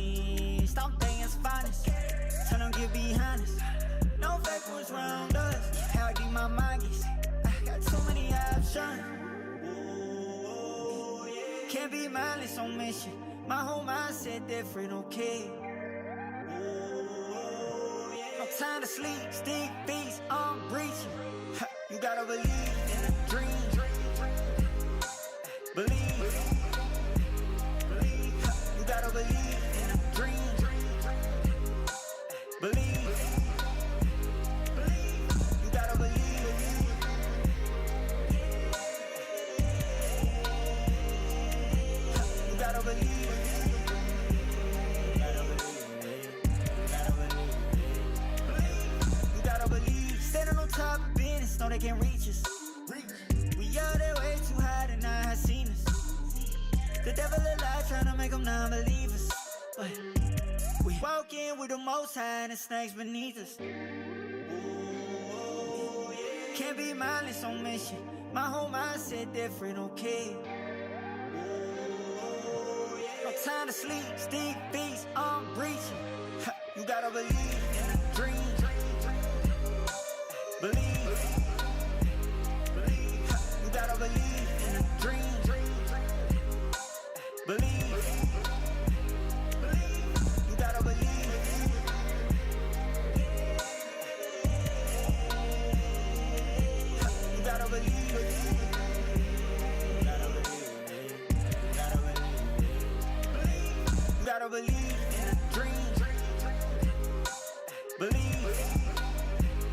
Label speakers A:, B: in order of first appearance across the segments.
A: astonished. All things finest. Tell them get behind us. No fake ones round us. How deep my mind gets. I got too many options. Can't be mindless on mission. My whole mindset different, okay. No time to sleep, stick beats, I'm breaching. You gotta believe in a dream. Believe. You gotta believe in a dream. Believe. You gotta believe. You gotta believe. You gotta believe. Standing on top of business, know they can't reach us. We out there way too high to not have seen us. The devil alive trying to make them non-believers. But we walk in with the most high and the snakes beneath us. Can't be mindless on mission. My whole mindset different, okay. No time to sleep, stick beats, I'm breaching. You gotta believe in a dream. Believe. You gotta believe in a dream. Believe. You gotta believe. You gotta believe. You gotta believe in a dream. Believe.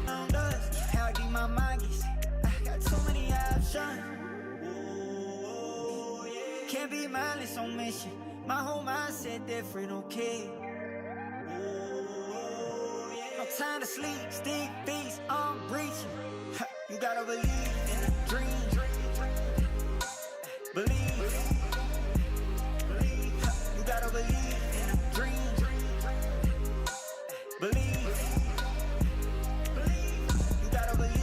A: Around us, how deep my mind gets. I got too many options. Can't be mindless on mission. My whole mindset different, okay. No time to sleep, stick beats, I'm breaching. You gotta believe in a dream. Believe. You gotta believe in a dream. Believe. You gotta believe.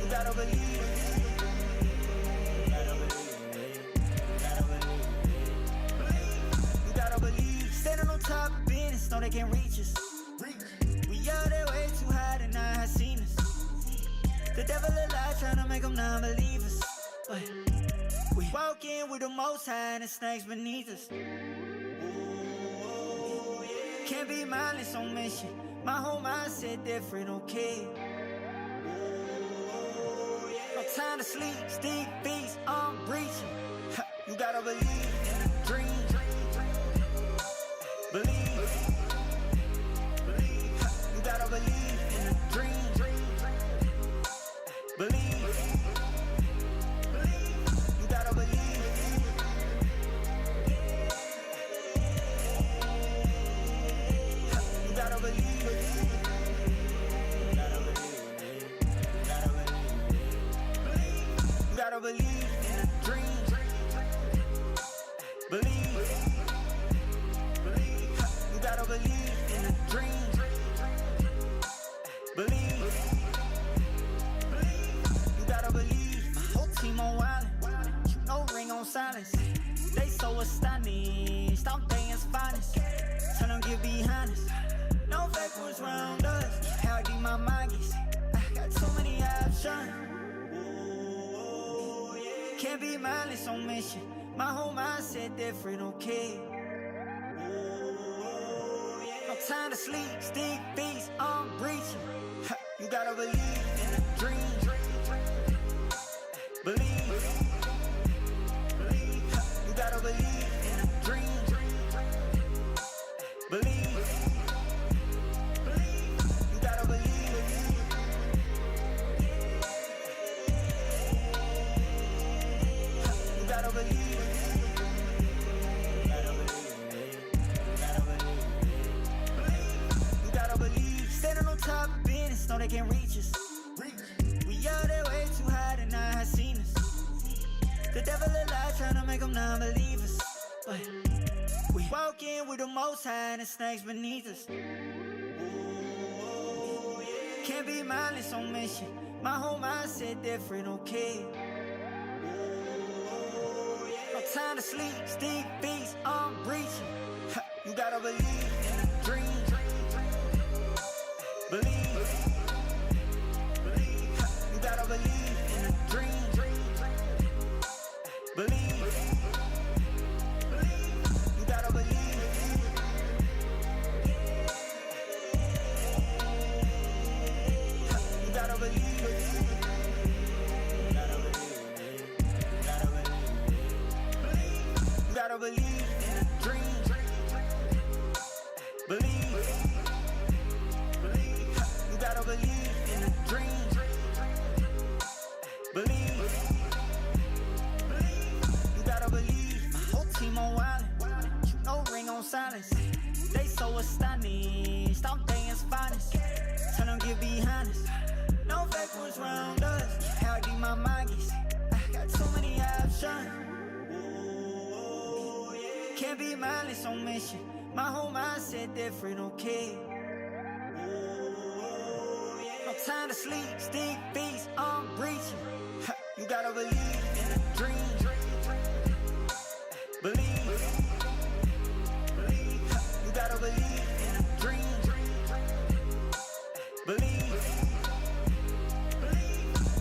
A: You gotta believe. You gotta believe. Standing on top of business, know they can't reach us. We out there way too high to not have seen us. The devil alive trying to make them non-believers. But we walk in with the most high and the snakes beneath us. Can't be mindless on mission. My whole mindset different, okay. No time to sleep, stick beats, I'm breaching. You gotta believe in a dream. Believe. You gotta believe in a dream. Believe. You gotta believe. You gotta believe. You gotta believe in a dream. Believe. You gotta believe in a dream. Believe. You gotta believe. My whole team on wildin'. No ring on silence. They so astonished. All things finest. Tell them get behind us. No fake ones round us. How deep my mind gets. I got too many options. Can't be mindless on mission. My whole mindset different, okay. No time to sleep, stick beats, I'm breaching. You gotta believe in a dream. Believe. You gotta believe in a dream. Believe. You gotta believe. You gotta believe. You gotta believe. Standing on top of business, know they can't reach us. We out there way too high to not have seen us. The devil alive trying to make them non-believers. But we walk in with the most high and the snakes beneath us. Can't be mindless on mission. My whole mindset different, okay. time to sleep, stick beats, I'm reaching. You gotta believe in a dream. Believe. You gotta believe in a dream. Believe. You gotta believe. You gotta believe. You gotta believe in a dream. Believe. You gotta believe in a dream. Believe. You gotta believe. My whole team on wildin'. No ring on silence. They so astonished. I'm things finest. Tell them get behind us. No fake ones round us. How deep my mind gets. I got too many options. Can't be mindless on mission. My whole mindset different, okay? No time to sleep, stick beats, I'm reaching. You gotta believe in a dream. Believe. You gotta believe in a dream. Believe.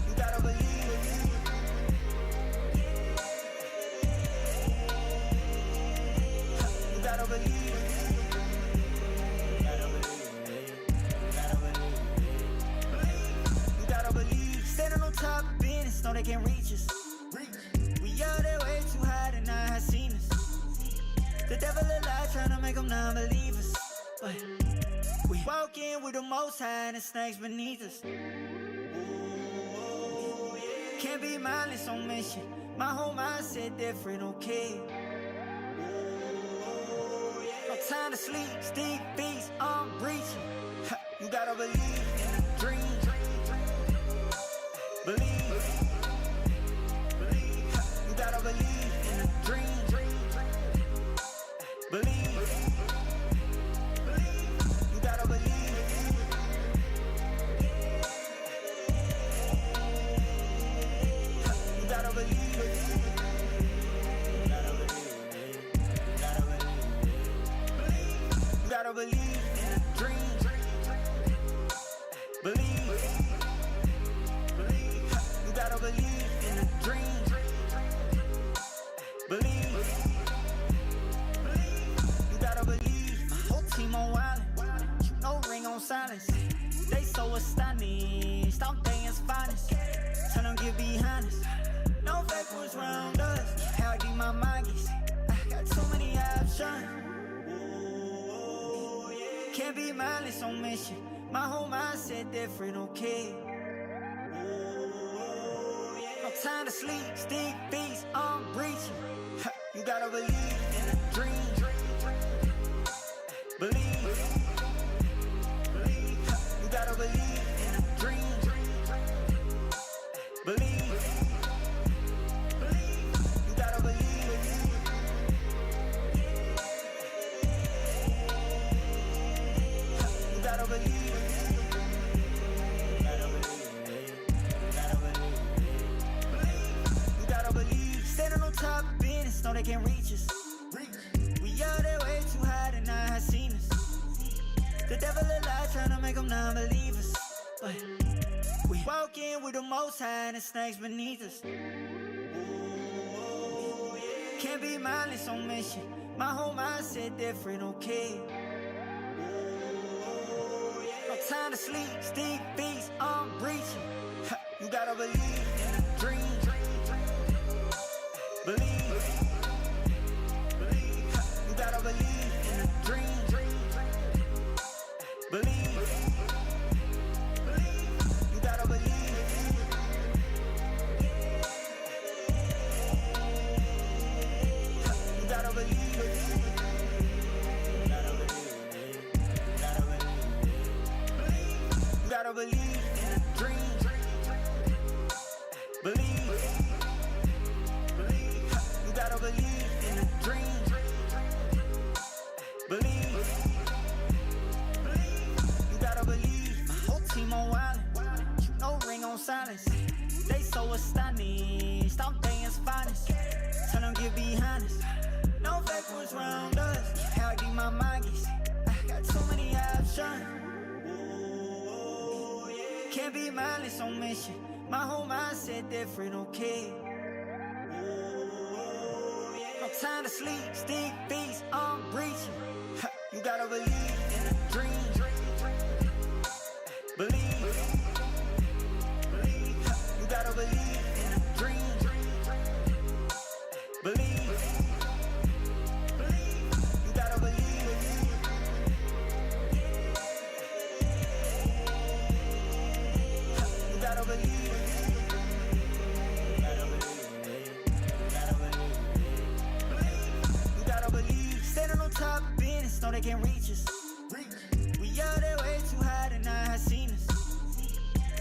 A: You gotta believe. You gotta believe. You gotta believe. Standing on top of business, know they can't reach us. We out there way too high to not have seen us. The devil alive trying to make them non-believers. But we walk in with the most high and the snakes beneath us. Can't be mindless on mission. My whole mindset different, okay? No time to sleep, stick beats, I'm reaching. You gotta believe in a dream. Believe. You gotta believe in a dream. Believe. You gotta believe. You gotta believe. You gotta believe in a dream. Believe. You gotta believe in a dream. Believe. You gotta believe. My whole team on wildin'. No ring on silence. They so astonished. I'm things finest. Tell them get behind us. No fake ones round us. How deep my mind gets. I got too many options. Can't be mindless on mission. My whole mindset different, okay? No time to sleep, stick beats, I'm reaching. You gotta believe in a dream. Believe. You gotta believe in a dream. Believe. You gotta believe. You gotta believe. You gotta believe. Standing on top of business, know they can't reach us. We out there way too high to not have seen us. The devil alive trying to make them non-believers. But we walk in with the most high and the snakes beneath us. Can't be mindless on mission. My whole mindset different, okay? No time to sleep, stick beats, I'm reaching. You gotta believe in a dream. Believe. You gotta believe in a dream. Believe. You gotta believe. You gotta believe. You gotta believe in a dream. get behind us. No fake what's around us. How deep my mind gets. I got too many options. Can't be mindless on mission. My whole mindset different, okay. No time to sleep, stick beats, I'm reaching. You gotta believe in a dream. Believe. You gotta believe in a dream. Believe. You gotta believe. You gotta believe. Standing on top of business, know they can't reach us. We out there way too high to not have seen us.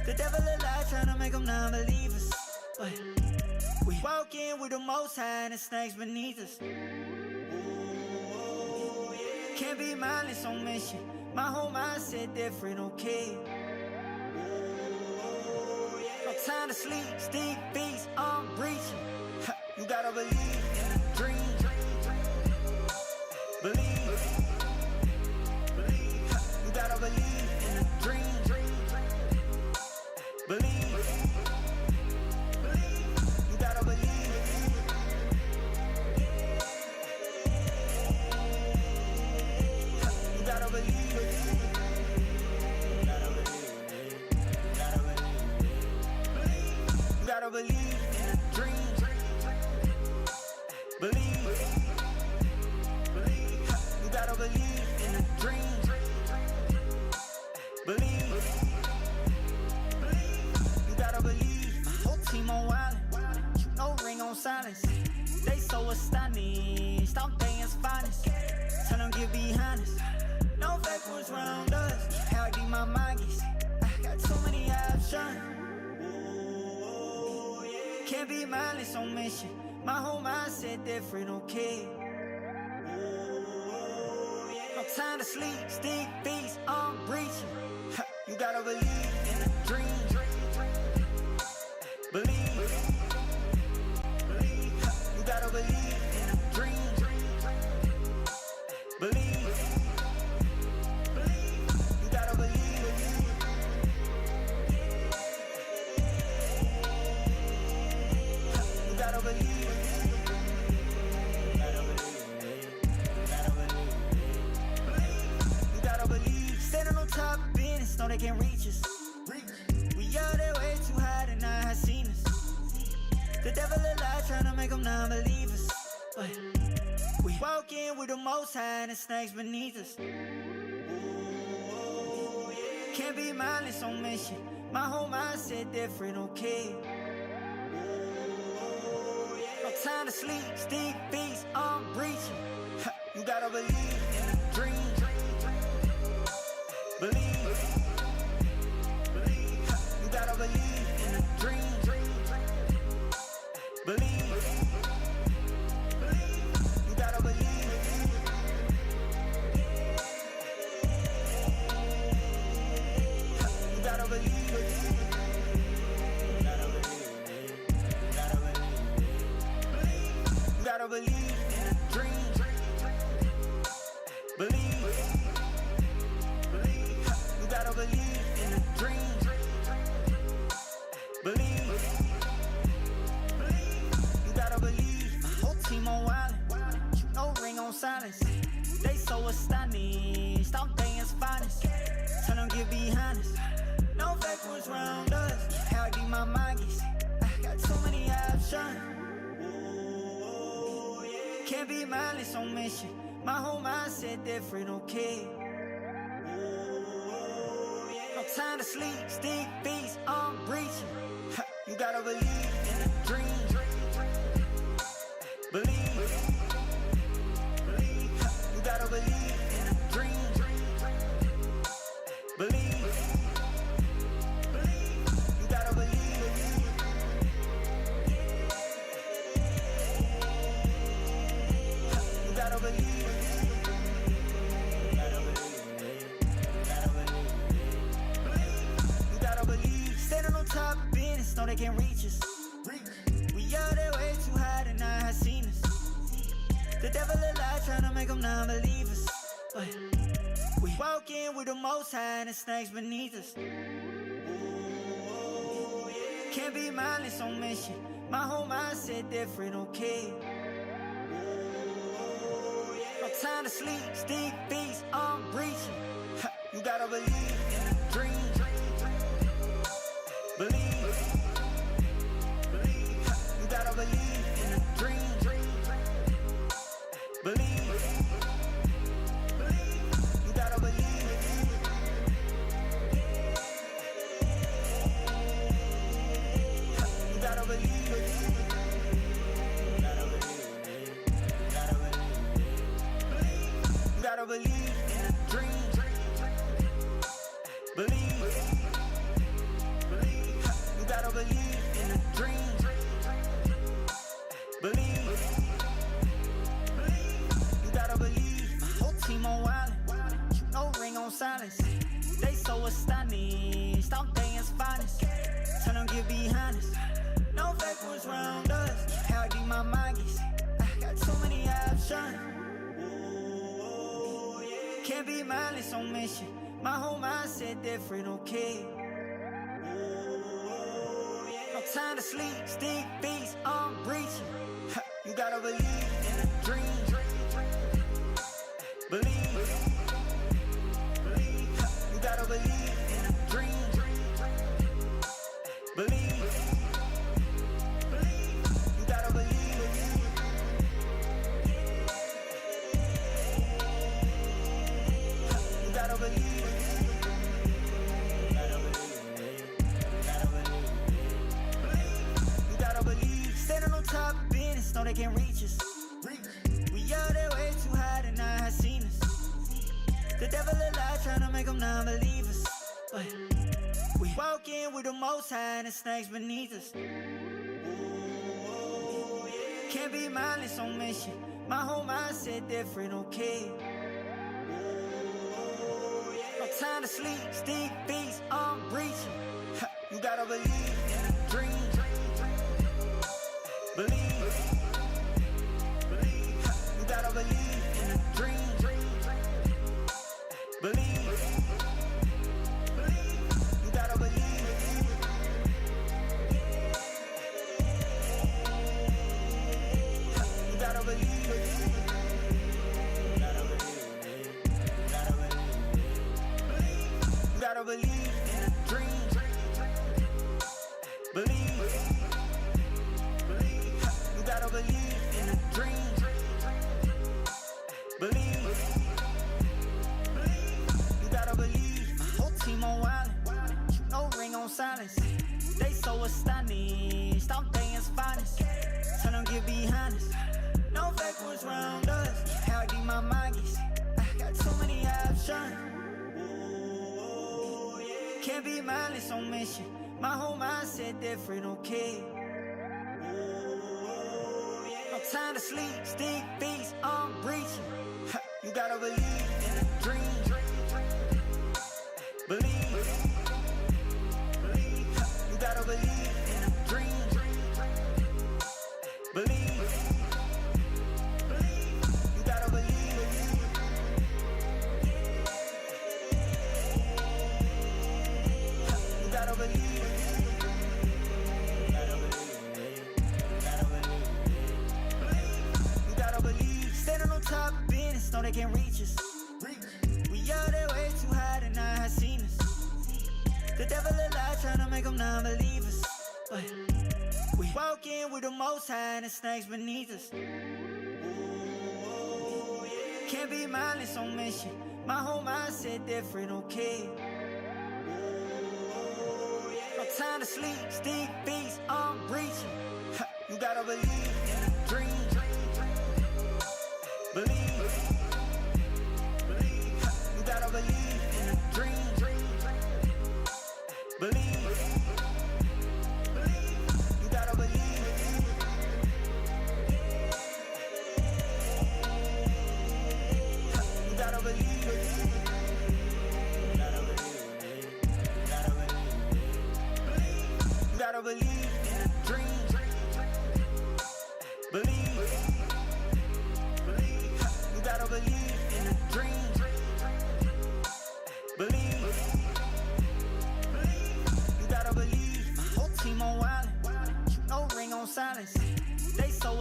A: The devil a lie trying to make them non-believers. But we walk in with the most high and the snakes beneath us. Can't be mindless on mission. My whole mindset different, okay. No time to sleep, stick beats, I'm reaching. You gotta believe in a dream. Believe. You gotta believe in a dream. Believe. You gotta believe. You gotta believe. You gotta believe in a dream. Believe. You gotta believe in a dream. Believe. You gotta believe. My whole team on wildin'. No ring on silence. They so astonished. I'm day's finest. Tell them get behind us. No fake what's around us. How deep my mind gets. I got too many options. Can't be mindless on mission. My whole mindset different, okay. No time to sleep, stick beats, I'm reaching. You gotta believe in a dream. Believe. You gotta believe in a dream. Believe. You gotta believe. You gotta believe. Standing on top of business, know they can't reach us. We out there way too high to not have seen us. The devil a lie trying to make them non-believers. But we walk in with the most high and the snakes beneath us. Can't be mindless on mission. My whole mindset different, okay. No time to sleep, stick beats, I'm reaching. You gotta believe in a dream. Believe. You gotta believe in a dream. Believe. You gotta believe. You gotta believe. You gotta believe in a dream. Believe. You gotta believe in a dream. Believe. You gotta believe. My whole team on wildin'. No ring on silence. They so astonished. I'm day's finest. Tell them get behind us. No fake what's around us. How deep my mind gets. I got too many options. Can't be mindless on mission. My whole mindset different, okay. No time to sleep, stick beats, I'm reaching. You gotta believe in a dream. Believe. You gotta believe in a dream. Believe. You gotta believe. You gotta believe. Standing on top of business, know they can't reach us. We out there way too high to not have seen us. tryna make them non-believers. But we walk in with the most high and the snakes beneath us. Can't be mindless on mission. My whole mindset different, okay? No time to sleep, stick beats, I'm breaching. You gotta believe in a dream. Believe. You gotta believe in a dream. Believe. You gotta believe. You gotta believe. You gotta believe in a dream. Believe. You gotta believe in a dream. Believe. You gotta believe. My whole team on wildin'. No ring on silence. They so astonished. I'm day's finest. Tell them get behind us. No fake ones round us. How deep my mind gets. I got too many options. Can't be mindless on mission. My whole mindset different, okay? No time to sleep, stick beats, I'm breaching. You gotta believe in a dream. Believe. You gotta believe in a dream. Believe. You gotta believe. You gotta believe. You gotta believe. Standing on top of business, know they can't reach us. We out there way too high to not have seen us. The devil alive tryna make them non-believers. But we walk in with the most high and the snakes beneath us. Can't be mindless on mission. My whole mindset different, okay? No time to sleep, stick beats, I'm breaching. You gotta believe in a dream. Believe. You gotta believe in a dream. Believe. You gotta believe. You gotta believe. You gotta believe in a dream. Believe. You gotta believe in a dream. Believe. You gotta believe. My whole team on wildin'. No ring on silence. They so astonished. I'm day's finest. Tell them get behind us. No fake ones round us. How deep my mind gets. I got too many options. Can't be mindless on mission. My whole mindset different, okay? No time to sleep, stick beats, I'm breaching. You gotta believe in a dream. Believe. You gotta believe in a dream. Believe. You gotta believe. You gotta believe. You gotta believe. Standing on top of business, know they can't reach us. We out there way too high to not have seen us. The devil alive tryna make them non-believers. But we walk in with the most high and the snakes beneath us. Can't be mindless on mission. My whole mindset different, okay? No time to sleep, stick beats, I'm breaching. You gotta believe in a dream. Believe. You gotta believe in a dream. Believe. You gotta believe. You gotta believe. You gotta believe in a dream.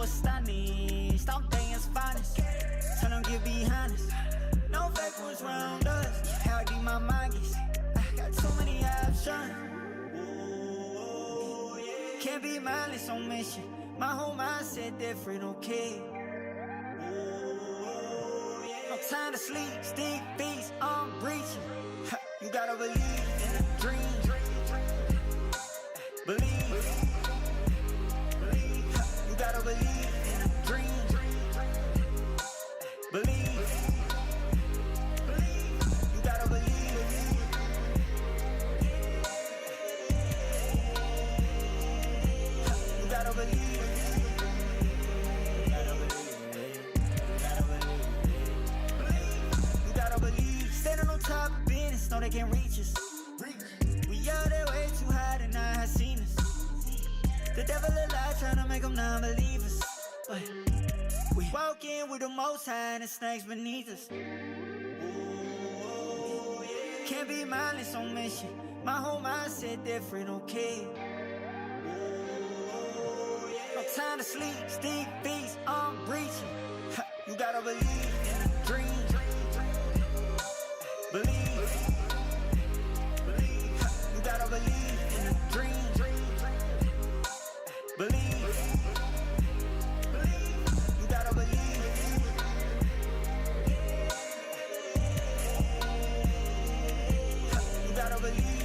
A: astonished, I'm things finest. Tell them get behind us. No fake ones round us. How deep my mind gets. I got too many options. Can't be mindless on mission. My whole mindset different, okay. No time to sleep, stick beats, I'm reaching. You gotta believe in a dream. Believe. You gotta believe in a dream. Believe. You gotta believe. You gotta believe. You gotta believe. Standing on top of business, know they can't reach us. We out there way too high to not have seen us. The devil alive tryna make them non-believers. But we walk in with the most high and the snakes beneath us. Can't be mindless on mission. My whole mindset different, okay. No time to sleep, stick beats, I'm reaching. You gotta believe in a dream. Believe. You gotta believe in a dream. Believe. You gotta believe. You gotta believe.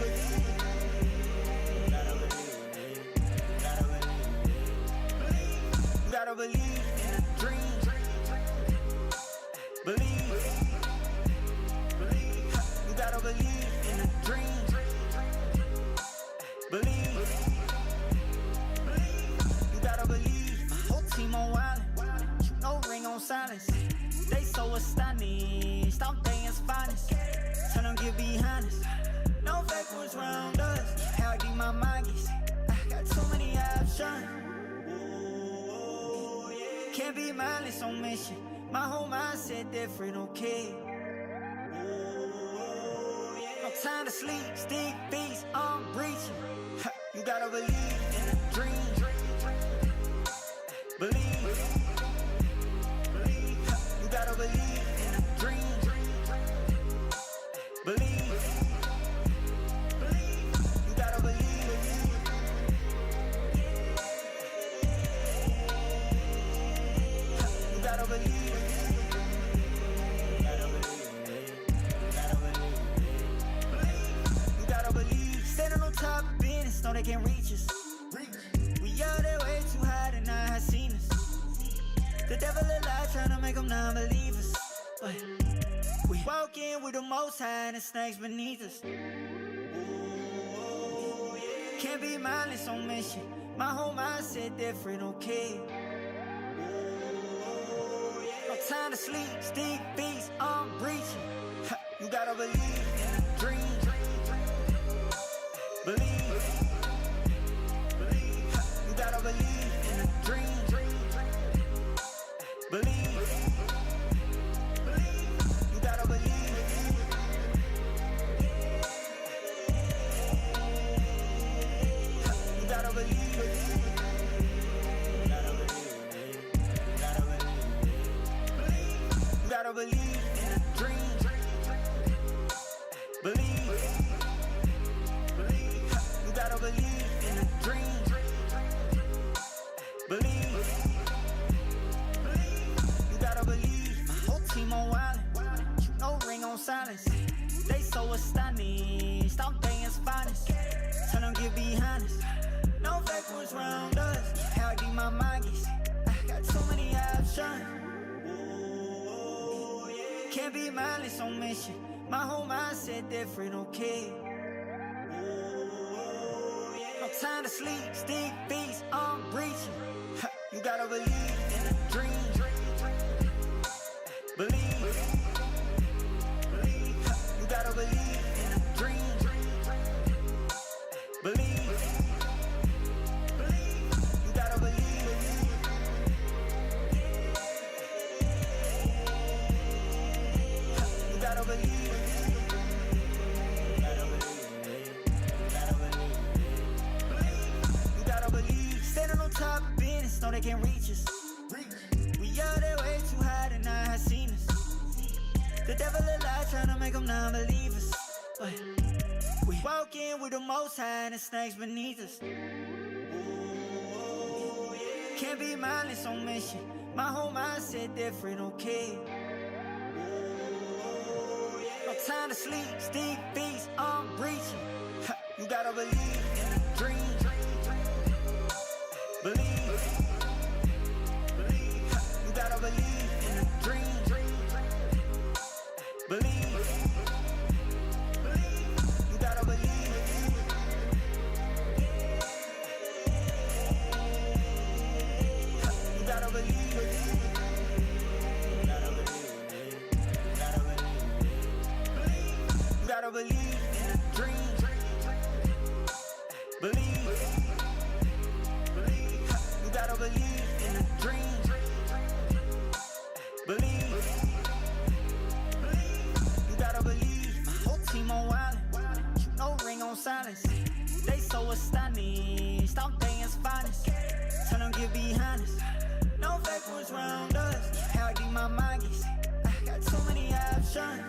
A: You gotta believe in a dream. Believe. You gotta believe in a dream. Believe. You gotta believe. My whole team on wildin'. No ring on silence. They so astonished, I'm things finest. Tell them get behind us. No fake ones round us. How deep my mind gets. I got too many options. Can't be mindless on mission. My whole mindset different, okay. No time to sleep, stick beats, I'm reaching. You gotta believe in a dream. Believe. You gotta believe in a dream. Believe. You gotta believe. You gotta believe. You gotta believe. Standing on top of business, know they can't reach us. We out there way too high to not have seen us. The devil alive tryna make them non-believers. But we walk in with the most high and the snakes beneath us. Can't be mindless on mission. My whole mindset different, okay. No time to sleep, stick beats, I'm reaching. You gotta believe in a dream. Believe. You gotta believe in a dream. Believe. You gotta believe. You gotta believe. You gotta believe in a dream. Believe. You gotta believe in a dream. Believe. You gotta believe. My whole team on wildin'. No ring on silence. They so astonished, I'm things finest. Tell them get behind us. No fake ones round us. How deep my mind gets. I got too many options. Can't be mindless on mission. My whole mindset different, okay. No time to sleep, stick beats, I'm reaching. You gotta believe in a dream. Believe. You gotta believe in a dream. Believe. You gotta believe. You gotta believe. You gotta believe. Standing on top of business, know they can't reach us. We out there way too high to not have seen us. The devil alive tryna make them non-believers. But we walk in with the most high and the snakes beneath us. Can't be mindless on mission. My whole mindset different, okay. No time to sleep, steep beats, I'm breaching. You gotta believe in the dream. Believe. You gotta believe in the dream. Believe. You gotta believe. You gotta believe. You gotta believe in the dream. Believe. You gotta believe in the dream. Believe. You gotta believe. My whole team on wildin'. No ring on silence. They so astonished. Stop things finest. Tell them get behind us. No fake ones round us. How deep my mind gets. I got too many options.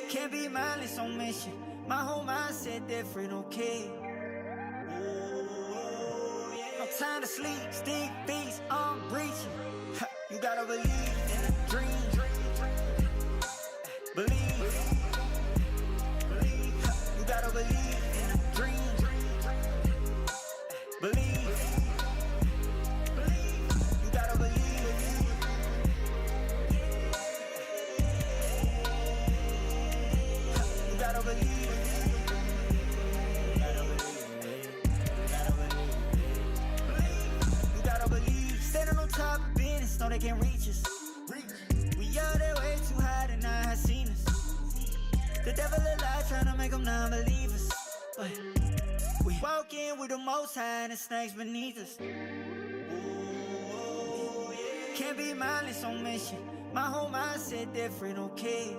A: Can't be mindless on mission. My whole mindset different, okay. No time to sleep, steep beats, I'm breaching. You gotta believe in the dream. Believe. You gotta believe in the dream. Believe. You gotta believe. You gotta believe. You gotta believe. Standing on top of business, know they can't reach us. We out there way too high to not have seen us. The devil alive tryna make them non-believers. But we walk in with the most high and the snakes beneath us. Can't be mindless on mission. My whole mindset different, okay.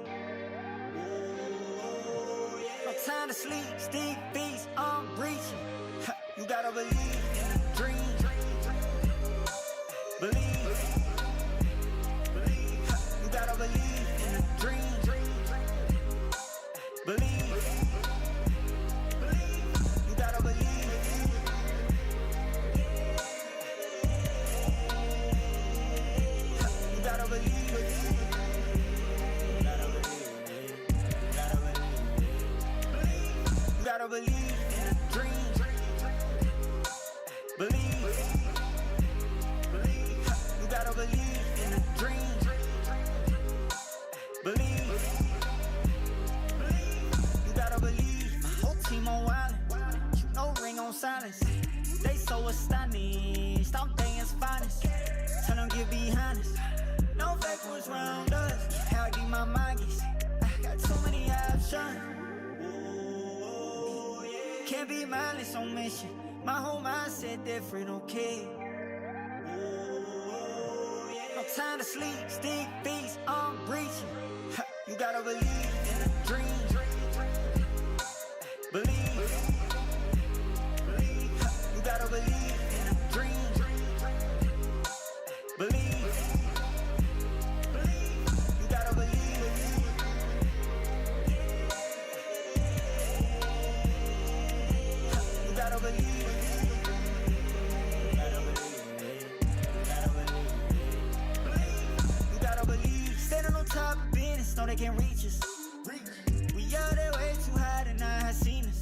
A: No time to sleep, steep beats, I'm breaching. You gotta believe in the dream. Believe. You gotta believe in the dream. Believe. You gotta believe. You gotta believe. You gotta believe in the dream. Believe. You gotta believe in the dream. Believe. You gotta believe. My whole team on wildin'. No ring on silence. They so astonished. Stop things finest. Tell them get behind us. No fake ones round us. How deep my mind gets. I got too many options. Can't be mindless on mission. My whole mindset different, okay. No time to sleep, steep beats, I'm breaching. You gotta believe in the dream. Believe. You gotta believe in the dream. Believe. You gotta believe. You gotta believe. You gotta believe. Standing on top of business, know they can't reach us. We out there way too high to not have seen us.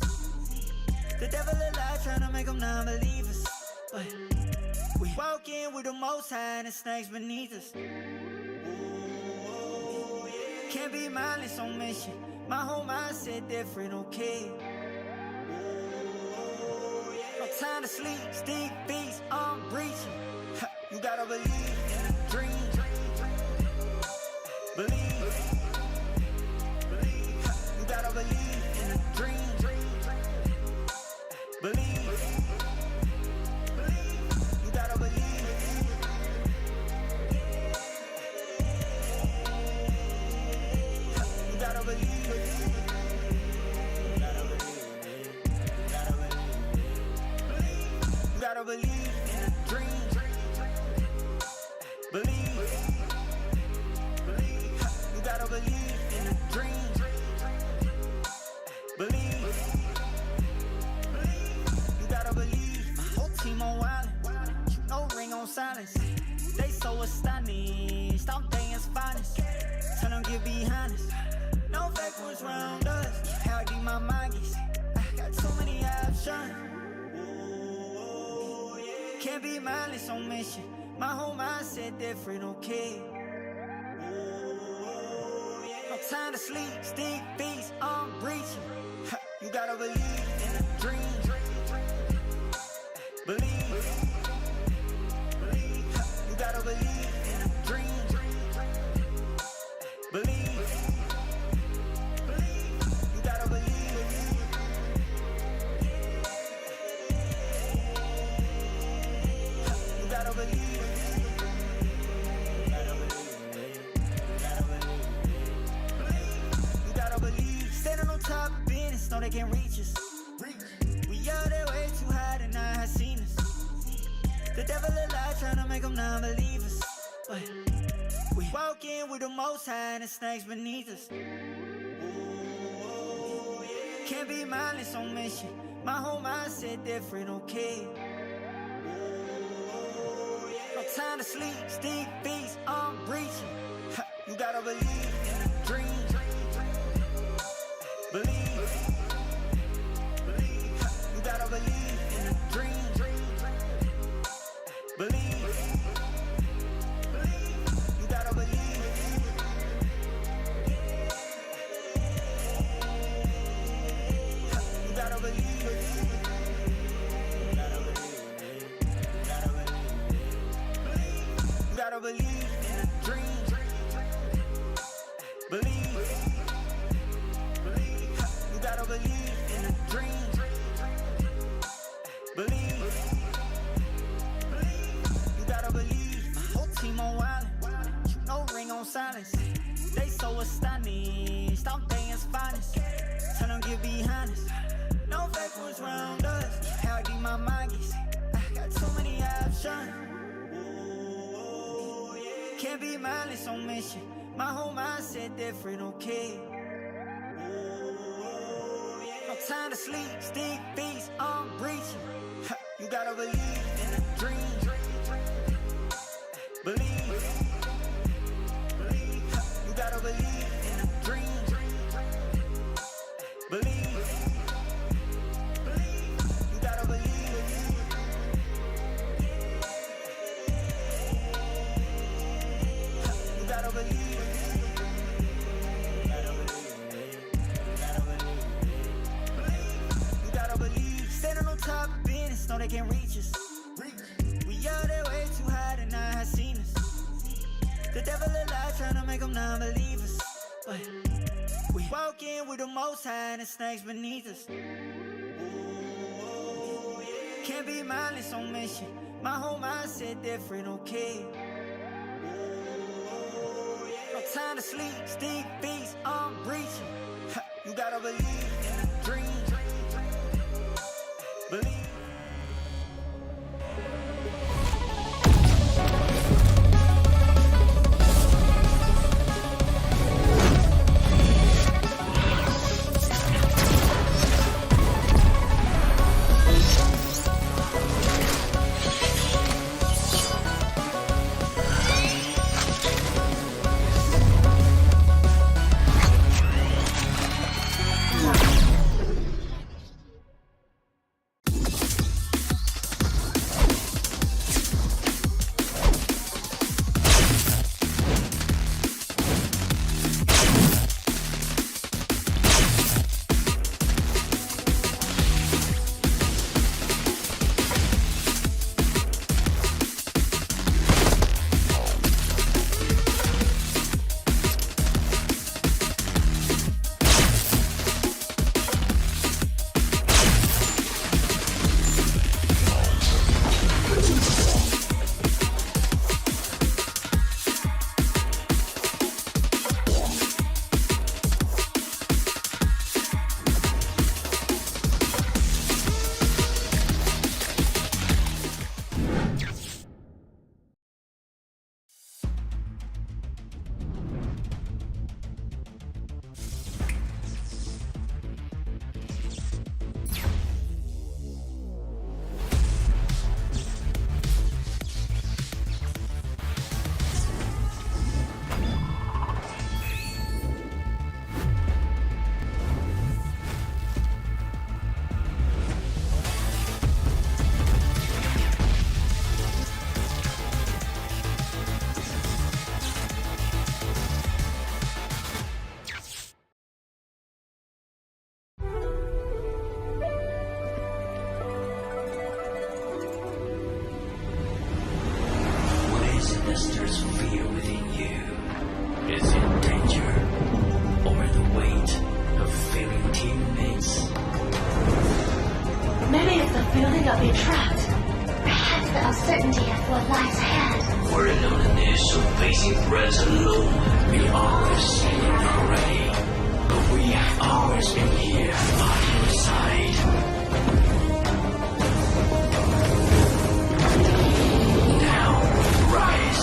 A: The devil alive tryna make them non-believers. But we walk in with the most high and the snakes beneath us. Can't be mindless on mission. My whole mindset different, okay. No time to sleep, steep beats, I'm breaching. You gotta believe in the dream. Believe. You gotta believe in the dream. Believe. You gotta believe. You gotta believe. You gotta believe in the dream. on silence. They so astonished, I'm day's finest. Tell them get behind us. No fake ones round us. How deep my mind gets. I got too many options. Can't be mindless on mission. My whole mindset different, okay. No time to sleep, stick beats, I'm reaching. You gotta believe in a dream. Believe. You gotta believe in a dream. Believe. You gotta believe. You gotta believe. You gotta believe. Standing on top of business, know they can reach us. We out there way too high to not have seen us. The devil alive trying to make them non-believers. But we walk in with the most high and the snakes beneath us. Can't be mindless on mission. My whole mindset different, okay. No time to sleep, stick beats, I'm reaching. You gotta believe in a dream. Believe. You gotta believe in a dream. Believe. You gotta believe. You gotta believe. You gotta believe in a dream. Believe. You gotta believe in a dream. Believe. You gotta believe. My whole team on wildin'. No ring on silence. They so astonished, I'm day's finest. Tell them get behind us. No fake ones round us. How deep my mind gets. I got too many options. Can't be mindless on mission. My whole mindset different, okay. No time to sleep, stick beats, I'm reaching. You gotta believe in a dream. Believe. You gotta believe in a dream. Believe. You gotta believe. You gotta believe. You gotta believe. Standing on top of business, know they can reach us. We out there way too high to not have seen us. The devil alive trying to make them non-believers. But we walk in with the most high and the snakes beneath us. Can't be mindless on mission. My whole mindset different, okay. No time to sleep, stick beats, I'm reaching. You gotta believe in a dream. Believe.
B: what lies ahead.
C: We're in an initial facing threats alone. We always seen it already, but we have always been here by your side. Now, rise,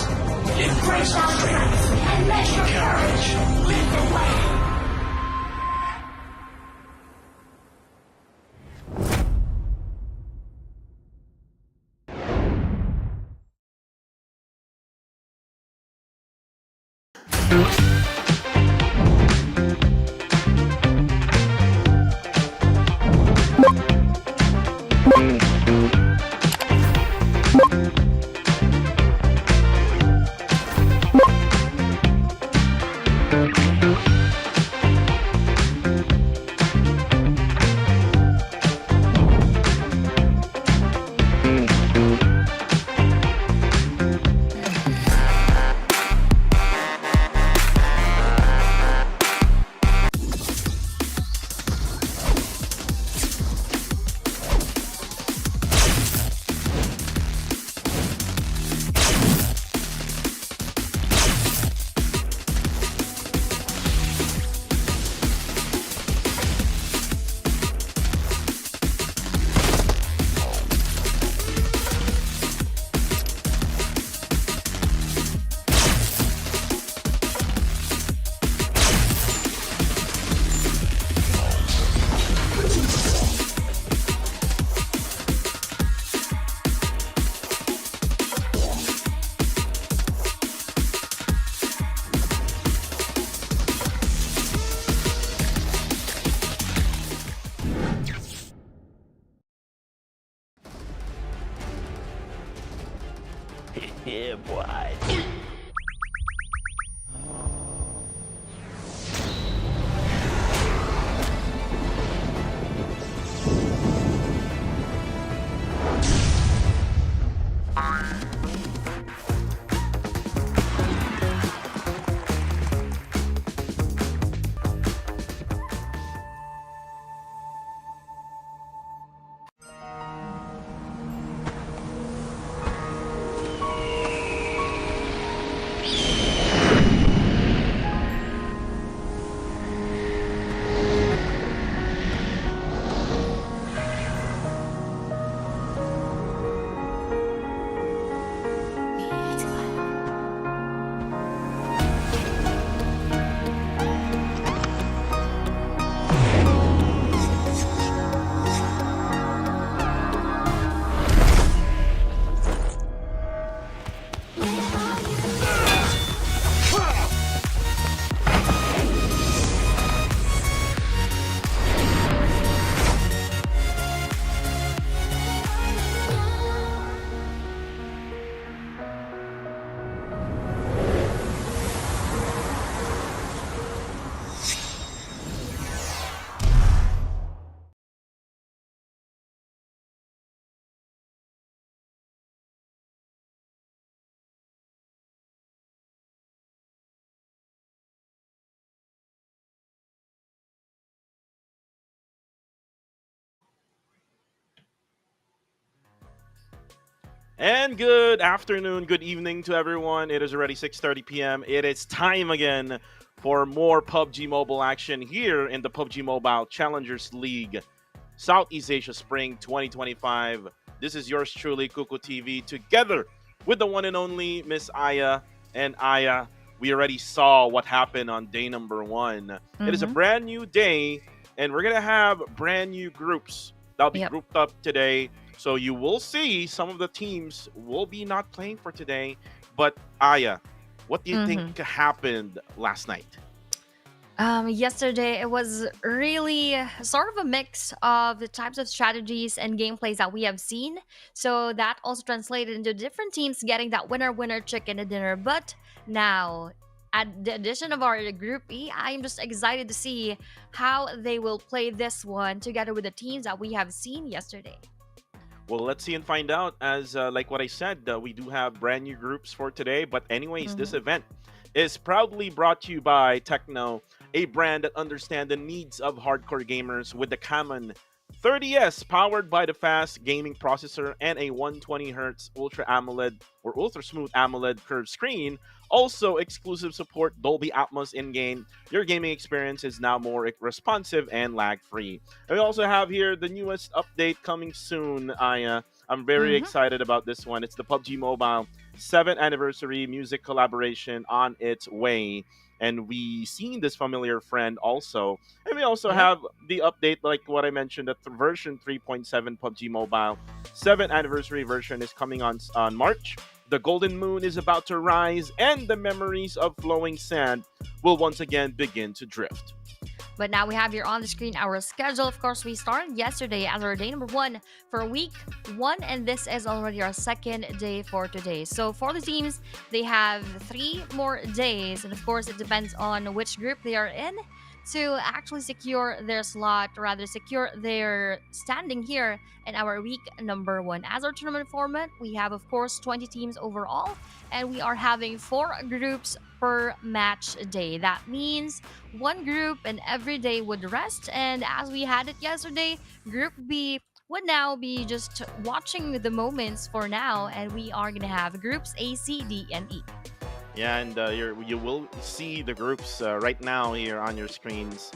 C: embrace our strength, and let your courage lead the way.
D: Yeah, boy. And good afternoon, good evening to everyone. It is already 6:30 p.m. It is time again for more PUBG Mobile action here in the PUBG Mobile Challengers League Southeast Asia Spring 2025. This is yours truly, Kuku TV, together with the one and only Miss Aya. And Aya, we already saw what happened on day number one. It is a brand new day, and we're going to have brand new groups that'll be grouped up today. So you will see some of the teams will be not playing for today. But Aya, what do you think happened last night?
E: Yesterday, it was really sort of a mix of the types of strategies and gameplays that we have seen. So that also translated into different teams getting that winner chicken dinner. But now, at the addition of our Group E, I'm just excited to see how they will play this one together with the teams that we have seen yesterday.
D: Well, let's see and find out. As like what I said, we do have brand new groups for today. But anyways, this event is proudly brought to you by Techno, a brand that understands the needs of hardcore gamers with the common 30S powered by the fast gaming processor and a 120Hz Ultra AMOLED or Ultra Smooth AMOLED curved screen. Also, exclusive support Dolby Atmos in game. Your gaming experience is now more responsive and lag free. And we also have here the newest update coming soon. I'm very
E: Mm-hmm.
D: excited about this one. It's the PUBG Mobile 7th anniversary music collaboration on its way. And we seen this familiar friend also. And we also
E: Yep.
D: have the update, like what I mentioned, that the version 3.7 PUBG Mobile 7th anniversary version is coming on March. The golden moon is about to rise, and the memories of flowing sand will once again begin to drift.
E: But now we have here on the screen our schedule. Of course, we started yesterday as our day number 1 for week 1, and this is already our second day for today. So for the teams, they have 3 more days, and of course, it depends on which group they are in to actually secure their slot, rather secure their standing here in our week number 1. As our tournament format, we have of course 20 teams overall, and we are having 4 groups per match day. That means one group and every day would rest, and as we had it yesterday, Group B would now be just watching the moments for now, and we are gonna have groups A, C, D, and E.
D: Yeah, and you will see the groups right now here on your screens.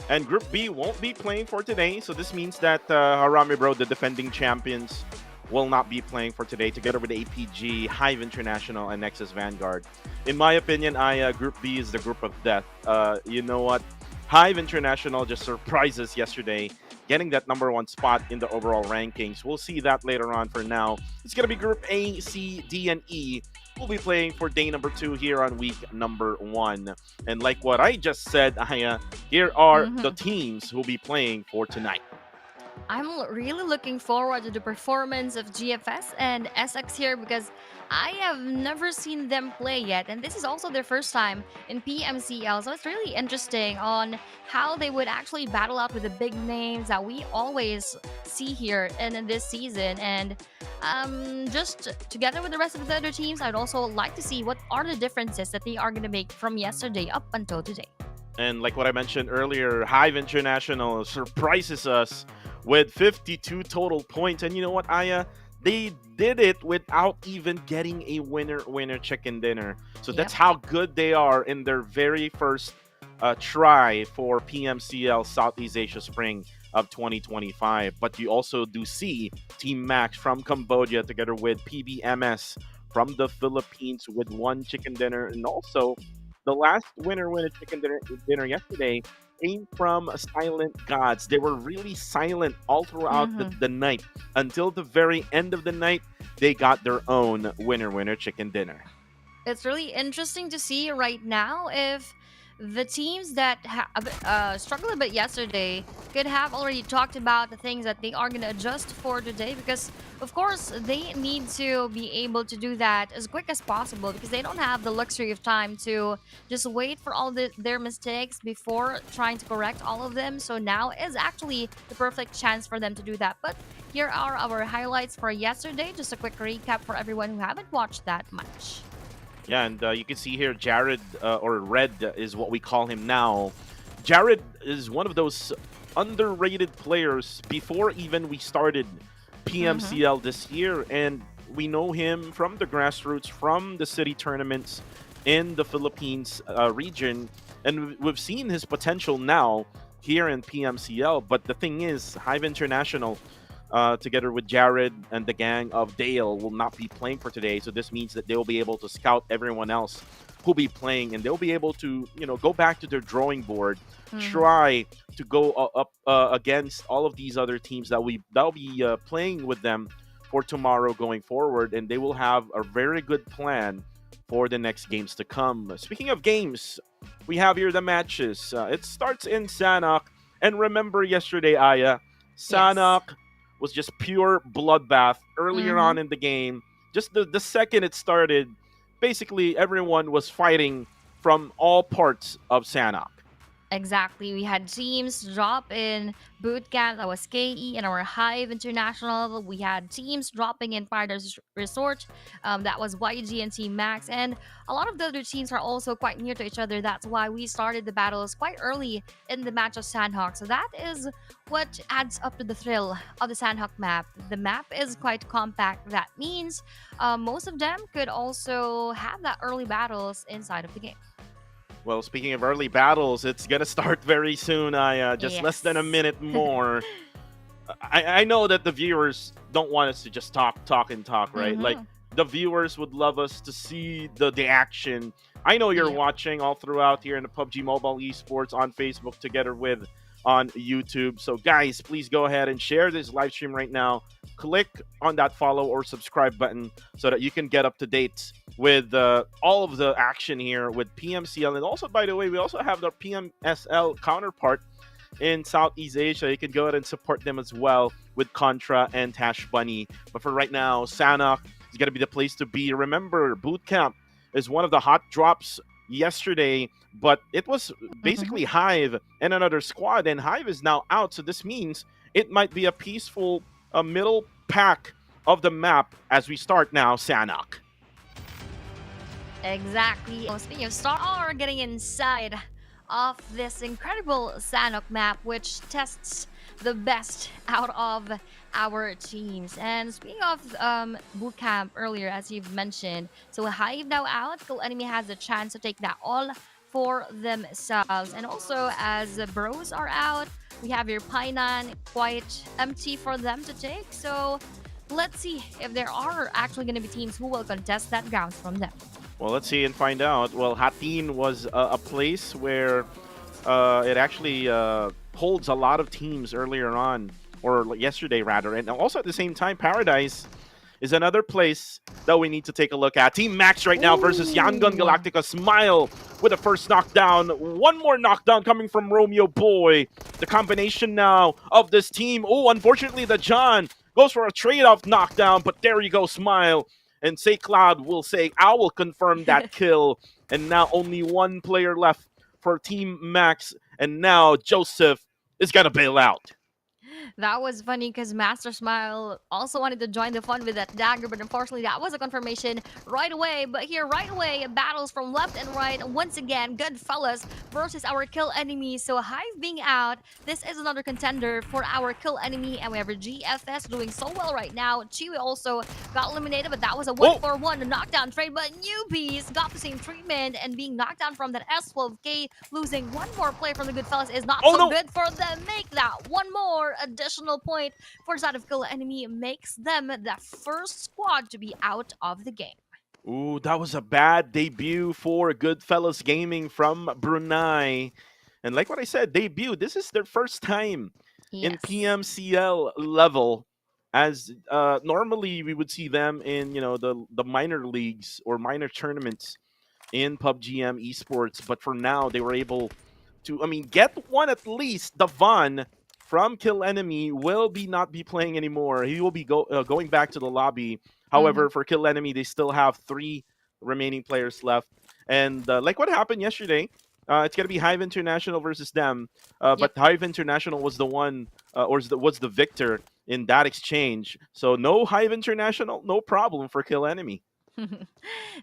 D: And Group B won't be playing for today, so this means that Harami Bro, the defending champions, will not be playing for today together with APG, Hive International, and Nexus Vanguard. In my opinion, Group B is the group of death. You know what? Hive International just surprised us yesterday, getting that #1 spot in the overall rankings. We'll see that later on. For now, it's going to be Group A, C, D, and E. We'll be playing for day number 2 here on week number 1. And like what I just said, here are the teams who'll be playing for tonight.
E: I'm really looking forward to the performance of GFS and SX here because I have never seen them play yet, and this is also their first time in PMCL, so it's really interesting on how they would actually battle out with the big names that we always see here in this season. And just together with the rest of the other teams, I'd also like to see what are the differences that they are going to make from yesterday up until today.
D: And like what I mentioned earlier, Hive International surprises us with 52 total points. And you know what, Aya? They did it without even getting a winner chicken dinner. So that's how good they are in their very first try for PMCL Southeast Asia Spring of 2025. But you also do see Team Max from Cambodia together with PBMS from the Philippines with 1 chicken dinner. And also the last winner chicken dinner yesterday came from Silent Gods. They were really silent all throughout the night. Until the very end of the night, they got their own winner chicken dinner.
E: It's really interesting to see right now if the teams that struggled a bit yesterday could have already talked about the things that they are going to adjust for today, because of course they need to be able to do that as quick as possible because they don't have the luxury of time to just wait for all their mistakes before trying to correct all of them. So now is actually the perfect chance for them to do that. But here are our highlights for yesterday, just a quick recap for everyone who haven't watched that much.
D: Yeah, and you can see here Jared, or Red is what we call him now. Jared is one of those underrated players before even we started PMCL this year. And we know him from the grassroots, from the city tournaments in the Philippines region. And we've seen his potential now here in PMCL. But the thing is, Hive International, together with Jared and the gang of Dale, will not be playing for today. So this means that they'll be able to scout everyone else who'll be playing, and they'll be able to, go back to their drawing board, try to go up against all of these other teams that'll be playing with them for tomorrow going forward, and they will have a very good plan for the next games to come. Speaking of games, we have here the matches. It starts in Sanhok, and remember yesterday, Aya, Sanhok was just pure bloodbath earlier on in the game. Just the second it started, basically everyone was fighting from all parts of Sanhok.
E: Exactly. We had teams drop in boot camp, that was KE and our Hive International. We had teams dropping in Paradise Resort, that was YG and Team Max. And a lot of the other teams are also quite near to each other. That's why we started the battles quite early in the match of Sanhok. So that is what adds up to the thrill of the Sanhok map. The map is quite compact. That means most of them could also have that early battles inside of the game.
D: Well, speaking of early battles, it's gonna start very soon. I just less than a
E: Yes.
D: minute more. I know that the viewers don't want us to just talk, and talk, right? Like
E: Mm-hmm.
D: the viewers would love us to see the action. I know you're
E: Yep.
D: watching all throughout here in the PUBG Mobile Esports on Facebook together with on YouTube. So guys, please go ahead and share this live stream right now. Click on that follow or subscribe button so that you can get up to date with all of the action here with PMCL. And also, by the way, we also have the PMSL counterpart in Southeast Asia. You can go ahead and support them as well with Contra and Tash Bunny. But for right now, Sanhok is going to be the place to be. Remember, Bootcamp is one of the hot drops yesterday, but it was
E: Mm-hmm.
D: basically Hive and another squad, and Hive is now out. So this means it might be a peaceful middle pack of the map as we start now, Sanhok.
E: Exactly. Speaking of Star, are getting inside of this incredible Sanhok map, which tests the best out of our teams. And speaking of bootcamp earlier, as you've mentioned, so Hive now out, Cool Enemy has a chance to take that all for themselves. And also, as the Bros are out, we have your Painan quite empty for them to take. So let's see if there are actually going to be teams who will contest that ground from them.
D: Well, let's see and find out. Well, Hatin was a place where it actually holds a lot of teams earlier on, or yesterday rather. And also at the same time, Paradise is another place that we need to take a look at. Team Max right now versus Yangon
E: Ooh.
D: Galactica. Smile with the first knockdown. One more knockdown coming from Romeo Boy. The combination now of this team. Oh, unfortunately, the John goes for a trade-off knockdown, but there you go, Smile. And Say Cloud will say, I will confirm that kill. And now only one player left for Team Max. And now Joseph is going to bail out.
E: That was funny because Master Smile also wanted to join the fun with that dagger, but unfortunately that was a confirmation right away. But here, right away, battles from left and right. Once again, Goodfellas versus our kill enemy. So Hive being out, this is another contender for our kill enemy. And we have our GFS doing so well right now. Chiwi also got eliminated, but that was a
D: Whoa!
E: 1-for-1 knockdown trade. But Newbies got the same treatment and being knocked down from that S12K, losing one more play from the Goodfellas is not
D: Oh,
E: so
D: no!
E: good for them. Make that one more additional point for side of kill enemy, makes them the first squad to be out of the game.
D: Ooh, that was a bad debut for Goodfellas Gaming from Brunei. And like what I said, debut. This is their first time in
E: Yes.
D: PMCL level. As normally we would see them in the minor leagues or minor tournaments in PUBGM Esports, but for now they were able to, get one at least. Devon from Kill Enemy will not be playing anymore. He will be going back to the lobby.
E: Mhm.
D: However, for Kill Enemy, they still have 3 remaining players left. And like what happened yesterday, it's gonna be Hive International versus them.
E: Yep.
D: But Hive International was the one, was the victor in that exchange. So no Hive International, no problem for Kill Enemy.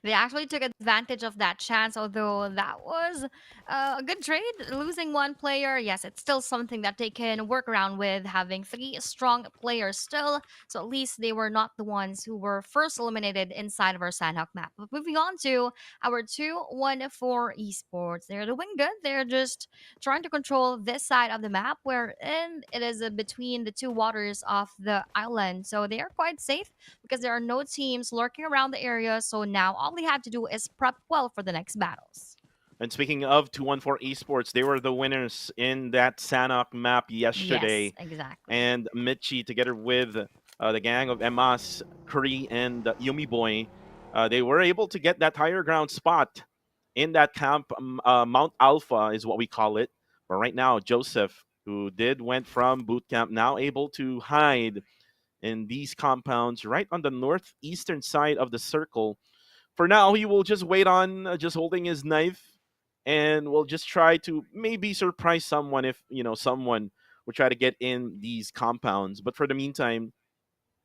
E: They actually took advantage of that chance, although that was a good trade. Losing one player, yes, it's still something that they can work around with, having 3 strong players still. So at least they were not the ones who were first eliminated inside of our Sanhok map. But moving on to our 2-1-4 esports. They're doing good. They're just trying to control this side of the map, wherein it is between the 2 waters of the island. So they are quite safe because there are no teams lurking around the area. So now all they have to do is prep well for the next battles.
D: And speaking of 214 Esports, they were the winners in that Sanhok map
E: Yes,
D: yesterday.
E: exactly.
D: And Michi, together with the gang of Emas, Curry, and Yumi Boy, they were able to get that higher ground spot in that camp. Mount Alpha is what we call it. But right now, Joseph, who went from boot camp, now able to hide in these compounds right on the northeastern side of the circle. For now, he will just wait on, just holding his knife and we'll just try to maybe surprise someone if someone will try to get in these compounds. But for the meantime,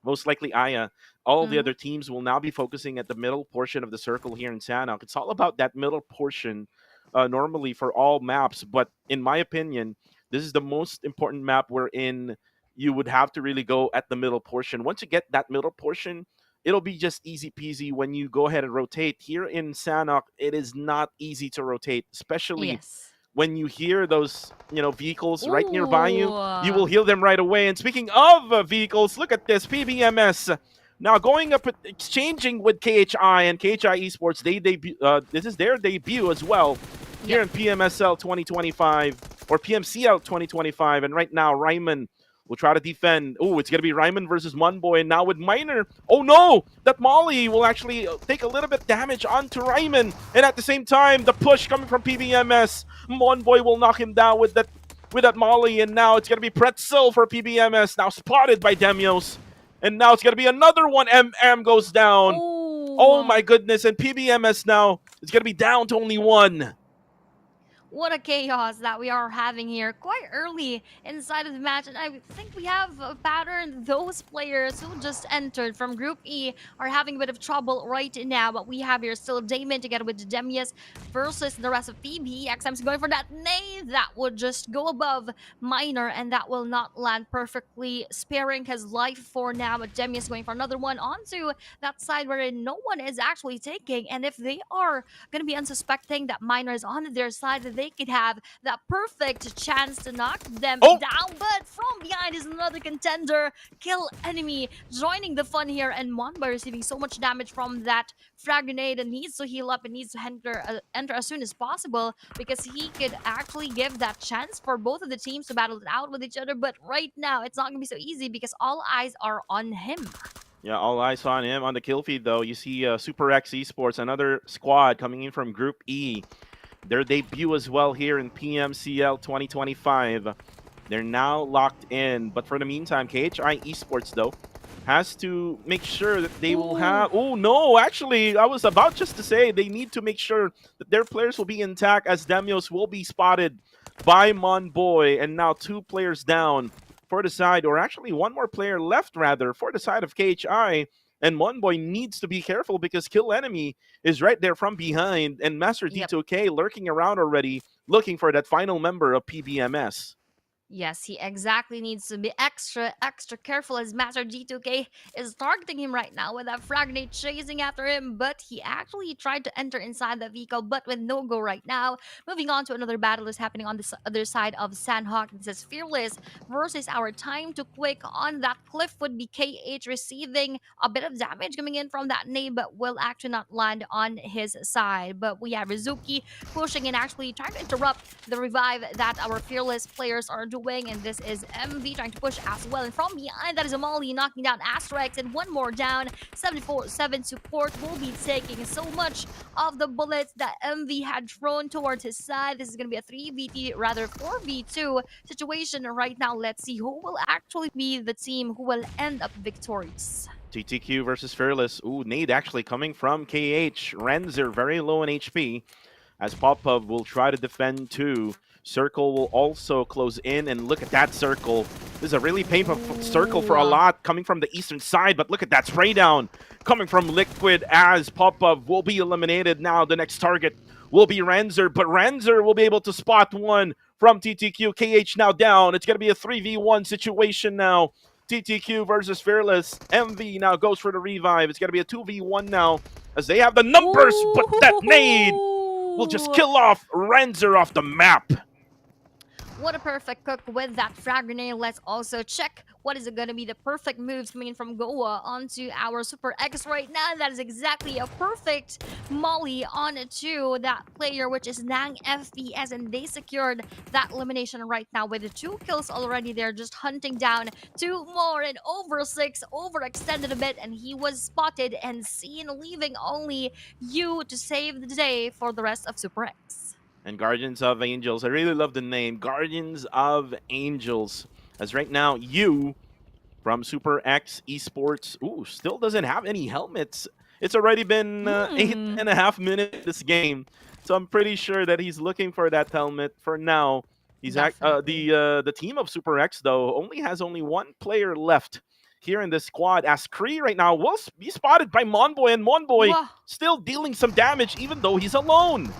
D: most likely Aya, all the
E: Mhm.
D: other teams will now be focusing at the middle portion of the circle here in Sanhok. It's all about that middle portion normally for all maps. But in my opinion, this is the most important map wherein you would have to really go at the middle portion. Once you get that middle portion, it'll be just easy peasy when you go ahead and rotate. Here in Sanhok, it is not easy to rotate, especially
E: Yes.
D: when you hear those vehicles right nearby you. You
E: Ooh.
D: will hear them right away. And speaking of vehicles, look at this PBMS now going up exchanging with KHI and KHI Esports. They debut. This is their debut as well here
E: Yep.
D: in PMSL 2025 or PMCL 2025. And right now, Ryman will try to defend. Oh, it's going to be Ryman versus Munboy. And now with Miner. Oh no! That Molly will actually take a little bit damage onto Ryman. And at the same time, the push coming from PBMS. Munboy will knock him down with that Molly. And now it's going to be Pretzel for PBMS. Now spotted by Demios. And now it's going to be another one. MM goes down. Oh
E: Ooh.
D: my goodness. And PBMS now is going to be down to only one.
E: What a chaos that we are having here quite early inside of the match. And I think we have a pattern. Those players who just entered from Group E are having a bit of trouble right now. But we have here still Damon together with Demius versus the rest of PB. XM's going for that nade that would just go above Miner, and that will not land perfectly, sparing his life for now. But Demius going for another one onto that side where no one is actually taking. And if they are going to be unsuspecting that Miner is on their side, that they could have that perfect chance to knock them
D: Oh!
E: down. But from behind is another contender. Kill enemy joining the fun here, and Monba receiving so much damage from that frag grenade and needs to heal up and needs to enter as soon as possible, because he could actually give that chance for both of the teams to battle it out with each other. But right now, it's not going to be so easy because all eyes are on him.
D: Yeah, all eyes on him. On the kill feed, though, you see Super X Esports, another squad coming in from Group E. Their debut as well here in PMCL 2025. They're now locked in. But for the meantime, KHI Esports, though, has to make sure that they will have... Oh, no, actually, I was about just to say they need to make sure that their players will be intact, as Demios will be spotted by Monboy. And now 2 players down for the side, or actually 1 more player left, rather, for the side of KHI. And Monboy needs to be careful because Kill Enemy is right there from behind, and Master
E: Yep.
D: D2K lurking around already, looking for that final member of PBMS.
E: Yes, he exactly needs to be extra careful, as Master G2K is targeting him right now with that frag grenade chasing after him. But he actually tried to enter inside the vehicle, but with no go right now. Moving on to another battle is happening on the other side of Sanhok. This is Fearless versus our Time to Quick. On that cliff would be KH receiving a bit of damage coming in from that nade, but will actually not land on his side. But we have Rizuki pushing and actually trying to interrupt the revive that our Fearless players are doing. And this is MV trying to push as well. And from behind, that is Amali knocking down Asterix, and 1 more down. 74-7 support will be taking so much of the bullets that MV had thrown towards his side. This is going to be a 3v3, rather 4v2 situation right now. Let's see who will actually be the team who will end up victorious.
D: TTQ versus Fearless. Ooh, nade actually coming from KH. Renzer very low in HP, as Popov will try to defend too. Circle will also close in, and look at that circle. This is a really painful circle for a lot coming from the eastern side, but look at that spray down coming from Liquid, as Popov will be eliminated. Now the next target will be Renzer, but Renzer will be able to spot one from TTQ. KH now down. It's going to be a 3v1 situation now. TTQ versus Fearless. MV now goes for the revive. It's going to be a 2v1 now, as they have the numbers, but that nade will just kill off Renzer off the map.
E: What a perfect cook with that frag grenade. Let's also check what is going to be the perfect moves coming in from Goa onto our Super X right now. That is exactly a perfect molly onto that player, which is Nang FPS, and they secured that elimination right now with the 2 kills already. They're just hunting down 2 more, and over 6 overextended a bit, and he was spotted and seen, leaving only you to save the day for the rest of Super X.
D: And Guardians of Angels. I really love the name, Guardians of Angels. As right now, you from Super X Esports, still doesn't have any helmets. It's already been 8.5 minutes this game. So I'm pretty sure that he's looking for that helmet for now.
E: Definitely.
D: The team of Super X though has only one player left here in this squad. As Kree right now will be spotted by Monboy, and Monboy
E: Wow.
D: still dealing some damage even though he's alone.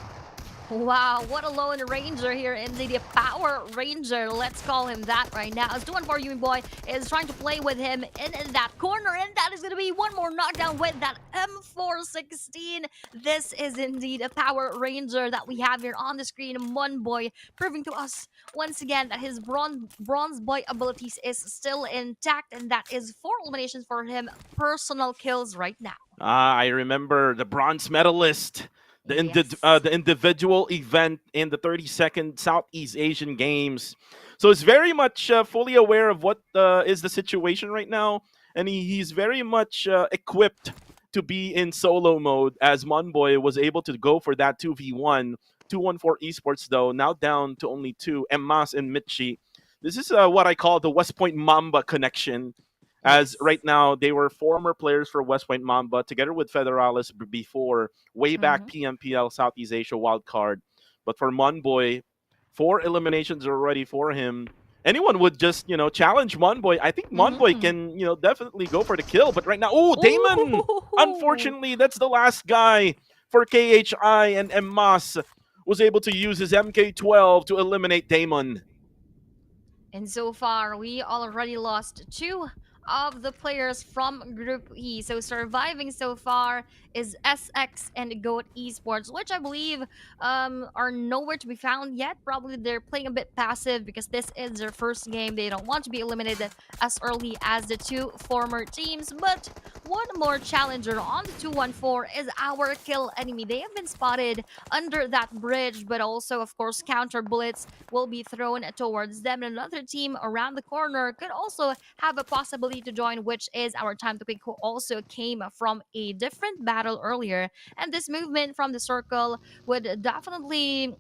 E: Wow, what a lone ranger here, indeed, a power ranger, let's call him that right now. As 2-1-4 Yumi Boy is trying to play with him in that corner, and that is going to be one more knockdown with that M416. This is indeed a power ranger that we have here on the screen. Mon Boy proving to us once again that his bronze boy abilities is still intact, and that is 4 eliminations for him, personal kills right now.
D: I remember the bronze medalist,
E: Yes.
D: the individual event in the 32nd Southeast Asian Games. So he's very much fully aware of what is the situation right now, and he's very much equipped to be in solo mode, as Monboy was able to go for that 2v1. 214 Esports, though, now down to only 2, Emas and Mitchi. This is what I call the West Point Mamba connection, as
E: Yes.
D: right now they were former players for West Point Mamba together with Federalis before, way back
E: Mm-hmm.
D: PMPL Southeast Asia wildcard. But for Monboy, 4 eliminations already for him. Anyone would just, challenge Monboy. I think Monboy
E: Mm-hmm.
D: can, definitely go for the kill. But right now, oh, Damon!
E: Ooh.
D: Unfortunately, that's the last guy for KHI, and Emas was able to use his MK12 to eliminate Damon.
E: And so far, we already lost 2 of the players from Group E. So surviving so far is SX and Goat Esports, which I believe are nowhere to be found yet. Probably they're playing a bit passive because this is their first game. They don't want to be eliminated as early as the 2 former teams. But one more challenger on the 214 is our kill enemy. They have been spotted under that bridge, but also, of course, counter bullets will be thrown towards them. And another team around the corner could also have a possibility to join, which is our Time to Quick, who also came from a different battle earlier. And this movement from the circle would definitely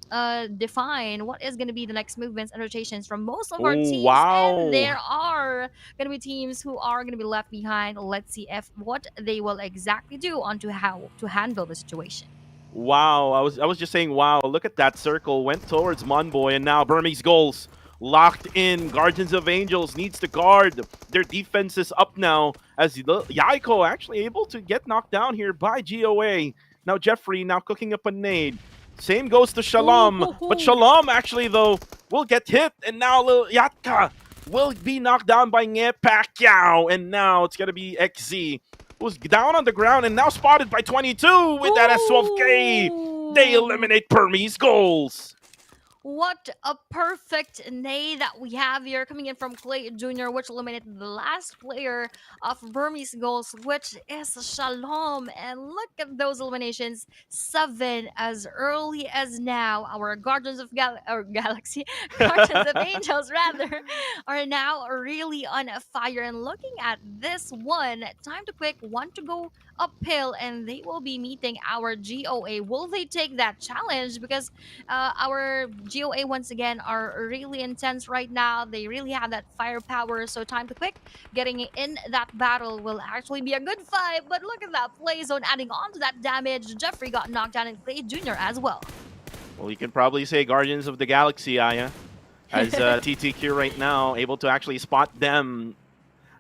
E: define what is going to be the next movements and rotations from most of our
D: Oh,
E: teams. And
D: wow.
E: there are going to be teams who are going to be left behind. Let's see if what they will exactly do on to how to handle the situation.
D: Wow, I was just saying, wow, look at that circle. Went towards Monboy, and now Burmese goals locked in. Guardians of Angels needs to guard. Their defense is up now, as Yaiko actually able to get knocked down here by GOA. Now Jeffrey now cooking up a nade. Same goes to
E: Ooh,
D: Shalom,
E: hoo,
D: but
E: hoo.
D: Shalom actually, though, will get hit, and now Lil Yatka will be knocked down by Nye Pacquiao, and now it's going to be XZ, who's down on the ground and now spotted by 22 with that S12K. They
E: Ooh.
D: eliminate Burmese goals.
E: What a perfect nade that we have here coming in from Clay Jr., which eliminated the last player of Burmese goals, which is Shalom. And look at those eliminations, 7 as early as now. Our Guardians of Galaxy, Guardians of Angels rather, are now really on fire. And looking at this one, Time to Quick want to go uphill, and they will be meeting our GOA. Will they take that challenge? Because our GOA once again are really intense right now. They really have that firepower. So Time to Quick getting in that battle will actually be a good fight. But look at that play zone adding on to that damage. Jeffrey got knocked down and Clay Jr. as well.
D: Well, you can probably say Guardians of the Galaxy, Aya, as TTQ right now able to actually spot them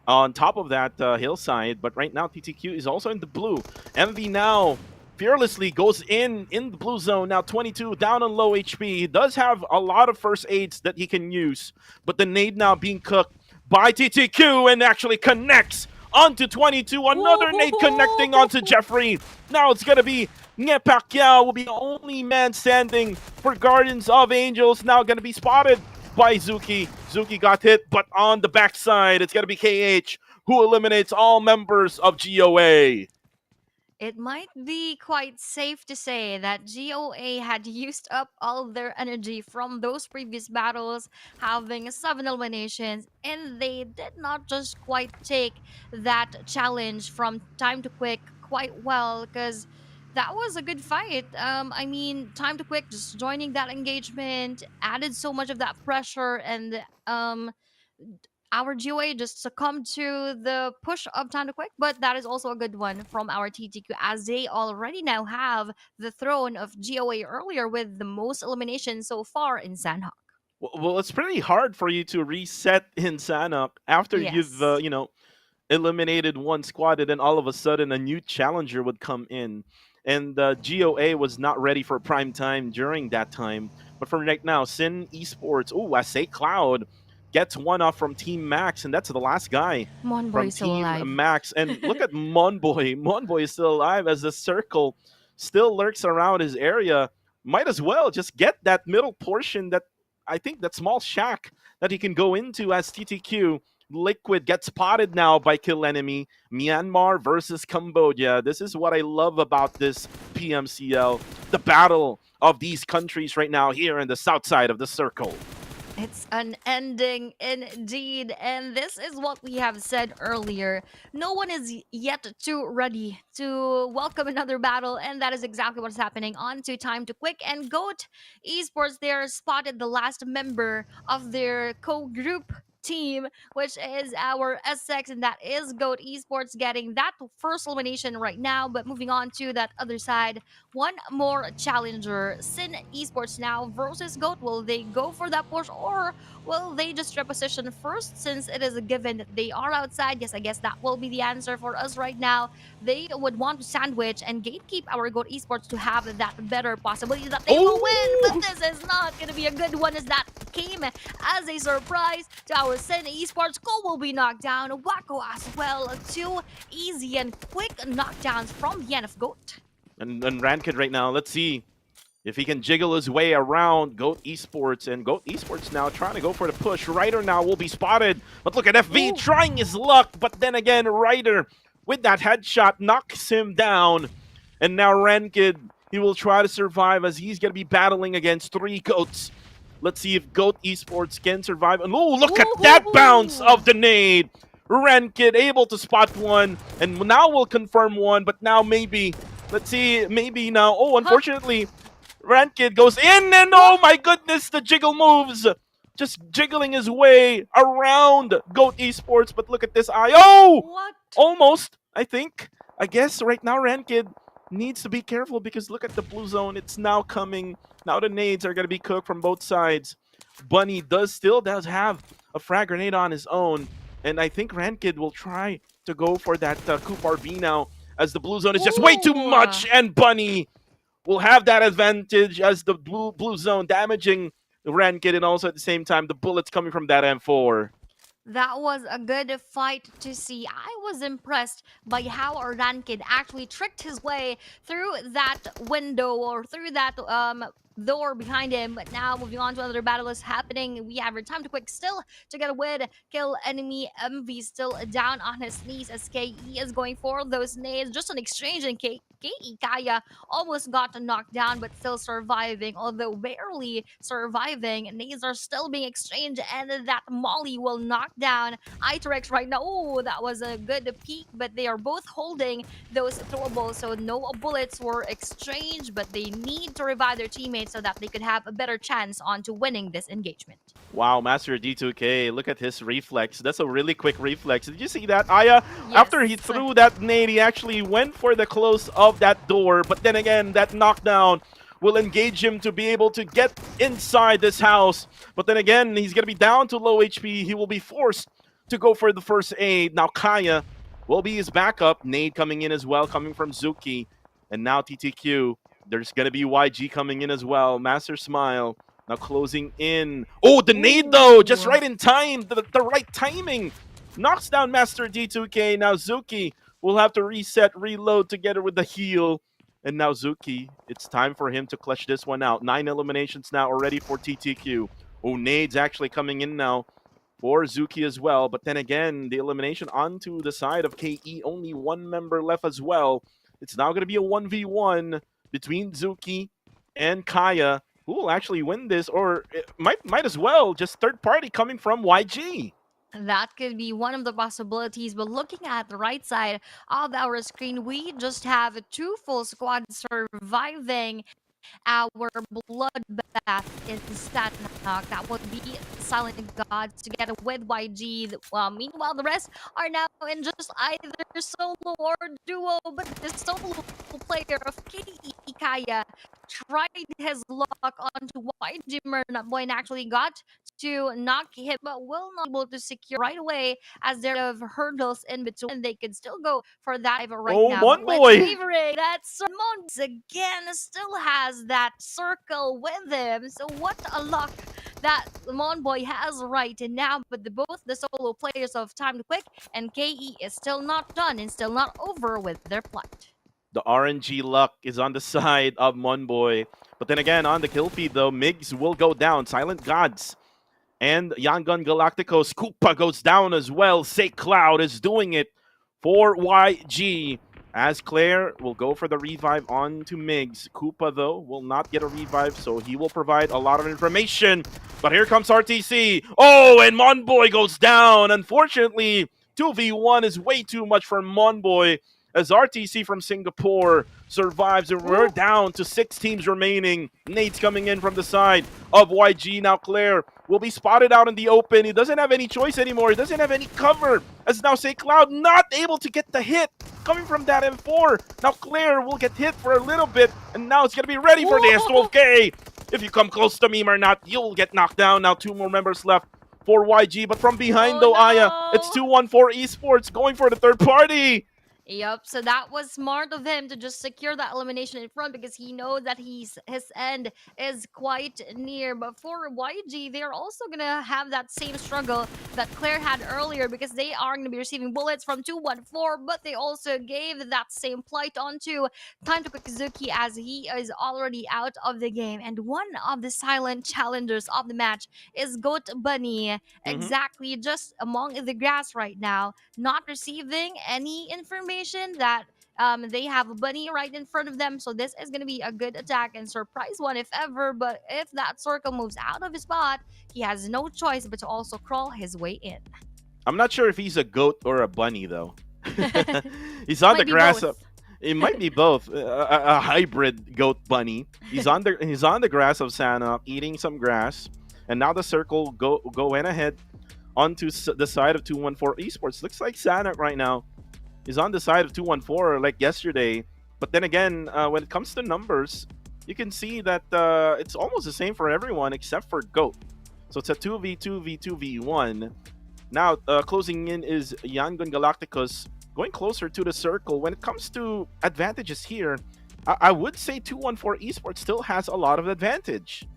D: on top of that hillside. But right now, TTQ is also in the blue. MV now fearlessly goes in the blue zone. Now 22 down on low HP. He does have a lot of first aids that he can use, but the nade now being cooked by TTQ and actually connects onto 22. Another nade connecting onto Jeffrey. Now it's going to be Nye Pacquiao will be the only man standing for Guardians of Angels. Now going to be spotted by Zuki. Zuki got hit, but on the backside, it's going to be KH who eliminates all members of GOA.
E: It might be quite safe to say that GOA had used up all their energy from those previous battles, having 7 eliminations, and they did not just quite take that challenge from Time to Quick quite well, because that was a good fight. I mean, Time to Quick just joining that engagement added so much of that pressure, and our GOA just succumbed to the push of Time to Quick, but that is also a good one from our TTQ as they already now have the throne of GOA earlier with the most eliminations so far in Sanhok.
D: Well, it's pretty hard for you to reset in Sanhok after you've
E: Yes.
D: eliminated one squad, and then all of a sudden a new challenger would come in. And GOA was not ready for prime time during that time. But for right now, Sin Esports, I say Cloud gets one off from Team Max, and that's the last guy
E: Monboy
D: from
E: is still
D: Team
E: alive.
D: Max. And look at Monboy. Monboy is still alive as the circle still lurks around his area. Might as well just get that middle portion, that I think that small shack that he can go into as TTQ. Liquid gets spotted now by Kill Enemy. Myanmar versus Cambodia. This is what I love about this PMCL. The battle of these countries right now here in the south side of the circle.
E: It's unending indeed. And this is what we have said earlier. No one is yet too ready to welcome another battle. And that is exactly what's happening. On to Time to Quick and GOAT Esports. There spotted the last member of their co-group team, which is our SX, and that is GOAT Esports getting that first elimination right now. But moving on to that other side, one more challenger. Sin Esports now versus GOAT. Will they go for that push or will they just reposition first since it is a given that they are outside? Yes, I guess that will be the answer for us right now. They would want to sandwich and gatekeep our GOAT Esports to have that better possibility that they will win. But this is not going to be a good one as that came as a surprise to our Sin Esports. Go will be knocked down. Wacko as well. Two easy and quick knockdowns from the end of GOAT.
D: And Ranked right now, let's see if he can jiggle his way around GOAT Esports. And GOAT Esports now trying to go for the push. Ryder now will be spotted. But look at FV trying his luck. But then again, Ryder with that headshot knocks him down. And now Ranked, he will try to survive as he's going to be battling against three GOATs. Let's see if GOAT Esports can survive. And oh, look at that bounce of the nade. Ranked able to spot one. And now we'll confirm one. But now maybe... Let's see, maybe now. Oh, unfortunately, Ranked goes in, and oh my goodness, the jiggle moves. Just jiggling his way around GOAT Esports. But look at this eye. Oh!
E: What?
D: Almost, I think. I guess right now Ranked needs to be careful because look at the blue zone. It's now coming. Now the nades are going to be cooked from both sides. Bunny still does have a frag grenade on his own. And I think Ranked will try to go for that Coup RB now, as the blue zone is just way too much, and Bunny will have that advantage as the blue zone damaging Ranked, and also at the same time the bullets coming from that M4.
E: That was a good fight to see. I was impressed by how Ranked actually tricked his way through that window or through that door behind him. But now moving on to another battle is happening. We have our Time to Quick still to get a win. Kill Enemy. MV still down on his knees as KE is going for those nades. Just an exchange, and KE Kaya almost got knocked down but still surviving, although barely surviving. Nades are still being exchanged, and that Molly will knock down Iterex right now. Oh, that was a good peek, but they are both holding those throwables, so no bullets were exchanged, but they need to revive their teammates so that they could have a better chance on to winning this engagement.
D: Wow, Master D2K, look at his reflex. That's a really quick reflex. Did you see that, Aya?
E: Yes.
D: After he threw that nade, he actually went for the close of that door, but then again, that knockdown will engage him to be able to get inside this house. But then again, he's going to be down to low HP. He will be forced to go for the first aid. Now Kaya will be his backup. Nade coming in as well, coming from Zuki. And now TTQ. There's going to be YG coming in as well. Master Smile now closing in. Oh, the nade though, just right in time. The right timing knocks down Master D2K. Now Zuki will have to reset, reload together with the heal. And now Zuki, it's time for him to clutch this one out. 9 eliminations now already for TTQ. Oh, nade's actually coming in now for Zuki as well. But then again, the elimination onto the side of KE. Only one member left as well. It's now going to be a 1v1 between Zuki and Kaya. Who will actually win this? Or it might as well just third party coming from YG.
E: That could be one of the possibilities, but looking at the right side of our screen, we just have two full squads surviving. our bloodbath in Sanhok. That would be Silent Gods together with YG. Meanwhile, the rest are now in just either solo or duo, but the solo player of KE Kaya tried his luck onto YG Boy and actually got to knock him, but will not be able to secure right away as there are hurdles in between. They could still go for that right
D: Oh,
E: now. But let's
D: Monboy!
E: favorite that Mon again still has that circle with him. So what a luck that Monboy has right now. But both the solo players of Time to Quick and KE is still not done and still not over with their plight.
D: The RNG luck is on the side of Monboy. But then again, on the kill feed, though, Migs will go down. Silent Gods and Yangon Galacticos. Koopa goes down as well. Say Cloud is doing it for YG. As Claire will go for the revive onto Migs. Koopa, though, will not get a revive, so he will provide a lot of information. But here comes RTC. Oh, and Monboy goes down. Unfortunately, 2v1 is way too much for Monboy, as RTC from Singapore survives, and we're down to 6 teams remaining. Nate's coming in from the side of YG. Now Claire will be spotted out in the open. He doesn't have any choice anymore. He doesn't have any cover, as now Say Cloud not able to get the hit coming from that M4. Now Claire will get hit for a little bit, and now it's going to be ready for the S12K. If you come close to me or not, you'll get knocked down. Now 2 more members left for YG, but from behind though,
E: no.
D: Aya, it's 214 Esports going for the third party.
E: Yep, so that was smart of him to just secure that elimination in front because he knows that his end is quite near. But for YG, they're also going to have that same struggle that Claire had earlier because they are going to be receiving bullets from 214, but they also gave that same plight onto Time to Kokizuki as he is already out of the game. And one of the silent challengers of the match is Goat Bunny, exactly just among the grass right now, not receiving any information that they have a bunny right in front of them. So this is going to be a good attack and surprise one if ever. But if that circle moves out of his spot, he has no choice but to also crawl his way in.
D: I'm not sure if he's a goat or a bunny, though. He's on the grass. It might be both. A hybrid goat bunny. He's on the grass of Sanhok, eating some grass. And now the circle go in ahead onto the side of 214 Esports. Looks like Sanhok right now is on the side of 214 like yesterday. But then again, when it comes to numbers, you can see that it's almost the same for everyone except for GOAT. So it's a 2v2v2v1. Now, closing in is Yangon Galacticos going closer to the circle. When it comes to advantages here, I would say 214 Esports still has a lot of advantage.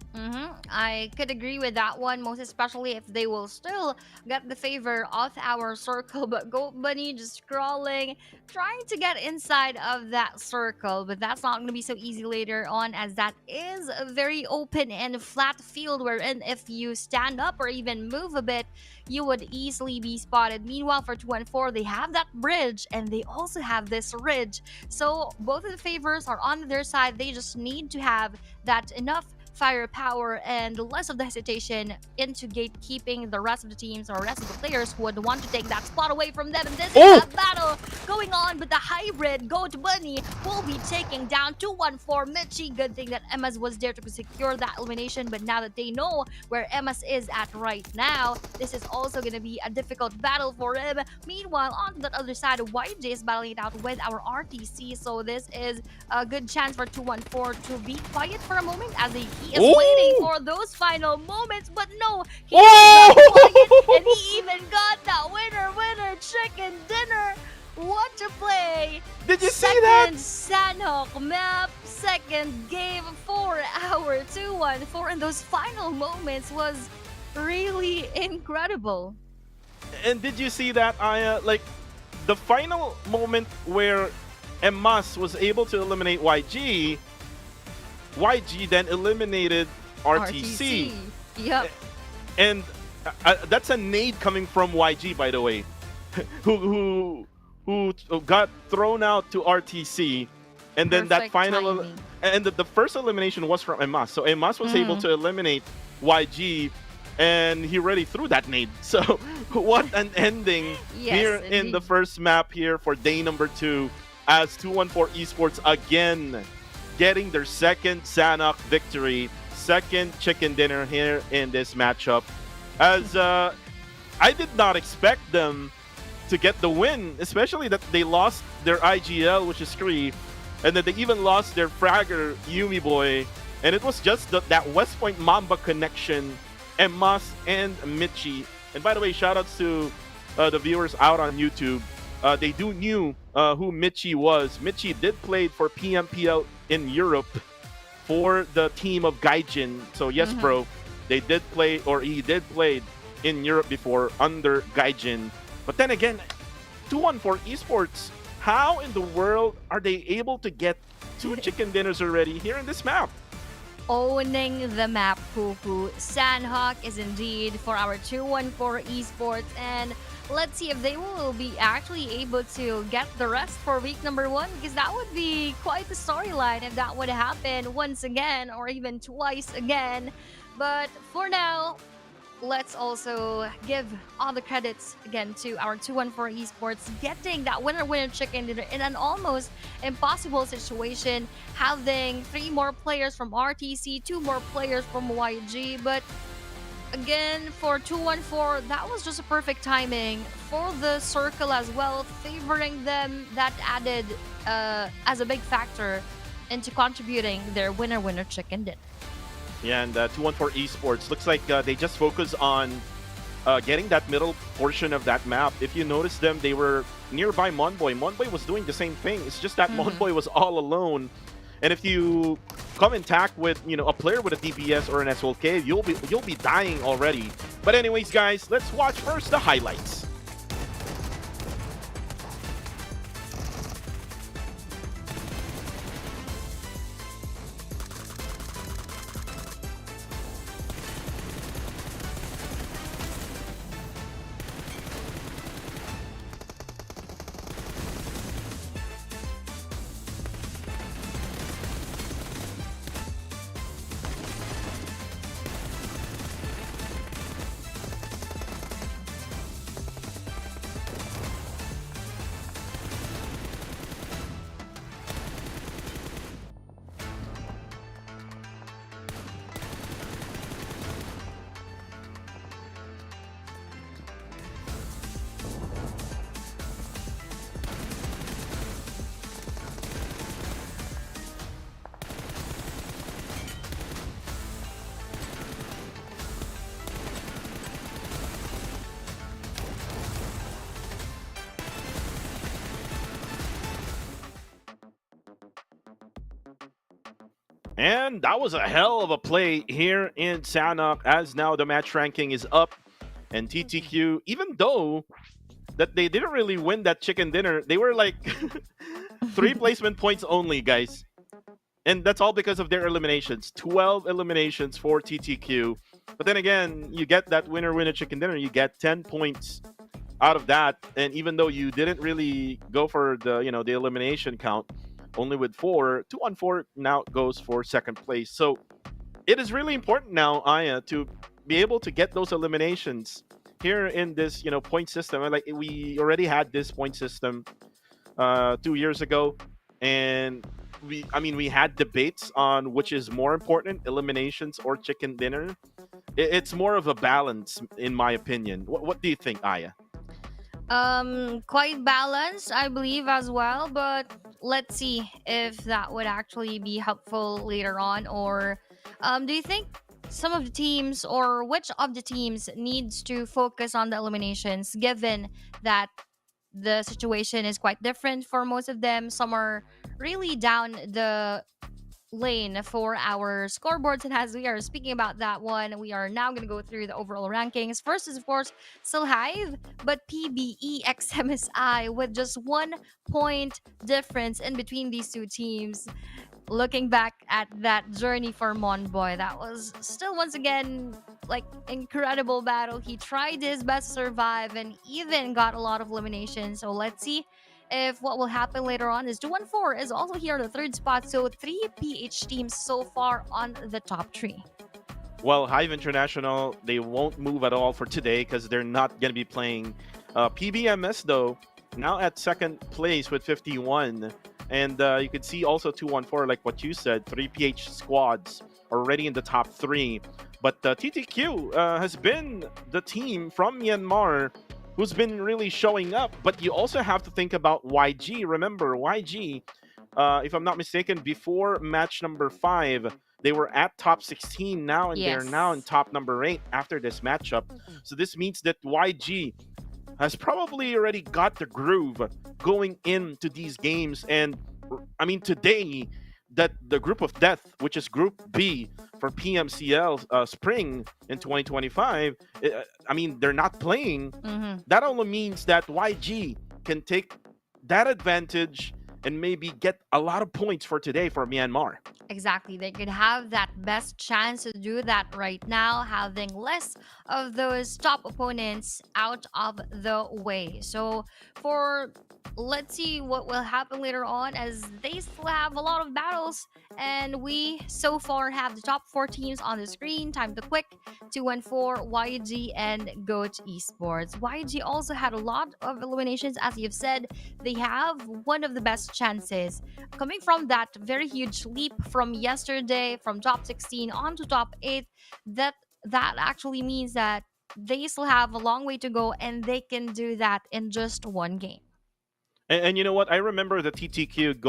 E: I could agree with that one, most especially if they will still get the favor of our circle. But Goat Bunny just crawling, trying to get inside of that circle. But that's not going to be so easy later on, as that is a very open and flat field wherein if you stand up or even move a bit, you would easily be spotted. Meanwhile, for 214, they have that bridge and they also have this ridge. So both of the favors are on their side. They just need to have that enough firepower and less of the hesitation into gatekeeping the rest of the teams or rest of the players who would want to take that spot away from them. And this is a battle going on, but the hybrid Goat Bunny will be taking down 214 Michi. Good thing that Emma's was there to secure that elimination, but now that they know where Emma's is at right now, this is also going to be a difficult battle for him. Meanwhile, on that other side, YJ is battling it out with our RTC, so this is a good chance for 214 to be quiet for a moment as he is waiting for those final moments, but no, he is not quiet, and he even got that winner chicken dinner. What a play!
D: Did you see that?
E: Second Sanhok map, second game for our 214, and those final moments was really incredible.
D: And did you see that, Aya? Like, the final moment where Emas was able to eliminate YG then eliminated RTC.
E: Yep.
D: And that's a nade coming from YG, by the way, who got thrown out to RTC, and then that final and the first elimination was from Emas. So Emas was able to eliminate YG, and he already threw that nade. So what an ending here in the first map here for day number 2, as 214 Esports again getting their second Sanhok victory, second chicken dinner here in this matchup. As I did not expect them to get the win, especially that they lost their IGL, which is Kree, and that they even lost their fragger, Yumi Boy. And it was just that West Point Mamba connection, Emas and Michi. And by the way, shoutouts to the viewers out on YouTube. They knew who Michi was. Michi did play for PMPL in Europe for the team of Gaijin. So yes, bro, they did play, or he did play in Europe before under Gaijin. But then again, 214 Esports, how in the world are they able to get 2 chicken dinners already here in this map?
E: Owning the map, Poo-Poo. Sanhok is indeed for our 214 Esports, and let's see if they will be actually able to get the rest for week number 1, because that would be quite the storyline if that would happen once again or even twice again. But for now, let's also give all the credits again to our 214 Esports getting that winner chicken dinner in an almost impossible situation, having 3 more players from RTC, 2 more players from YG. But again, for 214, that was just a perfect timing for the circle as well, favoring them. That added as a big factor into contributing their winner chicken dinner.
D: Yeah, and 214 Esports looks like they just focus on getting that middle portion of that map. If you notice them, they were nearby Monboy. Monboy was doing the same thing. It's just that Monboy was all alone. And if you come in tack with, you know, a player with a DPS or an SLK, you'll be dying already. But anyways, guys, let's watch first the highlights. And that was a hell of a play here in Sanhok, as now the match ranking is up. And TTQ, even though that they didn't really win that chicken dinner, they were like 3 placement points only, guys. And that's all because of their eliminations. 12 eliminations for TTQ. But then again, you get that winner chicken dinner, you get 10 points out of that. And even though you didn't really go for the, you know, the elimination count, only with 4, 214 now goes for second place. So it is really important now, Aya, to be able to get those eliminations here in this, you know, point system. And like, we already had this point system 2 years ago, and we had debates on which is more important, eliminations or chicken dinner. It's more of a balance, in my opinion. What do you think, Aya?
E: Quite balanced, I believe, as well, but let's see if that would actually be helpful later on. Or do you think some of the teams, or which of the teams, needs to focus on the eliminations, given that the situation is quite different for most of them? Some are really down the lane for our scoreboards, and as we are speaking about that one, we are now going to go through the overall rankings. First is, of course, still Hive, but PBE x MSI with just 1 point difference in between these 2 teams. Looking back at that journey for Monboy, that was still once again like incredible battle. He tried his best to survive and even got a lot of eliminations. So let's see if what will happen later on. Is 214 is also here on the 3rd spot. So 3 PH teams so far on the top 3.
D: Well, Hive International, they won't move at all for today because they're not going to be playing. PBMS, though, now at second place with 51. And you can see also 214, like what you said, 3PH squads already in the top three. But TTQ has been the team from Myanmar who's been really showing up. But you also have to think about YG. Remember, YG, if I'm not mistaken, before match number 5, they were at top 16 now, and they're now in
E: Yes.
D: top number 8 after this matchup. So this means that YG has probably already got the groove going into these games. And I mean, today, that the group of death, which is Group B for PMCL Spring in 2025, I mean, they're not playing.
E: Hmm.
D: That only means that YG can take that advantage and maybe get a lot of points for today for Myanmar.
E: Exactly. They could have that best chance to do that right now, having less of those top opponents out of the way. So, for let's see what will happen later on, as they still have a lot of battles, and we so far have the top 4 teams on the screen. Time to quick 214, YG, and Goat Esports. YG also had a lot of eliminations, as you've said. They have one of the best chances coming from that very huge leap from yesterday, from top 16 on to top 8. That actually means that they still have a long way to go, and they can do that in just one game.
D: And you know what? I remember the TTQ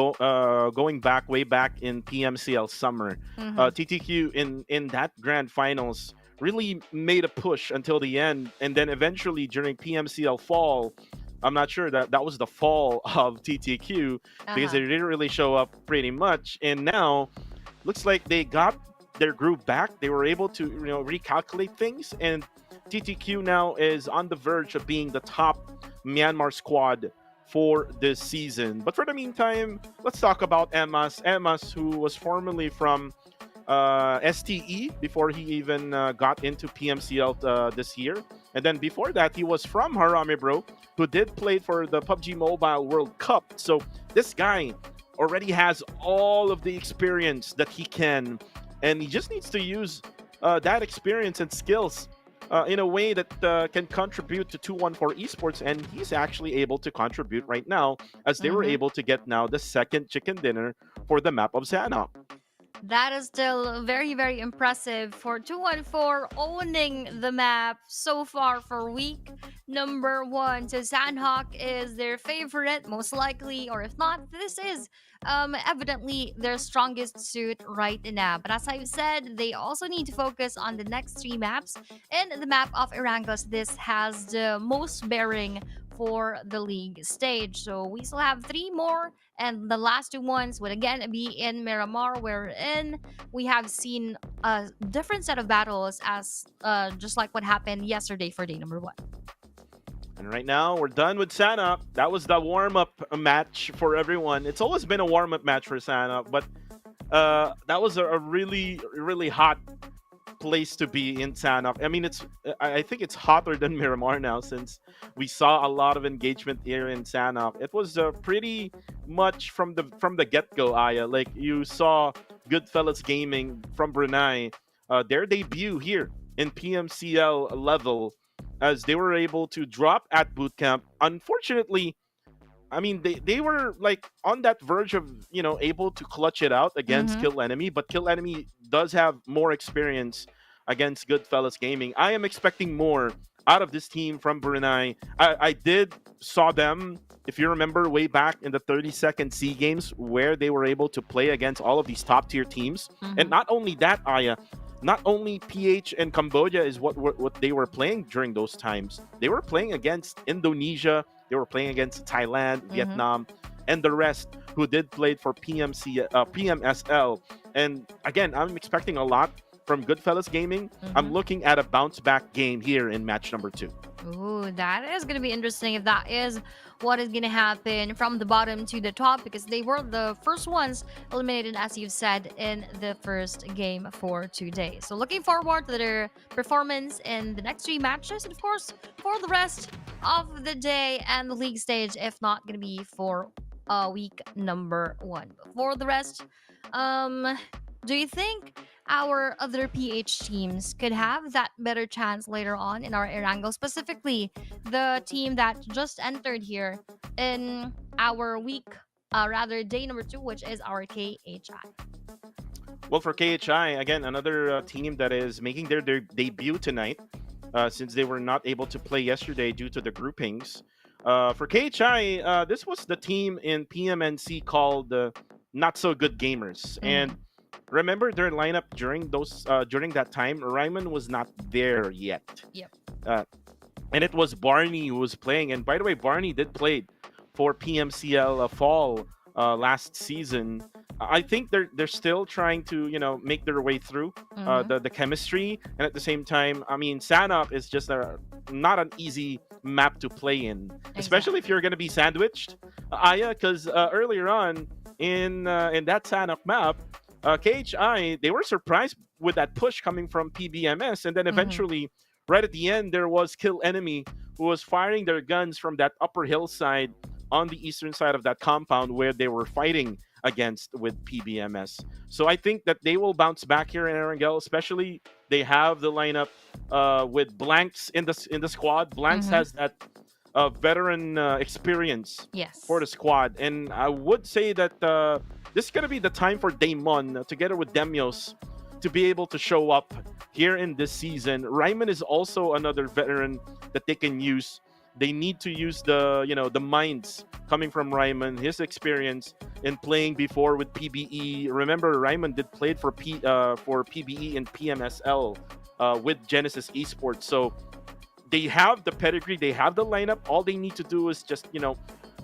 D: going back way back in PMCL summer.
E: Hmm.
D: TTQ in that grand finals really made a push until the end, and then eventually during PMCL fall, I'm not sure that was the fall of TTQ because
E: Uh-huh.
D: they didn't really show up pretty much. And now looks like they got their groove back. They were able to recalculate things, and TTQ now is on the verge of being the top Myanmar squad for this season. But for the meantime, let's talk about Emas. Emas, who was formerly from STE before he even got into PMCL this year. And then before that, he was from Harame Bro, who did play for the PUBG Mobile World Cup. So this guy already has all of the experience that he can, and he just needs to use that experience and skills in a way that can contribute to 214 Esports, and he's actually able to contribute right now, as they were
E: Hmm.
D: able to get now the second chicken dinner for the map of Sanhok.
E: That is still very, very impressive for 214 owning the map so far for week number 1. So Sanhok is their favorite, most likely, or if not, this is evidently their strongest suit right now. But as I've said, they also need to focus on the next 3 maps. And the map of Erangel, this has the most bearing for the league stage. So we still have 3 more, and the last 2 ones would again be in Miramar, wherein we have seen a different set of battles, as just like what happened yesterday for day number 1.
D: And right now, we're done with Sanhok. That was the warm-up match for everyone. It's always been a warm-up match for Sanhok, but that was a really, really hot place to be in Sanhok. I mean, I think it's hotter than Miramar now, since we saw a lot of engagement here in Sanhok. It was pretty much from the get-go, Aya. Like, you saw Goodfellas Gaming from Brunei, their debut here in PMCL level, as they were able to drop at bootcamp. Unfortunately, I mean, they were like on that verge of able to clutch it out against
E: Mm-hmm.
D: Kill Enemy, but Kill Enemy does have more experience against Goodfellas Gaming. I am expecting more out of this team from Brunei. I did saw them, if you remember, way back in the 30-second SEA games, where they were able to play against all of these top tier teams. And
E: Mm-hmm.
D: not only that, Aya, not only PH and Cambodia is what they were playing during those times. They were playing against Indonesia. They were playing against Thailand,
E: Mm-hmm.
D: Vietnam, and the rest who did play for PMSL. And again, I'm expecting a lot from Goodfellas Gaming. I'm
E: Mm-hmm.
D: looking at a bounce back game here in match number 2.
E: Ooh, that is going to be interesting if that is what is going to happen from the bottom to the top, because they were the first ones eliminated, as you've said, in the first game for today. So looking forward to their performance in the next 3 matches, and of course, for the rest of the day and the league stage, if not going to be for week number 1. But for the rest, do you think our other PH teams could have that better chance later on in our Erangel, specifically the team that just entered here in our week rather day number 2, which is our KHI.
D: Well, for KHI, again, another team that is making their debut tonight, since they were not able to play yesterday due to the groupings. For KHI, this was the team in PMNC called Not So Good Gamers. And remember their lineup during that time, Ryman was not there yet.
E: Yep.
D: And it was Barney who was playing. And by the way, Barney did play for PMCL Fall last season. I think they're still trying to make their way through the chemistry, and at the same time, I mean, Sanhok is just not an easy map to play in, especially if you're going to be sandwiched, Aya, because earlier on in that Sanhok map, KHI, they were surprised with that push coming from PBMS, and then eventually, right at the end, there was Kill Enemy who was firing their guns from that upper hillside on the eastern side of that compound where they were fighting against with PBMS. So I think that they will bounce back here in Erangel, especially they have the lineup with Blanks in the squad. Blanks has that veteran experience for the squad, and I would say that this is going to be the time for Damon together with Demios to be able to show up here in this season. Ryman is also another veteran that they can use. They need to use the minds coming from Ryman, his experience in playing before with PBE. Remember, Ryman did played for PBE and PMSL with Genesis Esports. So they have the pedigree, they have the lineup. All they need to do is just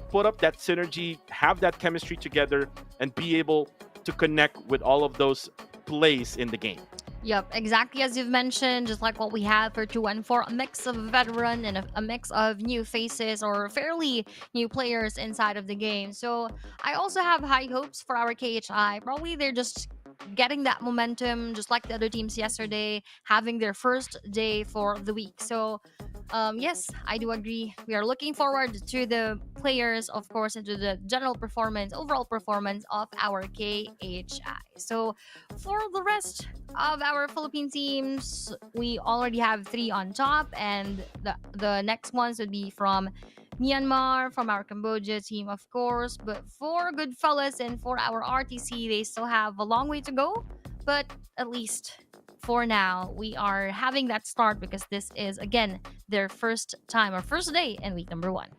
D: put up that synergy, have that chemistry together, and be able to connect with all of those plays in the game.
E: Yep, exactly as you've mentioned, just like what we have for 2-1-4, a mix of veteran and a mix of new faces or fairly new players inside of the game. So I also have high hopes for our KHI. Probably they're just getting that momentum, just like the other teams yesterday, having their first day for the week. So yes, I do agree. We are looking forward to the players, of course, and to the overall performance of our KHI. So for the rest of our Philippine teams, we already have 3 on top, and the next ones would be from Myanmar, from our Cambodia team, of course. But for Goodfellas and for our RTC, they still have a long way to go. But at least for now, we are having that start because this is, again, their first time or first day in week number 1.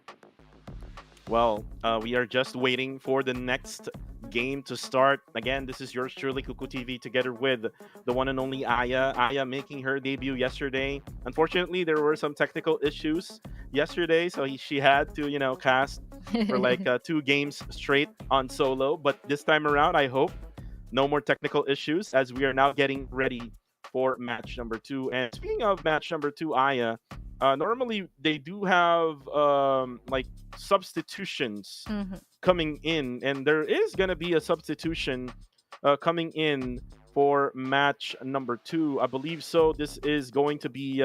D: Well, we are just waiting for the next game to start. Again, this is yours truly, Kuku TV, together with the one and only Aya. Aya making her debut yesterday. Unfortunately, there were some technical issues yesterday, so she had to, cast for like 2 games straight on solo. But this time around, I hope no more technical issues as we are now getting ready for match number 2. And speaking of match number 2, Aya, normally they do have like substitutions coming in, and there is going to be a substitution coming in for match number 2, I believe. So this is going to be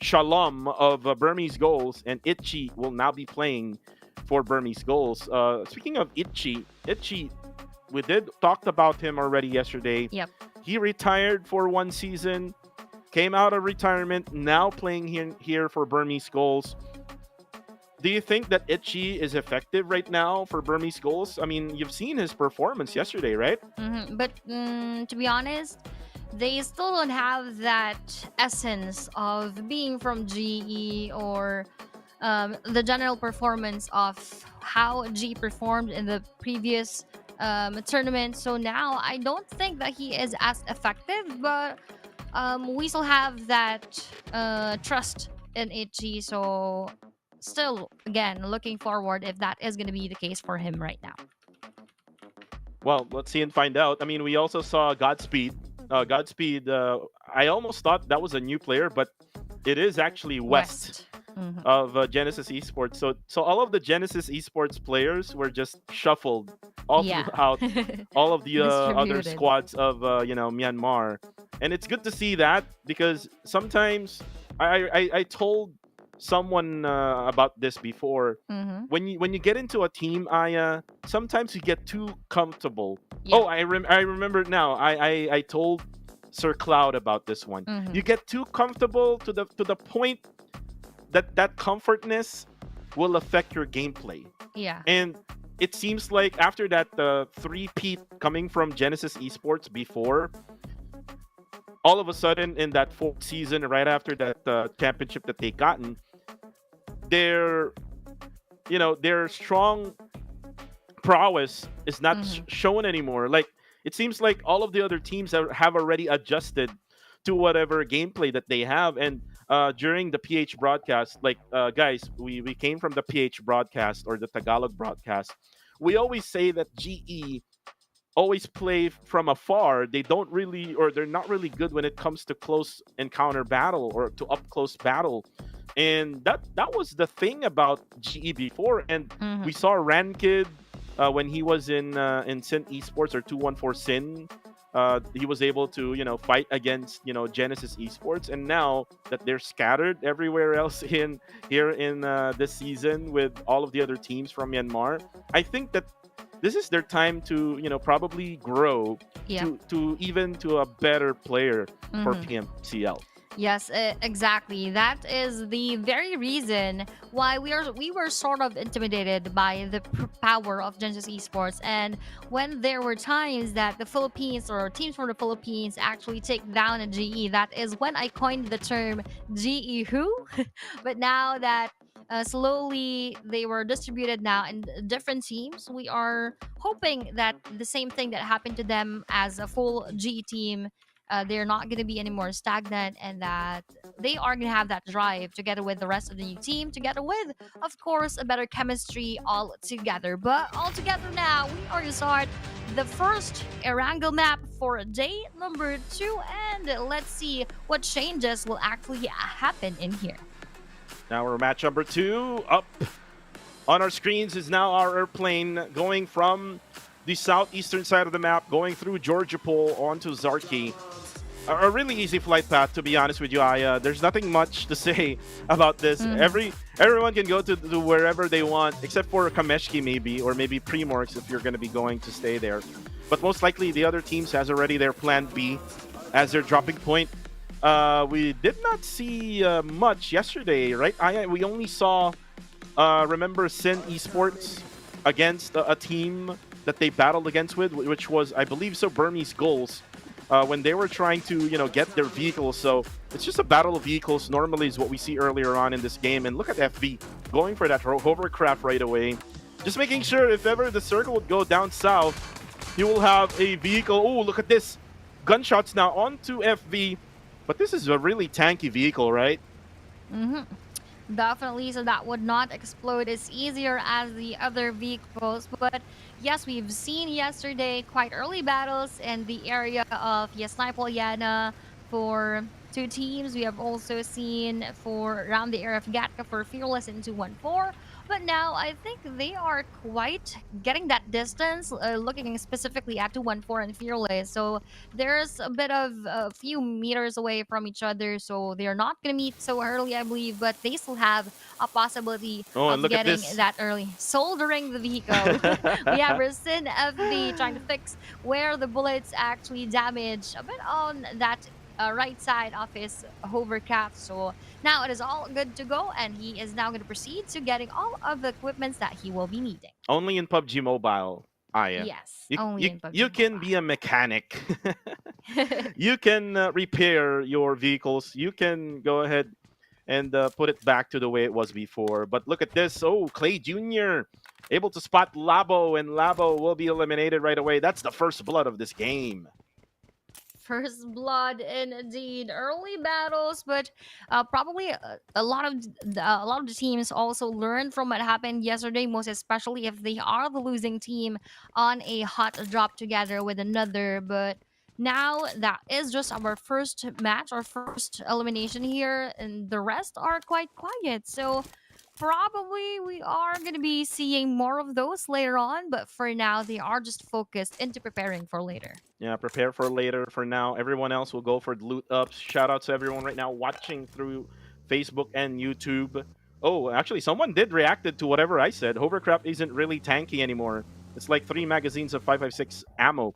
D: Shalom of Burmese Goals, and Itchy will now be playing for Burmese Goals. Speaking of Itchy, we did talked about him already yesterday.
E: Yep.
D: He retired for 1 season, came out of retirement, now playing here for Burmese Goals. Do you think that Itchy is effective right now for Burmese Goals? I mean, you've seen his performance yesterday, right?
E: But to be honest, they still don't have that essence of being from GE or the general performance of how G performed in the previous tournament. So now I don't think that he is as effective, but we still have that trust in Itchy. So still, again, looking forward if that is going to be the case for him right now.
D: Well, let's see and find out. I mean, we also saw Godspeed. I almost thought that was a new player, but it is actually West. Of Genesis Esports. So all of the Genesis Esports players were just shuffled all throughout all of the other squads of Myanmar. And it's good to see that, because sometimes I told someone about this before. When you get into a team, sometimes you get too comfortable. Oh, I remember now. I told Sir Cloud about this one. You get too comfortable to the point that comfortness will affect your gameplay.
E: Yeah.
D: And it seems like after that three-peat coming from Genesis Esports before, all of a sudden in that fourth season, right after that championship that they gotten, their their strong prowess is not
E: Mm-hmm.
D: shown anymore. Like it seems like all of the other teams have already adjusted to whatever gameplay that they have. And during the PH broadcast, like guys, we came from the PH broadcast or the Tagalog broadcast. We always say that GE always play from afar. They don't really, or they're not really good when it comes to close encounter battle or to up close battle. And that was the thing about GE before. And
E: Mm-hmm.
D: we saw Rankid when he was in Sin Esports or 214 Sin. He was able to fight against Genesis Esports, and now that they're scattered everywhere else in here in this season with all of the other teams from Myanmar, I think that this is their time to probably grow
E: Yeah.
D: to even to a better player for
E: Mm-hmm.
D: PMCL.
E: Yes, exactly. That is the very reason why we were sort of intimidated by the power of Genesis Esports. And when there were times that the Philippines or teams from the Philippines actually take down a GE, that is when I coined the term GE who. But now that slowly they were distributed now in different teams, we are hoping that the same thing that happened to them as a full GE team, they're not going to be any more stagnant, and that they are going to have that drive together with the rest of the new team, together with, of course, a better chemistry all together. But all together now, we are going to start the first Erangel map for day number 2, and let's see what changes will actually happen in here.
D: Now we're match number 2. Up on our screens is now our airplane going from the southeastern side of the map, going through Georgia Pole onto Zarki. A really easy flight path, to be honest with you, Aya. There's nothing much to say about this. Everyone can go to wherever they want, except for Kameshki maybe, or maybe Primorx if you're going to be going to stay there. But most likely the other teams has already their plan B as their dropping point. We did not see much yesterday, right, Aya? We only saw, remember, Sin Esports against a team that they battled against with, which was, I believe so, Burmese Goals. When they were trying to, get their vehicles. So it's just a battle of vehicles normally is what we see earlier on in this game. And look at FV going for that hovercraft right away. Just making sure if ever the circle would go down south, he will have a vehicle. Oh, look at this. Gunshots now onto FV. But this is a really tanky vehicle, right?
E: Mm-hmm. Definitely, so that would not explode as easier as the other vehicles. But yes, we've seen yesterday quite early battles in the area of Yasnai for 2 teams. We have also seen for around the area of Gatka for Fearless in 214. But now I think they are quite getting that distance, looking specifically at 214 and Fearless. So there's a bit of a few meters away from each other. So they're not going to meet so early, I believe, but they still have a possibility
D: Oh, and
E: of
D: look at
E: getting
D: this.
E: that early. Soldering the vehicle. We have Rasin FD trying to fix where the bullets actually damage a bit on that right side of his hovercraft. So now it is all good to go, and he is now going to proceed to getting all of the equipments that he will be needing.
D: Only in PUBG Mobile, Aya.
E: Yes,
D: You,
E: only
D: you,
E: in PUBG
D: you can be a mechanic. You can repair your vehicles. You can go ahead and put it back to the way it was before. But look at this. Oh, Clay Jr. able to spot Labo, and Labo will be eliminated right away. That's the first blood of this game.
E: First blood indeed. Early battles, but probably a lot of the teams also learned from what happened yesterday, most especially if they are the losing team on a hot drop together with another. But now that is just our first match, our first elimination here, and the rest are quite quiet. So probably we are going to be seeing more of those later on, but for now they are just focused into preparing for later.
D: Yeah, prepare for later. For now, everyone else will go for the loot ups. Shout out to everyone right now watching through Facebook and YouTube. Oh, actually, someone did reacted to whatever I said. Hovercraft isn't really tanky anymore. It's like 3 magazines of 5.56 ammo.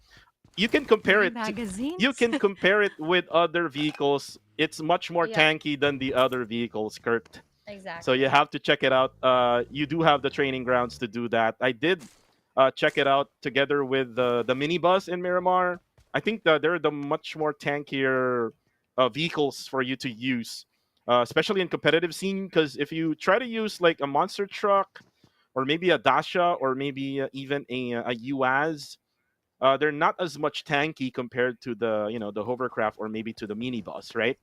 D: You can compare it. You
E: Magazines.
D: can compare it with other vehicles. It's much more
E: Yeah.
D: tanky than the other vehicles, Kurt.
E: Exactly.
D: So you have to check it out. You do have the training grounds to do that. I did check it out together with the minibus in Miramar. I think that they're the much more tankier vehicles for you to use, especially in competitive scene. Because if you try to use like a monster truck, or maybe a Dasha, or maybe even a UAZ, they're not as much tanky compared to the the hovercraft or maybe to the minibus, right?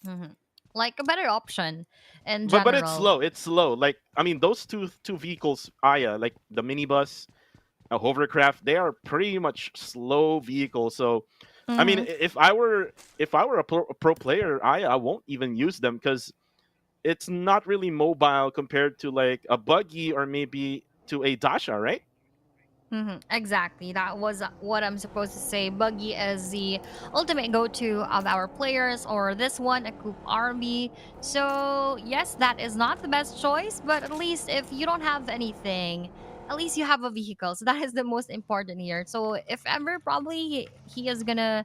E: Mhm. Like a better option in
D: But it's
E: general.
D: slow. It's slow. Like I mean, those two vehicles, Aya, like the minibus, a hovercraft, they are pretty much slow vehicles. So I mean,
E: Hmm.
D: if I were a pro player, I won't even use them because it's not really mobile compared to like a buggy or maybe to a Dasha, right?
E: Exactly. That was what I'm supposed to say. Buggy is the ultimate go-to of our players, or this one, a Coop RB. So yes, that is not the best choice, but at least if you don't have anything, at least you have a vehicle. So that is the most important here. So if ever, probably he is gonna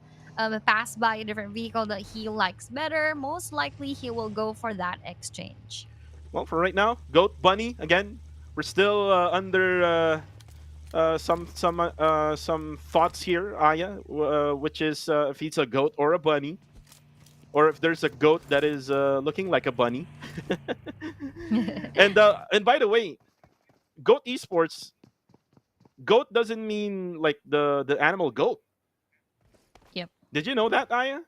E: pass by a different vehicle that he likes better, most likely he will go for that exchange.
D: Well, for right now, Goat Bunny again. We're still under some thoughts here, Aya, which is if he's a goat or a bunny, or if there's a goat that is looking like a bunny. And by the way, Goat Esports, goat doesn't mean like the animal goat.
E: Yep.
D: Did you know that, Aya?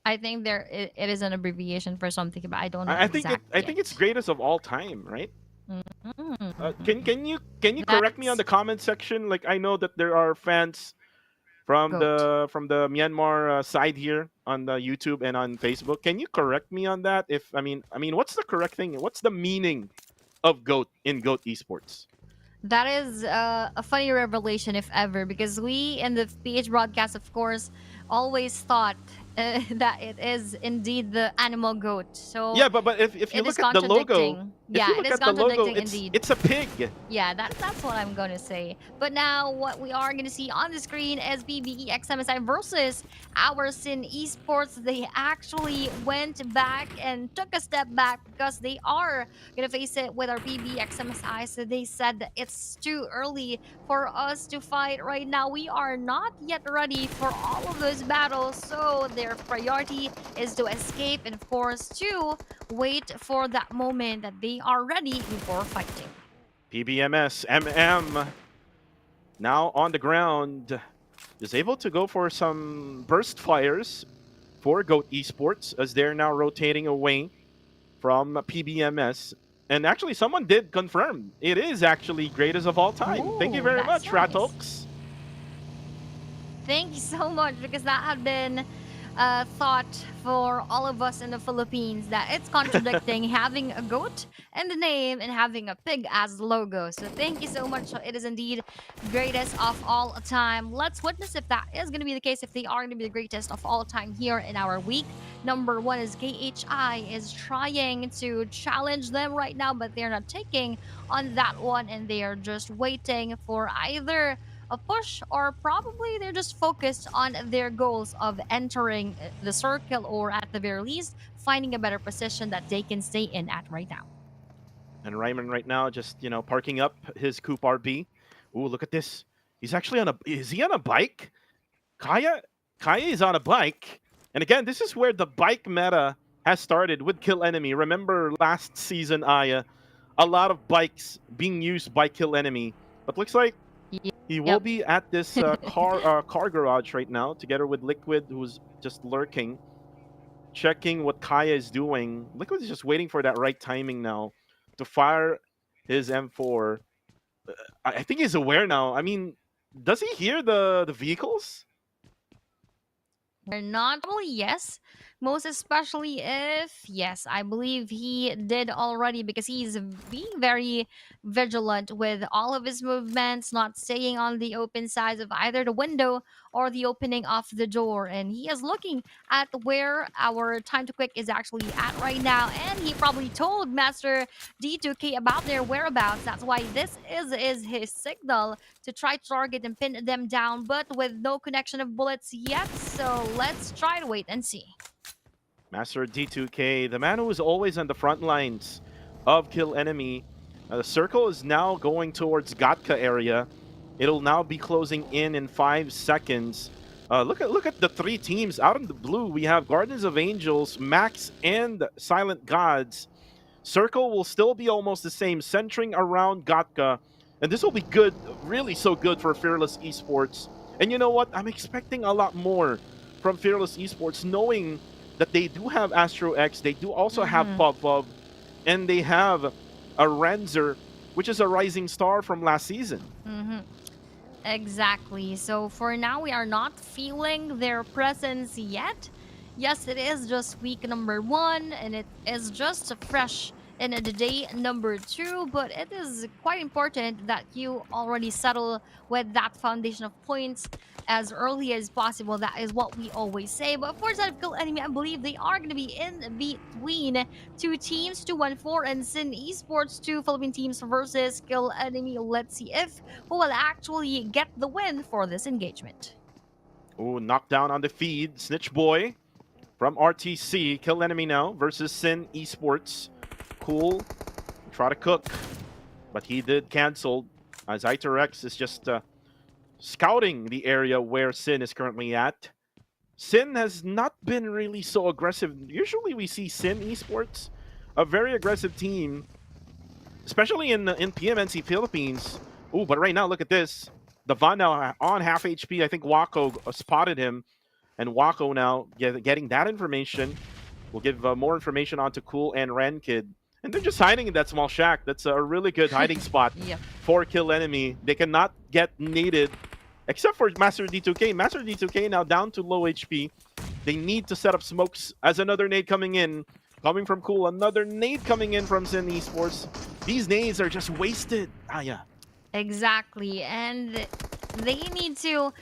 E: I think it is an abbreviation for something, but I don't know
D: I
E: exactly
D: think it's
E: yet.
D: greatest of all time, right?
E: Mm.
D: Can you correct me on
E: That's
D: the comment section? Like I know that there are fans
E: goat.
D: from the Myanmar side here on the YouTube and on Facebook. Can you correct me on that? If I mean, what's the correct thing? What's the meaning of goat in Goat Esports?
E: That is a funny revelation, if ever, because we in the PH broadcast, of course, always thought that it is indeed the animal goat. So
D: Yeah, but if you
E: it is
D: look at the logo,
E: contradicting.
D: if you
E: Yeah, it
D: look
E: is
D: at the logo,
E: contradicting indeed.
D: it's a pig.
E: Yeah, that's what I'm gonna say. But now what we are gonna see on the screen is PBE XMSI versus our Sin Esports. They actually went back and took a step back because they are gonna face it with our PBE XMSI. So they said that it's too early for us to fight right now. We are not yet ready for all of those battles. So their priority is to escape and of course to wait for that moment that they are ready before fighting.
D: PBMS MM now on the ground is able to go for some burst fires for Goat Esports as they're now rotating away from PBMS. And actually, someone did confirm it is actually greatest of all time. Thank you
E: Ooh,
D: very
E: that's
D: much,
E: nice.
D: Ratox.
E: Thank you so much because that had been a thought for all of us in the Philippines that it's contradicting having a goat in the name and having a pig as the logo. So thank you so much. It is indeed greatest of all time. Let's witness if that is going to be the case, if they are going to be the greatest of all time here in our week. Number one is KHI is trying to challenge them right now, but they're not taking on that one and they are just waiting for either a push, or probably they're just focused on their goals of entering the circle, or at the very least finding a better position that they can stay in at right now.
D: And Ryman right now just, parking up his Coupe RB. Ooh, look at this. He's actually is he on a bike? Kaya Kaya is on a bike. And again, this is where the bike meta has started with Kill Enemy. Remember last season, Aya, a lot of bikes being used by Kill Enemy. But looks like he will
E: Yep.
D: be at this car garage right now, together with Liquid, who's just lurking, checking what Kaya is doing. Liquid is just waiting for that right timing now to fire his M4. I think he's aware now. I mean, does he hear the vehicles?
E: Or not, probably yes. Most especially if, yes, I believe he did already because he's being very vigilant with all of his movements, not staying on the open sides of either the window or the opening of the door. And he is looking at where our time to quick is actually at right now. And he probably told Master D2K about their whereabouts. That's why this is his signal to try to target and pin them down, but with no connection of bullets yet. So let's try to wait and see.
D: Master D2K, the man who is always on the front lines of Kill Enemy. The circle is now going towards Gatka area. It'll now be closing in 5 seconds. Look at the 3 teams out in the blue. We have Guardians of Angels, Max, and Silent Gods. Circle will still be almost the same, centering around Gatka. And this will be good, really so good for Fearless Esports. And you know what? I'm expecting a lot more from Fearless Esports, knowing that they do have Astro X, they do also have PUBG, and they have a Renzer, which is a rising star from last season.
E: Exactly. So for now, we are not feeling their presence yet. Yes, it is just week number 1, and it is just fresh in the day number 2, but it is quite important that you already settle with that foundation of points as early as possible. That is what we always say. But for side of Kill Enemy, I believe they are going to be in between 2 teams, 214 and Sin Esports, 2 Philippine teams versus Kill Enemy. Let's see if who will actually get the win for this engagement.
D: Ooh, knockdown on the feed. Snitch Boy from RTC. Kill Enemy now versus Sin Esports. Cool. Try to cook, but he did cancel as Iterex is just scouting the area where Sin is currently at. Sin has not been really so aggressive. Usually we see Sin Esports, a very aggressive team, especially in PMNC Philippines. Ooh, but right now, look at this. Devon now on half HP. I think Wako spotted him, and Wako now getting that information. We'll give more information onto Cool and Rankid. And they're just hiding in that small shack. That's a really good hiding spot for Kill Enemy. They cannot get naded, except for Master D2K. Master D2K now down to low HP. They need to set up smokes as another nade coming in. Coming from Cool, another nade coming in from Sin Esports. These nades are just wasted.
E: Exactly, and they need to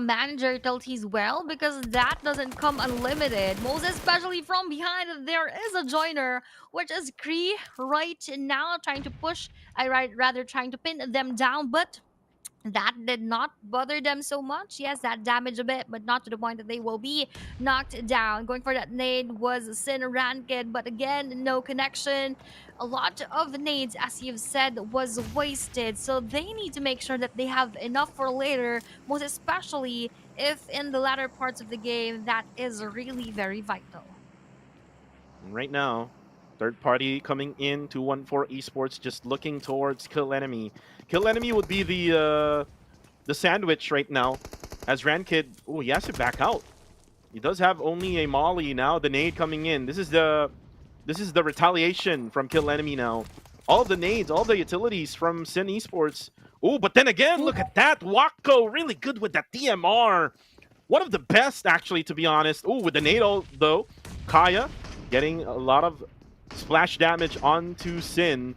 E: manage their utilities well, because that doesn't come unlimited. Most especially from behind, there is a joiner, which is Kree right now trying to push, rather trying to pin them down, but that did not bother them so much. Yes, that damaged a bit, but not to the point that they will be knocked down. Going for that nade was Sin Rankid, but again, no connection. A lot of nades, as you've said, was wasted. So they need to make sure that they have enough for later, most especially if in the latter parts of the game, that is really very vital.
D: And right now, third party coming in to 1-4 Esports, just looking towards Kill Enemy. Kill Enemy would be the sandwich right now, as Rankid, oh, he has to back out. He does have only a molly now. The nade coming in. This is the retaliation from Kill Enemy now. All the nades, all the utilities from Sin Esports. Oh, but then again, look at that. Wako really good with that DMR. One of the best, actually, to be honest. Oh, with the nade though. Kaya getting a lot of splash damage onto Sin.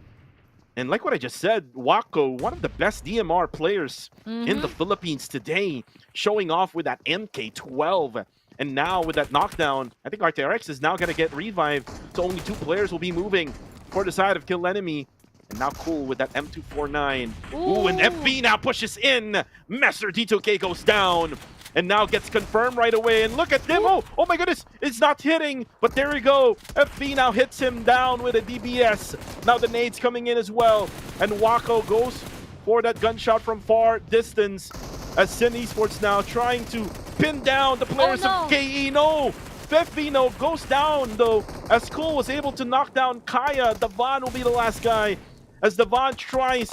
D: And like what I just said, Wako, one of the best DMR players in the Philippines today, showing off with that MK12. And now with that knockdown, I think RTRX is now going to get revived. So only 2 players will be moving for the side of Kill Enemy. And now Cool with that M249. Ooh, and FB now pushes in. Master D2K goes down. And now gets confirmed right away. And look at them. Oh my goodness. It's not hitting. But there we go. FB now hits him down with a DBS. Now the nades coming in as well. And Wako goes for that gunshot from far distance. As Sin Esports now trying to pin down the players of KE. No. Fefino goes down though. As Cool was able to knock down Kaya. Devon will be the last guy. As Devon tries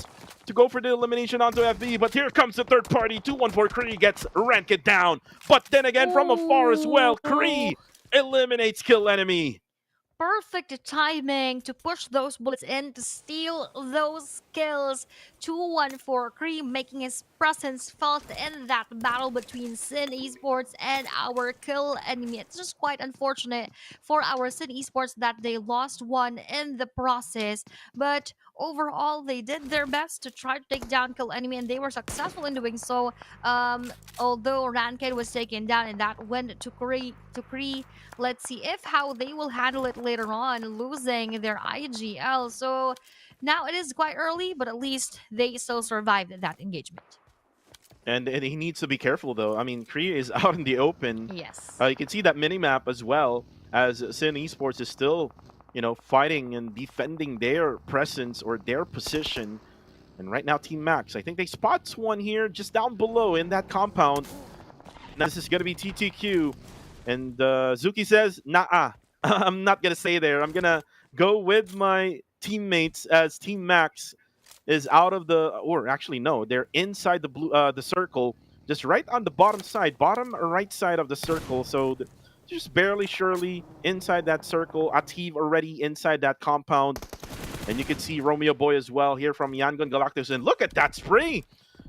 D: to go for the elimination onto FB, but here comes the third party. 214 Kree gets Ranked down. But then again, from afar as well, Kree eliminates Kill Enemy.
E: Perfect timing to push those bullets in to steal those kills. 214 Kree making his presence felt in that battle between Sin Esports and our Kill Enemy. It's just quite unfortunate for our Sin Esports that they lost one in the process, but overall they did their best to try to take down Kill Enemy, and they were successful in doing so. Although Ranked was taken down, and that went to Kree. Let's see if how they will handle it later on, losing their IGL. So now it is quite early, but at least they still survived that engagement.
D: And he needs to be careful though. I mean, Kree is out in the open.
E: Yes.
D: You can see that minimap as well, as Sin Esports is still fighting and defending their presence or their position. And right now, Team Max, I think they spots one here just down below in that compound. Now this is going to be TTQ. And Zuki says, nah, I'm not going to stay there. I'm going to go with my teammates as Team Max is out of the, or actually, no, they're inside the circle, just right on the bottom or right side of the circle. So just barely, surely inside that circle. Ativ already inside that compound. And you can see Romeo Boy as well here from Yangon Galactus. And look at that spray!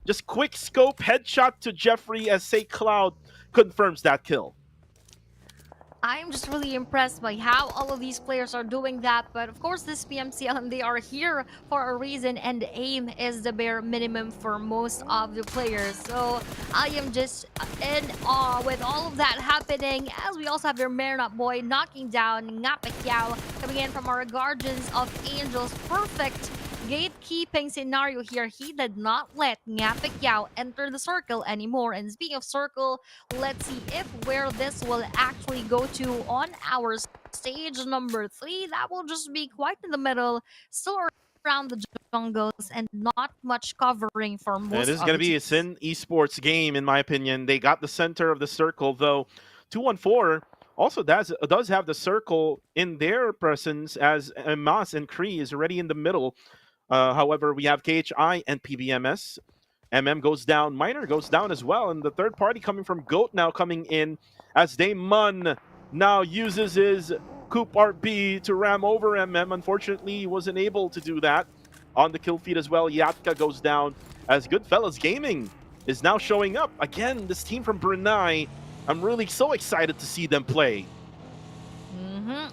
D: Just quick scope headshot to Jeffrey as Say Cloud confirms that kill.
E: I'm just really impressed by how all of these players are doing that. But of course, this PMCL, and they are here for a reason, and aim is the bare minimum for most of the players. So I am just in awe with all of that happening, as we also have their Miramar boy knocking down Ngapekyaw, coming in from our Guardians of Angels. Perfect gatekeeping scenario here. He did not let Ngapekyaw enter the circle anymore. And speaking of circle, let's see if where this will actually go to on our stage number 3. That will just be quite in the middle, still around the jungles, and not much covering for most.
D: It is going to be a Sin Esports game, in my opinion. They got the center of the circle, though. 214 also does have the circle in their presence, as Mas and Kree is already in the middle. However, we have KHI and PBMS. MM goes down, Miner goes down as well, and the third party coming from Goat now coming in as Damon now uses his Coop RP to ram over MM. Unfortunately, he wasn't able to do that on the kill feed as well. Yatka goes down as Goodfellas Gaming is now showing up. Again, this team from Brunei, I'm really so excited to see them play.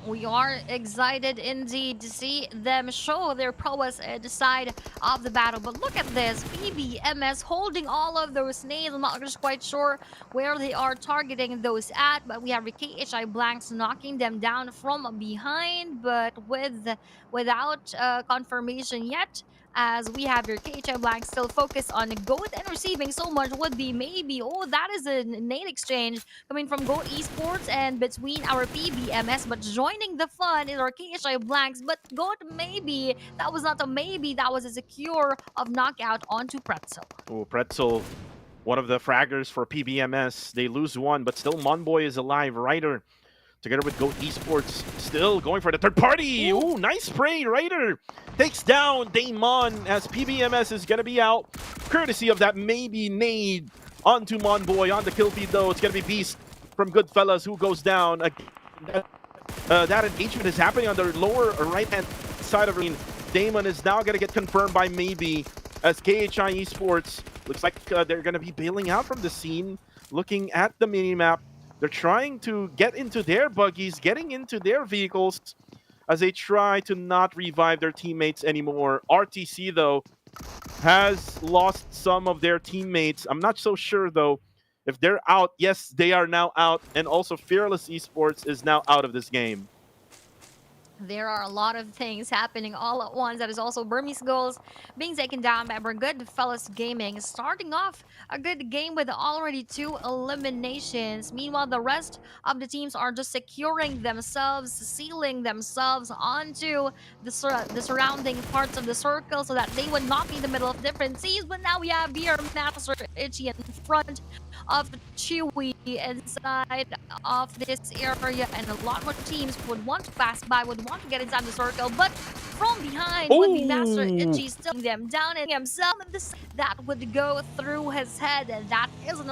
E: We are excited indeed to see them show their prowess at the side of the battle. But look at this, PBMS holding all of those nades. I'm not just quite sure where they are targeting those at, but we have the KHI Blanks knocking them down from behind, but without confirmation yet, as we have your KHI Blank still focused on Goat, and receiving so much would be maybe, oh, that is a nade exchange coming from Goat Esports and between our PBMS, but joining the fun is our KHI Blanks, but Goat maybe, that was not a maybe, that was a secure of knockout onto Pretzel.
D: Oh, Pretzel, one of the fraggers for PBMS. They lose one, but still Monboy is alive. Ryder together with Goat Esports, still going for the third party. Ooh, nice spray. Ryder takes down Damon as PBMS is going to be out, courtesy of that maybe nade onto Monboy. On the kill feed, though, it's going to be Beast from Goodfellas who goes down. That engagement is happening on the lower right-hand side of the ring. Damon is now going to get confirmed by maybe as KHI Esports. Looks like they're going to be bailing out from the scene, looking at the minimap. They're trying to get into their buggies, getting into their vehicles as they try to not revive their teammates anymore. RTC, though, has lost some of their teammates. I'm not so sure, though, if they're out. Yes, they are now out. And also Fearless Esports is now out of this game.
E: There are a lot of things happening all at once. That is also Burmese goals being taken down by our Goodfellas Gaming, starting off a good game with already 2 eliminations. Meanwhile, the rest of the teams are just securing themselves, sealing themselves onto the surrounding parts of the circle so that they would not be in the middle of different seas. But now we have here Master Itchy in front of Chewy inside of this area, and a lot more teams would want to pass by, would want to get inside the circle, but from behind would be Master Itchy still them down, and himself that would go through his head, and that is an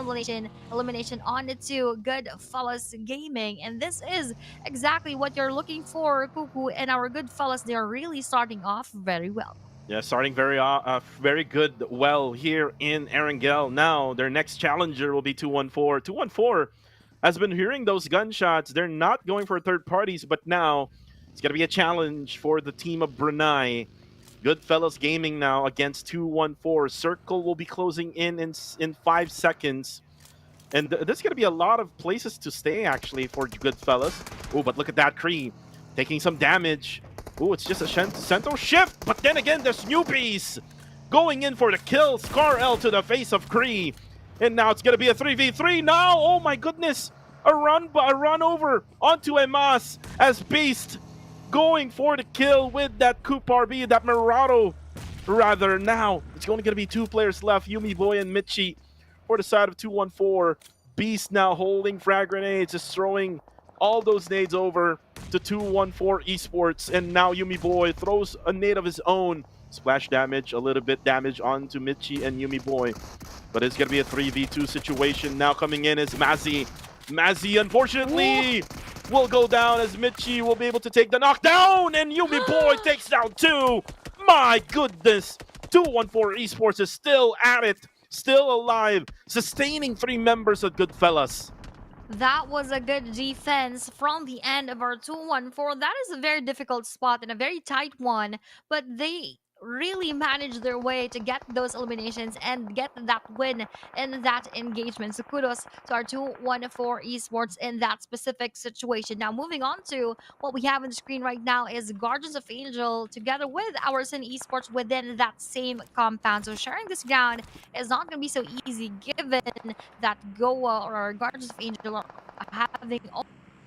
E: elimination on the 2 Goodfellas Gaming. And this is exactly what you're looking for, Cuckoo, and our Goodfellas. They're really starting off very well.
D: Yeah, starting very good well here in Erangel. Now, their next challenger will be 214. 214 has been hearing those gunshots. They're not going for third parties, but now it's going to be a challenge for the team of Brunei. Goodfellas Gaming now against 214. Circle will be closing in 5 seconds. And there's going to be a lot of places to stay, actually, for Goodfellas. Oh, but look at that, Kree taking some damage. Oh, it's just a Cento shift, but then again, there's newbies going in for the kill. Scar L to the face of Kree. And now it's going to be a 3v3 now. Oh my goodness. A run over onto Emas as Beast going for the kill with that Kuparbi, that Murado. Rather, now it's only going to be 2 players left, Yumi Boy and Michi for the side of 214. Beast now holding frag grenades, just throwing all those nades over to 214 Esports, and now Yumi Boy throws a nade of his own. Splash damage, a little bit damage onto Michi and Yumi Boy, but it's going to be a 3v2 situation. Now coming in is Mazzy. Mazzy, unfortunately, will go down as Michi will be able to take the knockdown, and Yumi Boy takes down 2. My goodness, 214 Esports is still at it, still alive, sustaining 3 members of Goodfellas.
E: That was a good defense from the end of our 214. That is a very difficult spot and a very tight one, but they really managed their way to get those eliminations and get that win in that engagement. So kudos to our 214 Esports in that specific situation. Now moving on to what we have on the screen right now is Guardians of Angel together with our Sin Esports within that same compound. So sharing this ground is not going to be so easy given that Goa or Guardians of Angel are having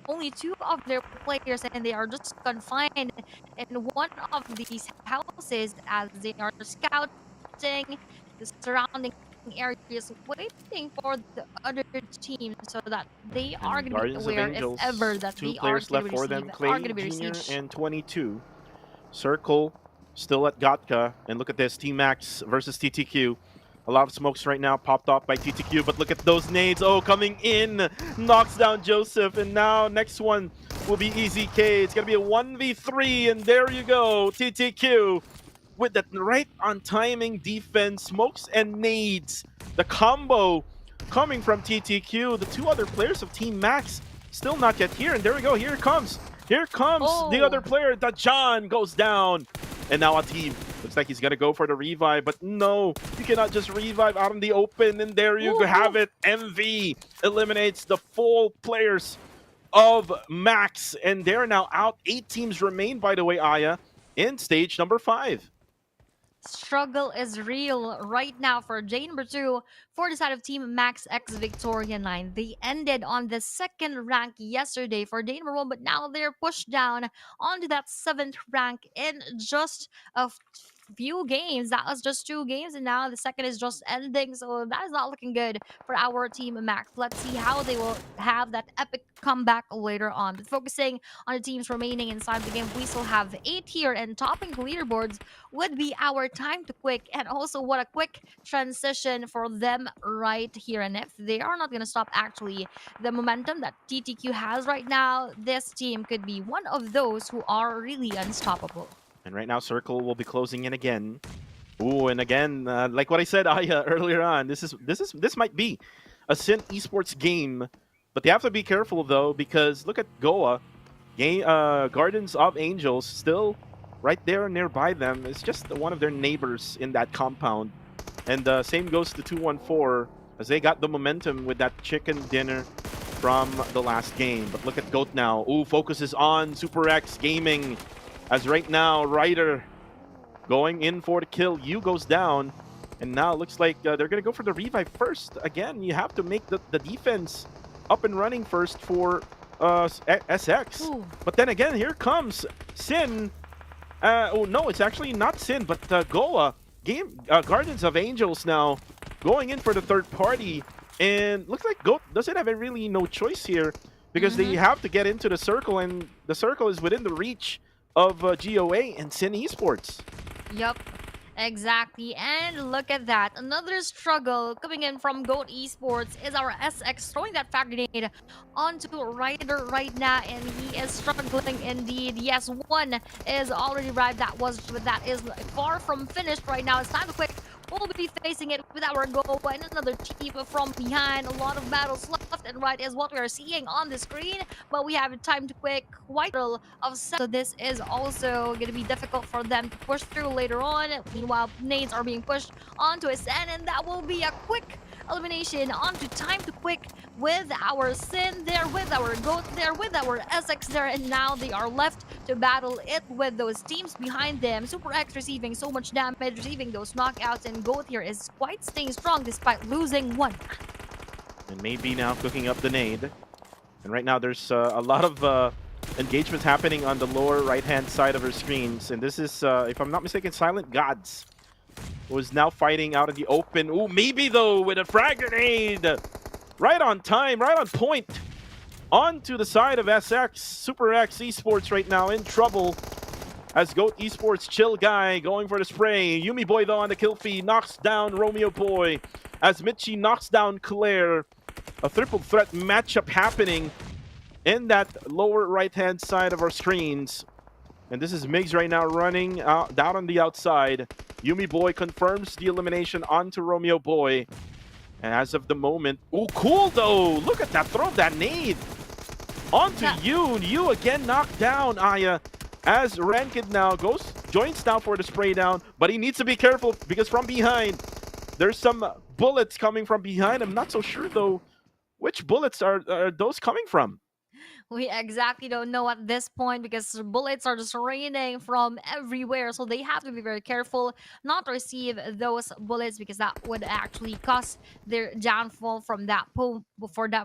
E: only 2 of their players and they are just confined in one of these houses as they are scouting the surrounding areas, waiting for the other team so that they are going to be
D: Guardians of
E: aware if
D: Angels,
E: ever that
D: 2
E: they are
D: players
E: going
D: left
E: to
D: for
E: receive,
D: them,
E: are
D: Clay
E: going to be
D: Jr.
E: received.
D: and 22. Circle still at Gatka, and look at this, T-Max versus TTQ. A lot of smokes right now popped off by TTQ, but look at those nades. Oh, coming in, knocks down Joseph, and now next one will be EZK. It's going to be a 1v3, and there you go, TTQ with that right on timing defense, smokes and nades. The combo coming from TTQ. The 2 other players of Team Max still not yet here, and there we go. Here it comes. Here comes the other player. Dajan goes down, and now a team. Looks like he's gonna go for the revive, but no, you cannot just revive out in the open, and there you have it. MV eliminates the full players of Max, and they're now out. 8 teams remain, by the way, Aya, in stage number 5.
E: Struggle is real right now for J number 2 for the side of Team Max X Victoria 9. They ended on the 2nd rank yesterday for J number 1, but now they're pushed down onto that 7th rank in just a few games. That was just 2 games, and now the 2nd is just ending. So that is not looking good for our Team Max. Let's see how they will have that epic comeback later on. But focusing on the teams remaining inside the game, we still have 8 here, and topping the leaderboards would be our time to quick, and also what a quick transition for them right here. And if they are not going to stop actually the momentum that TTQ has right now, this team could be one of those who are really unstoppable.
D: And right now, Circle will be closing in again. Ooh, and again, like what I said earlier on, this might be a Sin Esports game, but they have to be careful though, because look at Goa, Guardians of Angels still right there nearby them. It's just one of their neighbors in that compound, and same goes to 214 as they got the momentum with that chicken dinner from the last game. But look at Goat now. Ooh, focuses on Super X Gaming. As right now, Ryder going in for the kill. Yu goes down, and now it looks like they're going to go for the revive first. Again, you have to make the defense up and running first for SX.
E: Ooh.
D: But then again, here comes Sin. Oh, no, it's actually not Sin, but Goa. Guardians of Angels now going in for the 3rd party. And looks like Goat doesn't have really no choice here, because they have to get into the circle, and the circle is within the reach of GOA and Sin Esports.
E: Yup, exactly. And look at that. Another struggle coming in from GOAT Esports is our SX throwing that frag grenade onto Ryder right now, and he is struggling indeed. Yes, 1 is already arrived. That is far from finished right now. It's time to quick. We'll be facing it with our Goa and another team from behind. A lot of battles left and right is what we are seeing on the screen, but we have time to quick quite a little of set. So this is also going to be difficult for them to push through later on. Meanwhile, nades are being pushed onto a Sen, and that will be a quick elimination onto time to quick with our Sin there, with our Goat there, with our SX there, and now they are left to battle it with those teams behind them. Super X receiving so much damage, receiving those knockouts, and Goat here is quite staying strong despite losing 1.
D: And maybe now cooking up the nade. And right now there's a lot of engagements happening on the lower right-hand side of our screens. And this is, if I'm not mistaken, Silent Gods, who is now fighting out in the open. Ooh, maybe though, with a frag grenade. Right on time, right on point. Onto the side of SX. Super X Esports right now in trouble. As GOAT Esports Chill Guy going for the spray. Yumi Boy though on the kill feed knocks down Romeo Boy. As Mitchie knocks down Claire. A triple threat matchup happening in that lower right-hand side of our screens. And this is Migs right now running down on the outside. Yumi Boy confirms the elimination onto Romeo Boy. And as of the moment, oh, cool though! Look at that, throw of that nade! Onto Yoon. You again knocked down Aya. As Ranked now joins down for the spray down, but he needs to be careful because from behind, there's some bullets coming from behind. I'm not so sure though, which bullets are those coming from?
E: We exactly don't know at this point because bullets are just raining from everywhere. So they have to be very careful not to receive those bullets because that would actually cause their downfall from that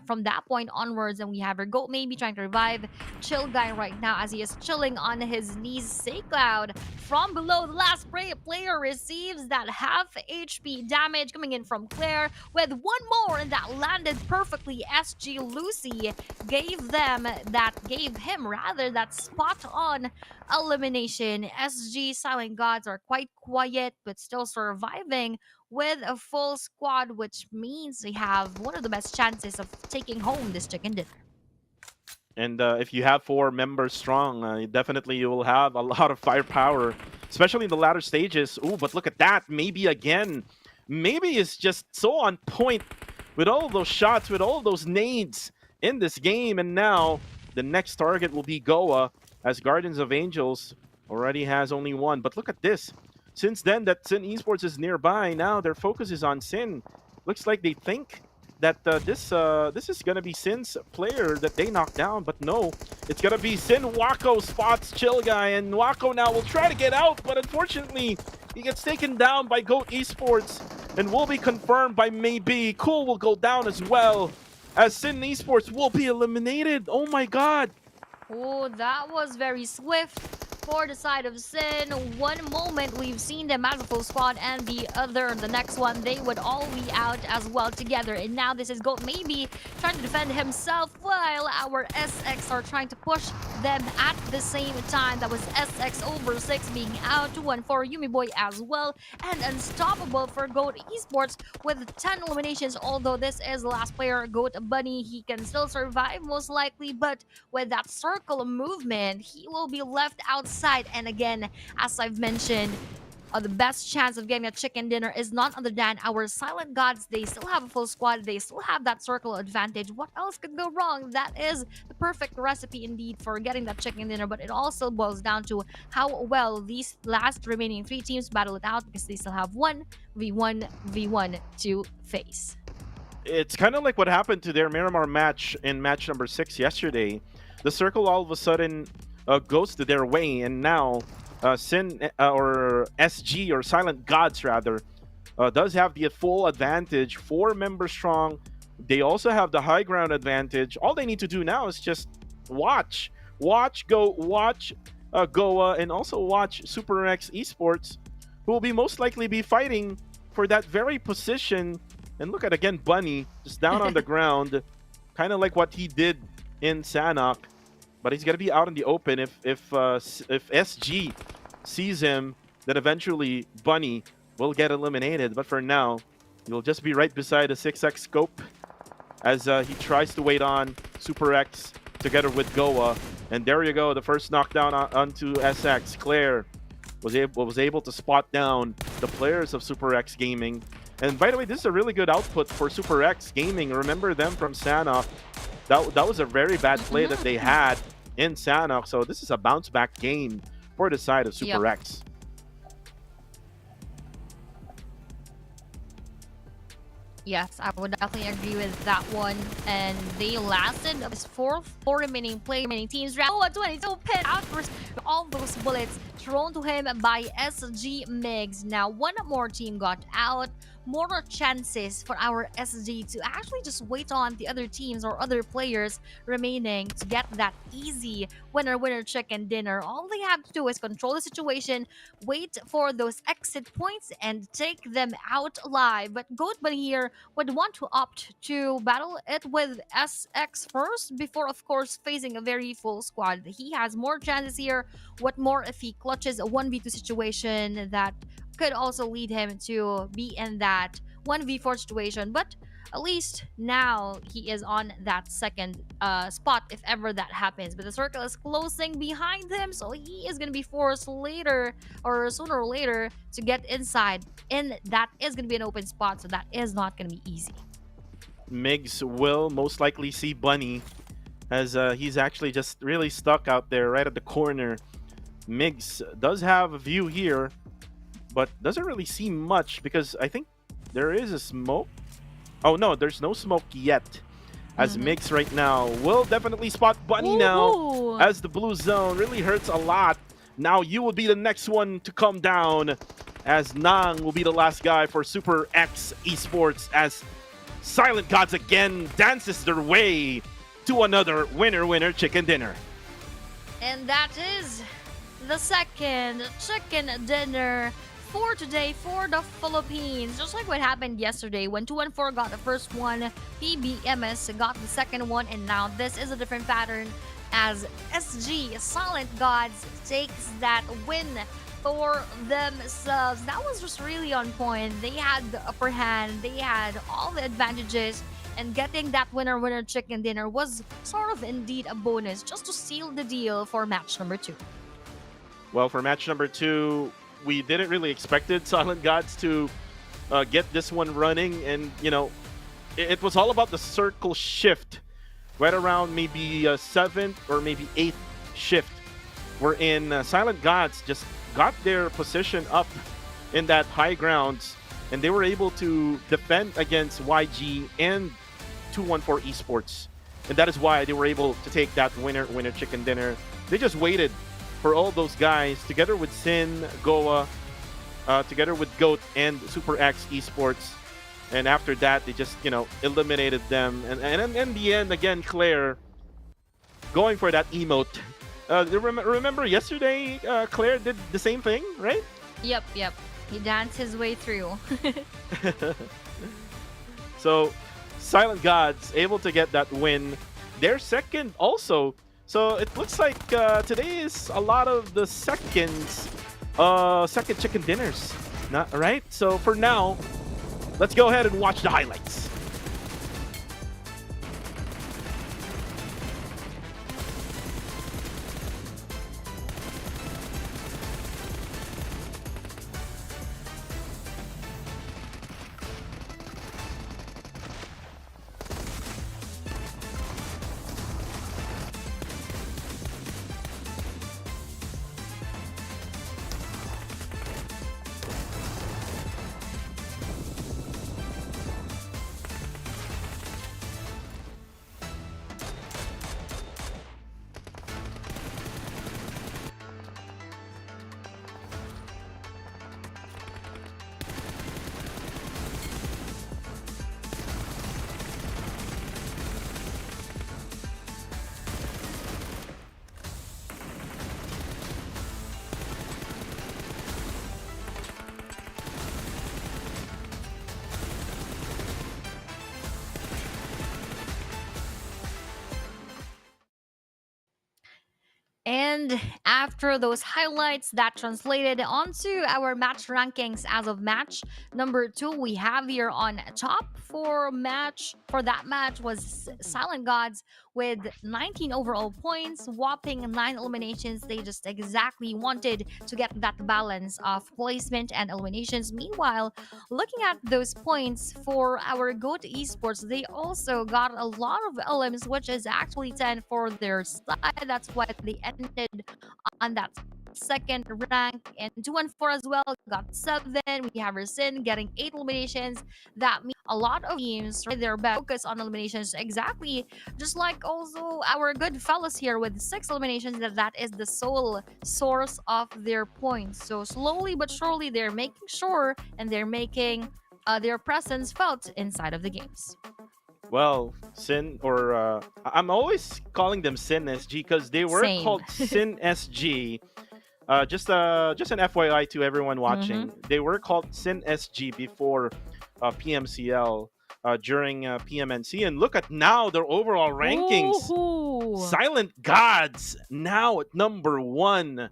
E: from that point onwards. And we have our goat maybe trying to revive Chill Guy right now as he is chilling on his knees. Say Cloud from below. The last player receives that half HP damage coming in from Claire with one more, and that landed perfectly. SG Lucy gave him that spot on elimination. SG Silent Gods are quite quiet but still surviving with a full squad, which means they have one of the best chances of taking home this chicken dinner.
D: And if you have 4 members strong, definitely you will have a lot of firepower, especially in the latter stages. Ooh, but look at that. Maybe again. Maybe it's just so on point with all those shots, with all those nades in this game. And now the next target will be Goa, as Guardians of Angels already has only 1. But look at this. Since then that Sin Esports is nearby, now their focus is on Sin. Looks like they think that this is gonna be Sin's player that they knocked down, but no, it's gonna be Sin. Wako spots Chill Guy, and Wako now will try to get out, but unfortunately he gets taken down by GOAT Esports and will be confirmed by Maybe. Cool will go down as well, as Sin Esports will be eliminated. Oh my god.
E: Oh, that was very swift for the side of Sin. One moment we've seen them as a full squad, and the next one, they would all be out as well together. And now this is GOAT maybe trying to defend himself while our SX are trying to push them at the same time. That was SX over 6 being out, 1 for Yumi Boy as well, and unstoppable for GOAT Esports with 10 eliminations. Although this is the last player, GOAT Bunny, he can still survive most likely, but with that circle of movement, he will be left outside. And again, as I've mentioned, the best chance of getting a chicken dinner is none other than our Silent Gods. They still have a full squad. They still have that circle advantage. What else could go wrong? That is the perfect recipe indeed for getting that chicken dinner. But it also boils down to how well these last remaining 3 teams battle it out, because they still have 1v1 to face.
D: It's kind of like what happened to their Miramar match in match number 6 yesterday. The circle all of a sudden goes to their way, and now Sin or SG or Silent Gods rather does have the full advantage, 4 members strong. They also have the high ground advantage. All they need to do now is just watch Goa, and also watch Super X Esports, who will be most likely be fighting for that very position. And look at again Bunny just down on the ground, kind of like what he did in Sanhok. But he's gonna be out in the open. If SG sees him, then eventually Bunny will get eliminated. But for now, he'll just be right beside the 6x scope as he tries to wait on Super X together with Goa. And there you go, the first knockdown onto SX. Claire was able to spot down the players of Super X Gaming. And by the way, this is a really good output for Super X Gaming. Remember them from Sanhok. That was a very bad play that they had in Sanhok, so this is a bounce back game for the side of Super X.
E: Yes, I would definitely agree with that one. And they lasted his 4 remaining teams. Round 22 pin after all those bullets thrown to him by SG Migs. Now one more team got out, more chances for our SG to actually just wait on the other teams or other players remaining to get that easy winner chicken dinner. All they have to do is control the situation, wait for those exit points, and take them out alive. But Goat Bunny here would want to opt to battle it with SX first before, of course, facing a very full squad. He has more chances here. What more if he clutches a 1v2 situation that could also lead him to be in that 1v4 situation? But at least now he is on that second spot if ever that happens. But the circle is closing behind him, so he is going to be forced later or sooner or later to get inside. And that is going to be an open spot, so that is not going to be easy.
D: Migs will most likely see Bunny as he's actually just really stuck out there right at the corner. Migs does have a view here, but doesn't really see much because I think there is a smoke. Oh no, there's no smoke yet. As Migs right now will definitely spot Bunny now, as the blue zone really hurts a lot. Now you will be the next one to come down, as Nang will be the last guy for Super X Esports, as Silent Gods again dances their way to another winner chicken dinner.
E: And that is the second chicken dinner for today for the Philippines. Just like what happened yesterday when 2-4 got the first one, PBMS got the second one, and now this is a different pattern as SG Silent Gods takes that win for themselves. That was just really on point. They had the upper hand, they had all the advantages, and getting that winner chicken dinner was sort of indeed a bonus just to seal the deal for match number 2.
D: Well, for match number 2, we didn't really expected Silent Gods to get this one running, and you know, it was all about the circle shift right around maybe 7th or maybe 8th shift, wherein Silent Gods just got their position up in that high grounds, and they were able to defend against YG and 214 Esports, and that is why they were able to take that winner chicken dinner. They just waited for all those guys together with Sin, Goa, together with Goat and Super X Esports, and after that they just, you know, eliminated them, and in the end again Claire going for that emote. Remember yesterday Claire did the same thing, right?
E: Yep. He danced his way through.
D: So Silent Gods able to get that win. They're second also. So it looks like today is a lot of the second chicken dinners. Not right? So for now, let's go ahead and watch the highlights.
E: And after those highlights, that translated onto our match rankings as of match number 2. We have here on top for that match was Silent Gods with 19 overall points, whopping 9 eliminations. They just exactly wanted to get that balance of placement and eliminations. Meanwhile, looking at those points for our Goat Esports, they also got a lot of LMs, which is actually 10 for their side. That's why they ended on that second rank, and 2-4 as well got 7. We have Sin getting 8 eliminations. That means a lot of teams try their best focus on eliminations, exactly just like also our good fellas here with 6 eliminations. That is the sole source of their points. So slowly but surely they're making sure and they're making their presence felt inside of the games.
D: Well, Sin or I'm always calling them Sin SG because they were
E: Same.
D: called Sin SG. Just an FYI to everyone
E: Mm-hmm.
D: watching, they were called Sin SG before PMCL during PMNC, and look at now their overall rankings.
E: Ooh.
D: Silent Gods now at number 1,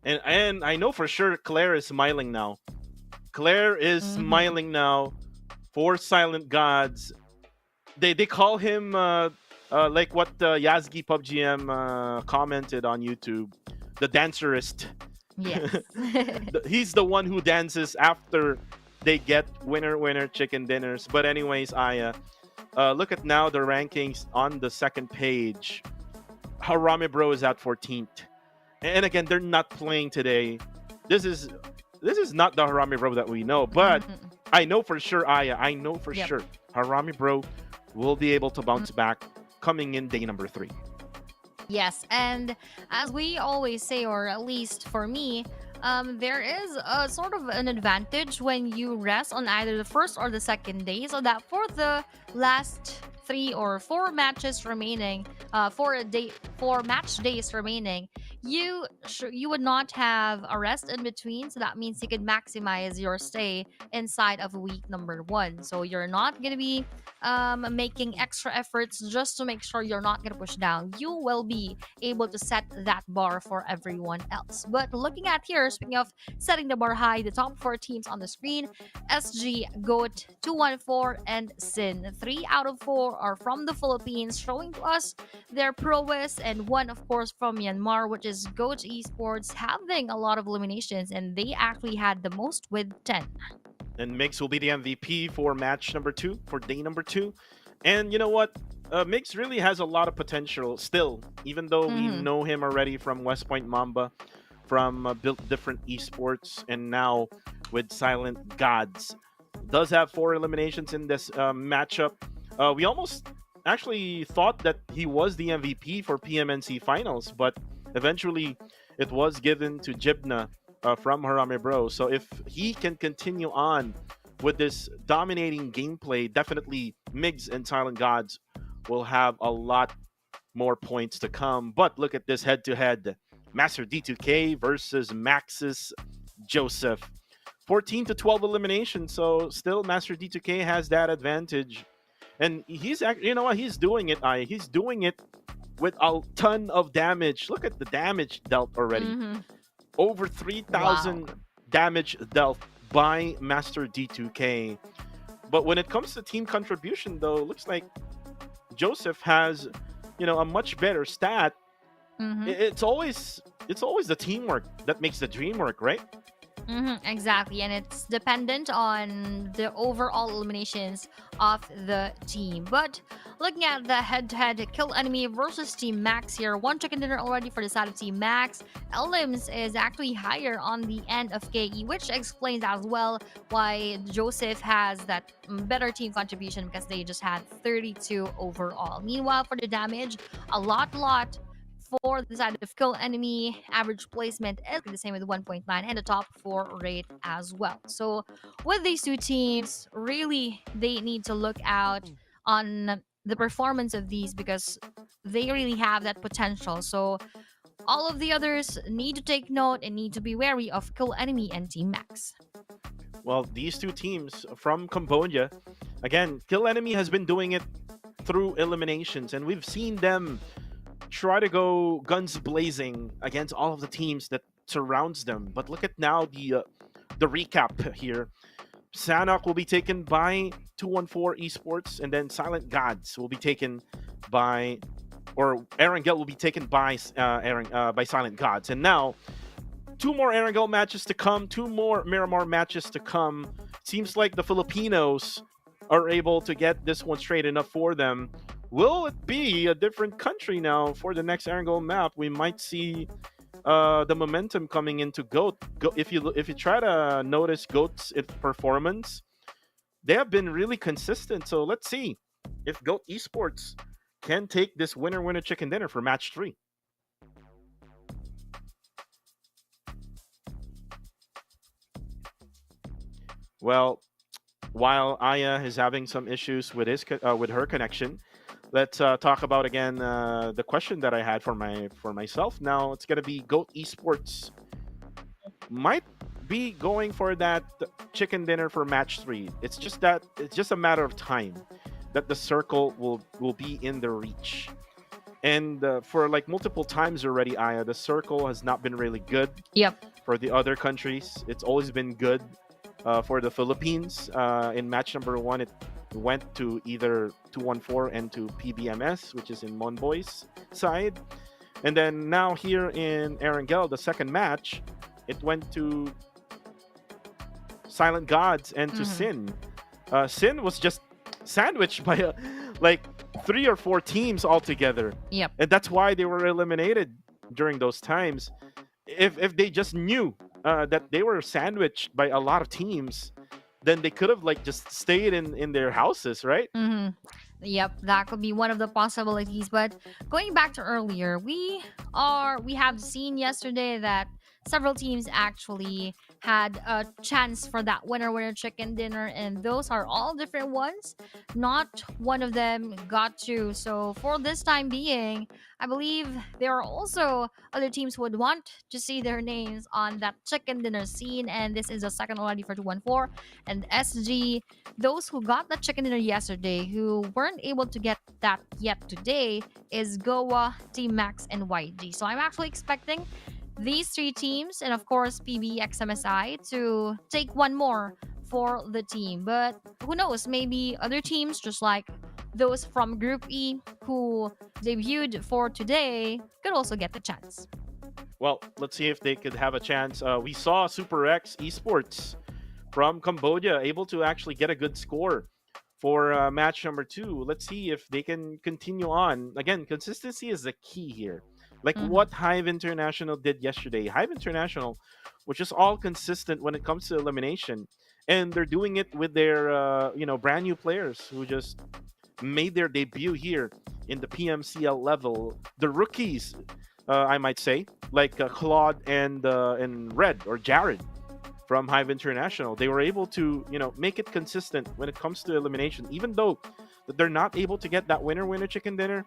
D: and I know for sure Claire is smiling now. Claire is
E: Mm-hmm.
D: smiling now for Silent Gods. They call him like what Yazgi PUBGM commented on YouTube, the dancerist.
E: Yes.
D: He's the one who dances after they get winner chicken dinners. But anyways, I look at now the rankings on the second page. Harame Bro is at 14th, and again they're not playing today. This is not the Harame Bro that we know, but
E: Mhm.
D: I know for sure, Aya. I know for
E: Yep.
D: sure Harame Bro will be able to bounce back coming in day number 3.
E: Yes, and as we always say, or at least for me, there is a sort of an advantage when you rest on either the first or the second day, so that for the last 3 or 4 matches remaining, 4 match days remaining, you would not have a rest in between, so that means you could maximize your stay inside of week number 1. So you're not gonna be making extra efforts just to make sure you're not going to push down. You will be able to set that bar for everyone else. But looking at here, speaking of setting the bar high, the top 4 teams on the screen: SG, GOAT, 214, and Sin. 3 out of 4 are from the Philippines, showing to us their prowess, and one, of course, from Myanmar, which is GOAT Esports, having a lot of eliminations, and they actually had the most with 10.
D: And Mix will be the MVP for match number 2, for day number 2. And you know what? Mix really has a lot of potential still, even though we
E: Mhm.
D: know him already from West Point Mamba, from Built Different Esports, and now with Silent Gods. Does have 4 eliminations in this matchup. We almost actually thought that he was the MVP for PMNC finals, but eventually it was given to Jibna from Harame Bro. So if he can continue on with this dominating gameplay, definitely Migs and Silent Gods will have a lot more points to come. But look at this head-to-head. Master D2K versus Maxis Joseph. 14 to 12 elimination, so still Master D2K has that advantage. And he's actually, you know what, he's doing it, he's doing it with a ton of damage. Look at the damage dealt already.
E: Mhm.
D: Over
E: Wow.
D: 3,000 damage dealt by Master D2K. But when it comes to team contribution, though, looks like Joseph has, a much better stat.
E: Mhm.
D: It's always the teamwork that makes the dream work, right?
E: Exactly, and it's dependent on the overall eliminations of the team. But looking at the head-to-head kill enemy versus Team Max here, 1 chicken dinner already for the side of Team Max. Elims is actually higher on the end of KE, which explains as well why Joseph has that better team contribution, because they just had 32 overall. Meanwhile, for the damage, a lot for the side of kill enemy, average placement is the same with 1.9, and the top 4 rate as well. So with these 2 teams, really they need to look out on the performance of these, because they really have that potential. So all of the others need to take note and need to be wary of kill enemy and Team Max.
D: Well, these 2 teams from Cambodia, again, Kill Enemy has been doing it through eliminations, and we've seen them try to go guns blazing against all of the teams that surrounds them. But look at now the recap here. Sanhok will be taken by 214 Esports, and then Silent Gods will be taken by, or Erangel will be taken by by Silent Gods. And now 2 more Erangel matches to come, 2 more Miramar matches to come. Seems like the Filipinos are able to get this one straight enough for them. Will it be a different country now for the next Erangel map? We might see the momentum coming into Goat. If you try to notice Goat's performance, they have been really consistent. So let's see if Goat Esports can take this winner chicken dinner for match 3. Well, while Aya is having some issues with with her connection, let's talk about again the question that I had for myself. Now it's gonna be Goat Esports might be going for that chicken dinner for match 3. It's just a matter of time that the circle will be in the reach. And for like multiple times already, Aya, the circle has not been really good
E: Yep.
D: for the other countries. It's always been good for the Philippines. In match number 1, it went to either 214 and to PBMS, which is in Monboy's side. And then now here in Erangel, the second match, it went to Silent Gods and to Sin. Sin was just sandwiched by like 3 or 4 teams altogether.
E: Yep.
D: And that's why they were eliminated during those times. If they just knew that they were sandwiched by a lot of teams, then they could have like just stayed in their houses, right?
E: Yep, that could be one of the possibilities. But going back to earlier, we have seen yesterday that several teams actually had a chance for that winner chicken dinner, and those are all different ones. Not one of them got to. So for this time being, I believe there are also other teams who would want to see their names on that chicken dinner scene, and this is the second already for 214 and SG. Those who got that chicken dinner yesterday who weren't able to get that yet today is Goa, Team Max, and YG. So I'm actually expecting these 3 teams and of course PBXMSI to take one more for the team. But who knows, maybe other teams just like those from Group E who debuted for today could also get the chance.
D: Well, let's see if they could have a chance. We saw Super X Esports from Cambodia able to actually get a good score for match number 2. Let's see if they can continue on. Again, consistency is the key here. Like what Hive International did yesterday. Hive International, which is all consistent when it comes to elimination. And they're doing it with their, brand new players who just made their debut here in the PMCL level. The rookies, I might say, like Claude and Red or Jared from Hive International. They were able to, make it consistent when it comes to elimination. Even though that they're not able to get that winner chicken dinner,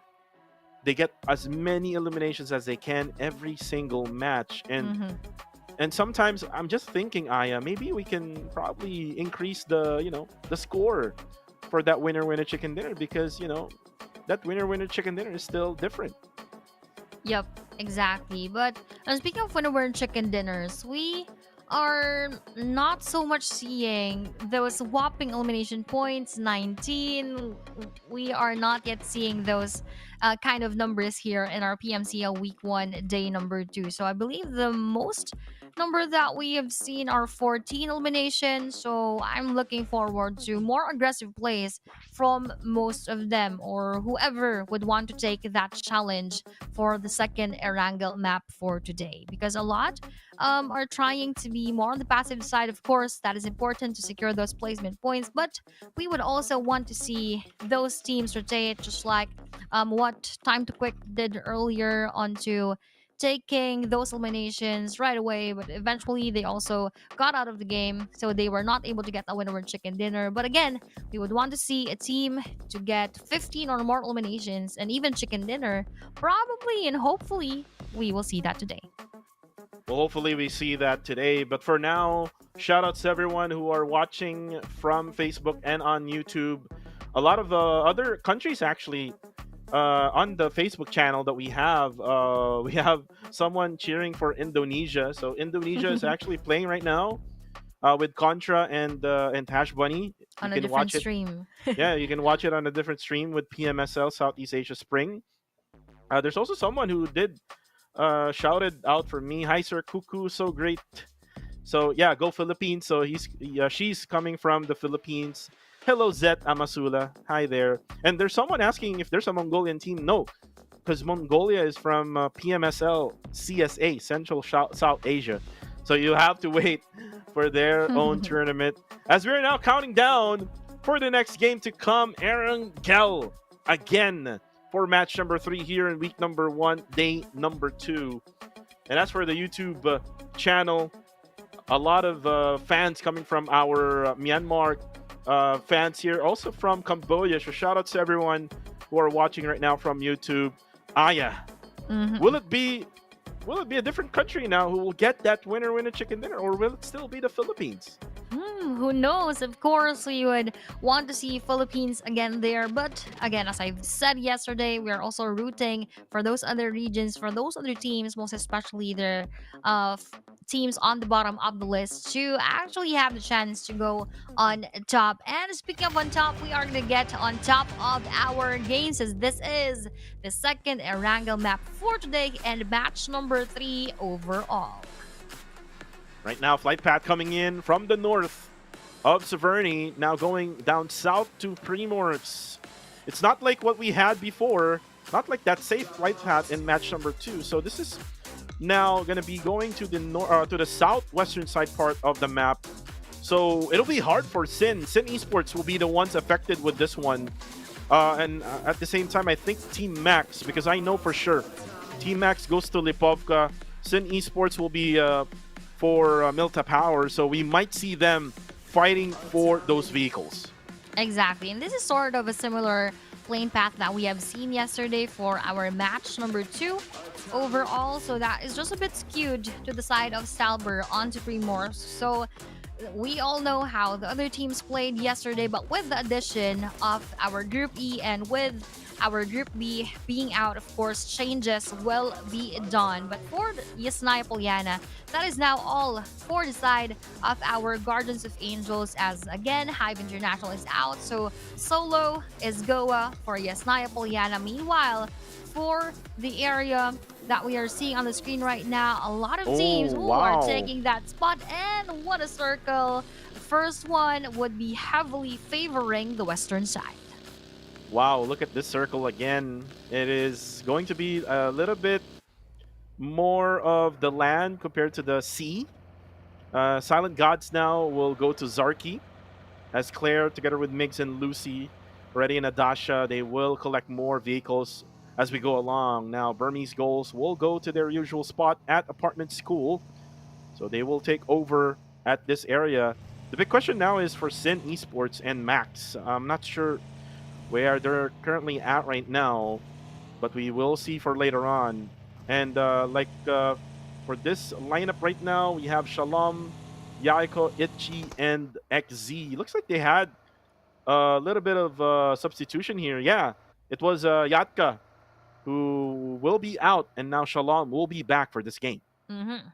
D: they get as many eliminations as they can every single match. And sometimes I'm just thinking, Aya, maybe we can probably increase the score for that winner chicken dinner, because that winner chicken dinner is still different.
E: Yep, exactly. But speaking of winner chicken dinners, we are not so much seeing those whopping elimination points, 19. We are not yet seeing those kind of numbers here in our PMCL week 1 day number 2. So I believe the most number that we have seen are 14 eliminations. So I'm looking forward to more aggressive plays from most of them, or whoever would want to take that challenge for the second Erangel map for today, because a lot are trying to be more on the passive side. Of course, that is important to secure those placement points, but we would also want to see those teams rotate, just like what Time to Quick did earlier, onto taking those eliminations right away. But eventually they also got out of the game, so they were not able to get the winner chicken dinner. But again, we would want to see a team to get 15 or more eliminations and even chicken dinner, probably and hopefully we will see that today.
D: Well, hopefully we see that today. But for now, shout outs to everyone who are watching from Facebook and on YouTube. A lot of other countries actually on the Facebook channel that we have someone cheering for Indonesia. So Indonesia is actually playing right now with Contra and Hash Bunny.
E: On a different stream.
D: Yeah, you can watch it on a different stream with PMSL Southeast Asia Spring. There's also someone who did shouted out for me. Hi, Sir Cuckoo, so great. So yeah, go Philippines. So she's coming from the Philippines. Hello, Zet Amasula. Hi there. And there's someone asking if there's a Mongolian team. No, because Mongolia is from PMSL CSA, Central South Asia. So you have to wait for their own tournament. As we're now counting down for the next game to come, Erangel again for match number 3 here in week number 1, day number 2. And as for the YouTube channel, a lot of fans coming from our Myanmar fans here, also from Cambodia. So shout out to everyone who are watching right now from YouTube. Aya,
E: Mhm.
D: will it be a different country now who will get that winner chicken dinner, or will it still be the Philippines?
E: Who knows? Of course, we would want to see Philippines again there. But again, as I've said yesterday, we are also rooting for those other regions, for those other teams, most especially the teams on the bottom of the list, to actually have the chance to go on top. And speaking of on top, we are going to get on top of our games as this is the second Erangel map for today and match number 3 overall.
D: Right now, flight path coming in from the north of Severny, now going down south to Primorx. It's not like what we had before, not like that safe flight path in match number 2. So this is now going to be going to the southwestern side part of the map. So it'll be hard for Sin. Sin Esports will be the ones affected with this one. And at the same time, I think Team Max, because I know for sure Team Max goes to Lipovka. Sin Esports will be for Milta Power, so we might see them fighting for those vehicles.
E: Exactly, and this is sort of a similar plane path that we have seen yesterday for our match number 2 overall. So that is just a bit skewed to the side of Stalber onto Primorsk. So we all know how the other teams played yesterday, but with the addition of our Group E and with our Group B being out, of course, changes will be done. But for Yasnaya Polyana, that is now all for the side of our Guardians of Angels, as again, Hive International is out. So solo is Goa for Yasnaya Polyana. Meanwhile, for the area that we are seeing on the screen right now, a lot of teams who
D: wow.
E: are taking that spot, and what a circle. The first one would be heavily favoring the western side.
D: Wow, look at this circle again. It is going to be a little bit more of the land compared to the sea. Silent Gods now will go to Zarki, as Claire, together with Migs and Lucy, Reddy and Adasha, they will collect more vehicles as we go along. Now, Burmese Goals will go to their usual spot at Apartment School, so they will take over at this area. The big question now is for Sin Esports and Max. I'm not sure where they're currently at right now, but we will see for later on. And for this lineup right now, we have Shalom, Yaiko, Itchy, and XZ. Looks like they had a little bit of substitution here. Yeah, it was Yatka who will be out, and now Shalom will be back for this game.
E: Mm-hmm.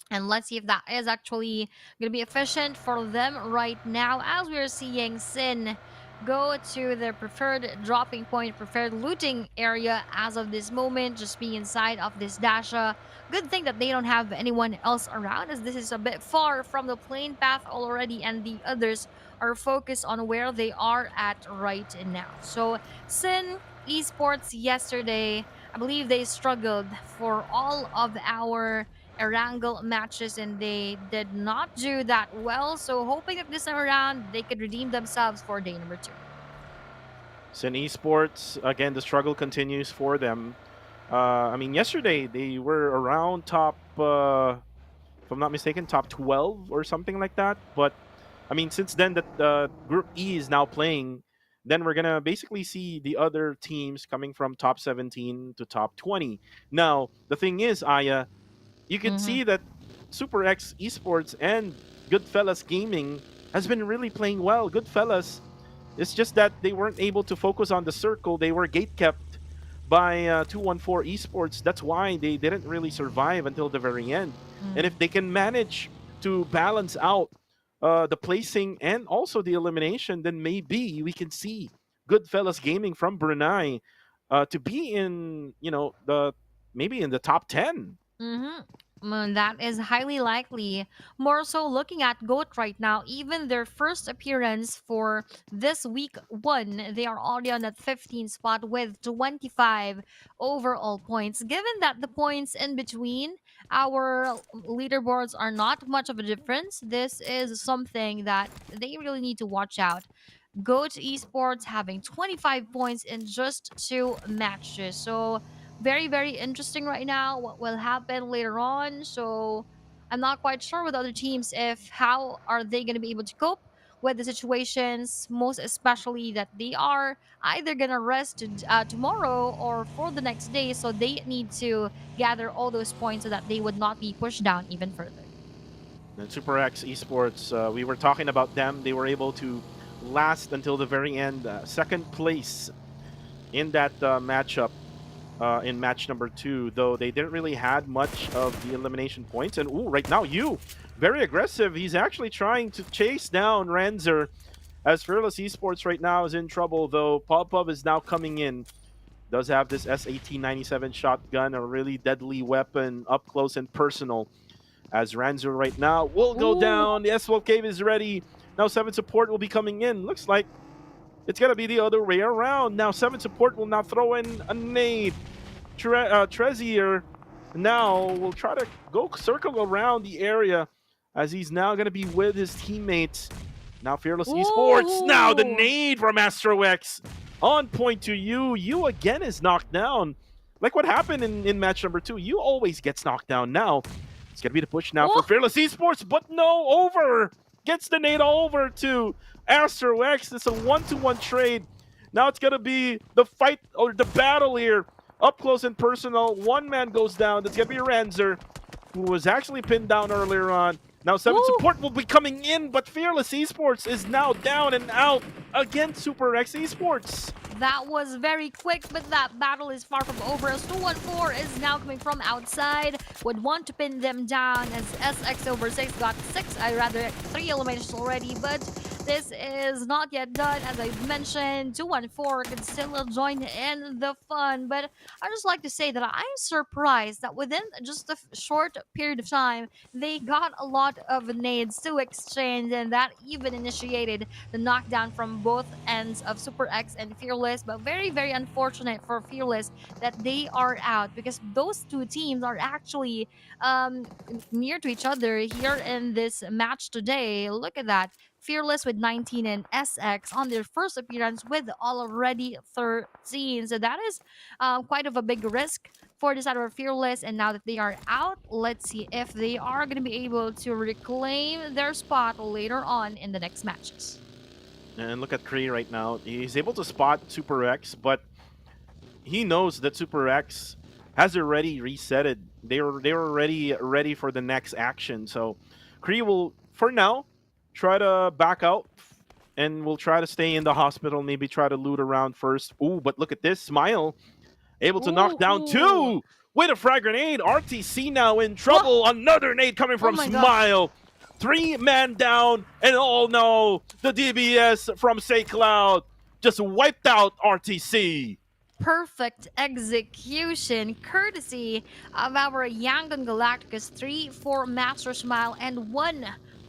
E: And let's see if that is actually going to be efficient for them right now, as we're seeing Sin go to their preferred dropping point, preferred looting area as of this moment, just being inside of this Dasha. Good thing that they don't have anyone else around, as this is a bit far from the plane path already, and the others are focused on where they are at right now. So Sin Esports yesterday, I believe they struggled for all of our Erangel matches, and they did not do that well. So hoping that this time around they could redeem themselves for day number 2.
D: Sin Esports, again, the struggle continues for them. I mean, yesterday they were around top, if I'm not mistaken, top 12 or something like that. But I mean, since then that Group E is now playing, then we're gonna basically see the other teams coming from top 17 to top 20. Now, the thing is, Aya, you can
E: Mm-hmm.
D: see that Super X Esports and Goodfellas Gaming has been really playing well. Goodfellas, it's just that they weren't able to focus on the circle. They were gatekept by 214 Esports. That's why they didn't really survive until the very end. And if they can manage to balance out the placing and also the elimination, then maybe we can see Goodfellas Gaming from Brunei to be in, the maybe in the top 10.
E: Mm-hmm. That is highly likely. More so looking at GOAT right now, even their first appearance for this week 1, they are already on that 15th spot with 25 overall points. Given that the points in between our leaderboards are not much of a difference, this is something that they really need to watch out. Go to Esports having 25 points in just 2 matches. So very, very interesting right now what will happen later on. So I'm not quite sure with other teams if how are they going to be able to cope with the situations, most especially that they are either gonna rest tomorrow or for the next day, so they need to gather all those points so that they would not be pushed down even further.
D: And Super X Esports, we were talking about them. They were able to last until the very end, second place in that matchup. In match number 2, though they didn't really had much of the elimination points. And ooh, right now, very aggressive. He's actually trying to chase down Ranzer, as Fearless Esports right now is in trouble, though Pub is now coming in. Does have this S1897 shotgun, a really deadly weapon up close and personal. As Ranzer right now will go down. The S-Wolf Cave is ready. Now 7 support will be coming in. Looks like it's going to be the other way around. Now 7 support will now throw in a nade. Trezier now will try to go circle around the area as he's now going to be with his teammates. Now Fearless Esports. Now the nade from Astro X on point to you. You again is knocked down. Like what happened in match number 2. You always gets knocked down. Now it's going to be the push now for Fearless Esports. But no, over. Gets the nade over to Astro X. It's a 1-to-1 trade. Now it's going to be the fight or the battle here. Up close and personal. One man goes down. That's going to be Ranzer, who was actually pinned down earlier on. Now 7 support will be coming in, but Fearless Esports is now down and out against Super X Esports.
E: That was very quick, but that battle is far from over as 214 is now coming from outside. Would want to pin them down as SX over 6 got 3 eliminations already, but this is not yet done. As I mentioned, 214 can still join in the fun, but I just like to say that I'm surprised that within just a short period of time, they got a lot of nades to exchange, and that even initiated the knockdown from both ends of Super X and Fearless. But very, very unfortunate for Fearless that they are out, because those two teams are actually near to each other here in this match today. Look at that. Fearless with 19 and SX on their first appearance with already 13. So that is quite of a big risk for the side of Fearless. And now that they are out, let's see if they are going to be able to reclaim their spot later on in the next matches.
D: And look at Kree right now. He's able to spot Super X, but he knows that Super X has already resetted. They were already ready for the next action. So Kree will, for now, try to back out, and we'll try to stay in the hospital, maybe try to loot around first. Ooh, but look at this. Smile able to knock down 2 with a frag grenade. RTC now in trouble. Another nade coming from Smile.
E: God.
D: 3-man down, and oh no, the DBS from Say Cloud just wiped out RTC.
E: Perfect execution courtesy of our Yangon Galacticus. 3 for Master Smile and 1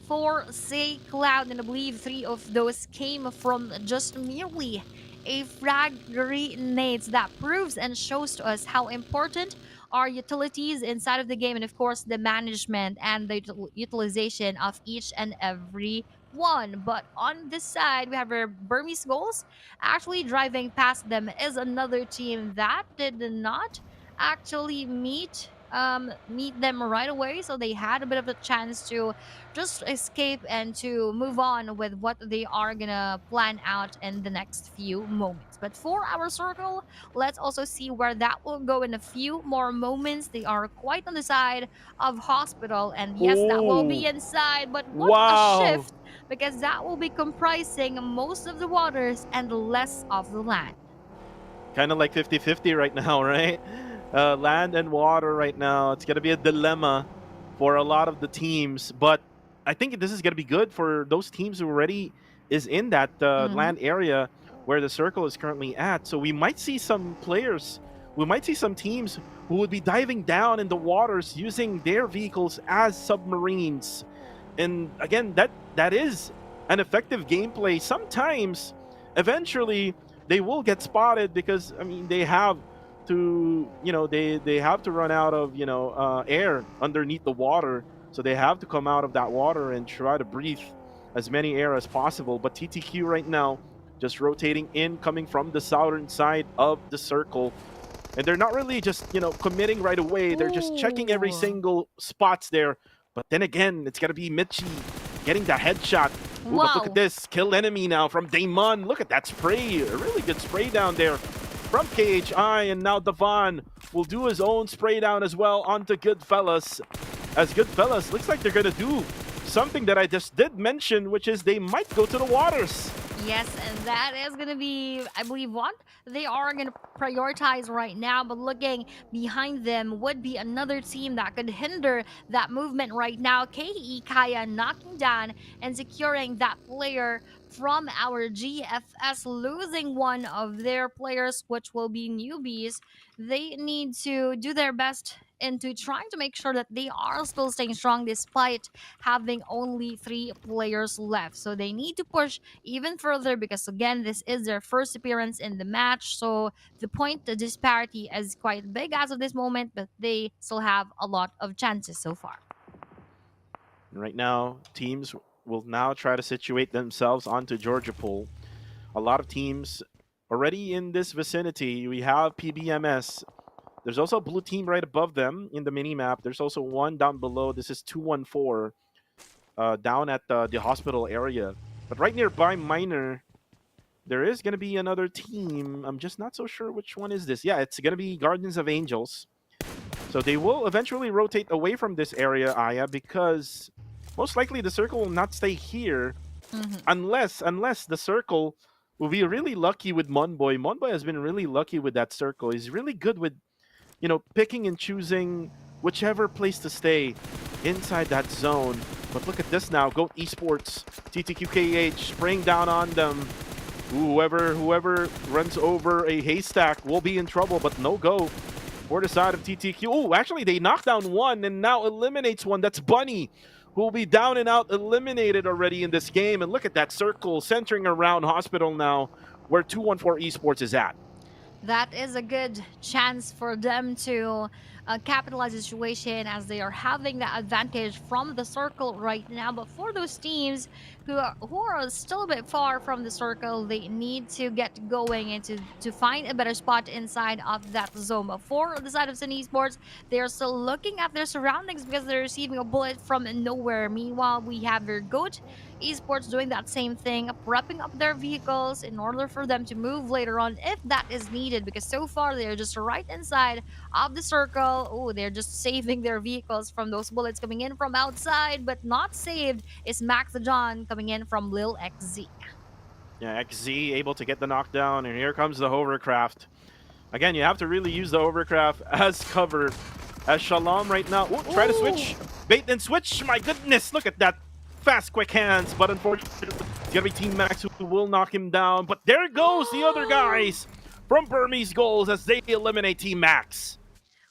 E: for Say Cloud, and I believe 3 of those came from just merely a frag grenades. That proves and shows to us how important are utilities inside of the game, and of course the management and the utilization of each and every one. But on this side, we have our Burmese goals. Actually driving past them is another team that did not actually meet them right away, so they had a bit of a chance to just escape and to move on with what they are gonna plan out in the next few moments. But for our circle, let's also see where that will go in a few more moments. They are quite on the side of hospital, and yes, that will be inside, but what a shift, because that will be comprising most of the waters and less of the land.
D: Kind of like 50-50 right now, right? Land and water right now. It's going to be a dilemma for a lot of the teams, but I think this is going to be good for those teams who already is in that land area where the circle is currently at. So we might see some players, we might see some teams who would be diving down in the waters using their vehicles as submarines. And again, that is an effective gameplay. Sometimes, eventually, they will get spotted because, I mean, they have to, they have to run out of, air underneath the water. So they have to come out of that water and try to breathe as many air as possible. But TTQ right now just rotating in, coming from the southern side of the circle. And they're not really just, committing right away. They're just checking every single spots there. But then again, it's going to be Mitchie getting that headshot. Ooh, but look
E: Wow.
D: at this. Kill enemy now from Damon. Look at that spray. A really good spray down there from KHI. And now Devon will do his own spray down as well onto Goodfellas. As Goodfellas, looks like they're going to do something that I just did mention, which is they might go to the waters.
E: Yes, and that is going to be, I believe, what they are going to prioritize right now. But looking behind them would be another team that could hinder that movement right now. KE Kaya knocking down and securing that player from our GFS, losing one of their players, which will be newbies. They need to do their best into trying to make sure that they are still staying strong despite having only 3 players left. So they need to push even further because again this is their first appearance in the match, so the disparity is quite big as of this moment, but they still have a lot of chances so far.
D: Right now, teams will now try to situate themselves onto Georgia Pool. A lot of teams already in this vicinity. We have PBMS. There's also a blue team right above them in the mini-map. There's also one down below. This is 214 down at the hospital area. But right nearby Minor, there is going to be another team. I'm just not so sure which one is this. Yeah, it's going to be Guardians of Angels. So they will eventually rotate away from this area, Aya, because most likely the circle will not stay here unless the circle will be really lucky with Monboy. Monboy has been really lucky with that circle. He's really good with, you know, picking and choosing whichever place to stay inside that zone. But look at this now. Goat Esports, TTQKH spraying down on them. Ooh, whoever runs over a haystack will be in trouble, but no go for the side of TTQ. Oh, actually, they knocked down one and now eliminates one. That's Bunny, who will be down and out, eliminated already in this game. And look at that circle centering around Hospital now, where 214 Esports is at.
E: That is a good chance for them to capitalize the situation as they are having the advantage from the circle right now. But for those teams who are still a bit far from the circle, they need to get going and to find a better spot inside of that zone. But for the side of Sun Esports, they are still looking at their surroundings because they're receiving a bullet from nowhere. Meanwhile, we have their Goat Esports doing that same thing, prepping up their vehicles in order for them to move later on if that is needed, because so far they're just right inside of the circle. Oh, they're just saving their vehicles from those bullets coming in from outside, but not saved is Max the John coming in from Lil XZ.
D: Yeah, XZ able to get the knockdown, and here comes the hovercraft. Again, you have to really use the hovercraft as cover. As Shalom right now, try to switch, bait and switch. My goodness, look at that. Fast, quick hands, but unfortunately, it's gonna be Team Max who will knock him down. But there goes the other guys from Burmese Goals as they eliminate Team Max.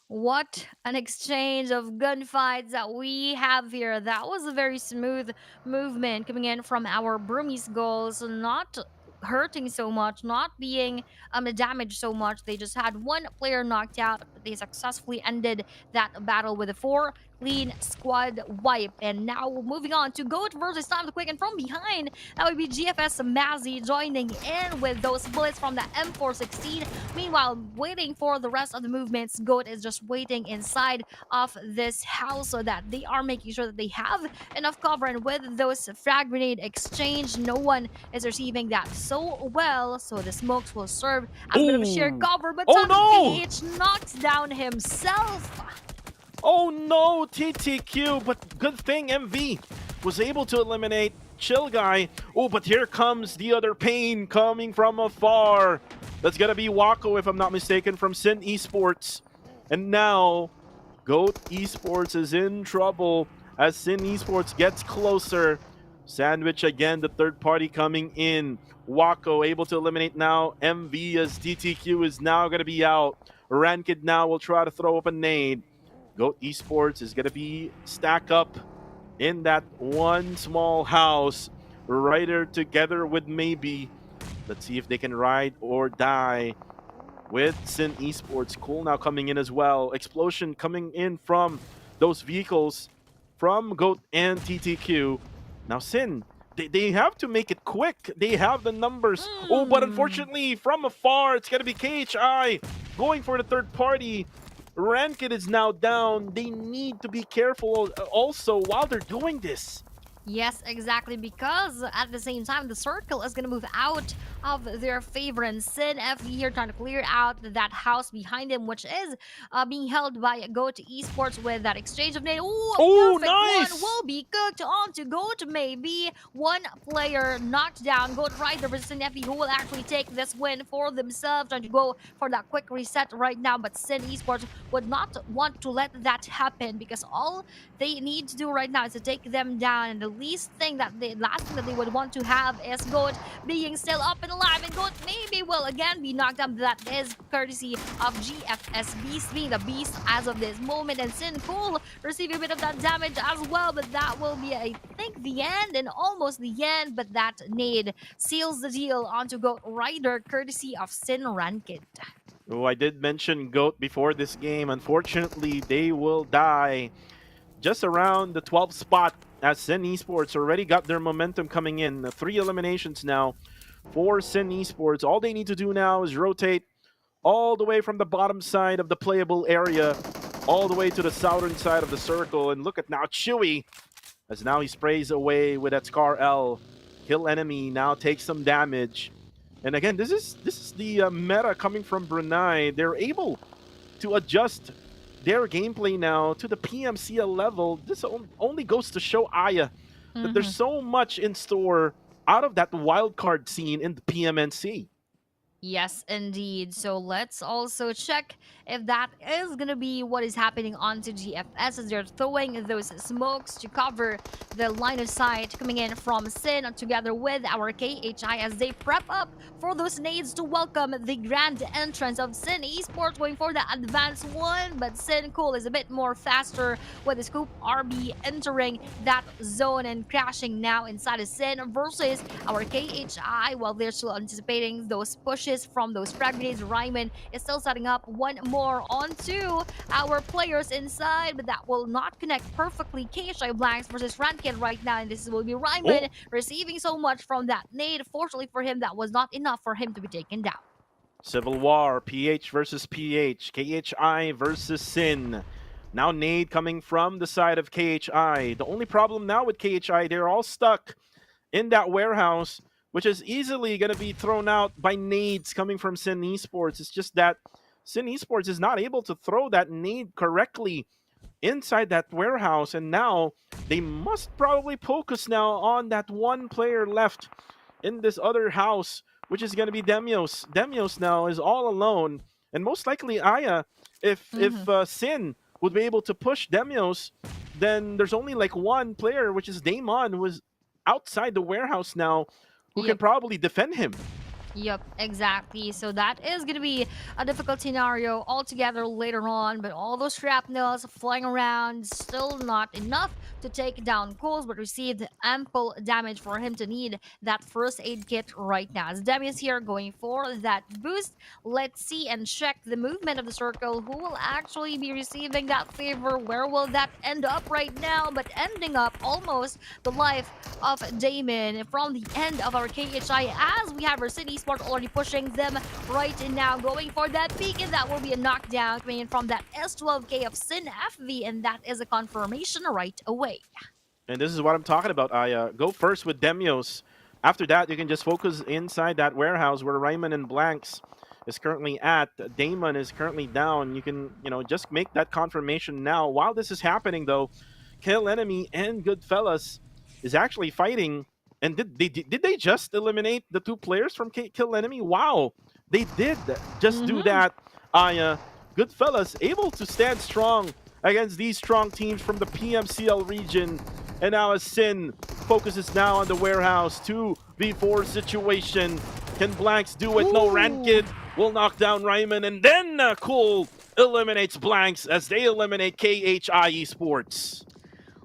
E: What an exchange of gunfights that we have here. That was a very smooth movement coming in from our Burmese Goals, not hurting so much, not being damaged so much. They just had one player knocked out, but they successfully ended that battle with a 4 clean squad wipe. And now moving on to Goat versus Time the Quick, and from behind that would be GFS Mazzy joining in with those bullets from the M416. Meanwhile, waiting for the rest of the movements, Goat is just waiting inside of this house so that they are making sure that they have enough cover. And with those frag grenade exchange, no one is receiving that so well, so the smokes will serve as a bit of a shared cover. But PH knocks down himself.
D: Oh no, TTQ, but good thing MV was able to eliminate Chill Guy. Oh, but here comes the other pain coming from afar. That's gonna be Wako, if I'm not mistaken, from Sin Esports. And now, Goat Esports is in trouble as Sin Esports gets closer. Sandwich again, the third party coming in. Wako able to eliminate now MV as TTQ is now gonna be out. Ranked now will try to throw up a nade. Goat Esports is going to be stack up in that one small house right there together with maybe. Let's see if they can ride or die with Sin Esports. Cool now coming in as well. Explosion coming in from those vehicles from Goat and TTQ. Now Sin, they have to make it quick. They have the numbers. Oh, but unfortunately from afar, it's going to be KHI going for the third party. Ranked is now down. They need to be careful also while they're doing this.
E: Yes, exactly, because at the same time, the circle is going to move out of their favor, and Sin F here trying to clear out that house behind him, which is being held by Goat Esports with that exchange of nade. Ooh, a
D: Oh,
E: perfect one
D: nice!
E: will be cooked on to Goat, maybe. One player knocked down. Goat Rider versus Sin F, who will actually take this win for themselves, trying to go for that quick reset right now, but Sin Esports would not want to let that happen because all they need to do right now is to take them down. And the last thing that they would want to have is Goat being still up and alive. And Goat maybe will again be knocked down. That is courtesy of GFS Beast being the beast as of this moment. And Sin Cool receiving a bit of that damage as well. But that will be, I think, the end and almost the end. But that nade seals the deal onto Goat Rider courtesy of Sin Ranked.
D: Oh, I did mention GOAT before this game. Unfortunately, they will die just around the 12th spot as Sin Esports already got their momentum coming in. 3 eliminations now for Sin Esports. All they need to do now is rotate all the way from the bottom side of the playable area all the way to the southern side of the circle. And look at now Chewy, as now he sprays away with that Scar L. Kill enemy, now takes some damage. And again, this is the meta coming from Brunei. They're able to adjust their gameplay now to the PMCL level. This only goes to show Aya that there's so much in store out of that wildcard scene in the PMNC.
E: Yes, indeed. So let's also check if that is going to be what is happening onto GFS as they're throwing those smokes to cover the line of sight coming in from Sin together with our KHI as they prep up for those nades to welcome the grand entrance of Sin Esports going for the advanced one. But Sin Cool is a bit more faster with the Scoop RB entering that zone and crashing now inside of Sin versus our KHI while they're still anticipating those pushes from those frag grenades. Ryman is still setting up one more onto our players inside, but that will not connect perfectly. KHI Blanks versus Rankin right now, and this will be Ryman receiving so much from that nade. Fortunately for him, that was not enough for him to be taken down.
D: Civil War, PH versus PH, KHI versus Sin. Now nade coming from the side of KHI. The only problem now with KHI, they're all stuck in that warehouse, which is easily going to be thrown out by nades coming from Sin Esports. It's just that Sin Esports is not able to throw that nade correctly inside that warehouse, and now they must probably focus now on that one player left in this other house, which is going to be Demios. Demios now is all alone, and most likely Aya, if Sin would be able to push Demios, then there's only like one player, which is Damon, who is outside the warehouse now, who can probably defend him.
E: Yep, exactly. So that is going to be a difficult scenario altogether later on, but all those shrapnels flying around, still not enough to take down Coles, but received ample damage for him to need that first aid kit right now. As Demi is here going for that boost, let's see and check the movement of the circle. Who will actually be receiving that favor? Where will that end up right now? But ending up almost the life of Damon from the end of our KHI as we have our City Sport already pushing them right now, going for that peak, and that will be a knockdown coming in from that S12K of Sin FV, and that is a confirmation right away.
D: And this is what I'm talking about, Aya. Go first with Demios. After that, you can just focus inside that warehouse where Ryman and Blanks is currently at. Damon is currently down. You can, just make that confirmation now. While this is happening, though, Kill Enemy and Goodfellas is actually fighting. And did they just eliminate the two players from Kill Enemy? Wow, they did just do that. Goodfellas able to stand strong against these strong teams from the PMCL region. And now as Sin focuses now on the warehouse 2v4 situation. Can Blanks do it? No, Rankid will knock down Ryman, and then Cool eliminates Blanks as they eliminate KHI Esports.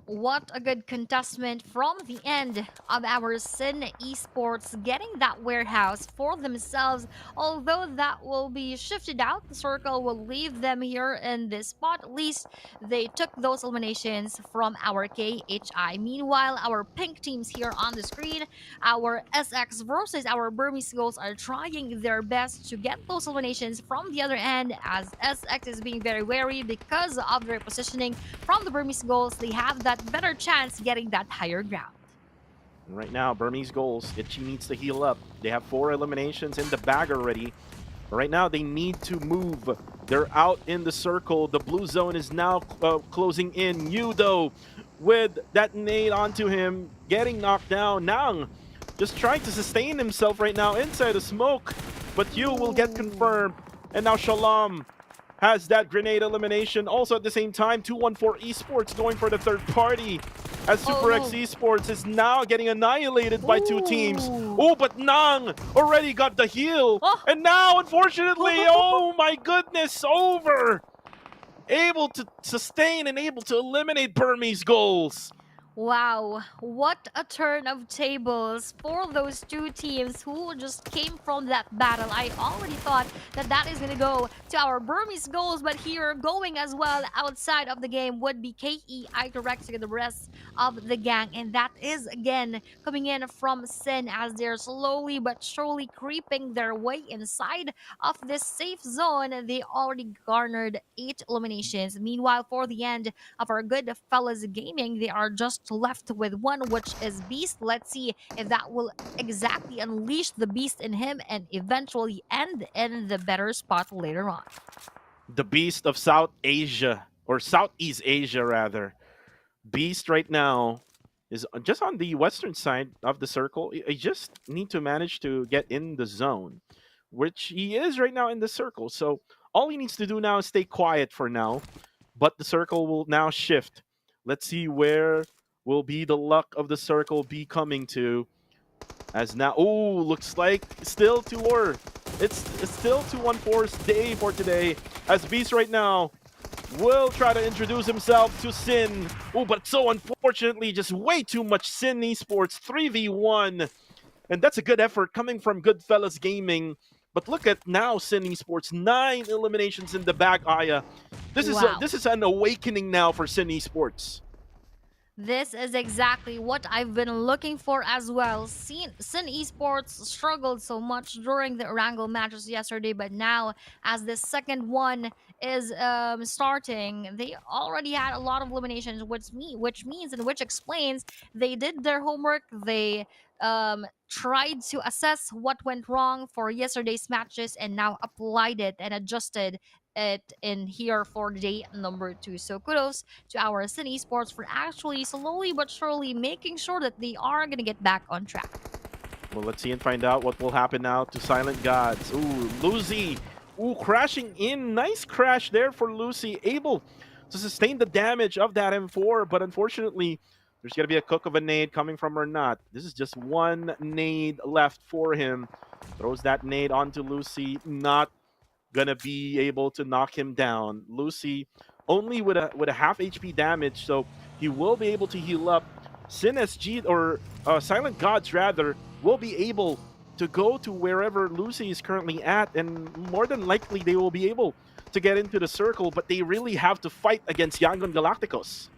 E: What a good contestment from the end of our Sin Esports, getting that warehouse for themselves. Although that will be shifted out, the circle will leave them here in this spot. At least they took those eliminations from our KHI. Meanwhile, our pink teams here on the screen, our SX versus our Burmese Goals, are trying their best to get those eliminations from the other end, as SX is being very wary because of their positioning from the Burmese Goals. They have that better chance getting that higher ground.
D: And right now, Burmese goals, Itchy needs to heal up. They have 4 eliminations in the bag already. Right now, they need to move. They're out in the circle. The blue zone is now closing in. Yudo with that nade onto him, getting knocked down. Nang just trying to sustain himself right now inside the smoke, but Yu will get confirmed. And now Shalom has that grenade elimination. Also at the same time, 214 Esports going for the third party, as Super X Esports is now getting annihilated by 2 teams. Oh, but Nang already got the heal. And now, unfortunately, oh my goodness, over. Able to sustain and able to eliminate Burmese goals.
E: Wow, what a turn of tables for those 2 teams who just came from that battle. I already thought that that is going to go to our Burmese goals, but here going as well outside of the game would be KE, Itorex, and the rest of the gang. And that is again coming in from Sin as they're slowly but surely creeping their way inside of this safe zone. They already garnered 8 eliminations. Meanwhile, for the end of our good fellas gaming, they are just left with 1, which is Beast. Let's see if that will exactly unleash the beast in him and eventually end in the better spot later on.
D: The beast of South Asia, or Southeast Asia rather. Beast right now is just on the western side of the circle. He just need to manage to get in the zone, which he is right now in the circle. So all he needs to do now is stay quiet for now, but the circle will now shift. Let's see where will be the luck of the circle be coming to. As now, oh, looks like still 2-4. It's still 214's day for today. As Beast right now will try to introduce himself to Sin. Oh, but so unfortunately, just way too much Sin Esports 3v1. And that's a good effort coming from Goodfellas Gaming. But look at now Sin Esports, 9 eliminations in the bag, Aya. This is an awakening now for Sin Esports.
E: This is exactly what I've been looking for as well. Sin Esports struggled so much during the Erangel matches yesterday, but now as the second one is starting, they already had a lot of eliminations, which means and which explains they did their homework. They tried to assess what went wrong for yesterday's matches and now applied it and adjusted it in here for day number 2. So kudos to our Sin Esports for actually slowly but surely making sure that they are going to get back on track.
D: Well, let's see and find out what will happen now to Silent Gods. Ooh, Lucy. Ooh, crashing in. Nice crash there for Lucy. Able to sustain the damage of that M4, but unfortunately, there's going to be a cook of a nade coming from or not. This is just 1 nade left for him. Throws that nade onto Lucy. Not gonna be able to knock him down. Lucy only with a half HP damage, so he will be able to heal up. Sin SG, or Silent Gods rather, will be able to go to wherever Lucy is currently at, and more than likely they will be able to get into the circle, but they really have to fight against Yangon Galacticos.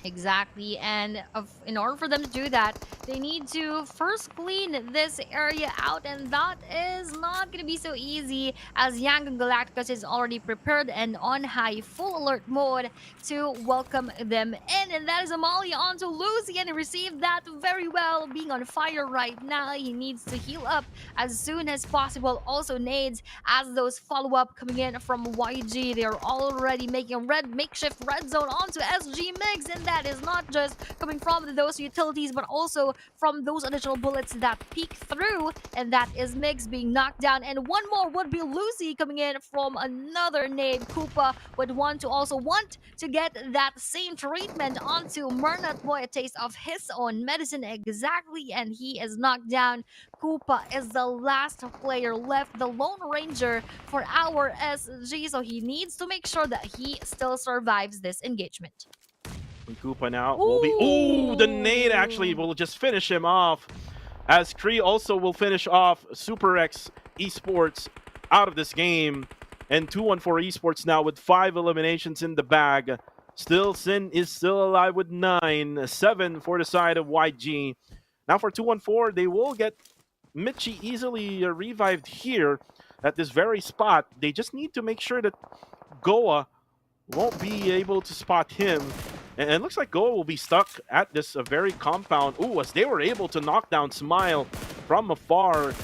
E: Exactly, and in order for them to do that, they need to first clean this area out, and that is not going to be so easy as Yangon Galacticus is already prepared and on high full alert mode to welcome them in. And that is Amalia onto Lucy, and he received that very well, being on fire right now. He needs to heal up as soon as possible. Also nades as those follow-up coming in from YG. They are already making makeshift red zone onto SG Mix, and that is not just coming from those utilities, but also from those additional bullets that peek through, and that is Mix being knocked down. And one more would be Lucy coming in from another nade. Koopa would want to get that same treatment onto Mernat Boy, a taste of his own medicine exactly, and he is knocked down. Koopa is the last player left, the Lone Ranger for our SG, so he needs to make sure that he still survives this engagement.
D: And Koopa now will be... Ooh, the nade actually will just finish him off. As Kree also will finish off Super X Esports out of this game. And 214 Esports now with 5 eliminations in the bag. Still, Sin is still alive with 9. 7 for the side of YG. Now for 214, they will get Michi easily revived here at this very spot. They just need to make sure that Goa won't be able to spot him. And it looks like Goa will be stuck at this very compound. Ooh, as they were able to knock down Smile from afar.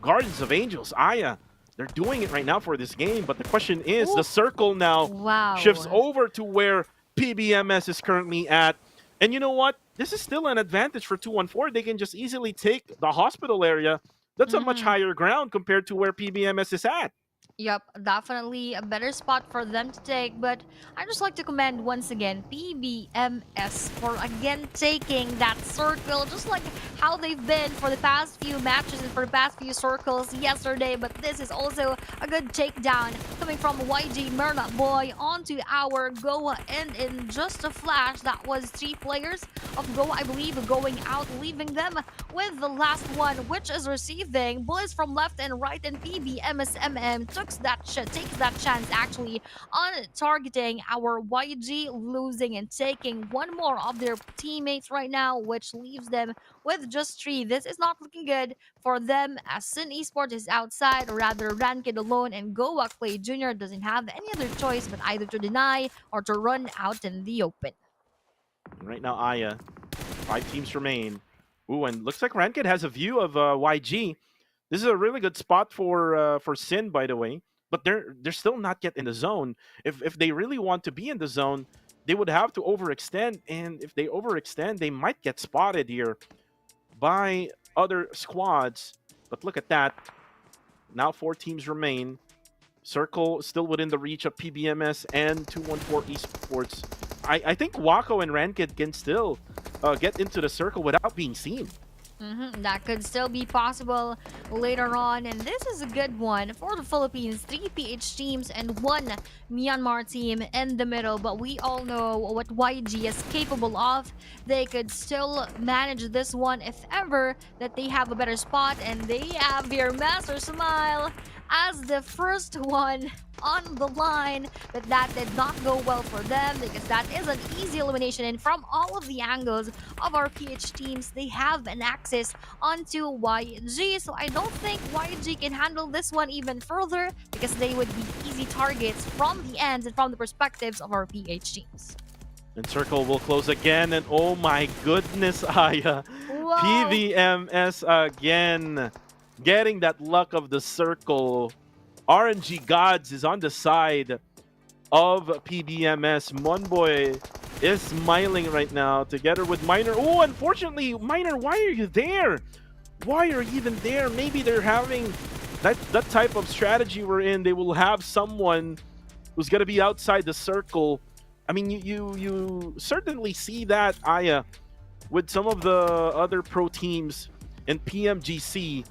D: Guardians of Angels, Aya, they're doing it right now for this game. But the question is,
E: Ooh.
D: the circle now
E: Wow.
D: shifts over to where PBMS is currently at. And you know what? This is still an advantage for 214. They can just easily take the hospital area. That's a much higher ground compared to where PBMS is at.
E: Yep, definitely a better spot for them to take, but I just like to commend once again PBMS for again taking that circle, just like how they've been for the past few matches and for the past few circles yesterday. But this is also a good takedown coming from YG Myrna Boy onto our Goa, and in just a flash, that was 3 players of Goa, I believe, going out, leaving them with the last one, which is receiving bullets from left and right, and PBMSMM takes that chance actually on targeting our YG, losing and taking one more of their teammates right now, which leaves them with just 3. This is not looking good for them, as Sin Esports is outside, or rather Ranked alone, and Goa Clay Jr. doesn't have any other choice but either to deny or to run out in the open.
D: Right now, Aya, 5 teams remain. Ooh, and looks like Ranked has a view of YG. This is a really good spot for Sin, by the way. But they're still not yet in the zone. If they really want to be in the zone, they would have to overextend. And if they overextend, they might get spotted here by other squads. But look at that. Now 4 teams remain. Circle still within the reach of PBMS and 214 Esports. I think Wako and Ranked can still get into the circle without being seen.
E: That could still be possible later on, and this is a good one for the Philippines. 3 PH teams and 1 Myanmar team in the middle, but we all know what YG is capable of. They could still manage this one if ever that they have a better spot, and they have here Master Smile as the first one on the line, but that did not go well for them because that is an easy elimination, and from all of the angles of our PH teams, they have an access onto YG, so I don't think YG can handle this one even further because they would be easy targets from the ends and from the perspectives of our PH teams.
D: And circle will close again, and oh my goodness, Aya.
E: Wow.
D: PVMS again. Getting that luck of the circle. RNG Gods is on the side of PBMS. Monboy is smiling right now together with Miner. Oh, unfortunately, Miner, why are you there? Why are you even there? Maybe they're having that type of strategy we're in. They will have someone who's going to be outside the circle. I mean, you certainly see that, Aya, with some of the other pro teams in PMGC.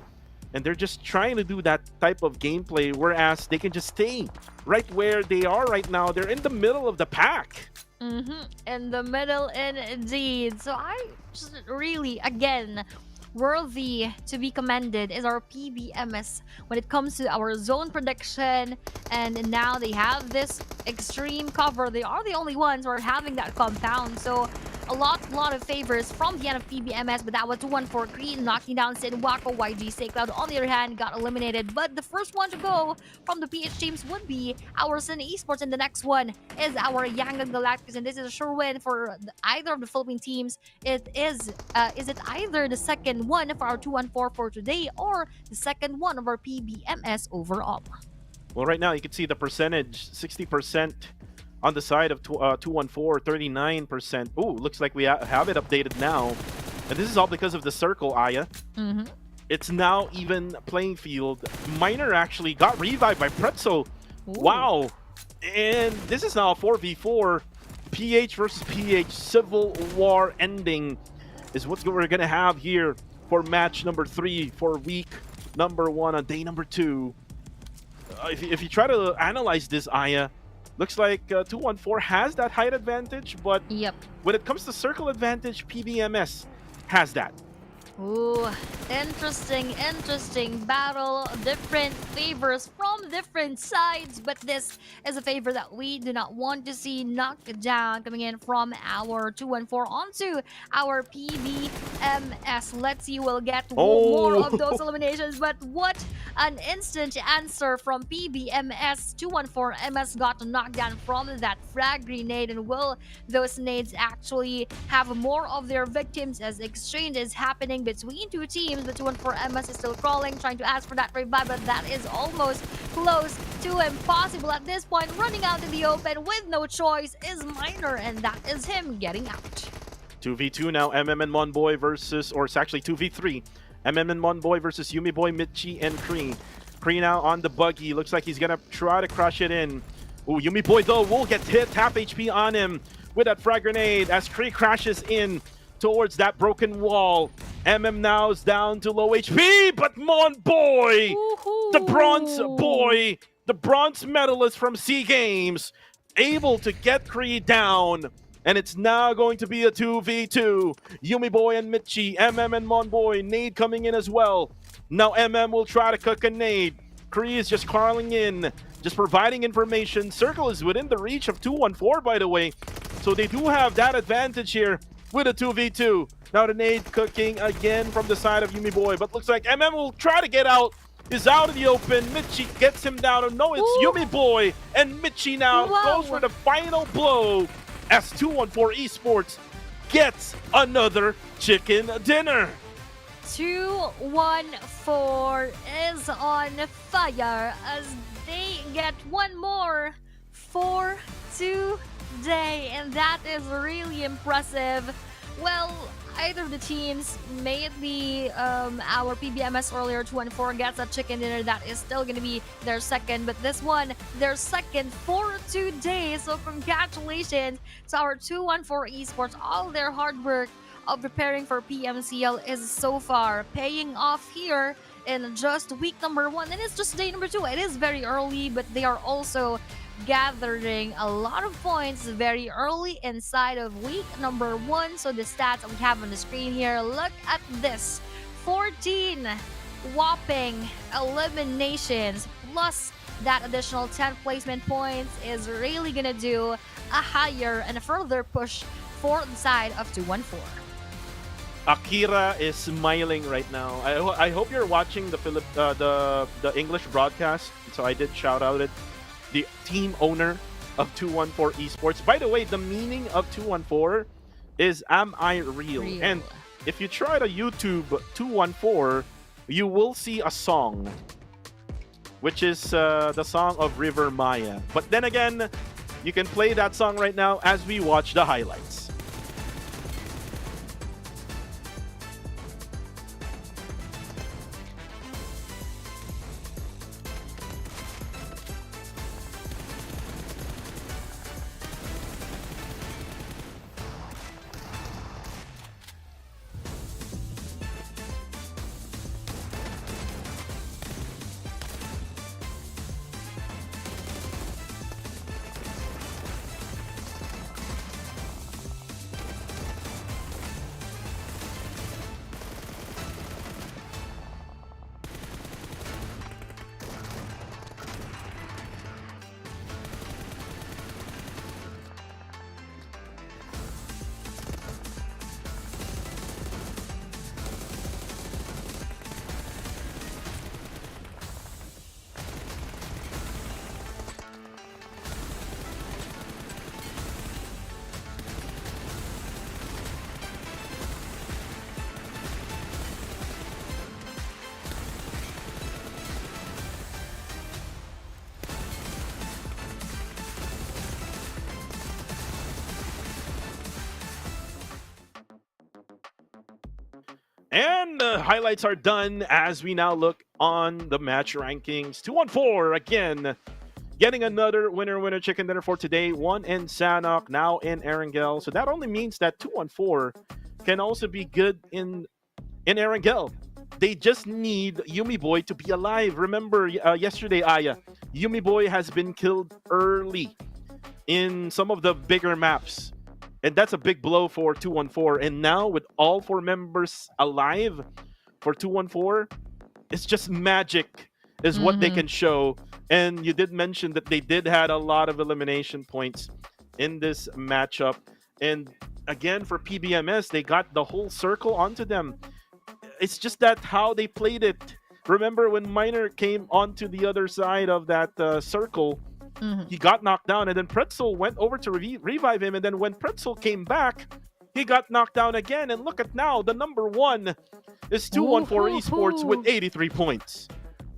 D: And they're just trying to do that type of gameplay, whereas they can just stay right where they are right now. They're in the middle of the pack.
E: In the middle, indeed. So I just really, again, worthy to be commended is our PBMS when it comes to our zone prediction. And now they have this extreme cover. They are the only ones who are having that compound. So a lot of favors from the end of PBMS, but that was 2-1 Green, knocking down Sin Wako. YG SayCloud, on the other hand, got eliminated. But the first one to go from the PH teams would be our Sin Esports, and the next one is our Yangon Galacticos, and this is a sure win for either of the Philippine teams. It is it either the second one for our 2-1 for today or the second one of our PBMS overall?
D: Well, right now you can see the percentage, 60% on the side of 214, 39%. Ooh, looks like we have it updated now. And this is all because of the circle, Aya. It's now even playing field. Miner actually got revived by Pretzel.
E: Ooh.
D: Wow. And this is now a 4v4. PH versus PH. Civil War ending is what we're going to have here for match number 3 for week number 1 on day number 2. If you try to analyze this, Aya, looks like 214 has that height advantage, but
E: Yep.
D: when it comes to circle advantage, PBMS has that.
E: Ooh, interesting battle. Different favors from different sides, but this is a favor that we do not want to see knocked down coming in from our 214 onto our PBMS. Let's see, we'll get more of those eliminations, but what an instant answer from PBMS. 214 MS got knocked down from that frag grenade, and will those nades actually have more of their victims as exchange is happening between two teams? The 214 MS is still crawling, trying to ask for that revive, but that is almost close to impossible at this point. Running out in the open with no choice is Miner, and that is him getting out.
D: 2v2 now, MM and Monboy versus, or it's actually 2v3. MM and Monboy versus Yumi Boy, Michi, and Kree. Kree now on the buggy. Looks like he's gonna try to crush it in. Ooh, Yumi Boy though will get hit. Half HP on him with that frag grenade as Kree crashes in towards that broken wall. MM now is down to low HP, but Monboy, the bronze boy, the bronze medalist from SEA Games, able to get Kree down. And it's now going to be a 2v2. Yumi Boy and Michi, MM and Monboy, nade coming in as well. Now MM will try to cook a nade. Kree is just crawling in, just providing information. Circle is within the reach of 214, by the way. So they do have that advantage here with a 2v2. Now the nade cooking again from the side of Yumi Boy, but looks like MM will try to get out. Is out in the open. Michi gets him down. Oh no, it's Yumi Boy, and Michi now goes for the final blow as 214 Esports gets another chicken dinner.
E: 214 is on fire as they get one more for today, and that is really impressive. Well, either of the teams, may it be our PBMS earlier, 214 gets a chicken dinner, that is still going to be their second, but this one, their second for today. So congratulations to our 214 Esports. All their hard work of preparing for PMCL is so far paying off here in just week number 1, and it's just day number 2. It is very early, but they are also gathering a lot of points very early inside of week number 1. So the stats that we have on the screen here, look at this: 14 whopping eliminations plus that additional 10 placement points is really gonna do a higher and a further push for the side of 214.
D: Akira is smiling right now. I hope you're watching the English broadcast. So I did shout out it. The team owner of 214 Esports. By the way, the meaning of 214 is "Am I real?" And if you try to YouTube 214, you will see a song, which is the song of River Maya. But then again, you can play that song right now as we watch the highlights. And the highlights are done as we now look on the match rankings. 214 again, getting another winner chicken dinner for today. One in Sanhok, now in Erangel. So that only means that 214 can also be good in Erangel. They just need Yumi Boy to be alive. Remember yesterday, Aya, Yumi Boy has been killed early in some of the bigger maps. And that's a big blow for 214. And now with all 4 members alive for 214, it's just magic is what they can show. And you did mention that they did had a lot of elimination points in this matchup. And again, for PBMS, they got the whole circle onto them. It's just that how they played it. Remember when Miner came onto the other side of that circle, he got knocked down, and then Pretzel went over to revive him, and then when Pretzel came back, he got knocked down again. And look at now, the number 1 is 214 Esports with 83 points.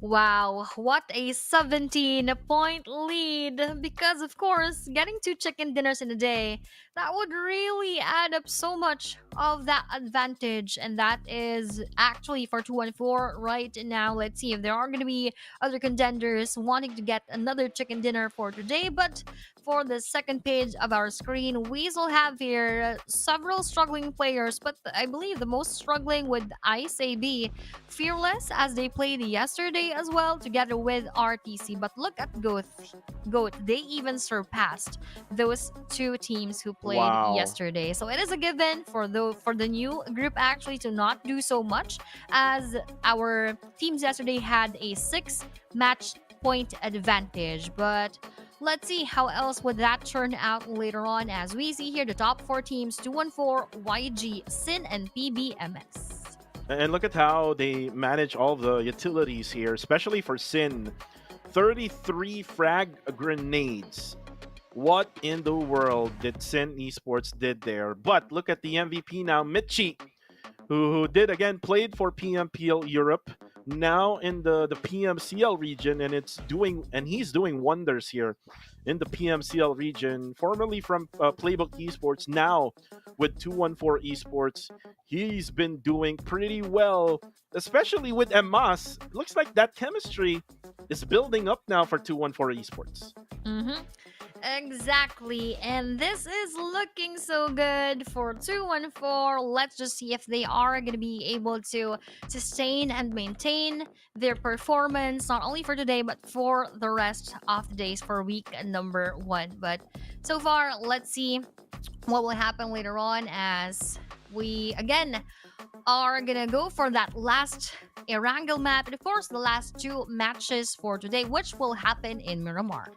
E: Wow, what a 17-point lead. Because, of course, getting 2 chicken dinners in a day, that would really add up so much of that advantage. And that is actually for 214 right now. Let's see if there are going to be other contenders wanting to get another chicken dinner for today. But for the second page of our screen, we still have here several struggling players. But I believe the most struggling with Ice AB, Fearless, as they played yesterday as well, together with RTC. But look at Goat. They even surpassed those 2 teams who played yesterday. So it is a given for the new group actually to not do so much, as our teams yesterday had a 6 match point advantage. But let's see how else would that turn out later on, as we see here the top 4 teams: 214, YG, Sin, and PBMS.
D: And look at how they manage all the utilities here, especially for Sin. 33 frag grenades. What in the world did Sin Esports did there? But look at the MVP now, Mitchie, who did again played for PMPL Europe, now in the PMCL region, and he's doing wonders here in the PMCL region, formerly from Playbook Esports, now with 214 Esports. He's been doing pretty well, especially with Emas. Looks like that chemistry is building up now for 214 Esports.
E: Exactly, and this is looking so good for 214. Let's just see if they are going to be able to sustain and maintain their performance, not only for today, but for the rest of the days for week number 1. But so far, let's see what will happen later on, as we, again, are going to go for that last Erangel map, and of course, the last 2 matches for today, which will happen in Miramar.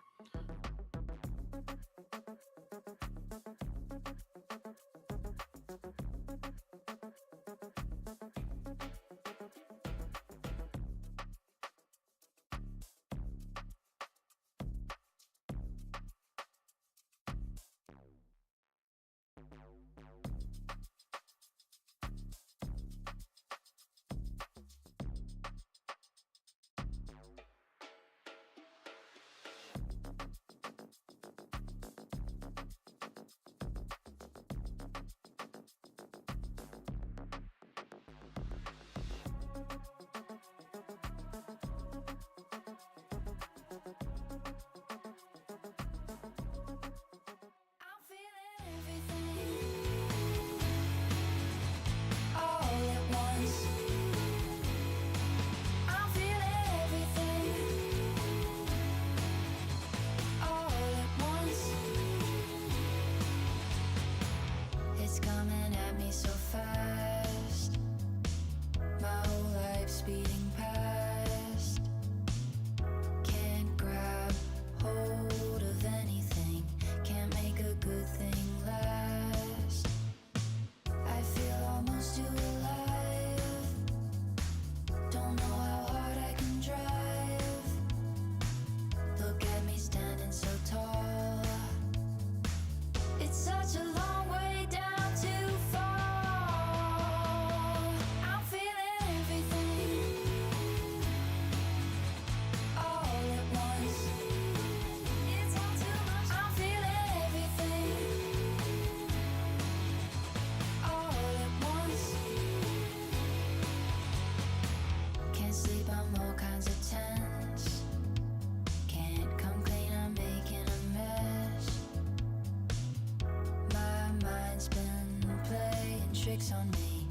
B: tricks on me,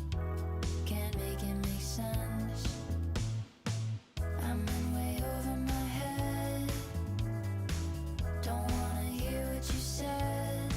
B: can't make it make sense. I'm in way over my head, don't wanna hear what you said.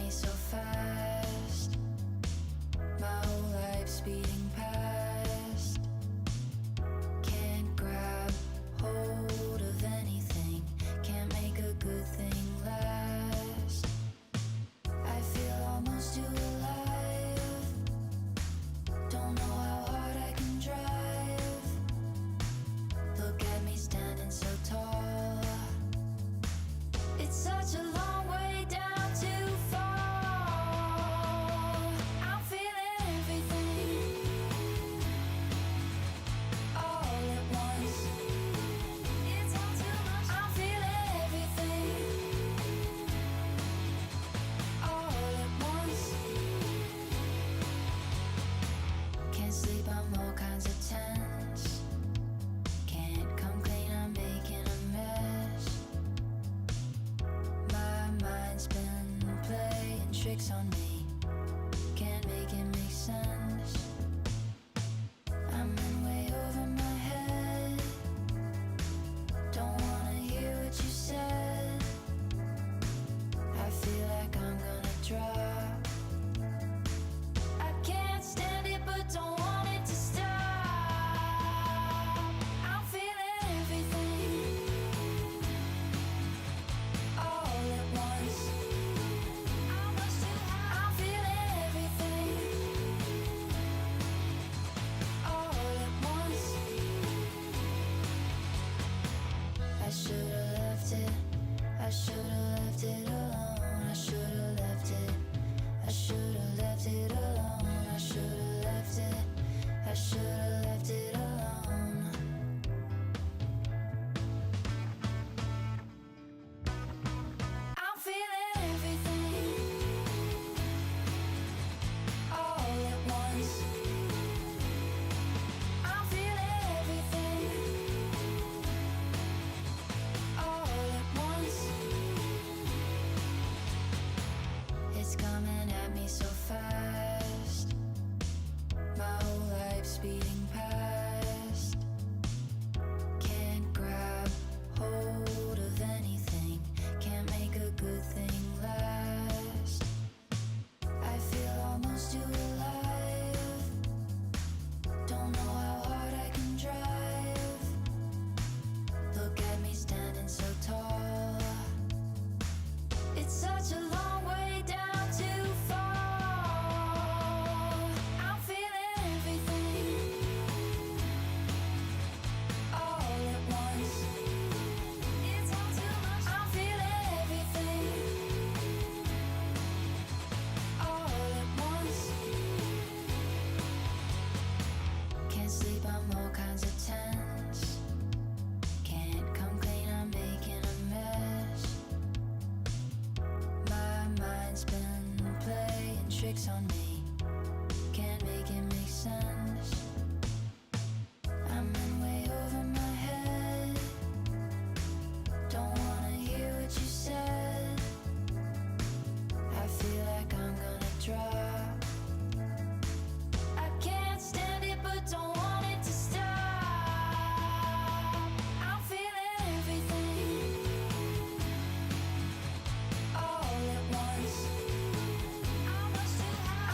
B: me so fast. My whole life speeding past. Can't grab hold of anything. Can't make a good thing last. I feel almost too alive. Don't know how hard I can drive. Look at me standing so tall. It's such a long way down to fall. I'm feeling everything all at once. It's all too much. I'm feeling everything all at once. Can't sleep, I'm all kinds of tense. Can't come clean, I'm making a mess. My mind's been playing tricks on me. Can't make it make sense. I'm in way over my head. Don't wanna hear what you said. I feel like I'm gonna drop. I can't stand it, but don't want it to stop. I'm feeling everything all at once. I'm feeling everything all at once. I should've left it. I should've left it alone. I should've left it. I should've left it alone. I should've left it. I should've left it alone. I'm feeling everything all at once. I'm feeling everything all at once. It's coming at me so fast. My whole life speeding past. Can't grab hold of anything. Can't make a good thing last. I feel almost too alive. Don't know how hard I can drive. Look at me standing so tall. It's such a long way down to fall. I'm feeling everything all at once. It's all too much. I'm feeling everything all at once. Can't sleep, I'm all kinds of tense. Can't come clean, I'm making a mess. My mind's been playing tricks on me. Can't make it make sense. I'm in way over my head. Don't wanna hear what you said. I feel like I'm gonna drop. I can't stand it, but don't want it to stop. I'm feeling everything all at once. I'm much too high.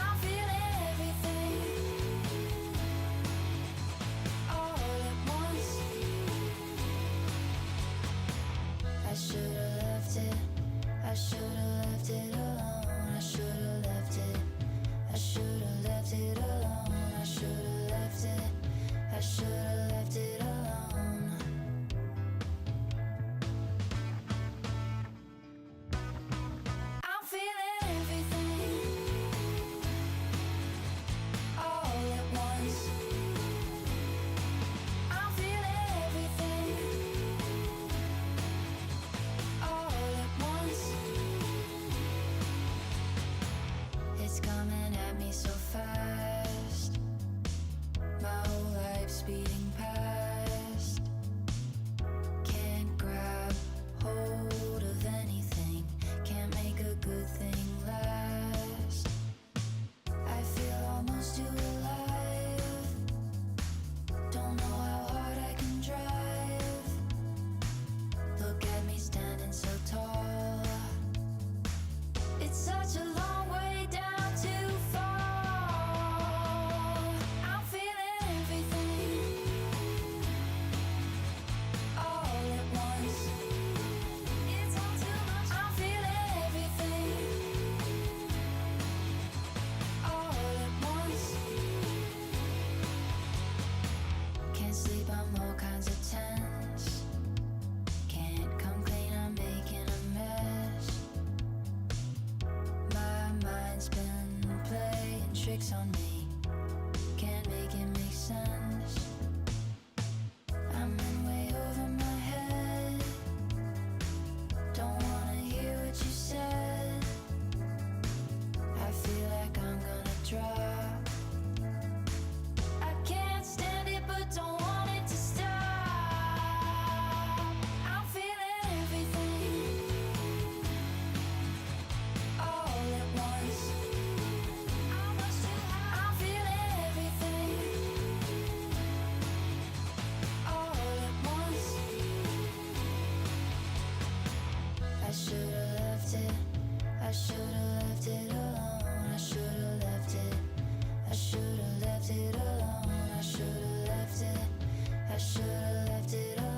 B: tricks on me. Can't make it make sense. I'm in way over my head. Don't wanna hear what you said. I feel like I'm gonna drop. I can't stand it but don't want it to stop. I'm feeling everything all at once. I'm feeling everything all at once. I should've left it. I should've left it alone. I should've left it. I should've left it alone. I should've left it. I should've left it alone.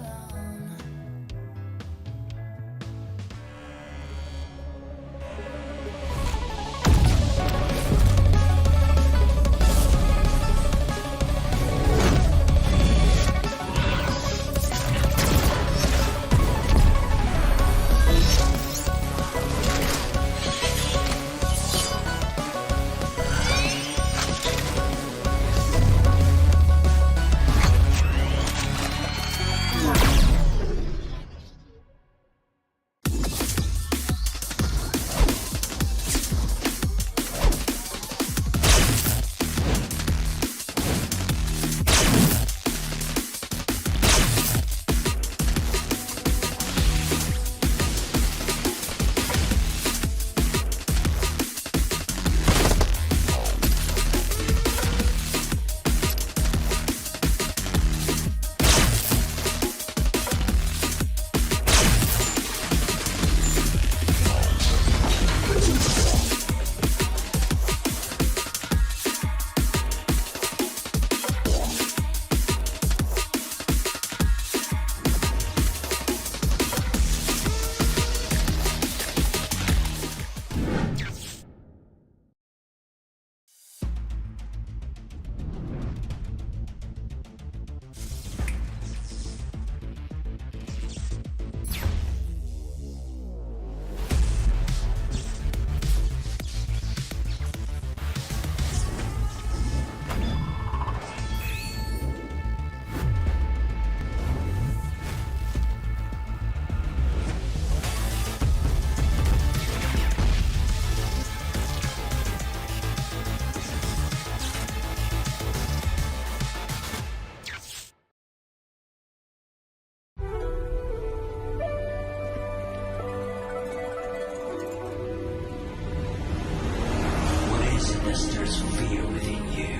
C: What is it that stirs fear within you?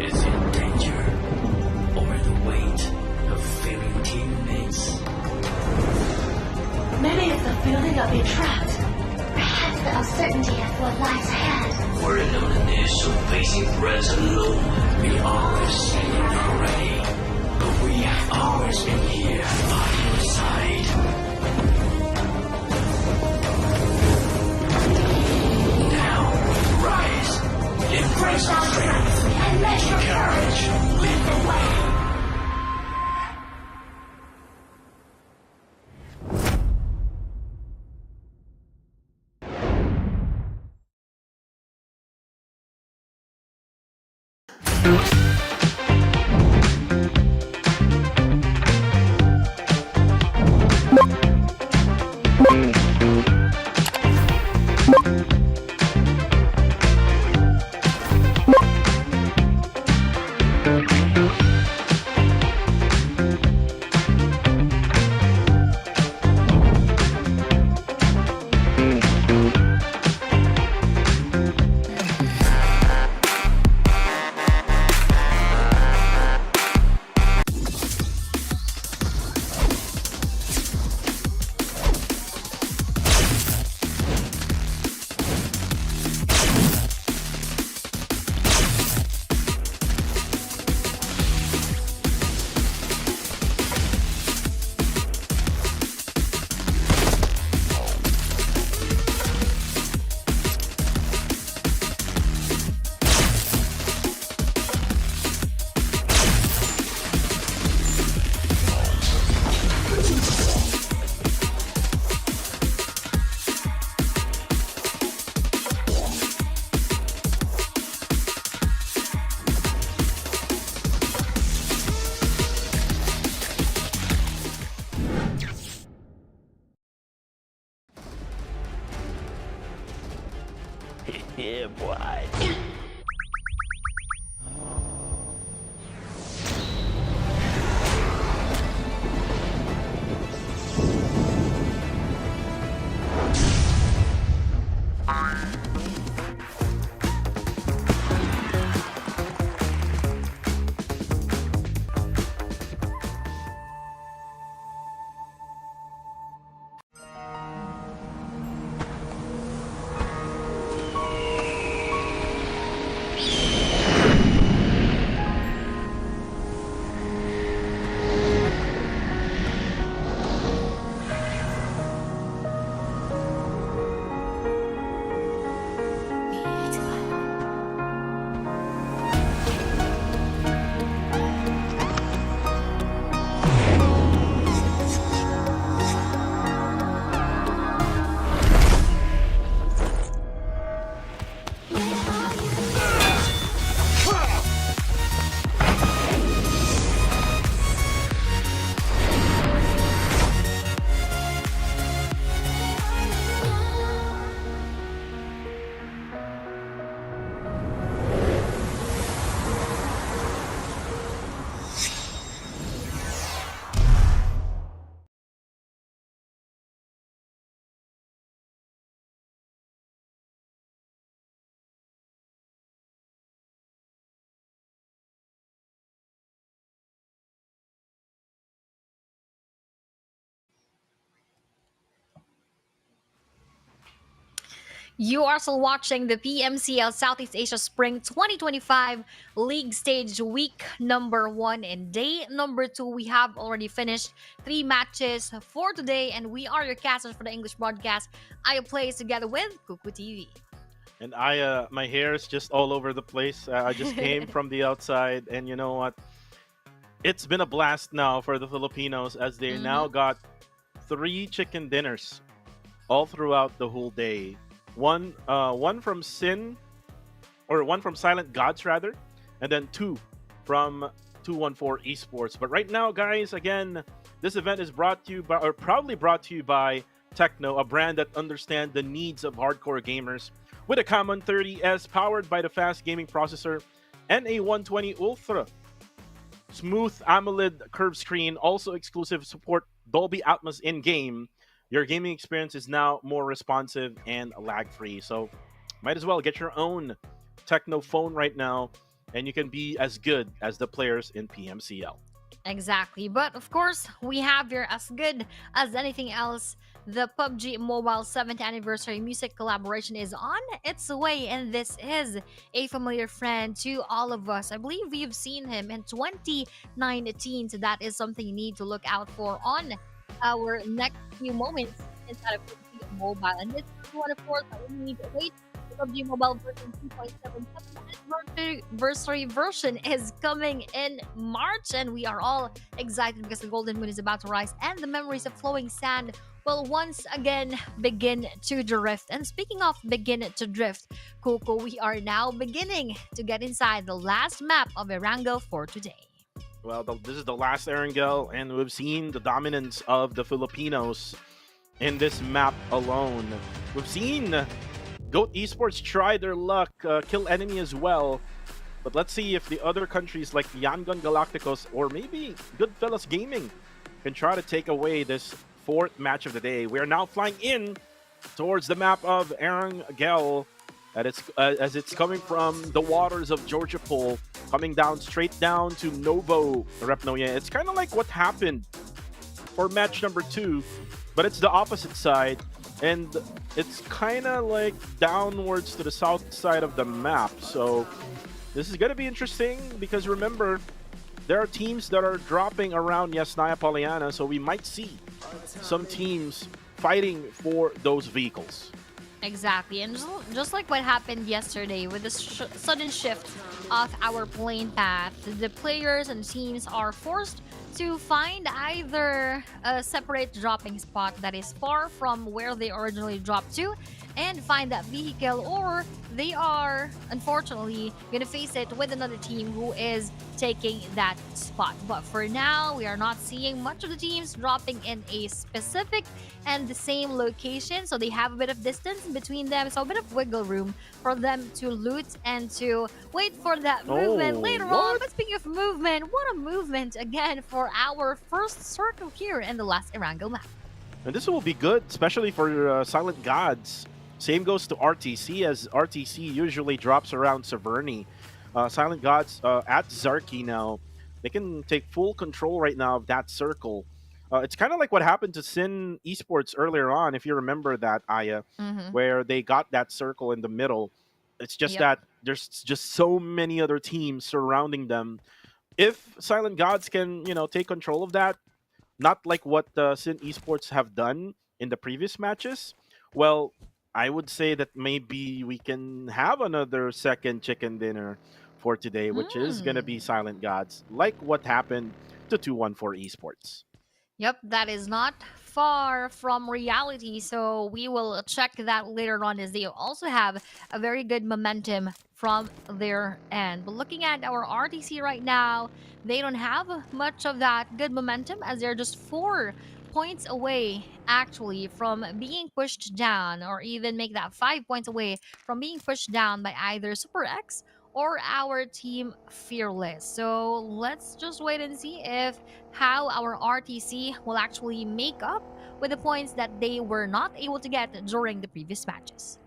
C: Is it danger? Or the weight of failing teammates?
F: Maybe it's the feeling of being trapped. Perhaps the uncertainty of what lies ahead.
C: We're in an initial facing threats alone. We always stand ready. But we have always been here by your side. Now, rise. Embrace our strength
F: And let your
C: courage. Lead the way. Yeah, boy.
E: You are still watching the PMCL Southeast Asia Spring 2025 League Stage Week number 1 and day number 2. We have already finished 3 matches for today, and we are your casters for the English broadcast. I play together with Kuku TV.
D: And my hair is just all over the place. I just came from the outside, and you know what? It's been a blast now for the Filipinos as they now got 3 chicken dinners all throughout the whole day. One from one from Silent Gods rather, and then 2 from 214 Esports. But right now, guys, again, this event is brought to you by, or proudly brought to you by Techno, a brand that understands the needs of hardcore gamers. With a Common 30S powered by the fast gaming processor and a 120 Ultra smooth AMOLED curved screen, also exclusive support Dolby Atmos in-game. Your gaming experience is now more responsive and lag-free. So might as well get your own Techno phone right now, and you can be as good as the players in PMCL.
E: Exactly. But of course, we have your as good as anything else. The PUBG Mobile 7th anniversary music collaboration is on its way, and this is a familiar friend to all of us. I believe we've seen him in 2019, so that is something you need to look out for on our next few moments inside of PUBG Mobile. And this is one, of course, that we need to wait. The PUBG Mobile version 2.7 anniversary version is coming in March, and we are all excited because the golden moon is about to rise and the memories of flowing sand will once again begin to drift. And speaking of begin to drift, Coco, we are now beginning to get inside the last map of Erangel for today.
D: Well, this is the last Erangel, and we've seen the dominance of the Filipinos in this map alone. We've seen Goat Esports try their luck, kill enemy as well. But let's see if the other countries like Yangon Galacticos or maybe Goodfellas Gaming can try to take away this 4th match of the day. We are now flying in towards the map of Erangel, as it's coming from the waters of Georgia Pool, coming down straight down to Novo Repnoye. It's kind of like what happened for match number 2, but it's the opposite side, and it's kind of like downwards to the south side of the map. So this is going to be interesting because remember, there are teams that are dropping around Yasnaya Polyana, so we might see some teams fighting for those vehicles.
E: Exactly, and just like what happened yesterday with the sudden shift of our plane path, the players and teams are forced to find either a separate dropping spot that is far from where they originally dropped to, and find that vehicle, or they are unfortunately gonna face it with another team who is taking that spot. But for now, we are not seeing much of the teams dropping in a specific and the same location, so they have a bit of distance between them, so a bit of wiggle room for them to loot and to wait for that movement later on.
D: what?
E: But speaking of movement, what a movement again for our first circle here in the last Erangel map.
D: And this will be good, especially for Silent Gods. Same goes to RTC, as RTC usually drops around Severny. Silent Gods at Zarky now. They can take full control right now of that circle. It's kind of like what happened to Sin Esports earlier on, if you remember that, Aya, where they got that circle in the middle. It's just
E: Yep.
D: that there's just so many other teams surrounding them. If Silent Gods can, take control of that, not like what Sin Esports have done in the previous matches, well, I would say that maybe we can have another second chicken dinner for today, which is going to be Silent Gods, like what happened to 214 Esports.
E: Yep, that is not far from reality. So we will check that later on, as they also have a very good momentum from their end. But looking at our RTC right now, they don't have much of that good momentum, as they're just 4 points away actually from being pushed down, or even make that 5 points away from being pushed down by either Super X or our team Fearless. So let's just wait and see if how our RTC will actually make up with the points that they were not able to get during the previous matches.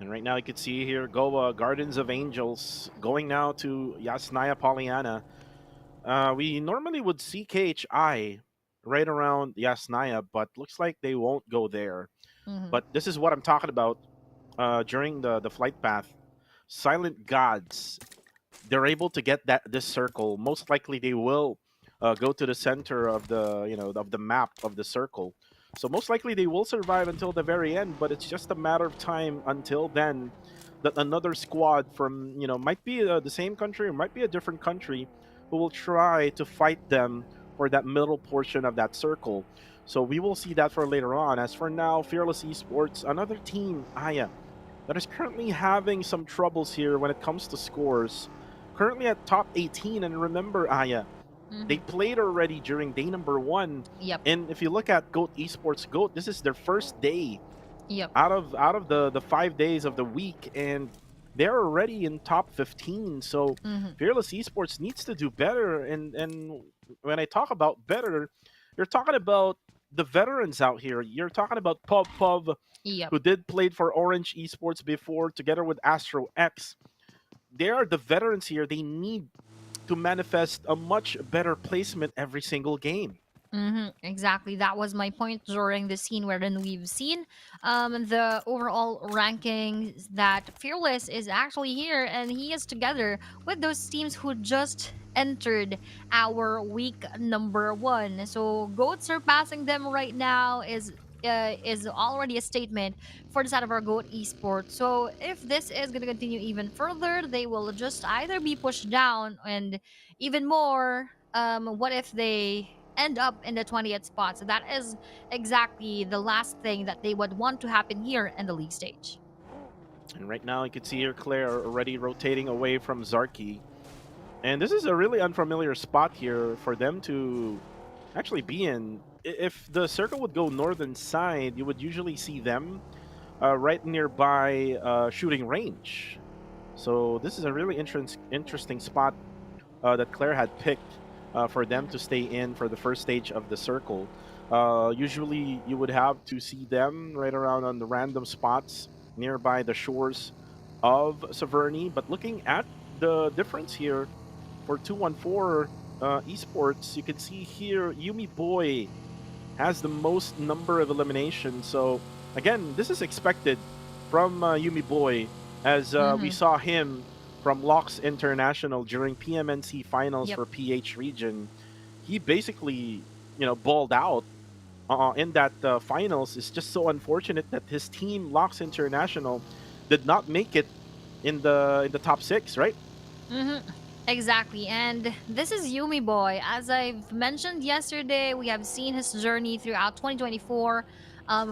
D: And right now you can see here Goa Gardens of Angels going now to Yasnaya Pollyanna. We normally would see KHI right around Yasnaya, but looks like they won't go there. But this is what I'm talking about during the flight path. Silent Gods, they're able to get this circle. Most likely they will go to the center of the map of the circle. So most likely they will survive until the very end, but it's just a matter of time until then that another squad from, might be the same country or might be a different country, who will try to fight them for that middle portion of that circle. So we will see that for later on. As for now, Fearless Esports, another team, Aya, that is currently having some troubles here when it comes to scores. Currently at top 18, and remember, Aya, they played already during day number 1.
E: Yep.
D: And if you look at GOAT Esports, GOAT, this is their first day
E: Yep.
D: out of the 5 days of the week, and they're already in top 15. So Fearless Esports needs to do better. And when I talk about better, you're talking about the veterans out here. You're talking about Pub,
E: Yep.
D: who did played for Orange Esports before, together with Astro X. They are the veterans here. They need to manifest a much better placement every single game.
E: Exactly. That was my point during the scene wherein we've seen the overall rankings that Fearless is actually here, and he is together with those teams who just entered our week number 1. So GOAT surpassing them right now is already a statement for the side of our GOAT Esports. So if this is going to continue even further, they will just either be pushed down, and even more, what if they end up in the 20th spot? So that is exactly the last thing that they would want to happen here in the league stage.
D: And right now you can see here Claire already rotating away from Zarky. And this is a really unfamiliar spot here for them to actually be in. If the circle would go northern side, you would usually see them right nearby shooting range. So this is a really interesting spot that Claire had picked for them to stay in for the first stage of the circle. Usually you would have to see them right around on the random spots nearby the shores of Severny. But looking at the difference here for 214 Esports, you can see here Yumi Boy has the most number of eliminations. So again, this is expected from Yumi Boy, as we saw him from Locks International during PMNC finals for PH region. He basically, balled out in that finals. It's just so unfortunate that his team, Locks International, did not make it in the top 6, right?
E: Exactly, and this is Yumi Boy. As I've mentioned yesterday, we have seen his journey throughout 2024.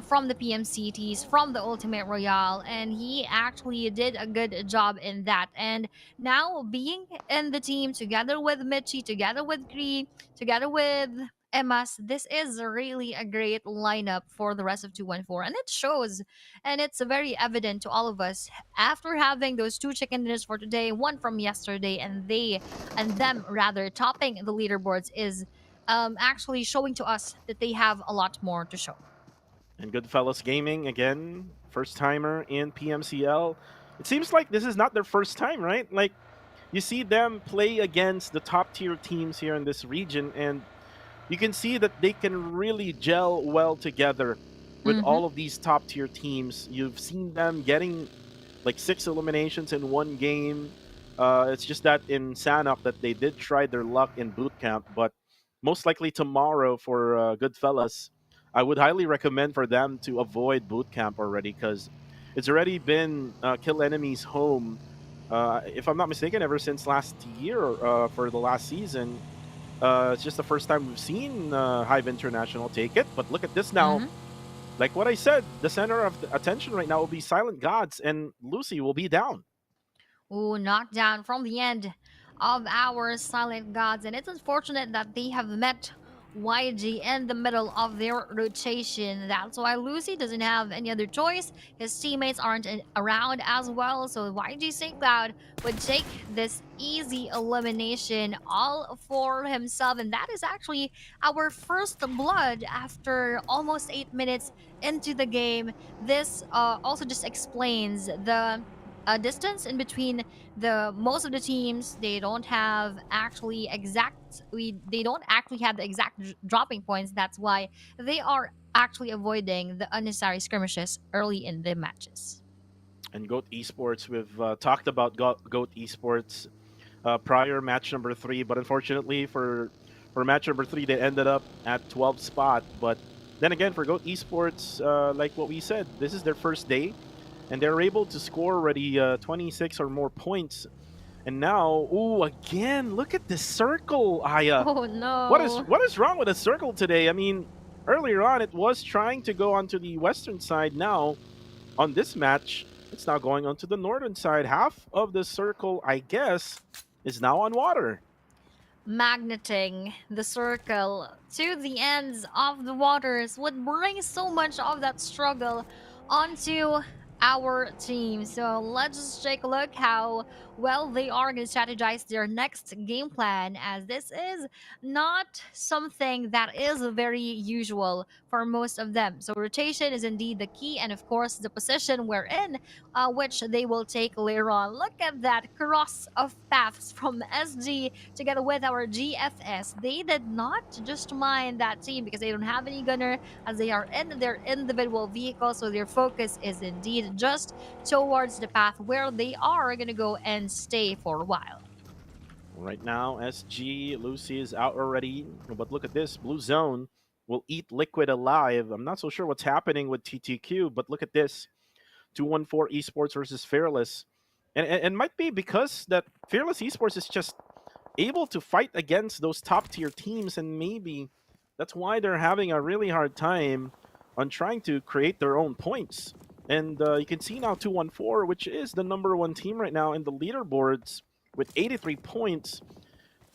E: from the PMCTs, from the Ultimate Royale, and he actually did a good job in that. And now being in the team together with Mitchie, together with Cree, together with Emmas, this is really a great lineup for the rest of 214. And it shows, and it's very evident to all of us after having those two chicken dinners for today, one from yesterday, and them rather topping the leaderboards is actually showing to us that they have a lot more to show.
D: And Goodfellas Gaming, again, first timer in PMCL. It seems like this is not their first time, right? Like, you see them play against the top tier teams here in this region, and you can see that they can really gel well together with
E: Mm-hmm.
D: all of these top tier teams. You've seen them getting like 6 eliminations in one game. It's just that in Sanhok that they did try their luck in boot camp, but most likely tomorrow for Goodfellas, I would highly recommend for them to avoid boot camp already because it's already been kill enemies home. If I'm not mistaken, ever since last year for the last season, it's just the first time we've seen Hive International take it. But look at this now.
E: Mm-hmm.
D: Like what I said, the center of the attention right now will be Silent Gods, and Lucy will be down.
E: Ooh, knockdown from the end of our silent gods. And it's unfortunate that they have met YG in the middle of their rotation. That's why Lucy doesn't have any other choice. His teammates aren't around as well. So YG St. Cloud would take this easy elimination all for himself. And that is actually our first blood after almost 8 minutes into the game. This also just explains the distance in between the most of the teams. They don't have actually they don't actually have the exact dropping points. That's why they are actually avoiding the unnecessary skirmishes early in the matches.
D: And Goat Esports, we've talked about Goat Esports prior match number 3, but unfortunately for match number 3, they ended up at 12th spot. But then again, for Goat Esports, like what we said, this is their first day, and they're able to score already 26 or more points. And now, ooh, again, look at this circle, Aya.
E: Oh no.
D: What is wrong with the circle today? I mean, earlier on, it was trying to go onto the western side. Now, on this match, it's now going onto the northern side. Half of the circle, I guess, is now on water.
E: Magneting the circle to the ends of the waters would bring so much of that struggle onto our team. So let's just take a look how well they are going to strategize their next game plan, as this is not something that is very usual for most of them. So rotation is indeed the key, and of course the position we're in, which they will take later on. Look at that cross of paths from SG together with our GFS. They did not just mind that team because they don't have any gunner, as they are in their individual vehicles. So their focus is indeed just towards the path where they are going to go and stay for a while.
D: Right now, SG, Lucy is out already. But look at this. Blue Zone will eat Liquid alive. I'm not so sure what's happening with TTQ, but look at this. 214 Esports versus Fearless. And might be because that Fearless Esports is just able to fight against those top tier teams, and maybe that's why they're having a really hard time on trying to create their own points. And you can see now 214, which is the #1 team right now in the leaderboards with 83 points.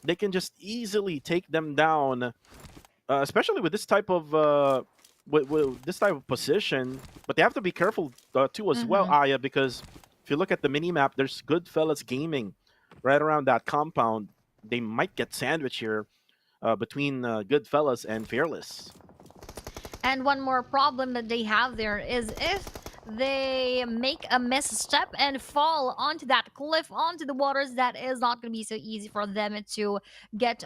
D: They can just easily take them down, especially with this type of with this type of position. But they have to be careful too as well, Aya, because if you look at the mini map, there's Goodfellas Gaming right around that compound. They might get sandwiched here between Goodfellas and Fearless.
E: And one more problem that they have there is if they make a misstep and fall onto that cliff, onto the waters, that is not going to be so easy for them to get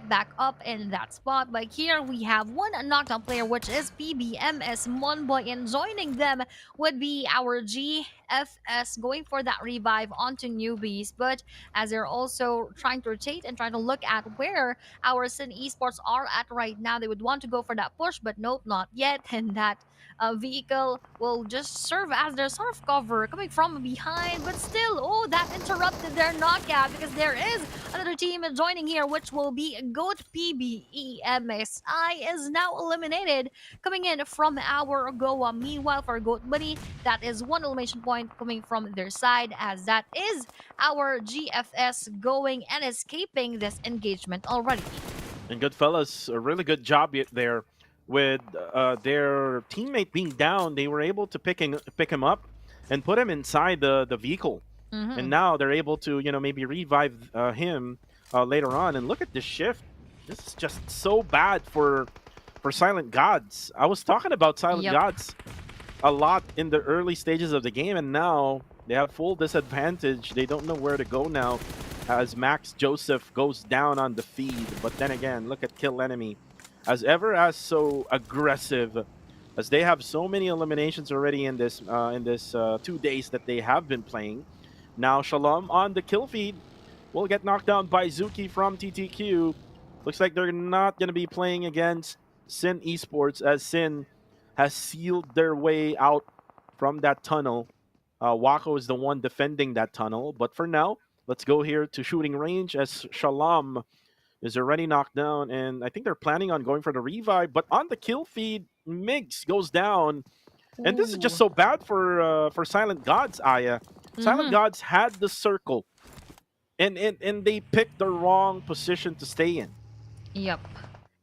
E: back up in that spot. But here we have one knockdown player, which is PBMS Monboy, and joining them would be our GFS going for that revive onto newbies. But as they're also trying to rotate and trying to look at where our Sin Esports are at right now, they would want to go for that push, but nope, not yet. And that vehicle will just serve as their sort of cover coming from behind, but still, oh, that interrupted their knockout because there is another team joining here, which will be GOAT PBEMSI is now eliminated coming in from our Goa. Meanwhile, for GOAT Buddy, that is one elimination point coming from their side, as that is our GFS going and escaping this engagement already.
D: And Goodfellas, a really good job there with their teammate being down. They were able to pick him up and put him inside the vehicle. And now they're able to, maybe revive him later on. And look at this shift. This is just so bad for Silent Gods. I was talking about Silent Gods a lot in the early stages of the game, and now they have full disadvantage. They don't know where to go now as Max Joseph goes down on the feed. But then again, look at Kill Enemy. As ever as so aggressive, as they have so many eliminations already in this 2 days that they have been playing. Now Shalom on the kill feed will get knocked down by Zuki from TTQ. Looks like they're not going to be playing against Sin Esports, as Sin has sealed their way out from that tunnel. Wako is the one defending that tunnel. But for now, let's go here to shooting range, as Shalom is already knocked down, and I think they're planning on going for the revive. But on the kill feed, Migs goes down. And this is just so bad for Silent Gods, Aya. Silent Gods had the circle, and they picked the wrong position to stay in.
E: Yep.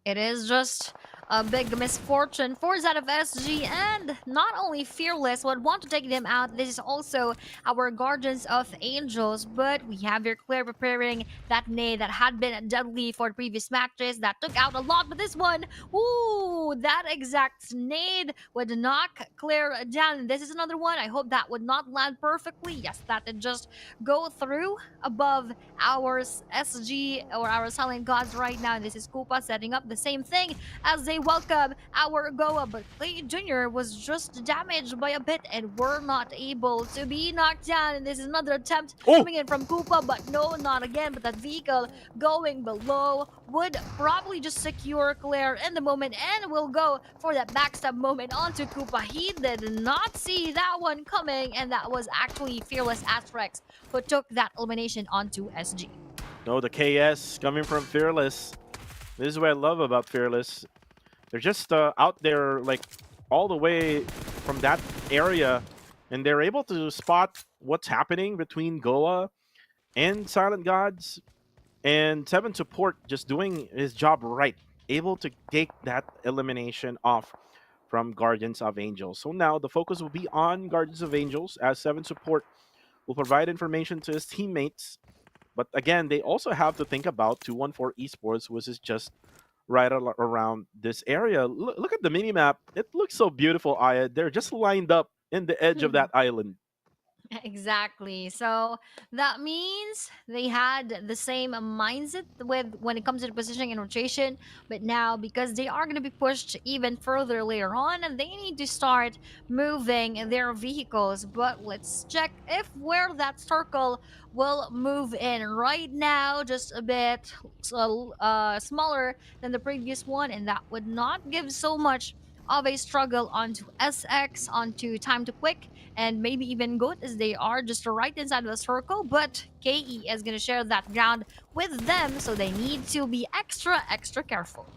E: It is just a big misfortune for ZFSG, and not only Fearless would want to take them out, this is also our Guardians of Angels, but we have here Claire preparing that nade that had been deadly for the previous matches that took out a lot, but this one, ooh, that exact nade would knock Claire down. This is another one. I hope that would not land perfectly. Yes, that did just go through above our SG or our Silent Gods right now, and this is Koopa setting up the same thing as they welcome our Goa, but Clay Jr. was just damaged by a bit and were not able to be knocked down. And this is another attempt coming in from Koopa, but no, not again. But that vehicle going below would probably just secure Claire in the moment and will go for that backstab moment onto Koopa. He did not see that one coming, and that was actually Fearless Astrax who took that elimination onto SG.
D: No, the KS coming from Fearless. This is what I love about Fearless. They're just out there, like, all the way from that area, and they're able to spot what's happening between Goa and Silent Gods, and Seven Support just doing his job right, able to take that elimination off from Guardians of Angels. So now the focus will be on Guardians of Angels, as Seven Support will provide information to his teammates. But again, they also have to think about 214 Esports, which is just right around this area. Look at the minimap. It looks so beautiful, Aya. They're just lined up in the edge of that island.
E: Exactly. So that means they had the same mindset with when it comes to the positioning and rotation, but now because they are going to be pushed even further later on, and they need to start moving their vehicles. But let's check if where that circle will move in right now. Just a bit smaller than the previous one, and that would not give so much of a struggle onto SX, onto Time to Quick, and maybe even GOAT, as they are just right inside of the circle. But KE is going to share that ground with them, so they need to be extra careful.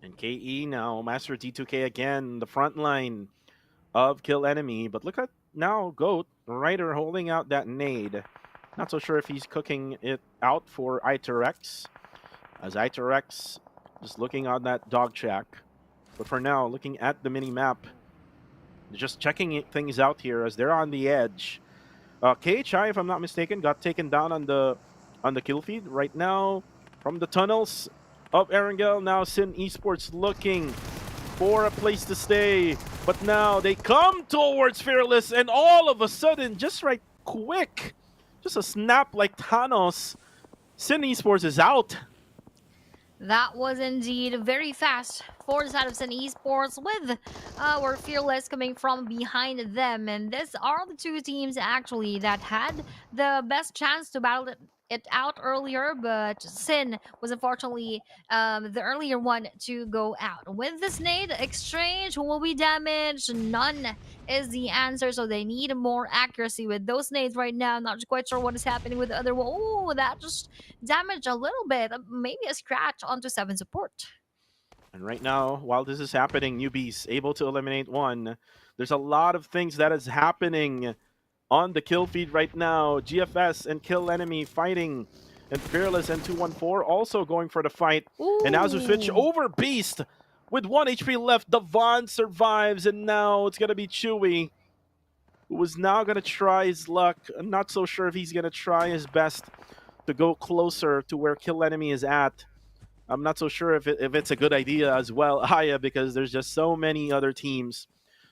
D: And KE now, Master D2K again, the front line of Kill Enemy. But look at now GOAT, Ryder holding out that nade. Not so sure if he's cooking it out for Iterex, as Iterex just looking on that dog shack. But for now, looking at the mini-map, just checking things out here as they're on the edge. KHI, if I'm not mistaken, got taken down on the kill feed. Right now, from the tunnels of Erangel, now Sin Esports looking for a place to stay. But now they come towards Fearless, and all of a sudden, just right quick, just a snap like Thanos, Sin Esports is out.
E: That was indeed very fast for the side of Sun Esports, with our Fearless coming from behind them. And these are the two teams actually that had the best chance to battle it out earlier, but Sin was unfortunately the earlier one to go out. With this nade exchange, who will be damaged? None is the answer, so they need more accuracy with those nades right now. Not quite sure what is happening with the other one. Oh, that just damaged a little bit. Maybe a scratch onto 7 support.
D: And right now, while this is happening, Newbie's able to eliminate one. There's a lot of things that is happening on the kill feed right now. GFS and Kill Enemy fighting. And Fearless and 214 also going for the fight.
E: Ooh.
D: And as we switch over Beast with 1 HP left, Devon survives. And now it's going to be Chewy, who is now going to try his luck. I'm not so sure if he's going to try his best to go closer to where Kill Enemy is at. I'm not so sure if it's a good idea as well, Aya, because there's just so many other teams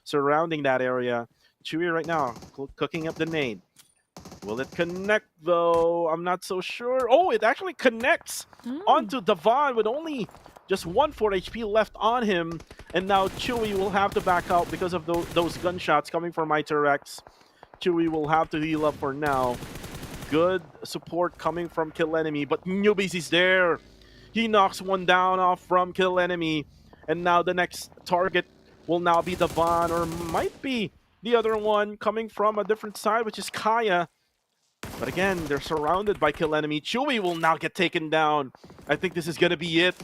D: surrounding that area. Chewy right now cooking up the nade. Will it connect though? I'm not so sure. Oh, it actually connects onto Devon with only just 4 HP left on him. And now Chewy will have to back out because of those gunshots coming from Iterex. Chewy will have to heal up for now. Good support coming from Kill Enemy, but Newbies is there. He knocks one down off from Kill Enemy. And now the next target will now be Devon, or might be the other one coming from a different side, which is Kaya. But again, they're surrounded by Kill Enemy. Chewy will now get taken down. I think this is going to be it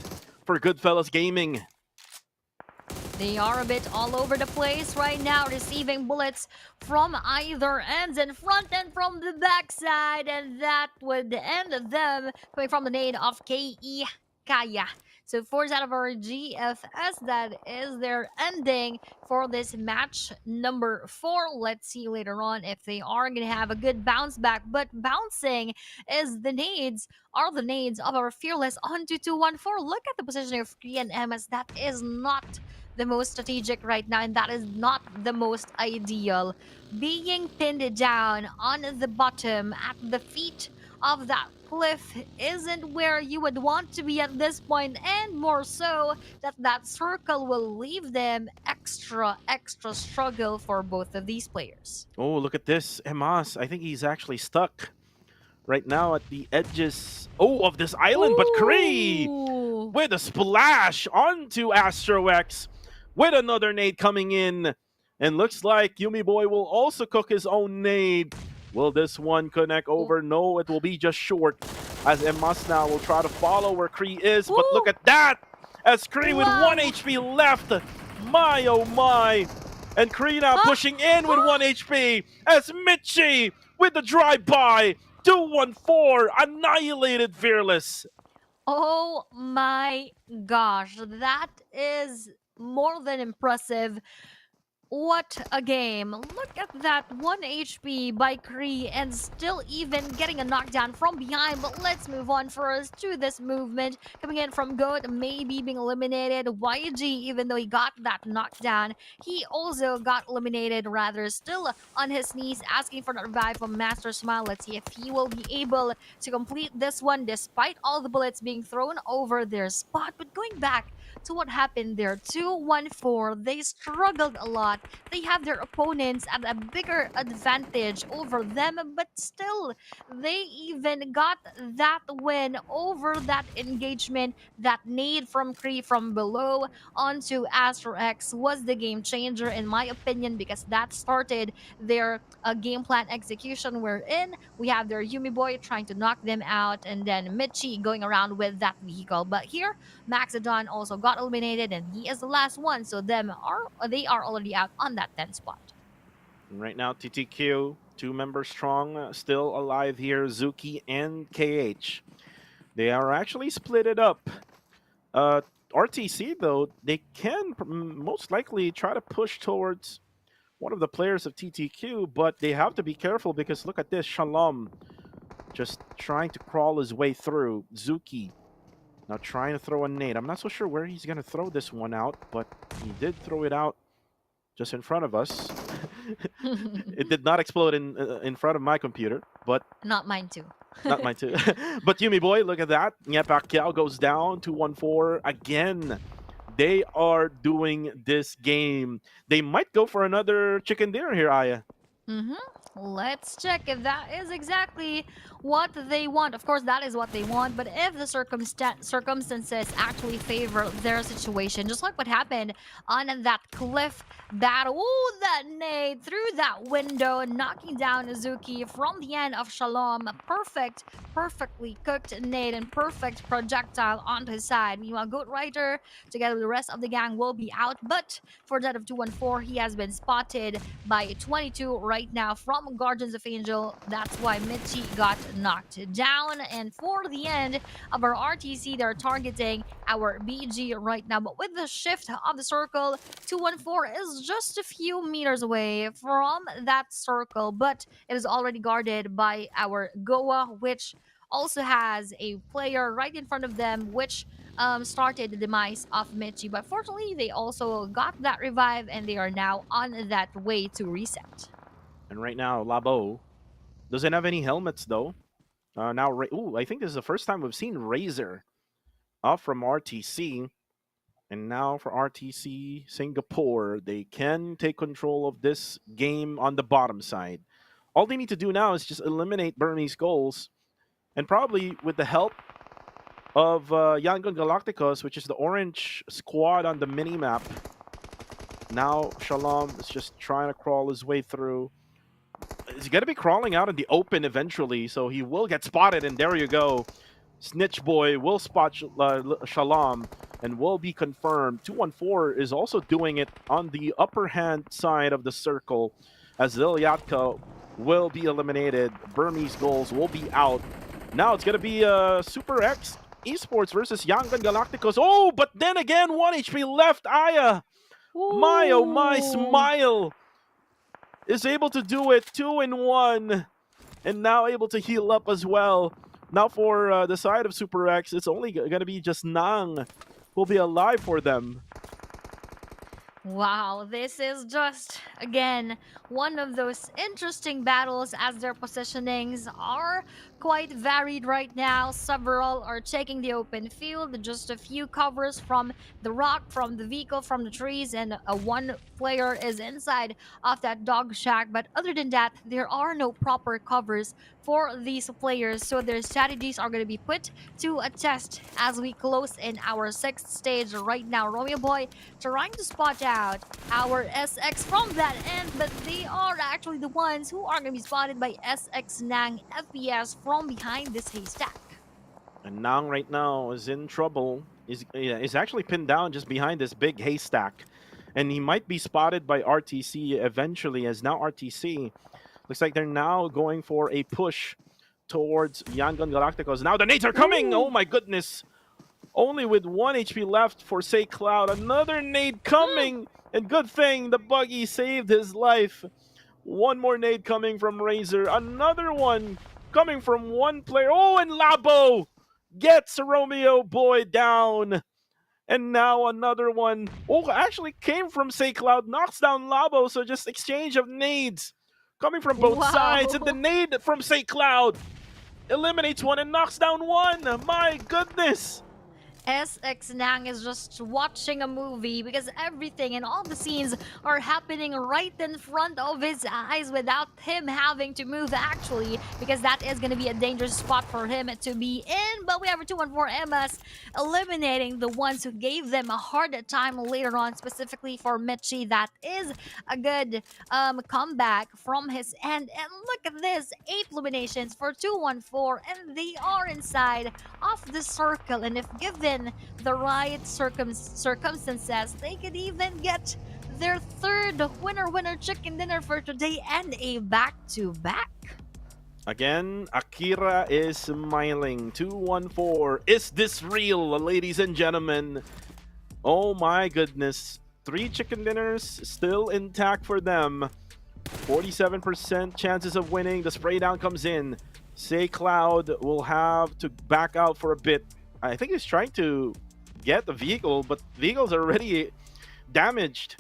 D: for Goodfellas Gaming.
E: They are a bit all over the place right now, receiving bullets from either ends, in front and from the backside, and that would end them coming from the nade of KE Kaya. So 4 out of our GFS, that is their ending for this match number 4. Let's see later on if they are going to have a good bounce back. But bouncing is the nades, are the nades of our Fearless onto 214. Look at the positioning of Korean MS. That is not the most strategic right now, and that is not the most ideal. Being pinned down on the bottom at the feet of that cliff isn't where you would want to be at this point, and more so that circle will leave them extra struggle for both of these players.
D: Oh, look at this. Emas, I think he's actually stuck right now at the edges of this island. But Kree with a splash onto AstroX with another nade coming in. And looks like Yumi Boy will also cook his own nade. Will this one connect over? No, it will be just short, as Emas now will try to follow where Kree is. But look at that, as Kree with 1 HP left. My, oh my. And Kree now pushing in with 1 HP, as Michi with the drive-by. 214 annihilated Fearless.
E: Oh my gosh, that is more than impressive. What a game. Look at that 1 HP by Kree and still even getting a knockdown from behind. But let's move on first to this movement. Coming in from Goat, maybe being eliminated. YG, even though he got that knockdown, he also got eliminated, rather still on his knees, asking for the revive from Master Smile. Let's see if he will be able to complete this one despite all the bullets being thrown over their spot. But going back to what happened there, 214, they struggled a lot. They have their opponents at a bigger advantage over them, but still, they even got that win over that engagement. That nade from Kree from below onto Astro X was the game changer, in my opinion, because that started their game plan execution, wherein we have their Yumi Boy trying to knock them out, and then Michi going around with that vehicle. But here, Maxodon also got eliminated, and he is the last one, so they are already out on that 10 spot.
D: Right now, TTQ, 2 members strong, still alive here, Zuki and KH. They are actually split it up. RTC, though, they can most likely try to push towards one of the players of TTQ, but they have to be careful because look at this, Shalom just trying to crawl his way through. Zuki now trying to throw a nade. I'm not so sure where he's going to throw this one out, but he did throw it out just in front of us. It did not explode in front of my computer, but
E: not mine too.
D: Not mine too. But Yumi Boy, look at that. Yeah, Pacquiao goes down to 1-4 again. They are doing this game. They might go for another chicken dinner here, Aya.
E: Mm-hmm. Let's check if that is exactly what they want. Of course, that is what they want. But if the circumstances actually favor their situation, just like what happened on that cliff battle, ooh, that nade through that window, knocking down Azuki from the end of Shalom. Perfectly cooked nade and perfect projectile onto his side. Meanwhile, Goat Rider, together with the rest of the gang, will be out. But for that of 214, he has been spotted by 22 right now from Guardians of Angel. That's why Michi got knocked down. And for the end of our RTC, they're targeting our BG right now. But with the shift of the circle, 214 is just a few meters away from that circle, but it is already guarded by our Goa, which also has a player right in front of them, which started the demise of Michi. But fortunately, they also got that revive and they are now on that way to reset.
D: And right now, Labo doesn't have any helmets though. Now, ooh, I think this is the first time we've seen Razor off from RTC. And now for RTC Singapore, they can take control of this game on the bottom side. All they need to do now is just eliminate Burmese goals. And probably with the help of Yangon Galacticos, which is the orange squad on the mini-map. Now Shalom is just trying to crawl his way through. He's going to be crawling out in the open eventually, so he will get spotted, and there you go. Snitch Boy will spot Shalom and will be confirmed. 214 is also doing it on the upper hand side of the circle, as Lilyatka will be eliminated. Burmese goals will be out. Now it's going to be Super X Esports versus Yangon Galacticos. Oh, but then again, 1 HP left. Aya, my oh my, Smile is able to do it. 2-in-1, and now able to heal up as well. Now for the side of Super X, it's only going to be just Nang who will be alive for them.
E: Wow, this is just, again, one of those interesting battles as their positionings are quite varied right now. Several are taking the open field, just a few covers from the rock, from the vehicle, from the trees, and one player is inside of that dog shack. But other than that, there are no proper covers for these players, so their strategies are going to be put to a test as we close in our 6th stage right now. Romeo Boy trying to spot out our SX from that end, but they are actually the ones who are going to be spotted by SX Nang FPS from behind this haystack.
D: And Nang right now is in trouble. Is actually pinned down just behind this big haystack. And he might be spotted by RTC eventually, as now RTC looks like they're now going for a push towards Yangon Galacticos. Now the nades are coming! Ooh. Oh my goodness! Only with 1 HP left for Say Cloud. Another nade coming! And good thing the buggy saved his life. One more nade coming from Razor. Another one coming from one player. Oh, and Labo gets Romeo Boy down. And now another one. Oh, actually came from Say Cloud. Knocks down Labo. So just exchange of nades coming from both sides. And the nade from Say Cloud eliminates one and knocks down one. My goodness.
E: SX Nang is just watching a movie because everything and all the scenes are happening right in front of his eyes without him having to move actually, because that is going to be a dangerous spot for him to be in. But we have a 214 MS eliminating the ones who gave them a hard time later on, specifically for Michi. That is a good comeback from his end. And look at this, 8 eliminations for 214, and they are inside of the circle. And if given the right circumstances, they could even get their 3rd winner chicken dinner for today and a back-to-back.
D: Again, Akira is smiling. 214. Is this real, ladies and gentlemen? Oh my goodness. 3 chicken dinners still intact for them. 47% chances of winning. The spray down comes in. Say Cloud will have to back out for a bit. I think he's trying to get the vehicle, but the vehicle's already damaged.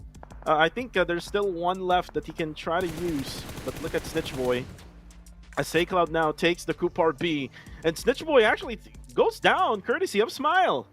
D: I think there's still one left that he can try to use. But look at Snitch Boy. As Say Cloud now takes the Kupar B. And Snitch Boy actually goes down courtesy of Smile.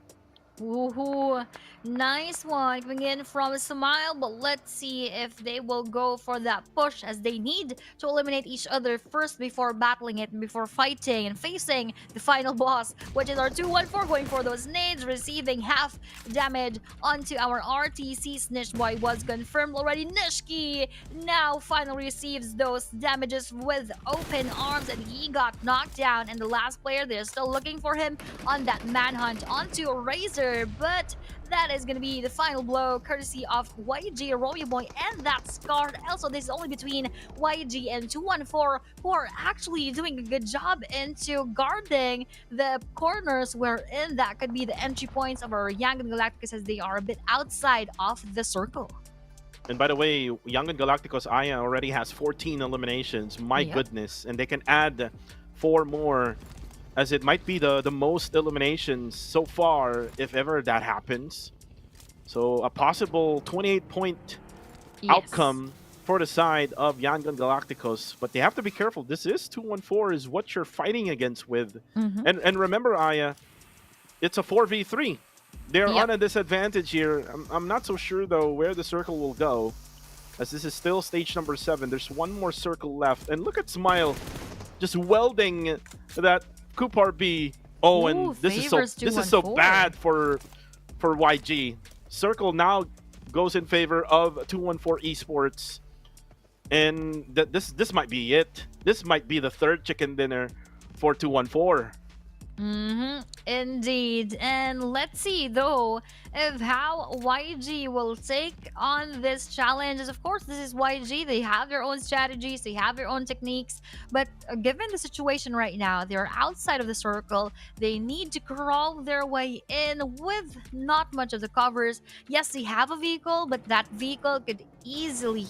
E: Woohoo! Nice one coming in from Smile, but let's see if they will go for that push as they need to eliminate each other first before battling it, before fighting and facing the final boss, which is our 214 going for those nades, receiving half damage onto our RTC. Snitch Boy was confirmed already. Nishki now finally receives those damages with open arms and he got knocked down. And the last player, they're still looking for him on that manhunt onto Razor, but that is going to be the final blow courtesy of YG, Romeo Boy, and that Scar. Also, this is only between YG and 214, who are actually doing a good job into guarding the corners wherein that could be the entry points of our Young and Galacticus as they are a bit outside of the circle.
D: And by the way, Young and Galacticos Aya already has 14 eliminations. My goodness. And they can add 4 more, as it might be the most eliminations so far, if ever that happens. So a possible 28-point outcome for the side of Young and Galacticos. But they have to be careful. This is 214 is what you're fighting against with. And remember, Aya, it's a 4v3. They're on a disadvantage here. I'm not so sure, though, where the circle will go, as this is still stage number 7. There's one more circle left. And look at Smile just welding that Kupar B. Oh, and this is so bad for YG. Circle now goes in favor of 214 Esports. And this might be it. This might be the third chicken dinner for 214.
E: Indeed. And let's see though if how YG will take on this challenge. Of course, this is YG. They have their own strategies, they have their own techniques, but given the situation right now, they're outside of the circle. They need to crawl their way in with not much of the covers. Yes, they have a vehicle, but that vehicle could easily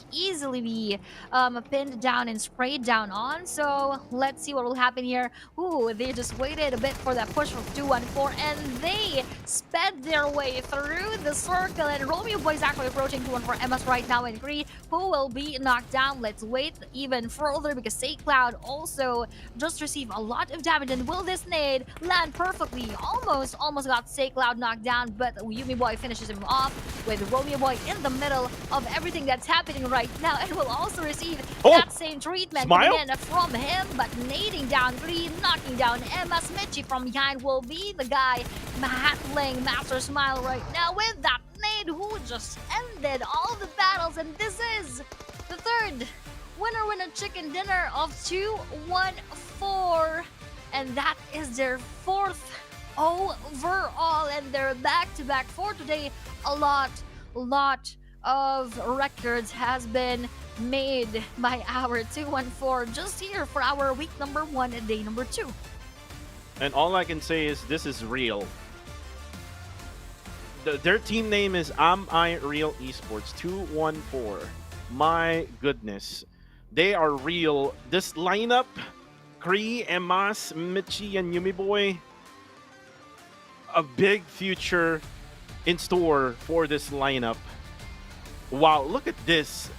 E: be pinned down and sprayed down on. So let's see what will happen here. Ooh, they just waited a bit for that push from 214 and they sped their way through the circle. And Romeo Boy is actually approaching 214 MS right now in Cree, who will be knocked down. Let's wait even further because SayCloud also just received a lot of damage. And will this nade land perfectly? Almost got SayCloud knocked down, but Yumi Boy finishes him off with Romeo Boy in the middle of everything that's happening right now, and will also receive that same treatment again from him, but nading down Cree, knocking down MS. Mitchie from behind will be the guy handling Master Smile right now with that nade, who just ended all the battles. And this is the third winner chicken dinner of 214, and that is their 4th overall, and they're back-to-back for today. A lot of records has been made by our 214 just here for our week number 1 and day number 2.
D: And all I can say is this is real. Their team name is Am I Real Esports 214. My goodness. They are real. This lineup, Cree, Emas, Michi, and Yumi Boy, a big future in store for this lineup. Wow, look at this.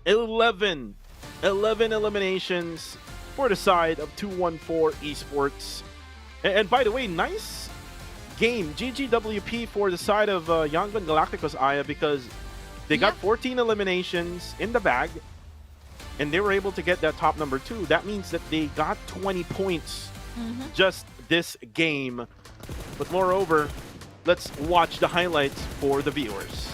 D: 11 eliminations for the side of 214 Esports. And by the way, nice game. GGWP for the side of Young and Galacticos Aya, because they got 14 eliminations in the bag and they were able to get that top number 2. That means that they got 20 points just this game. But moreover, let's watch the highlights for the viewers.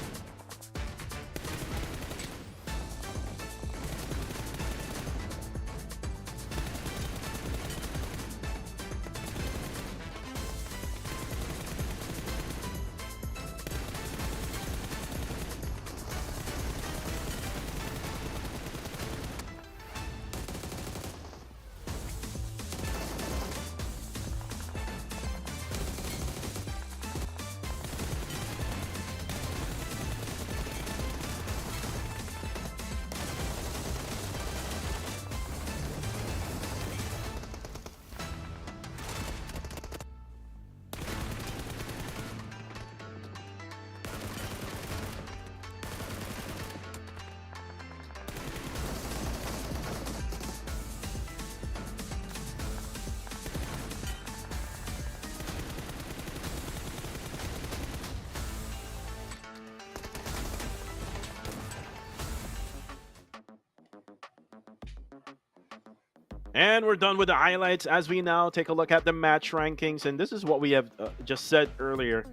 D: And we're done with the highlights as we now take a look at the match rankings. And this is what we have just said earlier.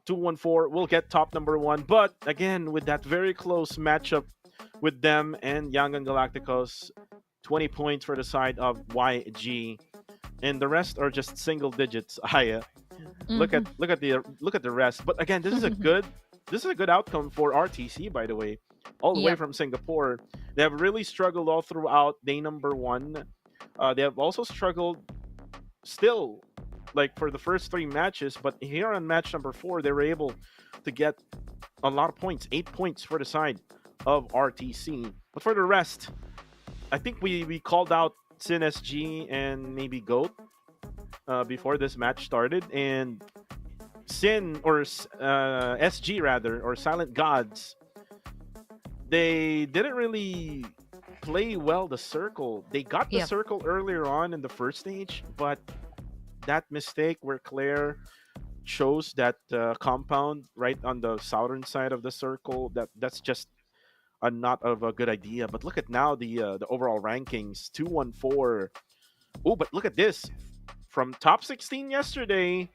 D: 214 will get top number 1. But again, with that very close matchup with them and Yangon Galacticos, 20 points for the side of YG. And the rest are just single digits. Look at the rest. But again, this is a good outcome for RTC, by the way. All the way from Singapore. They have really struggled all throughout day number 1. They have also struggled still, like for the first 3 matches, but here on match number 4, they were able to get a lot of points, 8 points for the side of RTC. But for the rest, I think we called out Sin SG and maybe GOAT before this match started, and Sin or SG rather, or Silent Gods, they didn't really play well the circle. They got the circle earlier on in the first stage, but that mistake where Claire chose that compound right on the southern side of the circle, that's just not of a good idea. But look at now the overall rankings, 214. Oh, but look at this. From top 16 yesterday,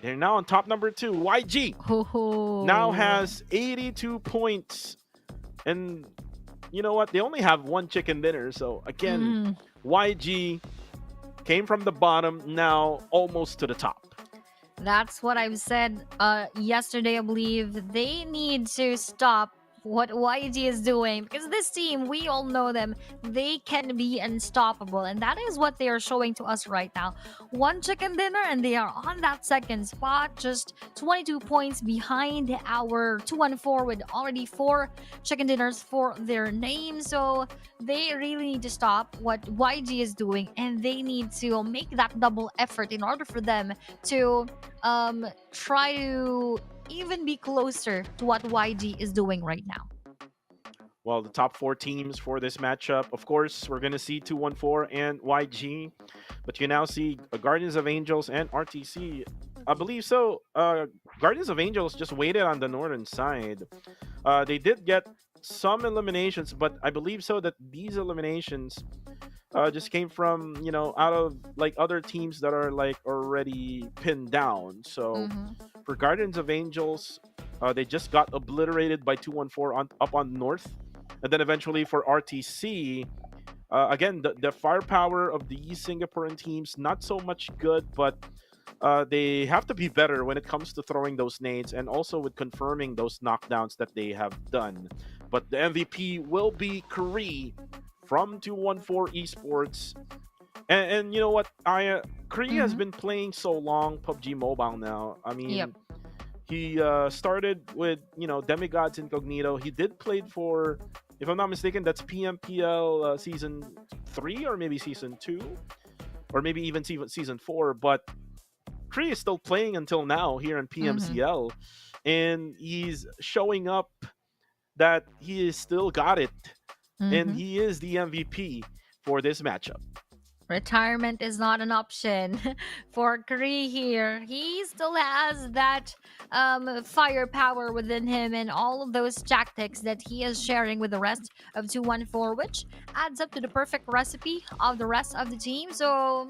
D: they're now on top number 2. YG now has 82 points. And you know what? They only have 1 chicken dinner. So again, YG came from the bottom, now almost to the top.
E: That's what I've said yesterday, I believe. They need to stop what YG is doing, because this team, we all know them, they can be unstoppable, and that is what they are showing to us right now. 1 chicken dinner and they are on that second spot, just 22 points behind our 214 with already 4 chicken dinners for their name. So they really need to stop what YG is doing, and they need to make that double effort in order for them to try to even be closer to what YG is doing right now.
D: Well, the top 4 teams for this matchup, of course, we're going to see 214 and YG, but you now see Guardians of Angels and RTC. I believe so. Guardians of Angels just waited on the northern side. They did get some eliminations, but I believe so that these eliminations just came from, out of like other teams that are like already pinned down. So for Guardians of Angels, they just got obliterated by 214 up on north. And then eventually for RTC, again, the firepower of these Singaporean teams, not so much good, but they have to be better when it comes to throwing those nades and also with confirming those knockdowns that they have done. But the MVP will be Kree from 214 Esports. And you know what? Kree has been playing so long PUBG Mobile now. I mean, he started with, Demigods Incognito. He did play for, if I'm not mistaken, that's PMPL Season 3 or maybe Season 2. Or maybe even Season 4. But Kree is still playing until now here in PMCL. And he's showing up that he is still got it. And he is the MVP for this matchup.
E: Retirement is not an option for Kree here. He still has that firepower within him and all of those tactics that he is sharing with the rest of 214, which adds up to the perfect recipe of the rest of the team. So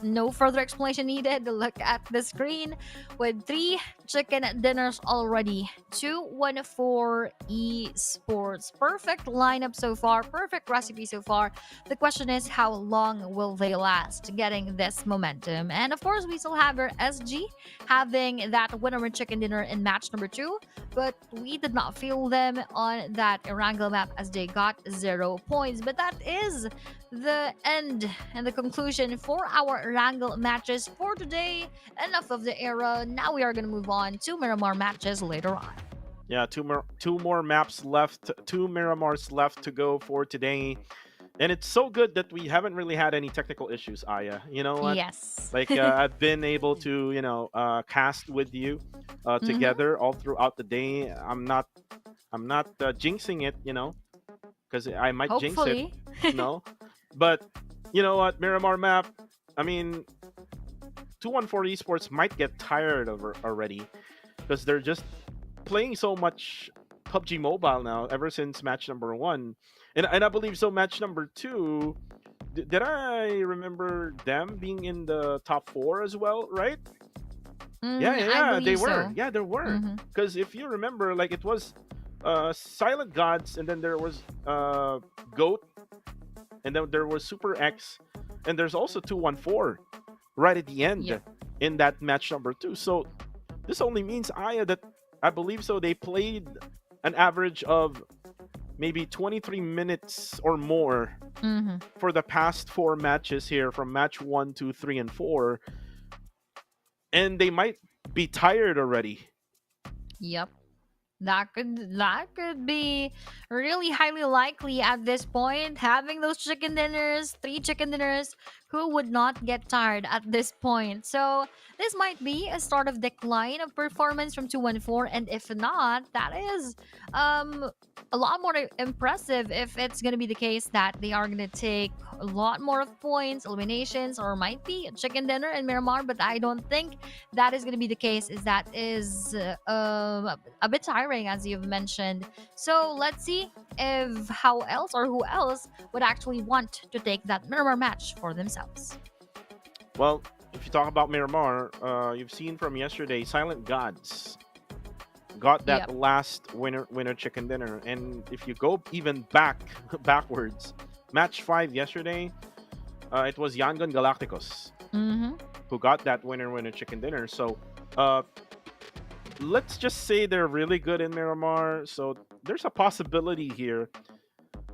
E: no further explanation needed. Look at the screen with 3 chicken dinners already. 214 Esports. Perfect lineup so far. Perfect recipe so far. The question is, how long will they last getting this momentum? And of course, we still have our SG having that winner with chicken dinner in match number 2. But we did not feel them on that Erangel map as they got 0 points. But that is the end and the conclusion for our Erangel matches for today. Enough of the era. Now we are going to move on to Miramar matches later on.
D: Yeah, two more maps left, 2 Miramars left to go for today. And it's so good that we haven't really had any technical issues, Aya. You know what?
E: Yes.
D: Like I've been able to, cast with you together all throughout the day. I'm not jinxing it, because I might
E: Hopefully.
D: jinx it. But you know what, Miramar map, I mean, 214 Esports might get tired of already because they're just playing so much PUBG Mobile now ever since match number 1. And I believe so match number 2, did I remember them being in the top 4 as well, right? Yeah, yeah,
E: I
D: yeah, they
E: believe
D: were.
E: so.
D: Yeah, there were.
E: Mm-hmm.
D: Because if you remember, like it was Silent Gods, and then there was Goat, and then there was Super X, and there's also 214 right at the end
E: Yep.
D: in that match number 2. So this only means Aya that I believe so they played an average of maybe 23 minutes or more
E: Mm-hmm.
D: for the past 4 matches here from match 1, 2, 3, and 4, and they might be tired already.
E: Yep. That could be really highly likely at this point. Having those chicken dinners, 3 chicken dinners, who would not get tired at this point? So this might be a start of decline of performance from 214, and if not, that is a lot more impressive if it's gonna be the case that they are gonna take a lot more of points, eliminations, or might be a chicken dinner in Miramar. But I don't think that is gonna be the case. Is that is a bit tiring, as you've mentioned. So let's see if how else or who else would actually want to take that Miramar match for themselves.
D: Well, if you talk about Miramar, you've seen from yesterday, Silent Gods got that
E: Yep.
D: last winner chicken dinner, and if you go even backwards, match 5 yesterday, it was Yangon Galacticos
E: Mm-hmm.
D: who got that winner chicken dinner. So let's just say they're really good in Miramar. So there's a possibility here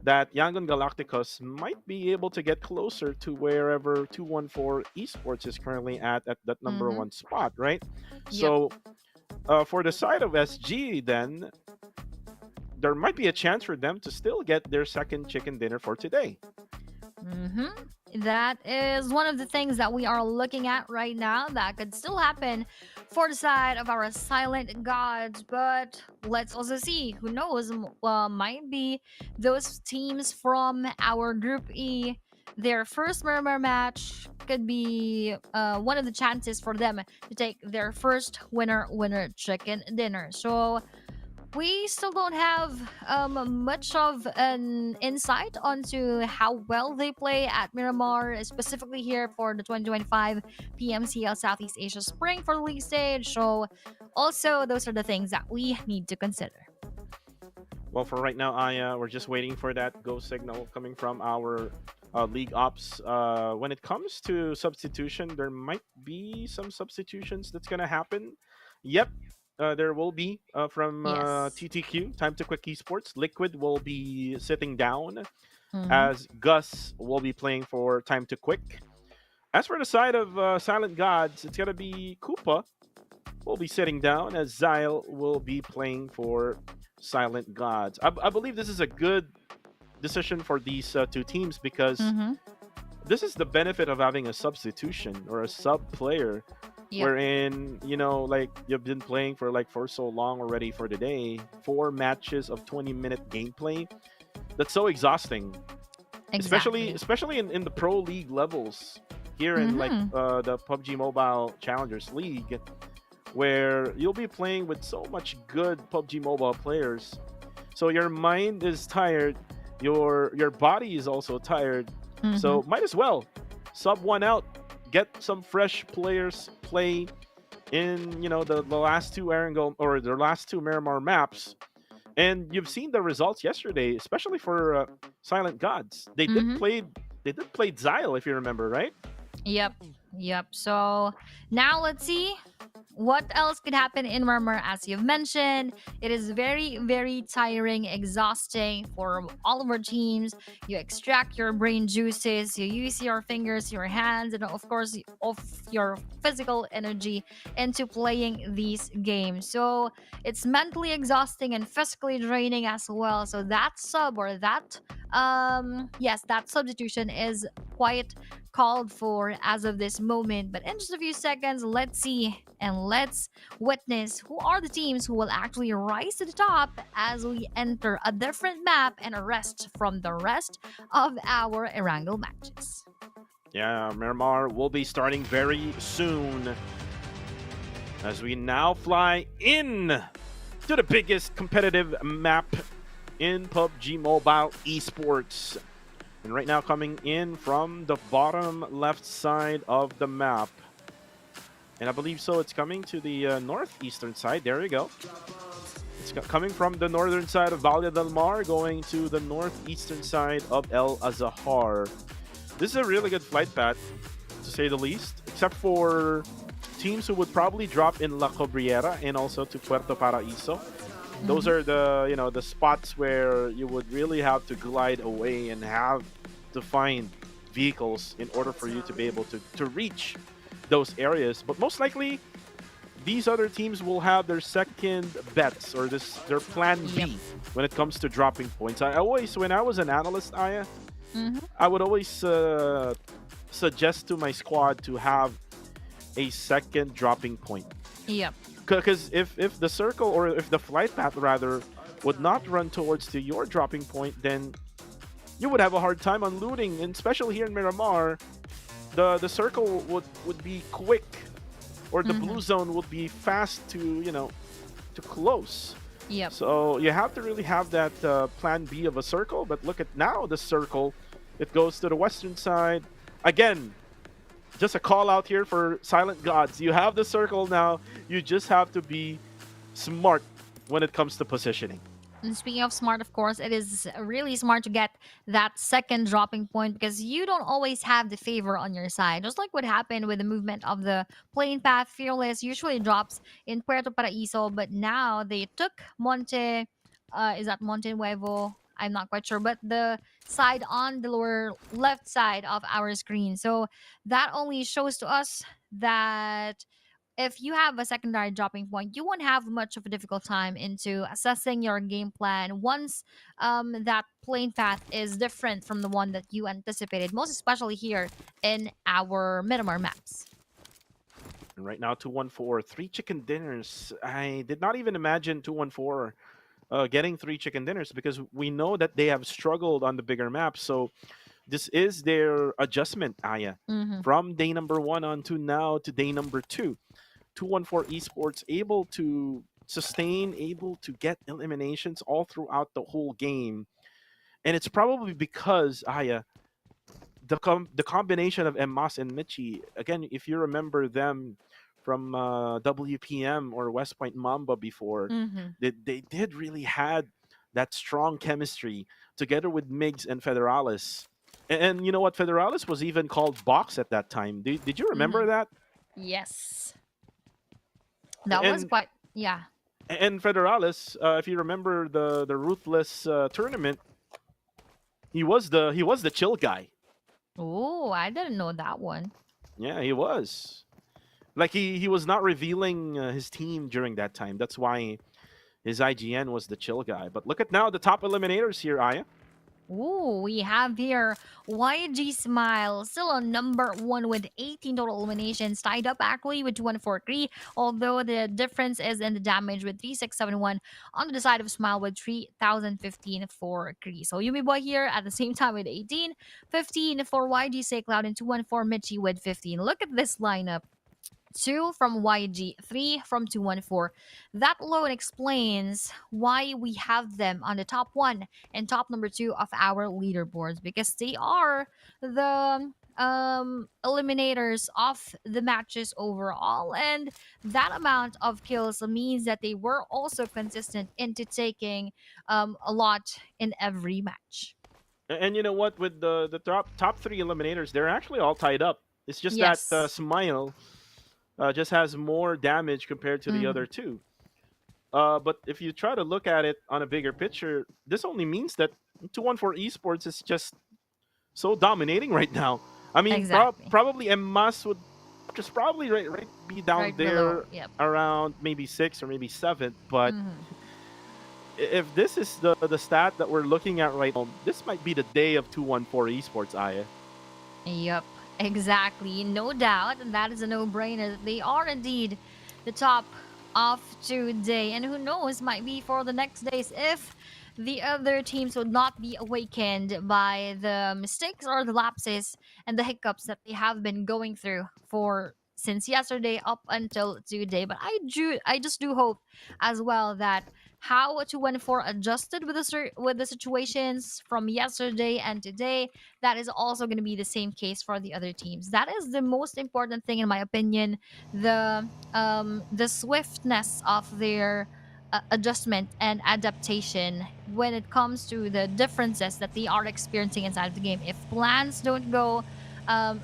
D: that Yangon Galacticos might be able to get closer to wherever 214 Esports is currently at that number
E: Mm-hmm.
D: 1 spot, right?
E: Yep.
D: So for the side of SG, then there might be a chance for them to still get their second chicken dinner for today.
E: Mm-hmm. That is one of the things that we are looking at right now. That could still happen for the side of our silent gods. But let's also see. Who knows? Might be those teams from our Group E. Their first Miramar match could be one of the chances for them to take their first winner chicken dinner. So we still don't have much of an insight onto how well they play at Miramar, specifically here for the 2025 PMCL Southeast Asia Spring for the league stage. So, also, those are the things that we need to consider.
D: Well, for right now, we're just waiting for that go signal coming from our league ops. When it comes to substitution, there might be some substitutions that's gonna happen. Yep, there will be from
E: Yes.
D: TTQ, Time to Quick Esports. Liquid will be sitting down
E: Mhm.
D: as Gus will be playing for Time to Quick. As for the side of Silent Gods, it's gonna be Koopa will be sitting down as Zyle will be playing for Silent Gods. I believe this is a good decision for these 2 teams because
E: Mhm.
D: this is the benefit of having a substitution or a sub player,
E: Yep.
D: wherein like you've been playing for so long already for the day, 4 matches of 20-minute gameplay. That's so exhausting,
E: Exactly.
D: especially in the pro league levels here in the PUBG Mobile Challengers League, where you'll be playing with so much good PUBG Mobile players. So your mind is tired, your body is also tired.
E: Mhm.
D: So might as well sub one out, get some fresh players play in the last 2 Erangel or the last 2 Miramar maps. And you've seen the results yesterday, especially for Silent Gods. They
E: Mhm.
D: did play Zyle, if you remember, right?
E: Yep. So now let's see what else could happen in Miramar. As you've mentioned, it is very, very tiring, exhausting for all of our teams. You extract your brain juices, you use your fingers, your hands, and of course, of your physical energy into playing these games. So it's mentally exhausting and physically draining as well. So that sub or that yes, that substitution is quite called for as of this moment. But in just a few seconds, let's see and let's witness who are the teams who will actually rise to the top as we enter a different map and a rest from the rest of our Erangel matches.
D: Yeah, Miramar will be starting very soon as we now fly in to the biggest competitive map in PUBG Mobile Esports. And right now, coming in from the bottom left side of the map. And I believe so, it's coming to the northeastern side. There you go. It's coming from the northern side of Valle del Mar, going to the northeastern side of El Azahar. This is a really good flight path, to say the least, except for teams who would probably drop in La Cobriera and also to Puerto Paraíso. Those are the spots where you would really have to glide away and have to find vehicles in order for you to be able to reach those areas. But most likely, these other teams will have their second bets or their plan B when it comes to dropping points. When I was an analyst, Aya, I would always suggest to my squad to have a second dropping point.
E: Yep.
D: Because if the circle, or if the flight path rather, would not run towards to your dropping point, then you would have a hard time on looting. And especially here in Miramar, the circle would be quick, or the blue zone would be fast to close.
E: Yep.
D: So you have to really have that plan B of a circle. But look at now the circle. It goes to the western side. Again, just a call out here for Silent Gods. You have the circle now. You just have to be smart when it comes to positioning.
E: And speaking of smart, of course, it is really smart to get that second dropping point because you don't always have the favor on your side. Just like what happened with the movement of the plane path, Fearless usually drops in Puerto Paraíso, but now they took Monte. Is that Monte Nuevo? I'm not quite sure, but the side on the lower left side of our screen. So that only shows to us that if you have a secondary dropping point, you won't have much of a difficult time into assessing your game plan once that plane path is different from the one that you anticipated, most especially here in our Miramar maps.
D: And right now, 214, 3 chicken dinners. I did not even imagine 214 getting 3 chicken dinners, because we know that they have struggled on the bigger maps. So this is their adjustment, Aya, from day number 1 on to now to day number 2. 214 Esports able to sustain, able to get eliminations all throughout the whole game. And it's probably because, Aya, the combination of Emas and Michi, again, if you remember them from WPM or West Point Mamba before, they did really had that strong chemistry together with Migs and Federalis. And you know what? Federalis was even called Box at that time. Did you remember that?
E: Yes. That was
D: And
E: quite, yeah.
D: and Federalis, if you remember the Ruthless tournament, he was the chill guy.
E: Oh, I didn't know that one.
D: Yeah, he was. Like he was not revealing his team during that time. That's why his IGN was the chill guy. But look at now the top eliminators here, Aya.
E: Ooh, we have here YG Smile still on number 1 with 18 total eliminations, tied up actually with 214, although the difference is in the damage with 3671 on the side of Smile with 3015 for Kree. So Yumi Boy here at the same time with 18, 15 for YG Say Cloud, and 214 Michi with 15. Look at this lineup. 2 from YG, 3 from 214. That alone explains why we have them on the top 1 and top number 2 of our leaderboards, because they are the eliminators of the matches overall, and that amount of kills means that they were also consistent into taking a lot in every match.
D: And you know what? With the top 3 eliminators, they're actually all tied up. It's just
E: Yes.
D: that Smile just has more damage compared to the other 2. But if you try to look at it on a bigger picture, this only means that 214 Esports is just so dominating right now. I mean,
E: Exactly.
D: probably Emas would just probably right be down
E: Right
D: there
E: below, yep.
D: around maybe 6th or maybe 7th. But if this is the stat that we're looking at right now, this might be the day of 214 Esports, Aya.
E: Yep, exactly. No doubt. And that is a no-brainer. They are indeed the top of today. And who knows, might be for the next days if the other teams would not be awakened by the mistakes or the lapses and the hiccups that they have been going through for since yesterday up until today. But I just do hope as well that how 214 adjusted with with the situations from yesterday and today, that is also going to be the same case for the other teams. That is the most important thing in my opinion. The swiftness of their adjustment and adaptation when it comes to the differences that they are experiencing inside of the game. If plans don't go,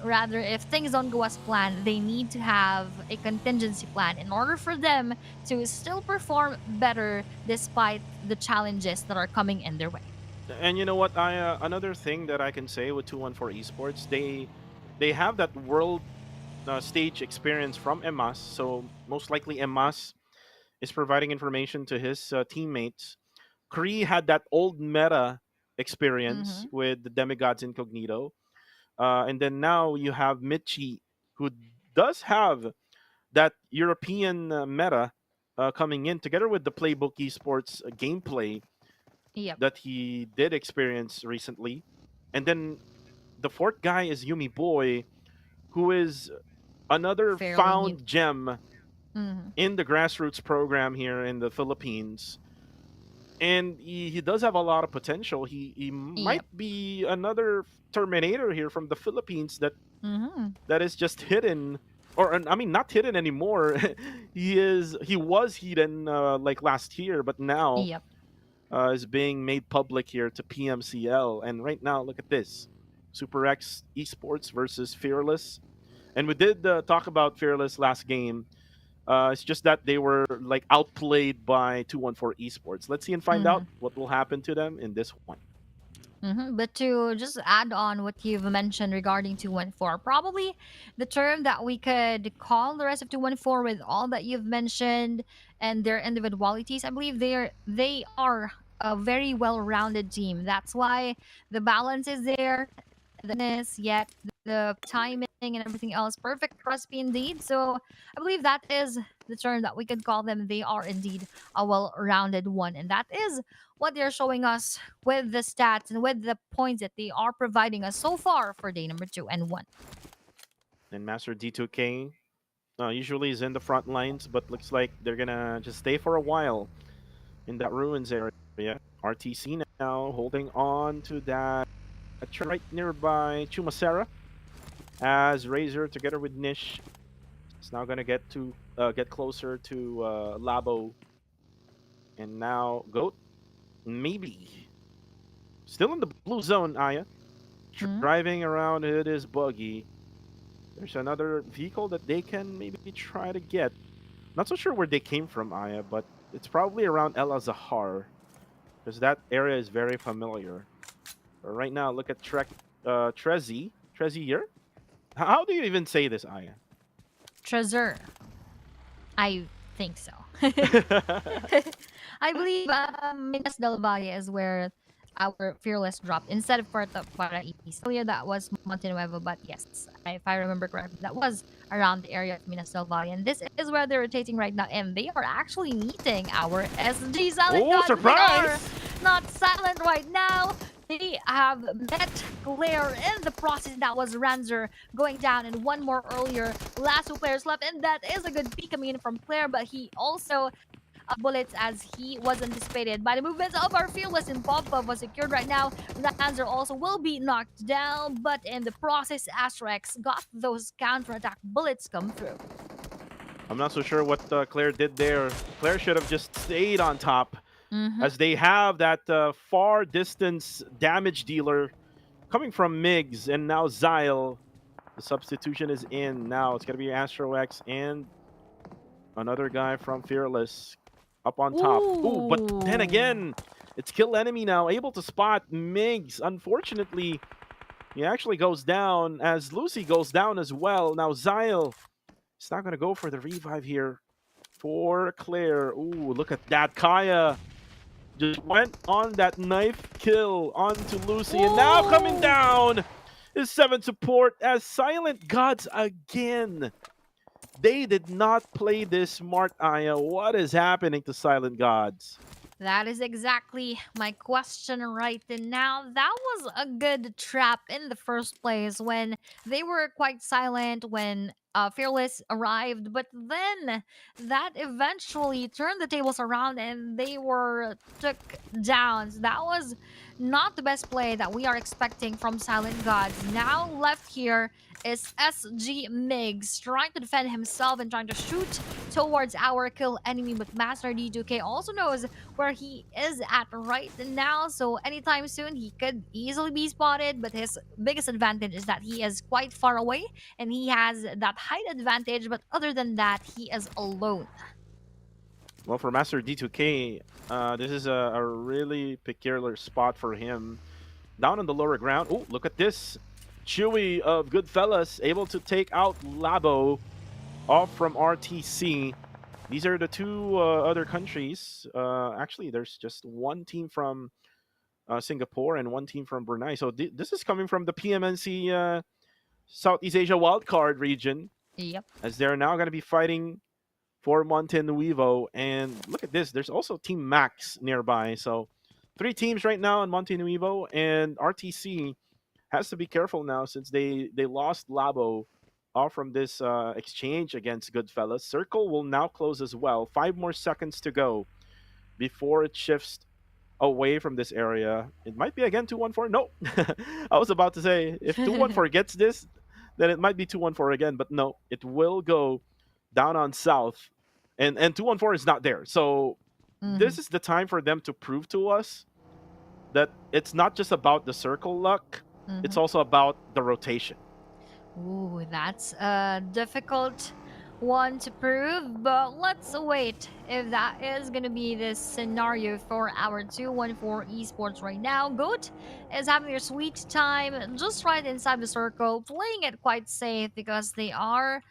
E: rather, if things don't go as planned, they need to have a contingency plan in order for them to still perform better despite the challenges that are coming in their way.
D: And you know what? I another thing that I can say with 214 Esports, they have that world stage experience from Emas. So most likely Emas is providing information to his teammates. Kree had that old meta experience
E: Mm-hmm.
D: with the Demigods Incognito. And then now you have Michi, who does have that European meta coming in together with the Playbook Esports gameplay
E: Yep.
D: that he did experience recently. And then the fourth guy is Yumi Boy, who is another
E: Fairly new.
D: found gem
E: Mm-hmm.
D: in the grassroots program here in the Philippines. And he does have a lot of potential. He might
E: Yep.
D: be another Terminator here from the Philippines
E: Mm-hmm.
D: that is just hidden, or I mean not hidden anymore. He was hidden like last year, but now
E: Yep.
D: is being made public here to PMCL. And right now, look at this: Super X Esports versus Fearless. And we did talk about Fearless last game. It's just that they were like outplayed by 214 Esports. Let's see and find
E: Mm-hmm.
D: out what will happen to them in this one.
E: Mm-hmm. But to just add on what you've mentioned regarding 214, probably the term that we could call the rest of 214 with all that you've mentioned and their individualities, I believe they are a very well-rounded team. That's why the balance is there, yet the timing and everything else perfect recipe indeed. So I believe that is the term that we could call them. They are indeed a well-rounded one, and that is what they're showing us with the stats and with the points that they are providing us so far for day number 2 and 1.
D: And Master D2K usually is in the front lines, but looks like they're gonna just stay for a while in that ruins area. RTC now holding on to that right nearby Chumacera, as Razor together with Nish is now gonna get closer to Labo, and now Goat maybe still in the blue zone. Aya
E: Mhm.
D: driving around it is buggy. There's another vehicle that they can maybe try to get. Not so sure where they came from, Aya, but it's probably around El Azahar, because that area is very familiar. But right now, look at Trezzy. Trezzy here? How do you even say this, Aya?
E: Treasure. I think so. I believe Minas del Valle is where our Fearless dropped instead of Puerto Paraíso. Earlier that was Monte Nuevo, but yes, if I remember correctly, that was around the area of Minas del Valle. And this is where they're rotating right now. And they are actually meeting our SG Silent
D: Oh,
E: Gods. They are
D: surprise!
E: not silent right now. They have met Claire in the process. That was Ranzer going down, and one more earlier. Last two players left, and that is a good peek coming in from Claire, but he also bullets as he was anticipated by the movements of our Fearless, and Pop was secured right now. Ranzer also will be knocked down, but in the process, Astrax got those counterattack bullets come through.
D: I'm not so sure what Claire did there. Claire should have just stayed on top,
E: Mm-hmm.
D: as they have that far distance damage dealer coming from Migs, and now Zyle. The substitution is in. Now it's going to be Astro X and another guy from Fearless up on top. Ooh, but then again, it's kill enemy now, able to spot Migs. Unfortunately, he actually goes down as Lucy goes down as well. Now Zyle is not going to go for the revive here for Claire. Ooh, look at that. Kaya just went on that knife kill onto Lucy, and now coming down is 7 support as Silent Gods again. They did not play this smart, Aya. What is happening to Silent Gods?
E: That is exactly my question right now. That was a good trap in the first place when they were quite silent when Fearless arrived, but then that eventually turned the tables around and they were took down. So that was not the best play that we are expecting from Silent Gods. Now left here is SG Migs trying to defend himself and trying to shoot towards our kill enemy, but Master D2K also knows where he is at right now. So anytime soon, he could easily be spotted. But his biggest advantage is that he is quite far away and he has that height advantage. But other than that, he is alone.
D: Well, for Master D2K, this is a really peculiar spot for him. Down on the lower ground. Oh, look at this. Chewy of Goodfellas able to take out Labo off from RTC. These are the two other countries. Actually, there's just one team from Singapore and one team from Brunei. So this is coming from the PMNC Southeast Asia wildcard region,
E: Yep.
D: as they're now going to be fighting for Montenuevo. And look at this. There's also Team Max nearby. So 3 teams right now in Montenuevo, and RTC has to be careful now since they lost Labo off from this exchange against Goodfellas. Circle will now close as well. 5 more seconds to go before it shifts away from this area. It might be again 214. No, I was about to say if 214 gets this, then it might be 214 again. But no, it will go down on south, and 214 is not there. So this is the time for them to prove to us that it's not just about the circle luck. It's also about the rotation.
E: Ooh, that's a difficult one to prove, but let's wait if that is going to be the scenario for our 214 esports right now. Goat is having their sweet time just right inside the circle, playing it quite safe because they are,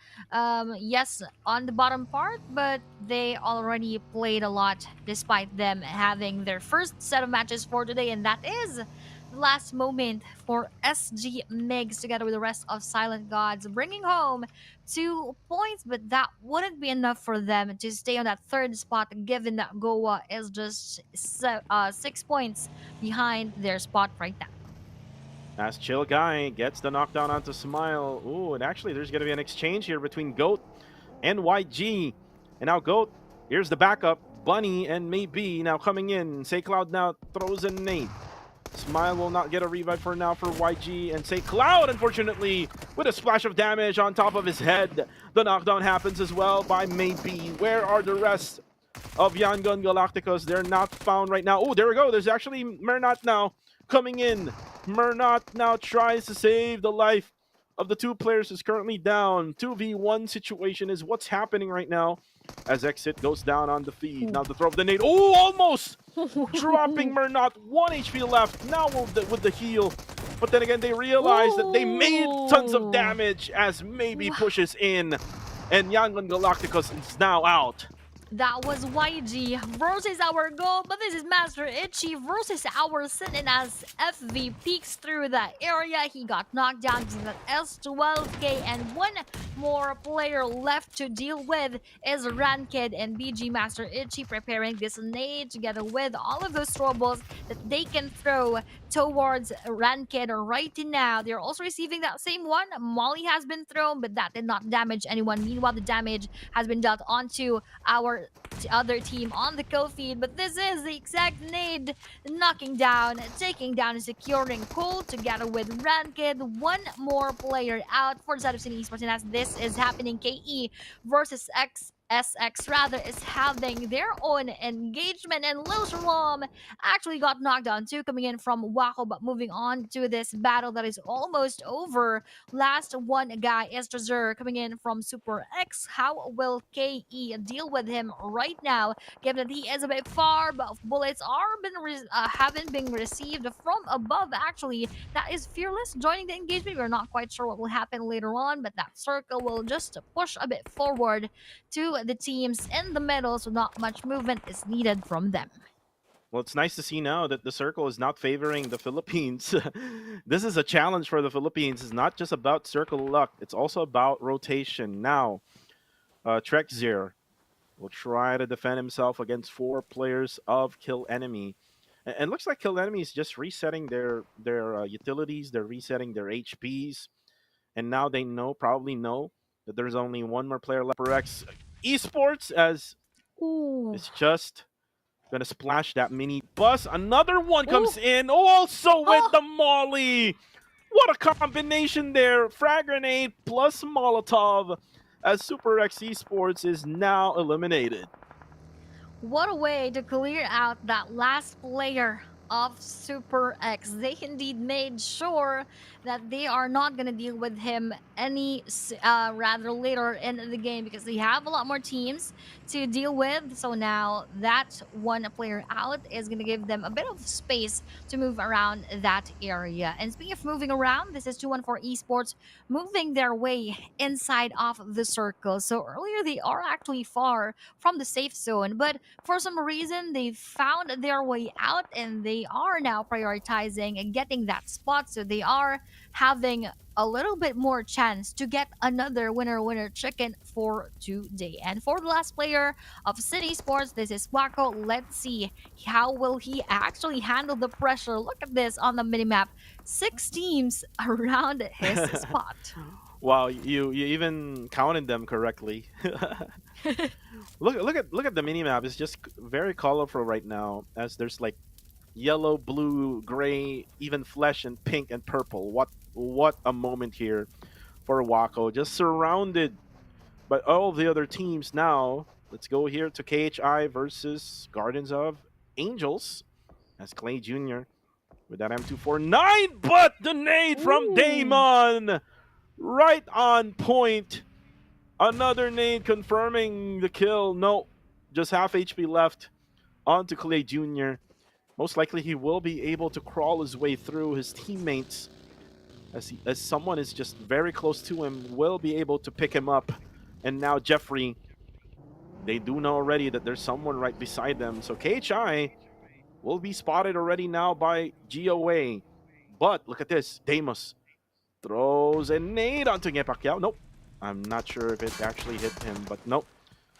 E: yes, on the bottom part, but they already played a lot despite them having their first set of matches for today, and that is the last moment for SG Migs together with the rest of Silent Gods, bringing home 2 points, but that wouldn't be enough for them to stay on that third spot, given that Goa is just 6 points behind their spot right now.
D: As Chill Guy gets the knockdown onto Smile. Ooh, and actually there's going to be an exchange here between Goat and YG. And now Goat, here's the backup. Bunny and Maybe now coming in. Say Cloud now throws a nade. Smile will not get a revive for now for YG, and Say Cloud, unfortunately, with a splash of damage on top of his head. The knockdown happens as well by Maybe. Where are the rest of Yangon Galacticos? They're not found right now. Oh, there we go. There's actually Mernat now coming in. Mernat now tries to save the life of the 2 players who's currently down. 2v1 situation is what's happening right now as Exit goes down on the feed. Now the throw of the nade. Oh, almost! Dropping Mernat. 1 HP left. Now with the heal. But then again, they realize that they made tons of damage as Maybe pushes in. And Yangon Galacticos is now out.
E: That was YG versus our goal, but this is Master Itchy versus our Sin, and as FV peeks through the area, he got knocked down to the S12K, and one more player left to deal with is Rankid, and BG Master Itchy preparing this nade together with all of those throwables that they can throw towards Rankid right now. They're also receiving that same one. Molly has been thrown, but that did not damage anyone. Meanwhile, the damage has been dealt onto our other team on the kill feed, but this is the exact nade knocking down, taking down and securing Cole together with Rankid. One more player out for the side of Cine Esports, and as this is happening, KE versus SX rather is having their own engagement, and Lil Shalom actually got knocked down too, coming in from Wako. But moving on to this battle that is almost over, last one guy is Treasure coming in from Super X. How will KE deal with him right now, given that he is a bit far, but bullets haven't been received from above? Actually, that is Fearless joining the engagement. We're not quite sure what will happen later on, but that circle will just push a bit forward to the teams in the middle, so not much movement is needed from them.
D: Well, it's nice to see now that the circle is not favoring the Philippines. This is a challenge for the Philippines. It's not just about circle luck. It's also about rotation. Now, Trexzir will try to defend himself against 4 players of Kill Enemy. And looks like Kill Enemy is just resetting their utilities. They're resetting their HPs, and now they probably know that there's only one more player left for X Esports, as
E: Ooh.
D: it's just gonna splash that mini bus. Another one comes
E: Ooh.
D: in, also with
E: Oh.
D: the Molly. What a combination there! Frag grenade plus Molotov, as Super X Esports is now eliminated.
E: What a way to clear out that last player of Super X. They indeed made sure that they are not going to deal with him rather later in the game, because they have a lot more teams to deal with. So now that one player out is going to give them a bit of space to move around that area. And speaking of moving around, this is 214 Esports moving their way inside of the circle. So earlier they are actually far from the safe zone, but for some reason they found their way out, and they are now prioritizing getting that spot, so they are having a little bit more chance to get another winner chicken for today. And for the last player of City Sports, this is Wako. Let's see how will he actually handle the pressure. Look at this on the minimap, 6 teams around his spot.
D: Wow, you even counted them correctly. Look at the minimap. It's just very colorful right now, as there's like yellow, blue, gray, even flesh and pink and purple. What a moment here for Wako, just surrounded by all the other teams. Now let's go here to KHI versus Gardens of Angels, as Clay Jr. with that M249, but the nade from
E: Ooh.
D: Damon, right on point. Another nade confirming the kill. No, just half HP left onto Clay Jr. Most likely he will be able to crawl his way through his teammates, as someone is just very close to him, will be able to pick him up. And now Jeffrey, they do know already that there's someone right beside them. So KHI will be spotted already now by GOA. But look at this, Deimos throws a nade onto Pacquiao. Nope. I'm not sure if it actually hit him, but nope.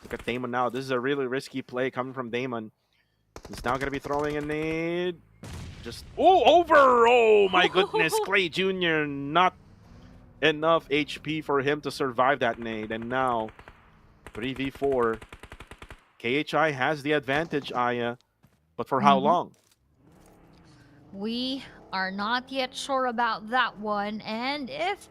D: Look at Damon now. This is a really risky play coming from Damon. He's now going to be throwing a nade. Just, over! Oh my goodness, Clay Jr. Not enough HP for him to survive that nade. And now, 3v4. KHI has the advantage, Aya. But for how long?
E: We are not yet sure about that one, and if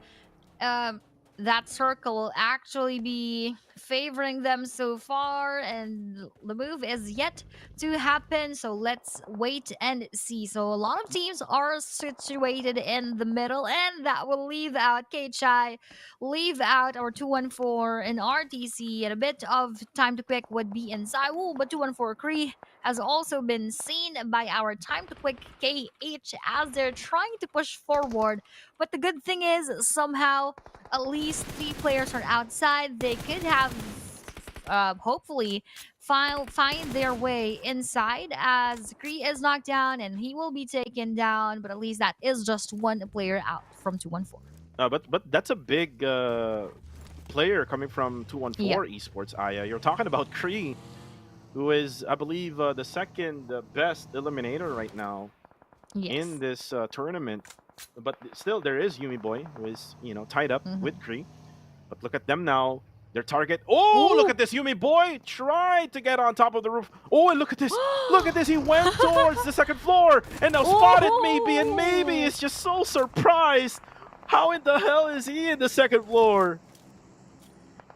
E: that circle will actually be favoring them so far, and the move is yet to happen, so let's wait and see. So a lot of teams are situated in the middle, and that will leave out KHI, leave out our 214 and RTC, and a bit of time to quick would be inside. Ooh, but 214 Kree has also been seen by our time to quick KH as they're trying to push forward. But the good thing is, somehow at least 3 players are outside. They could have hopefully find their way inside, as Kree is knocked down and he will be taken down, but at least that is just 1 player out from 214.
D: But that's a big player coming from 214
E: Yeah.
D: Esports, Aya. You're talking about Kree, who is, I believe, the second best eliminator right now in this tournament. But still, there is Yumi Boy, who is, tied up with Kree. But look at them now. Their target. Oh,
E: Ooh.
D: look at this. Yumi Boy tried to get on top of the roof. Oh, and look at this. Look at this. He went towards the 2nd floor and now spotted maybe. And maybe is just so surprised. How in the hell is he in the 2nd floor?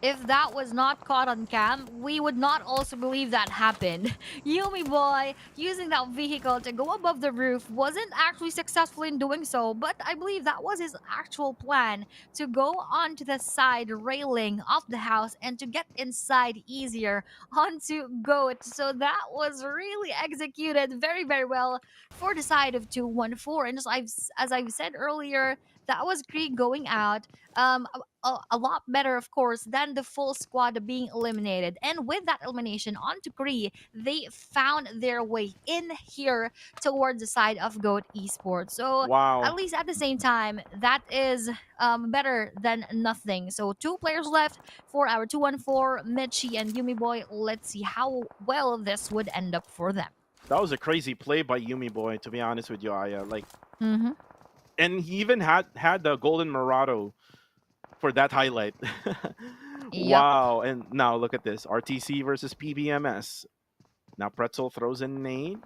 E: If that was not caught on cam, we would not also believe that happened. Yumi Boy, using that vehicle to go above the roof, wasn't actually successful in doing so, but I believe that was his actual plan, to go onto the side railing of the house and to get inside easier onto GOAT. So that was really executed very, very well for the side of 214. And as I've said earlier, that was Krieg going out. A lot better, of course, than the full squad being eliminated. And with that elimination onto Kree, they found their way in here towards the side of Goat Esports. So at
D: Wow.
E: least at the same time, that is better than nothing. So 2 players left for our 214, Mitchie and Yumi Boy. Let's see how well this would end up for them.
D: That was a crazy play by Yumi Boy, to be honest with you, Aya. Like,
E: Mm-hmm.
D: and he even had the golden Murado for that highlight.
E: Yep.
D: Wow. And now look at this. RTC versus PBMS. Now Pretzel throws a nade.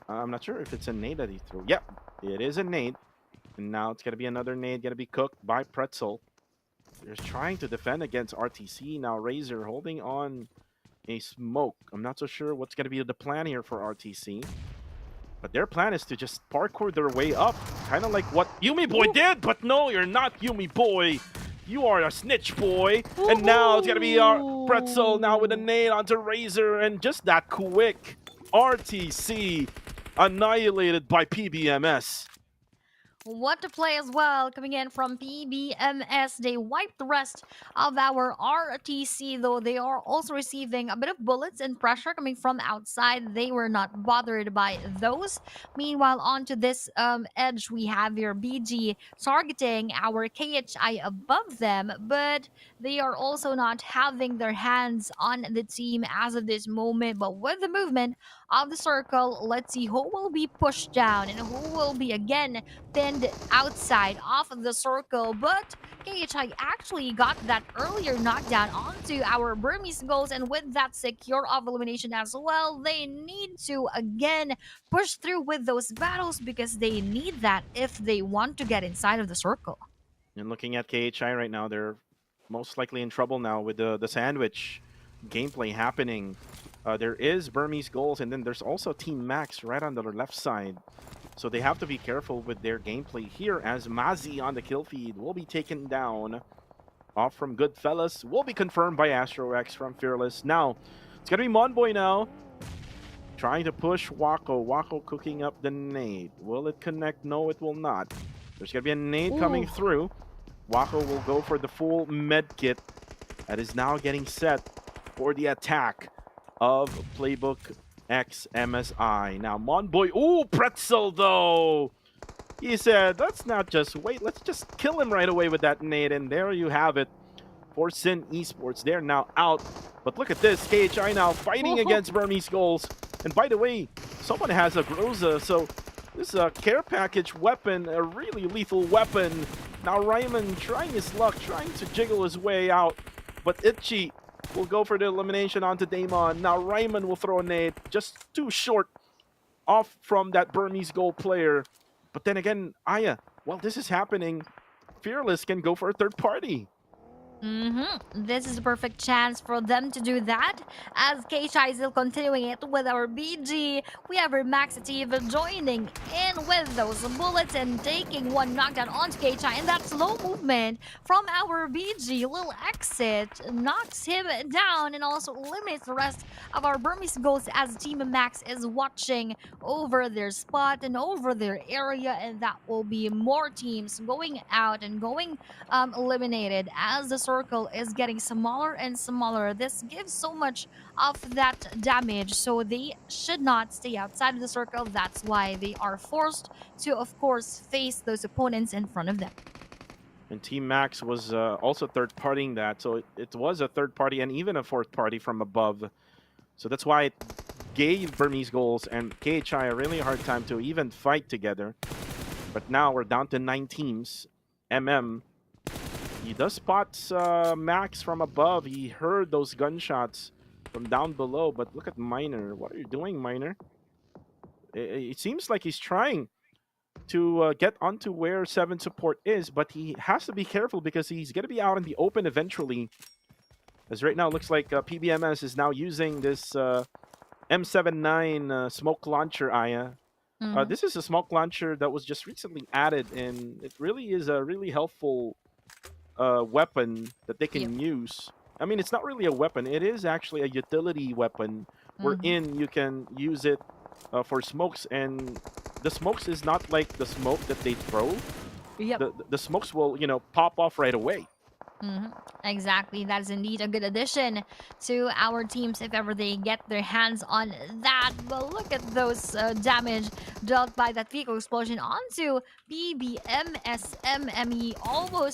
D: I'm not sure if it's a nade that he threw. Yep, it is a nade. And now it's going to be another nade going to be cooked by Pretzel. They're trying to defend against RTC. Now Razor holding on a smoke. I'm not so sure what's going to be the plan here for RTC. But their plan is to just parkour their way up. Kind of like what Yumi Boy did. But no, you're not Yumi Boy. You are a snitch boy. And now it's going to be our Pretzel now with a nade onto Razor. And just that quick. RTC annihilated by PBMS.
E: What to play as well, coming in from PBMS. They wiped the rest of our RTC, though they are also receiving a bit of bullets and pressure coming from outside. They were not bothered by those. Meanwhile, onto this edge, we have your BG targeting our KHI above them, but they are also not having their hands on the team as of this moment. But with the movement of the circle, let's see who will be pushed down and who will be again pinned outside off of the circle. But KHI actually got that earlier knockdown onto our Burmese goals, and with that secure of elimination as well, they need to again push through with those battles because they need that if they want to get inside of the circle.
D: And looking at KHI right now, they're most likely in trouble now with the sandwich gameplay happening. There is Burmese goals, and then there's also Team Max right on the left side. So they have to be careful with their gameplay here as Mazi on the kill feed will be taken down. Off from Goodfellas will be confirmed by AstroX from Fearless. Now, it's going to be Monboy now. Trying to push Wako. Wako cooking up the nade. Will it connect? No, it will not. There's going to be a nade coming through. Wako will go for the full med kit that is now getting set for the attack of Playbook X MSI. Now, Monboy. Ooh, Pretzel, though. He said, let's not just wait. Let's just kill him right away with that nade. And there you have it. For Sin Esports, they're now out. But look at this. KHI now fighting against Burmese goals. And by the way, someone has a Groza. So this is a care package weapon, a really lethal weapon. Now Ryman trying his luck, trying to jiggle his way out. But Itchy will go for the elimination onto Damon. Now Ryman will throw a nade, just too short off from that Burmese goal player. But then again, Aya, while this is happening, Fearless can go for a third party.
E: This is a perfect chance for them to do that. As KHI is still continuing it with our BG, we have our Max Steve joining in with those bullets and taking one knockdown onto KHI. And that slow movement from our BG, little exit, knocks him down and also eliminates the rest of our Burmese goals as Team Max is watching over their spot and over their area. And that will be more teams going out and going eliminated as the circle is getting smaller and smaller. This gives so much of that damage, so they should not stay outside of the circle. That's why they are forced to, of course, face those opponents in front of them.
D: And Team Max was also third-partying that, so it was a third party and even a fourth party from above. So that's why it gave Burmese goals and KHI a really hard time to even fight together. But now we're down to 9 teams. He does spot Max from above. He heard those gunshots from down below. But look at Miner. What are you doing, Miner? It seems like he's trying to get onto where 7 support is. But he has to be careful because he's going to be out in the open eventually. As right now, it looks like PBMS is now using this M79 smoke launcher, Aya. This is a smoke launcher that was just recently added. And it really is a really helpful weapon that they can use. I mean, it's not really a weapon. It is actually a utility weapon wherein you can use it for smokes. And the smokes is not like the smoke that they throw.
E: Yep.
D: the smokes will, pop off right away.
E: Exactly. That is indeed a good addition to our teams if ever they get their hands on that. But look at those damage dealt by that vehicle explosion onto PBMSMME.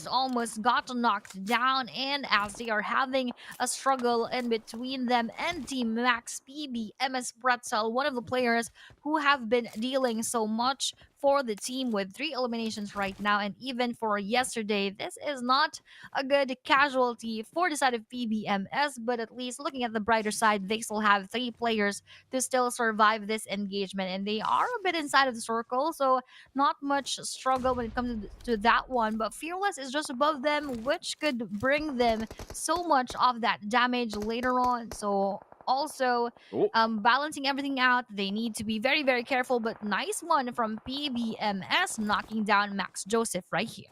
E: Almost got knocked down. And as they are having a struggle in between them and Team Max, PBMS Pretzel, one of the players who have been dealing so much for the team with 3 eliminations right now. And even for yesterday, this is not a good casualty for the side of PBMS, but at least looking at the brighter side, they still have 3 players to still survive this engagement, and they are a bit inside of the circle, so not much struggle when it comes to that one. But Fearless is just above them, which could bring them so much of that damage later on. So also
D: Oh,
E: balancing everything out, they need to be very careful. But nice one from PBMS, knocking down Max Joseph right here.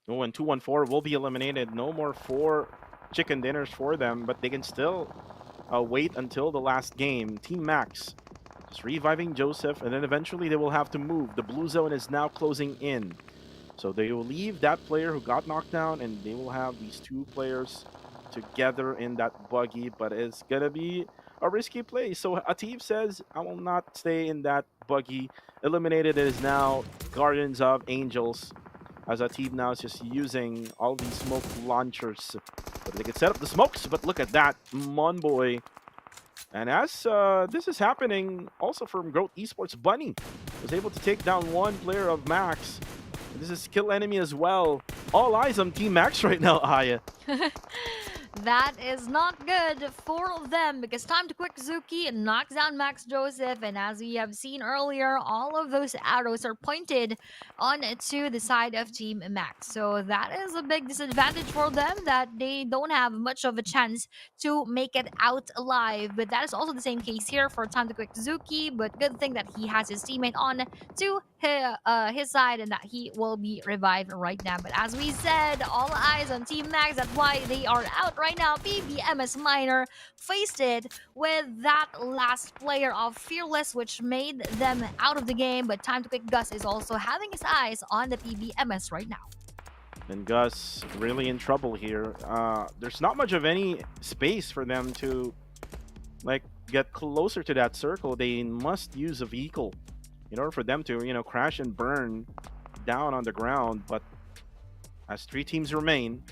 D: oh, and 214 will be eliminated. No more 4 chicken dinners for them, but they can still wait until the last game. Team Max just reviving Joseph, and then eventually they will have to move. The blue zone is now closing in. So they will leave that player who got knocked down, and they will have these 2 players together in that buggy, but it's gonna be a risky play. So Atif says, I will not stay in that buggy. Eliminated is now Guardians of Angels, as Atif now is just using all these smoke launchers. But they can set up the smokes, but look at that, Monboy. And as this is happening also from Growth Esports, Bunny was able to take down 1 player of Max. And this is kill enemy as well. All eyes on Team Max right now, Aya.
E: That is not good for them, because Time to Quick Zuki knocks down Max Joseph, and as we have seen earlier, all of those arrows are pointed on to the side of Team Max. So that is a big disadvantage for them, that they don't have much of a chance to make it out alive. But that is also the same case here for Time to Quick Zuki, but good thing that he has his teammate on to his side, and that he will be revived right now. But as we said, all eyes on Team Max. That's why they are out right now. PBMS Minor faced it with that last player of Fearless, which made them out of the game. But Time to Quick Gus is also having his eyes on the PBMS right now.
D: And Gus really in trouble here. There's not much of any space for them to get closer to that circle. They must use a vehicle in order for them to, crash and burn down on the ground. But as 3 teams remain,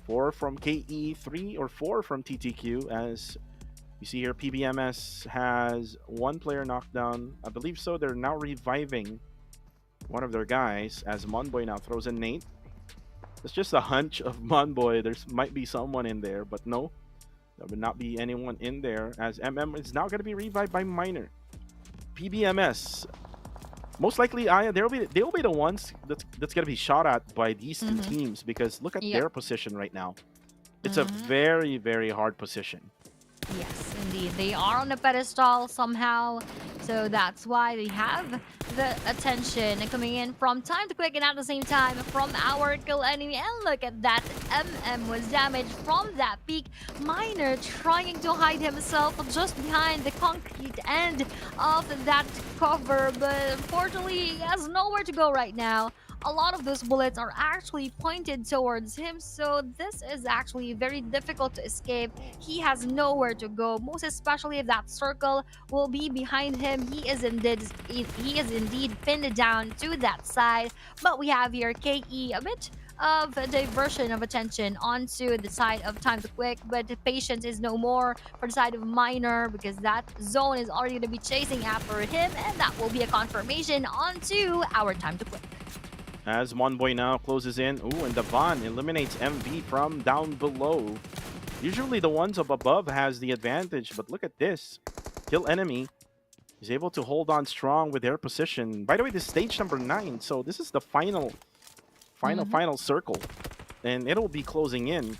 D: 4 from KE, 3 or 4 from TTQ. As you see here, PBMS has 1 player knocked down. I believe so. They're now reviving one of their guys, as Monboy now throws in Nate. It's just a hunch of Monboy. There might be someone in there, but no. There would not be anyone in there, as MM is now going to be revived by Minor. PBMS, most likely, they'll be the ones that's gonna be shot at by these 2 teams, because look at their position right now. It's a very hard position.
E: Yes, indeed. They are on a pedestal somehow, so that's why they have the attention coming in from Time to Quick, and at the same time from our kill enemy. And look at that, MM was damaged from that peak. Minor trying to hide himself just behind the concrete end of that cover, but unfortunately he has nowhere to go right now. A lot of those bullets are actually pointed towards him, so this is actually very difficult to escape. He has nowhere to go, most especially if that circle will be behind him. He is indeed pinned down to that side. But we have here KE, a bit of a diversion of attention onto the side of Time to Quick, but the patience is no more for the side of Minor, because that zone is already going to be chasing after him, and that will be a confirmation onto our Time to Quick.
D: As Monboy now closes in. Ooh, and Devon eliminates MV from down below. Usually the ones up above has the advantage, but look at this. Kill enemy is able to hold on strong with their position. By the way, this is stage number 9, so this is the final circle, and it'll be closing in.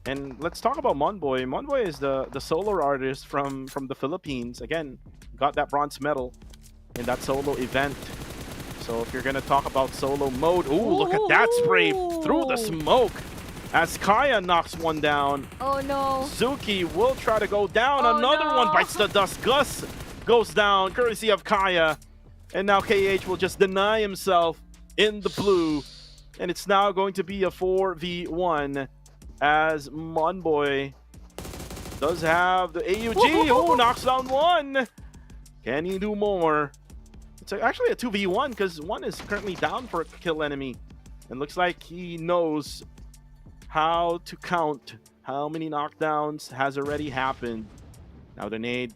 D: And let's talk about Monboy. Monboy is the solo artist from the Philippines. Again, got that bronze medal in that solo event. So if you're going to talk about solo mode, ooh, look at that spray through the smoke as Kaya knocks one down.
E: Oh no.
D: Zuki will try to go down.
E: Oh,
D: Another
E: no.
D: one bites the dust. Gus goes down, courtesy of Kaya. And now KH will just deny himself in the blue. And it's now going to be a 4v1 as Monboy does have the AUG. Oh, knocks down one. Can he do more? It's actually a 2v1 because one is currently down for a kill enemy. And looks like he knows how to count how many knockdowns has already happened. Now the nade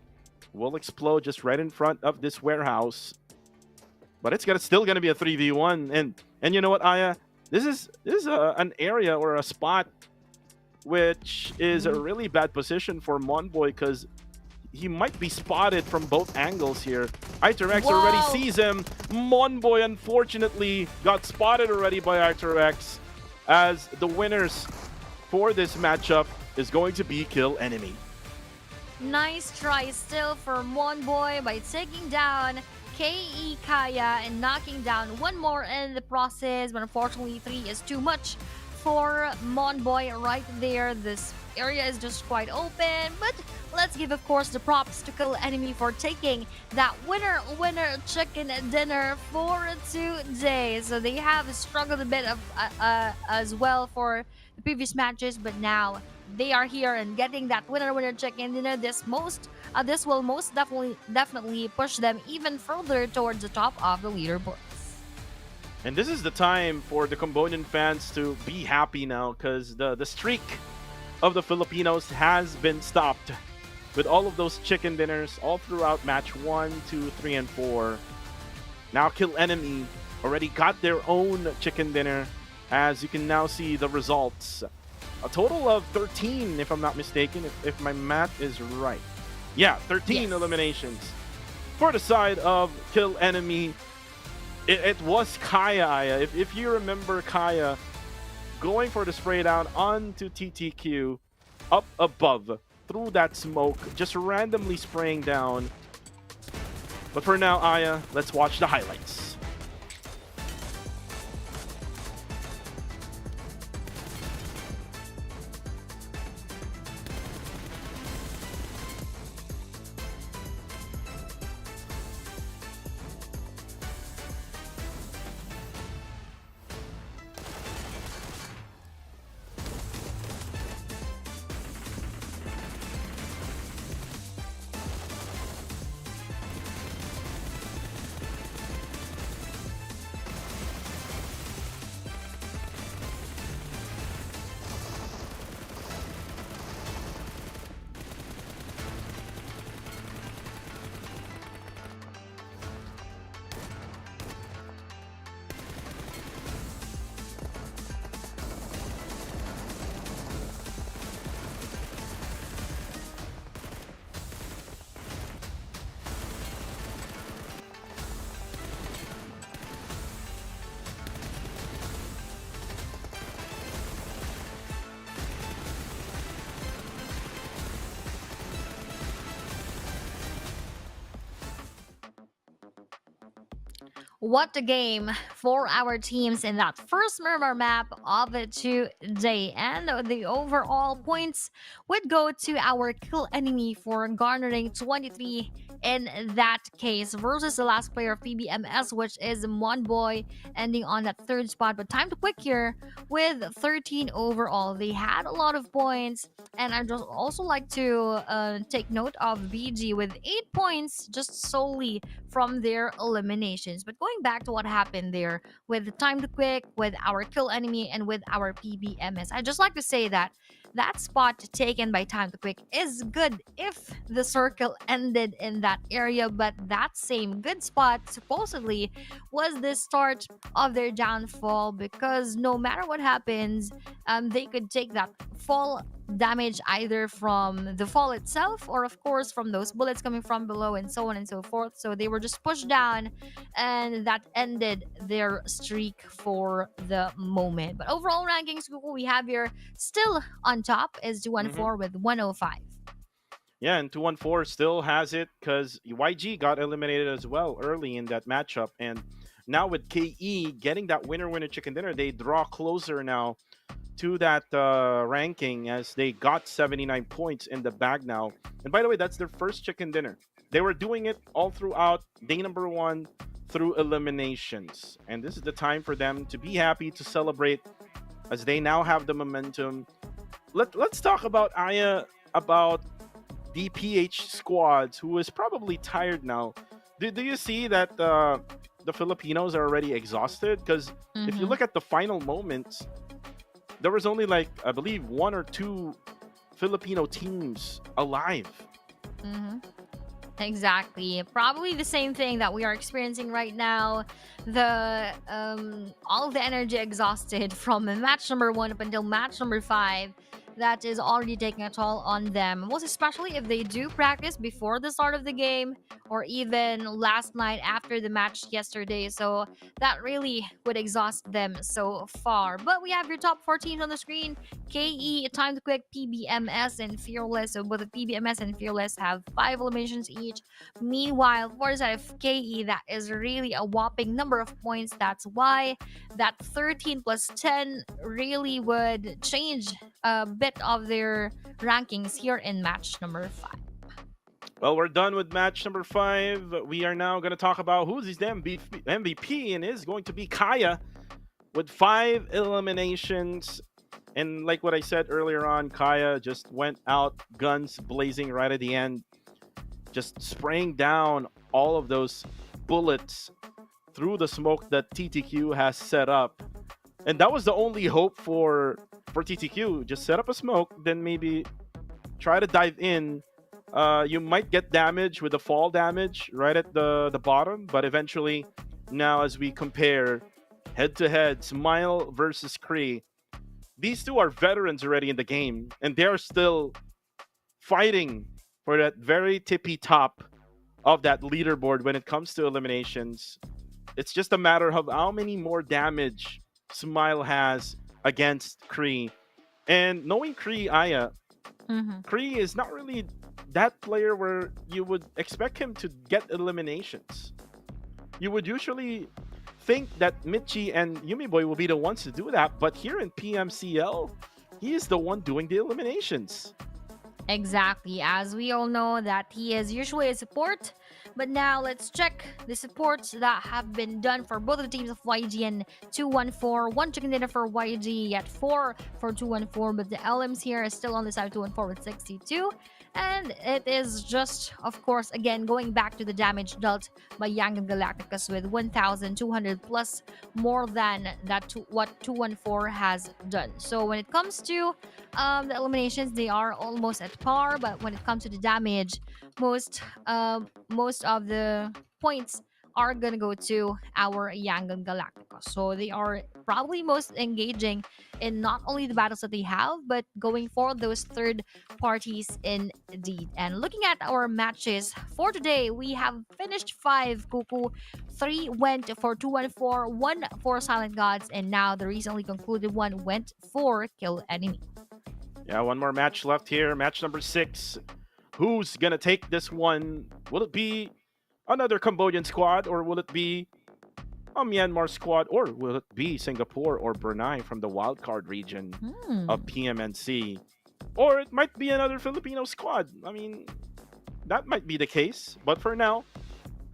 D: will explode just right in front of this warehouse. But it's still gonna be a 3v1. And you know what, Aya? This is an area or a spot which is a really bad position for Monboy because he might be spotted from both angles here. Iterex already sees him. Monboy unfortunately got spotted already by Iterex, as the winners for this matchup is going to be kill enemy.
E: Nice try still for Monboy by taking down KE Kaya and knocking down one more in the process, but unfortunately 3 is too much for Monboy right there. This area is just quite open, but let's give, of course, the props to kill enemy for taking that winner chicken dinner for today. So they have struggled a bit of as well for the previous matches, but now they are here and getting that winner chicken dinner. This will most definitely push them even further towards the top of the leaderboards.
D: And this is the time for the Cambodian fans to be happy now, because the streak of the Filipinos has been stopped with all of those chicken dinners all throughout match 1, 2, 3, and 4. Now kill enemy already got their own chicken dinner, as you can now see the results. A total of 13, if I'm not mistaken, if my math is right. Yeah, 13 eliminations. For the side of kill enemy, it was Kaya. If you remember Kaya going for the spray down onto TTQ up above through that smoke, just randomly spraying down. But for now, Aya, let's watch the highlights.
E: What a game for our teams in that first Miramar map of it today. And the overall points would go to our kill enemy for garnering 23 in that case, versus the last player of PBMS, which is Monboy, ending on that third spot. But Time to Quick here with 13 overall. They had a lot of points, and I just also like to take note of BG with 8 points just solely from their eliminations. But going back to what happened there with Time to Quick, with our kill enemy, and with our PBMS, I just like to say that that spot taken by Time to Quick is good if the circle ended in that area, but that same good spot supposedly was the start of their downfall, because no matter what happens, they could take that fall damage either from the fall itself or of course from those bullets coming from below, and so on and so forth. So they were just pushed down, and that ended their streak for the moment. But overall rankings, Google, we have here still on top is 214 with 105.
D: Yeah, and 214 still has it because YG got eliminated as well early in that matchup. And now with KE getting that winner chicken dinner, they draw closer now to that ranking, as they got 79 points in the bag now. And by the way, that's their first chicken dinner. They were doing it all throughout day number 1 through eliminations. And this is the time for them to be happy, to celebrate, as they now have the momentum. Let's talk about Aya, about the PH squads, who is probably tired now. Do you see that the Filipinos are already exhausted? Because if you look at the final moments, there was only like, I believe, 1 or 2 Filipino teams alive.
E: Exactly. Probably the same thing that we are experiencing right now. The all of the energy exhausted from match number 1 up until match number 5. That is already taking a toll on them. Most especially if they do practice before the start of the game or even last night after the match yesterday. So that really would exhaust them so far. But we have your top 4 teams on the screen. KE, Time to Quick, PBMS, and Fearless. So both the PBMS and Fearless have 5 eliminations each. Meanwhile, for the side of KE, that is really a whopping number of points. That's why that 13 plus 10 really would change a bit of their rankings here in match number 5.
D: Well, we're done with match number 5. We are now going to talk about who's his MVP, and is going to be Kaya with 5 eliminations. And like what I said earlier on, Kaya just went out guns blazing right at the end, just spraying down all of those bullets through the smoke that TTQ has set up. And that was the only hope for TTQ. Just set up a smoke, then maybe try to dive in. You might get damage with the fall damage right at the bottom, but eventually, now as we compare head-to-head, Smile versus Kree, these two are veterans already in the game, and they are still fighting for that very tippy top of that leaderboard when it comes to eliminations. It's just a matter of how many more damage Smile has against Kree. And knowing Kree, Aya, Kree is not really that player where you would expect him to get eliminations. You would usually think that Michi and Yumi Boy will be the ones to do that, but here in PMCL, he is the one doing the eliminations.
E: Exactly, as we all know that he is usually a support. But now let's check the supports that have been done for both of the teams of YG and 214. 1 chicken dinner for YG, yet 4 for 214. But the LMs here is still on the side of 214 with 62. And it is just, of course, again, going back to the damage dealt by Young and Galacticus with 1,200 plus, more than what 214 has done. So when it comes to the eliminations, they are almost at par. But when it comes to the damage, most of the points are gonna go to our Young and Galacticus. So they are probably most engaging in not only the battles that they have, but going for those third parties indeed. And looking at our matches for today, we have finished 5 Kuku, 3 went for 214, 1 for Silent Gods, and now the recently concluded one went for Kill Enemy.
D: Yeah, one more match left here. Match number 6. Who's gonna take this one? Will it be another Cambodian squad, or will it be a Myanmar squad, or will it be Singapore or Brunei from the wildcard region of PMNC? Or it might be another Filipino squad. I mean, that might be the case. But for now,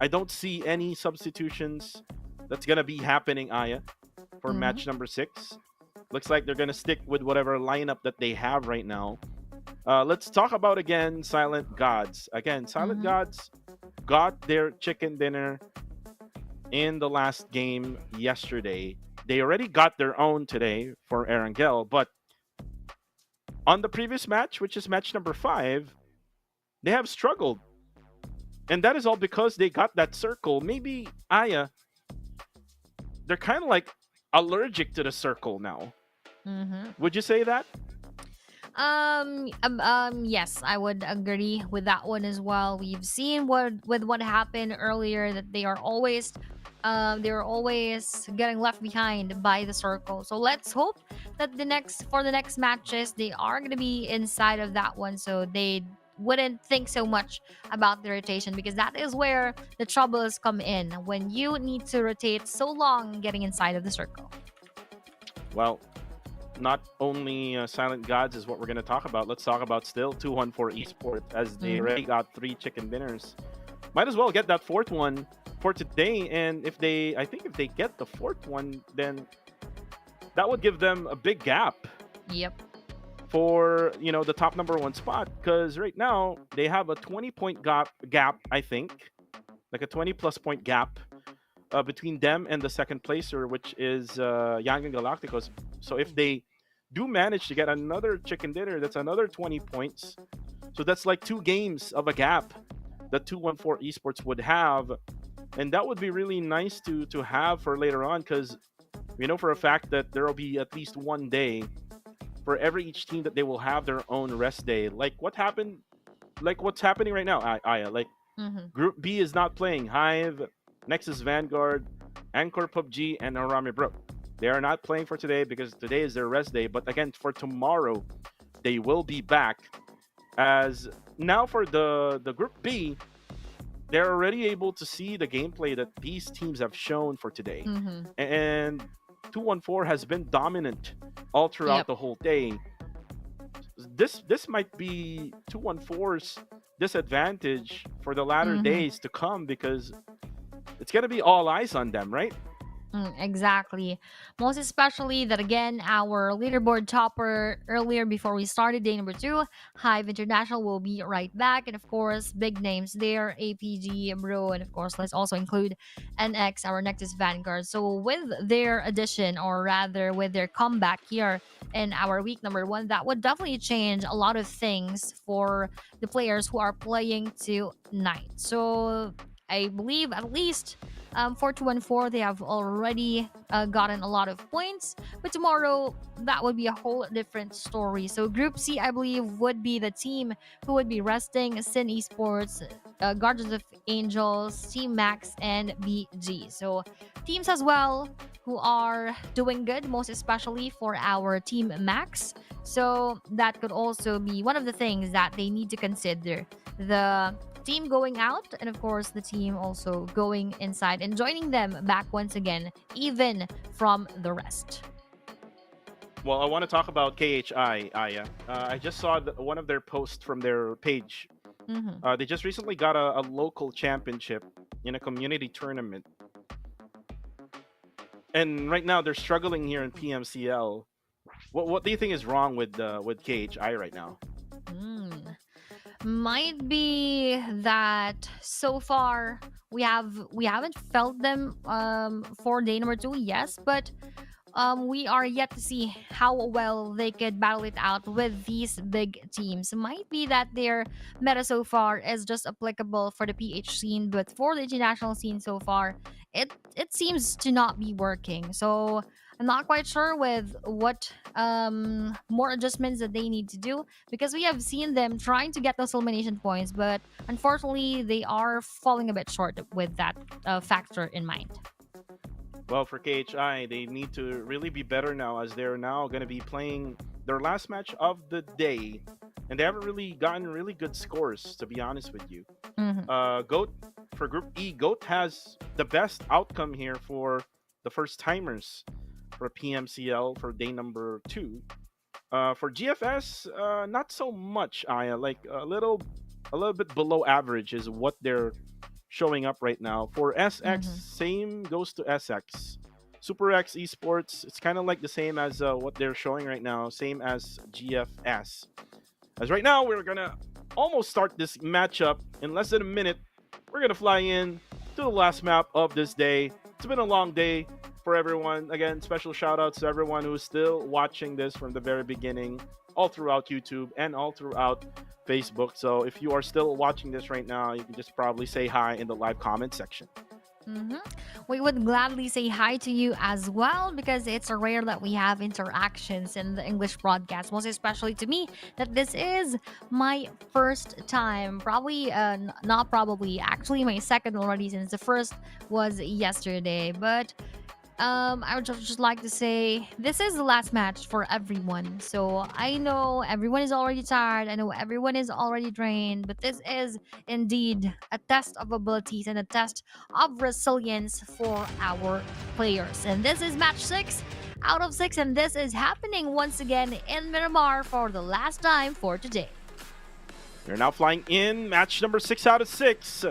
D: I don't see any substitutions that's going to be happening, Aya, for match number 6. Looks like they're going to stick with whatever lineup that they have right now. Let's talk about, again, Silent Gods. Again, Silent Gods got their chicken dinner in the last game yesterday. They already got their own today for Erangel, but on the previous match, which is match number 5, they have struggled. And that is all because they got that circle. Maybe, Aya, they're kind of like allergic to the circle now. Would you say that?
E: Yes, I would agree with that one as well. We've seen what happened earlier, that they are always getting left behind by the circle. So let's hope that for the next matches they are going to be inside of that one, so they wouldn't think so much about the rotation, because that is where the troubles come in, when you need to rotate so long getting inside of the circle.
D: Well, not only Silent Gods is what we're going to talk about. Let's talk about still 214 Esports, as they already got 3 chicken dinners. Might as well get that 4th one for today. And I think if they get the fourth one, then that would give them a big gap
E: Yep.
D: for the top number one spot, because right now they have a 20-point gap, I think, like a 20 plus point gap between them and the second placer, which is Yangon Galacticos. So if they do manage to get another chicken dinner, that's another 20 points. So that's like 2 games of a gap that 214 Esports would have, and that would be really nice to have for later on, because we know for a fact that there will be at least one day for each team that they will have their own rest day. Like what's happening right now, Aya. Like Group B is not playing. Hive, Nexus Vanguard, Anchor PUBG, and Arami Brook. They are not playing for today because today is their rest day. But again, for tomorrow, they will be back. As now for the Group B, they're already able to see the gameplay that these teams have shown for today. And 214 has been dominant all throughout the whole day. This might be 214's disadvantage for the latter days to come, because it's going to be all eyes on them, right?
E: Exactly. Most especially that again, our leaderboard topper earlier before we started day number 2, Hive International will be right back. And of course, big names there, APG, Bro, and of course, let's also include NX, our Nexus Vanguard. So with their addition, or rather with their comeback here in our week number 1, that would definitely change a lot of things for the players who are playing tonight. So I believe at least for 214, they have already gotten a lot of points. But tomorrow, that would be a whole different story. So Group C, I believe, would be the team who would be resting: Sin Esports, Guardians of Angels, Team Max, and BG. So teams as well who are doing good, most especially for our Team Max. So that could also be one of the things that they need to consider. The team going out, and of course the team also going inside and joining them back once again, even from the rest.
D: Well, I want to talk about KHI, Aya. I just saw one of their posts from their page. They just recently got a local championship in a community tournament, and right now they're struggling here in PMCL. What do you think is wrong with KHI right now?
E: Might be that so far we haven't felt them for day number 2, yes, but we are yet to see how well they could battle it out with these big teams. Might be that their meta so far is just applicable for the PH scene, but for the international scene so far, it seems to not be working. So I'm not quite sure with what more adjustments that they need to do, because we have seen them trying to get those elimination points, but unfortunately they are falling a bit short with that factor in mind.
D: Well, for KHI, they need to really be better now, as they're now going to be playing their last match of the day, and they haven't really gotten really good scores, to be honest with you. Goat, for Group E, Goat has the best outcome here for the first timers for PMCL for day number 2. For GFS, not so much, Aya. Like a little bit below average is what they're showing up right now. For SX, same goes to SX. Super X Esports, it's kind of like the same as what they're showing right now, same as GFS. As right now, we're gonna almost start this matchup in less than a minute. We're gonna fly in to the last map of this day. It's been a long day for everyone. Again, special shout outs to everyone who's still watching this from the very beginning, all throughout YouTube and all throughout Facebook. So if you are still watching this right now, you can just probably say hi in the live comment section.
E: We would gladly say hi to you as well, because it's rare that we have interactions in the English broadcast, most especially to me, that this is my first time, actually my second already, since the first was yesterday. But I would just like to say this is the last match for everyone. So I know everyone is already tired. I know everyone is already drained. But this is indeed a test of abilities and a test of resilience for our players. And this is match 6 out of 6. And this is happening once again in Miramar for the last time for today.
D: We're now flying in match number 6 out of 6.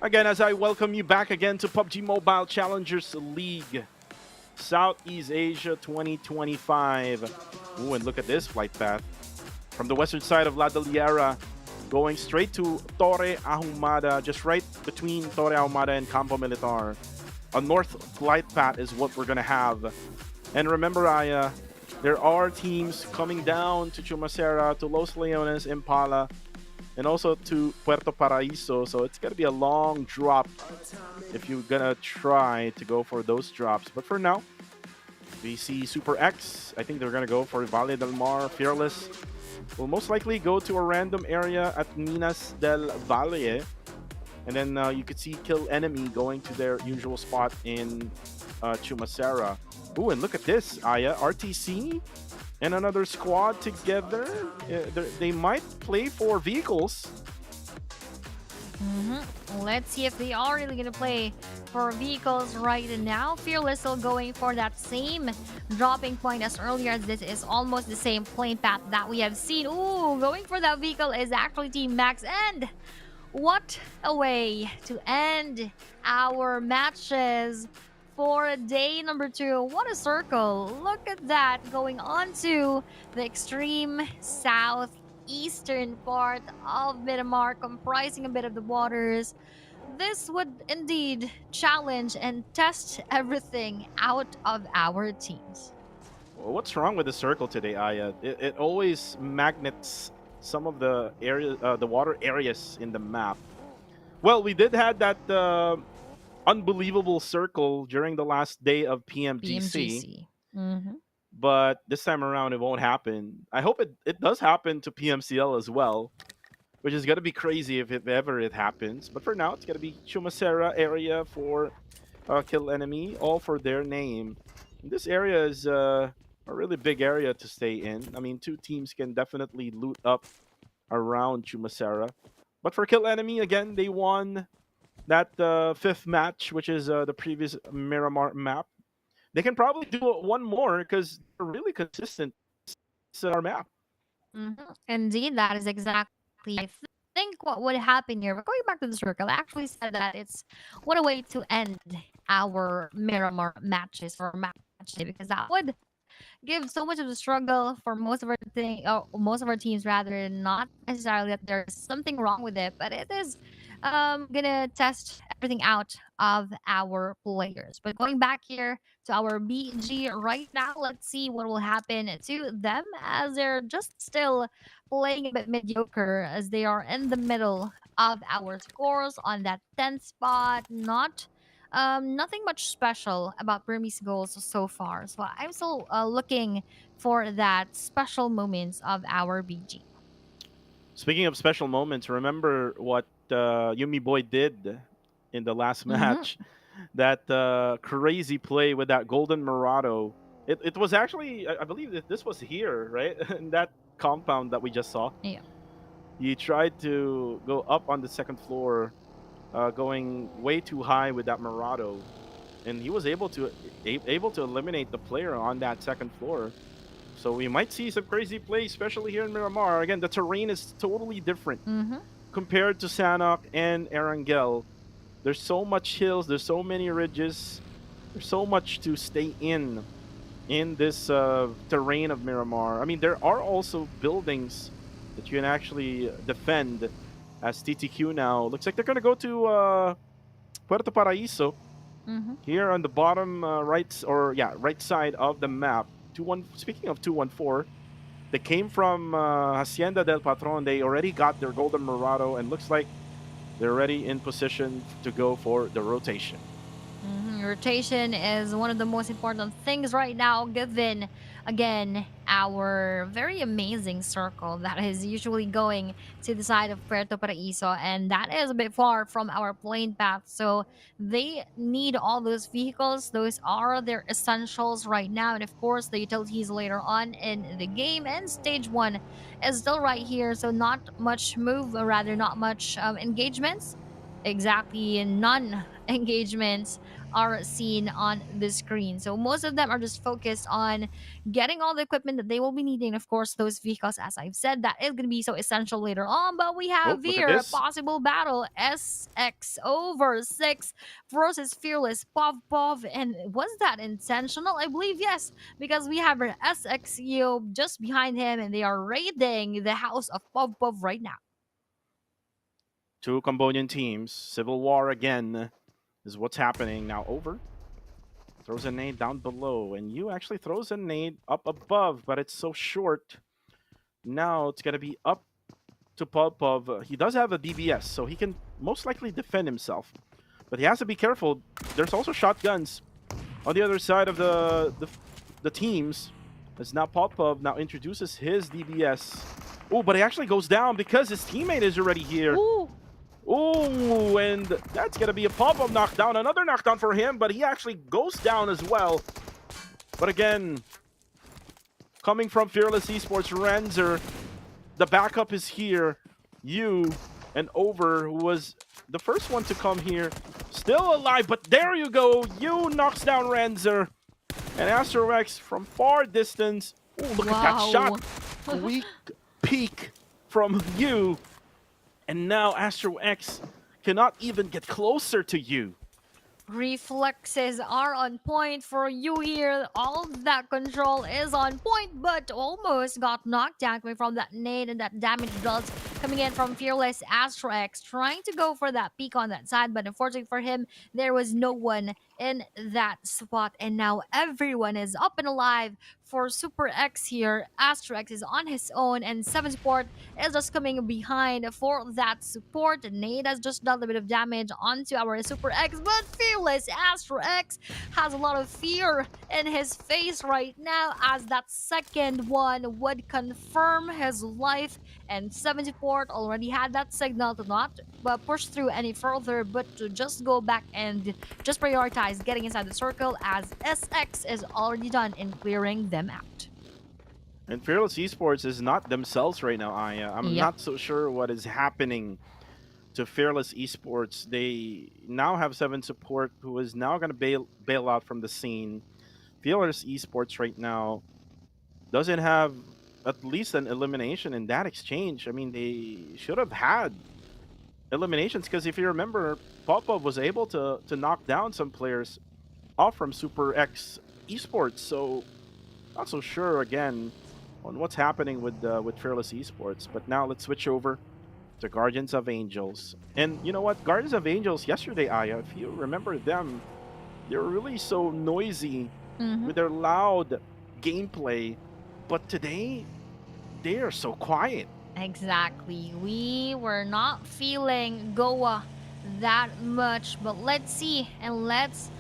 D: Again, as I welcome you back again to PUBG Mobile Challengers League Southeast Asia 2025. Ooh, and look at this flight path. From the western side of La Deliera, going straight to Torre Ahumada, just right between Torre Ahumada and Campo Militar. A north flight path is what we're going to have. And remember, Aya, there are teams coming down to Chumacera, to Los Leones, Impala, and also to Puerto Paraíso. So it's going to be a long drop if you're going to try to go for those drops. But for now, we see Super X. I think they're going to go for Valle del Mar. Fearless will most likely go to a random area at Minas del Valle. And then you could see Kill Enemy going to their usual spot in Chumacera. Ooh, and look at this, Aya. RTC and another squad together. They might play for vehicles.
E: Let's see if they are really going to play for vehicles right now. Fearless still going for that same dropping point as earlier. This is almost the same plane path that we have seen. Ooh, going for that vehicle is actually Team Max. And what a way to end our matches for day number 2. What a circle. Look at that, going on to the extreme southeastern part of Miramar, comprising a bit of the waters. This would indeed challenge and test everything out of our teams.
D: Well, what's wrong with the circle today, Aya? It always magnets some of the area, the water areas in the map. Well, we did have that unbelievable circle during the last day of PMGC. But this time around, it won't happen. I hope it does happen to PMCL as well, which is going to be crazy if ever it happens. But for now, it's going to be Chumacera area for Kill Enemy, all for their name. And this area is a really big area to stay in. I mean, 2 teams can definitely loot up around Chumacera. But for Kill Enemy, again, they won that 5th match, which is the previous Miramar map. They can probably do one more because they're really consistent. It's our map.
E: Indeed, that is exactly. I think what would happen here. We're going back to the circle. I actually said that it's what a way to end our Miramar matches for match day, because that would give so much of a struggle for most of our most of our teams. Rather, not necessarily that there's something wrong with it, but it is gonna test everything out of our players. But going back here to our BG right now, let's see what will happen to them, as they're just still playing a bit mediocre, as they are in the middle of our scores on that 10th spot. Nothing much special about Burmese goals so far. So I'm still looking for that special moments of our BG.
D: Speaking of special moments, remember what Yumi Boy did in the last match? That crazy play with that golden Murado. It was actually, I believe that this was here, right? In that compound that we just saw.
E: Yeah.
D: He tried to go up on the 2nd floor, going way too high with that Murado, and he was able to eliminate the player on that 2nd floor. So we might see some crazy plays, especially here in Miramar. Again, the terrain is totally different compared to Sanhok and Erangel. There's so much hills, there's so many ridges, there's so much to stay in this terrain of Miramar. I mean, there are also buildings that you can actually defend as TTQ now. Looks like they're going to go to Puerto Paraíso here on the bottom right side of the map. Speaking of 214, they came from Hacienda del Patron. They already got their golden Murado, and looks like they're already in position to go for the rotation.
E: Rotation is one of the most important things right now, given again our very amazing circle that is usually going to the side of Puerto Paraíso, and that is a bit far from our plane path. So they need all those vehicles. Those are their essentials right now, and of course the utilities later on in the game. And stage 1 is still right here, so not much move, or rather not much engagements exactly none engagements are seen on the screen. So most of them are just focused on getting all the equipment that they will be needing. Of course, those vehicles, as I've said, that is going to be so essential later on. But we
D: Oh,
E: have
D: look at
E: here a
D: this.
E: possible battle: SX over 6 versus Fearless Pov. And was that intentional? I believe yes, because we have an SXU just behind him, and they are raiding the house of Pov right now.
D: Two Cambodian teams. Civil war again is what's happening. Now over. Throws a nade down below. And you actually throws a nade up above, but it's so short. Now it's going to be up to Pov. He does have a DBS, so he can most likely defend himself. But he has to be careful. There's also shotguns on the other side of the teams. As now Pov now introduces his DBS. Oh, but he actually goes down because his teammate is already here.
E: Ooh.
D: Oh, and that's going to be a Pov knockdown. Another knockdown for him, but he actually goes down as well. But again, coming from Fearless Esports, Renzer, the backup is here. You and Over, who was the first one to come here, still alive. But there you go. You knocks down Renzer. And Astro X from far distance. Oh, look at that shot. Weak peek from you. And now Astro X cannot even get closer to you.
E: Reflexes are on point for you here. All that control is on point, but almost got knocked down coming from that nade and that damage does coming in from Fearless Astro X, trying to go for that peak on that side, but unfortunately for him, there was no one in that spot. And now everyone is up and alive for Super X here. Astro X is on his own, and 7 Support is just coming behind for that support. Nade has just done a bit of damage onto our Super X, but Fearless Astro X has a lot of fear in his face right now, as that second one would confirm his life. And 7 Support already had that signal to not push through any further, but to just go back and just prioritize getting inside the circle, as SX is already done in clearing them out.
D: And Fearless Esports is not themselves right now, Aya. I'm not so sure what is happening to Fearless Esports. They now have 7 Support, who is now going to bail out from the scene. Fearless Esports right now doesn't have at least an elimination in that exchange. I mean, they should have had eliminations, because if you remember, Pop-Up was able to knock down some players off from Super X Esports. So not so sure again on what's happening with Fearless Esports. But now let's switch over to Guardians of Angels. And you know what? Guardians of Angels yesterday, Aya, if you remember them, they were really so noisy with their loud gameplay. But today, they are so quiet.
E: Exactly. We were not feeling Goa that much, but let's see and let's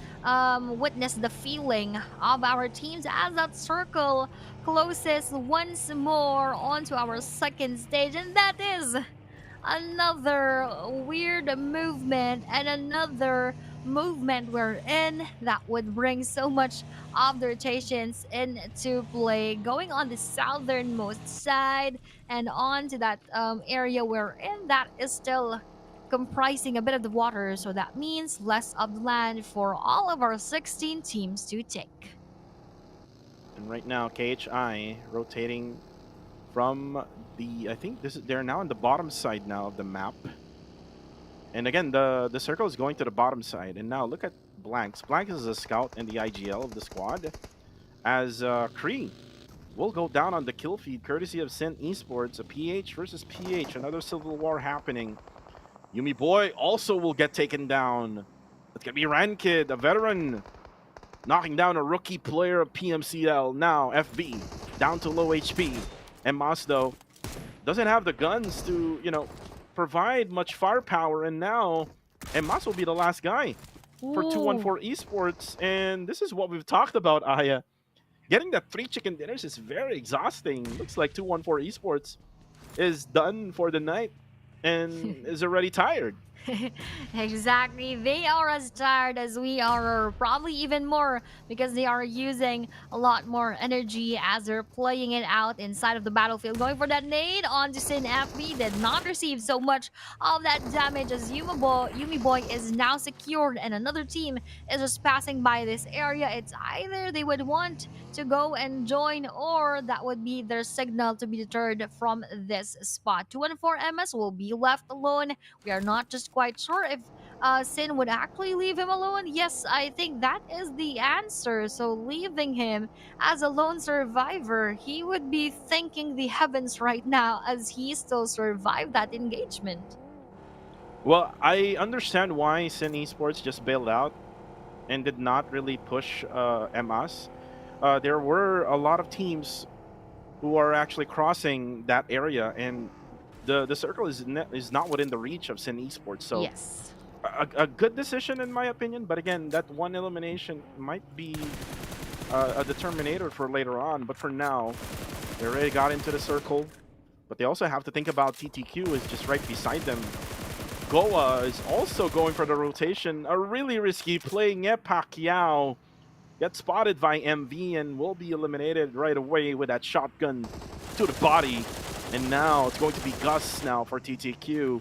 E: witness the feeling of our teams as that circle closes once more onto our second stage. And that is another weird movement and another movement we're in that would bring so much of the rotations into play, going on the southernmost side and on to that area we're in that is still comprising a bit of the water, so that means less of the land for all of our 16 teams to take.
D: And right now, KHI rotating from the, I think they're now on the bottom side now of the map. And again, the circle is going to the bottom side. And now look at Blanks. Blanks is a scout in the IGL of the squad, as Kree will go down on the kill feed courtesy of Sin Esports. A PH versus PH, another civil war happening. Yumi Boy also will get taken down. It's gonna be Rankid, a veteran, knocking down a rookie player of PMCL. Now FB down to low HP, and Masdo doesn't have the guns to, you know, provide much firepower. And now Mas will be the last guy for 214 Esports. And this is what we've talked about, Aya. Getting that 3 chicken dinners is very exhausting. Looks like 214 Esports is done for the night and is already tired.
E: Exactly. They are as tired as we are, or probably even more, because they are using a lot more energy as they're playing it out inside of the battlefield. Going for that nade onto Sin FB, did not receive so much of that damage as Yumi Boy is now secured, and another team is just passing by this area. It's either they would want to go and join, or that would be their signal to be deterred from this spot. 2 and 4 MS will be left alone. We are not just quite sure if Sin would actually leave him alone. Yes, I think that is the answer. So leaving him as a lone survivor, he would be thanking the heavens right now as he still survived that engagement.
D: Well, I understand why Sin Esports just bailed out and did not really push MS. There were a lot of teams who are actually crossing that area, and the circle is not within the reach of Sin Esports. So
E: Yes.
D: a good decision in my opinion. But again, that one elimination might be a determinator for later on. But for now, they already got into the circle. But they also have to think about TTQ is just right beside them. Goa is also going for the rotation. A really risky play. Pacquiao gets spotted by MV and will be eliminated right away with that shotgun to the body. And now it's going to be Gus now for TTQ,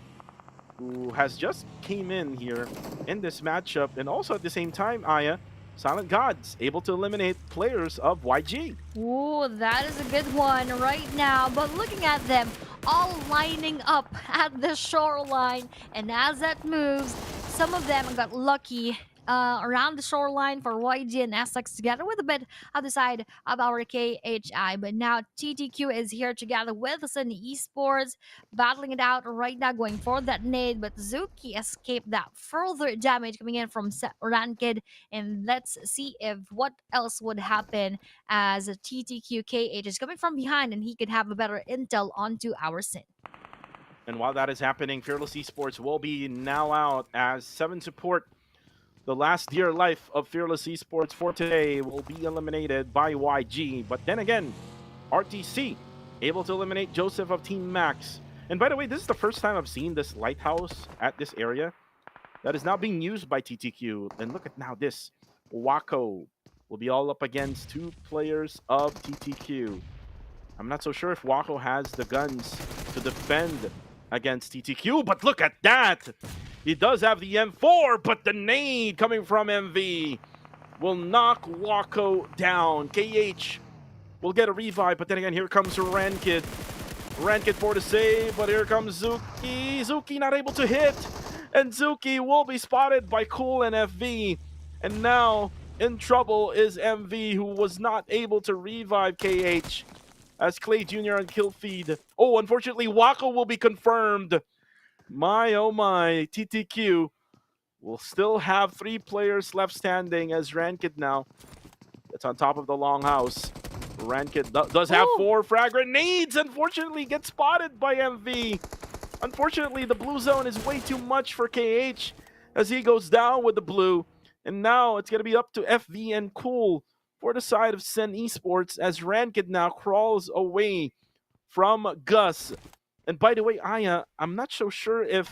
D: who has just came in here in this matchup. And also at the same time, Aya, Silent Gods able to eliminate players of YG.
E: Ooh, that is a good one right now. But looking at them all lining up at the shoreline, and as that moves, some of them got lucky around the shoreline for YG and Essex together with a bit of the side of our KHI. But now TTQ is here together with Sun Esports, battling it out right now, going for that nade. But Zuki escaped that further damage coming in from Ranked. And let's see if what else would happen as TTQ KH is coming from behind and he could have a better intel onto our Sin.
D: And while that is happening, Fearless Esports will be now out as 7 support. The last dear life of Fearless Esports for today will be eliminated by YG. But then again, RTC able to eliminate Joseph of Team Max. And by the way, this is the first time I've seen this lighthouse at this area that is now being used by TTQ. And look at now this. Wako will be all up against 2 players of TTQ. I'm not so sure if Wako has the guns to defend against TTQ, but look at that! He does have the M4, but the nade coming from MV will knock Wako down. KH will get a revive, but then again, here comes Rankid. Rankid for the save, but here comes Zuki. Zuki not able to hit, and Zuki will be spotted by Cool and FV. And now, in trouble is MV, who was not able to revive KH as Clay Jr. on kill feed. Oh, unfortunately, Wako will be confirmed. My, oh my, TTQ will still have 3 players left standing as Rankid now. It's on top of the longhouse. Rankid does have 4 frag grenades. Unfortunately, gets spotted by MV. Unfortunately, the blue zone is way too much for KH as he goes down with the blue. And now it's going to be up to FV and Cool for the side of Sen Esports as Rankid now crawls away from Gus. And by the way, Aya, I'm not so sure if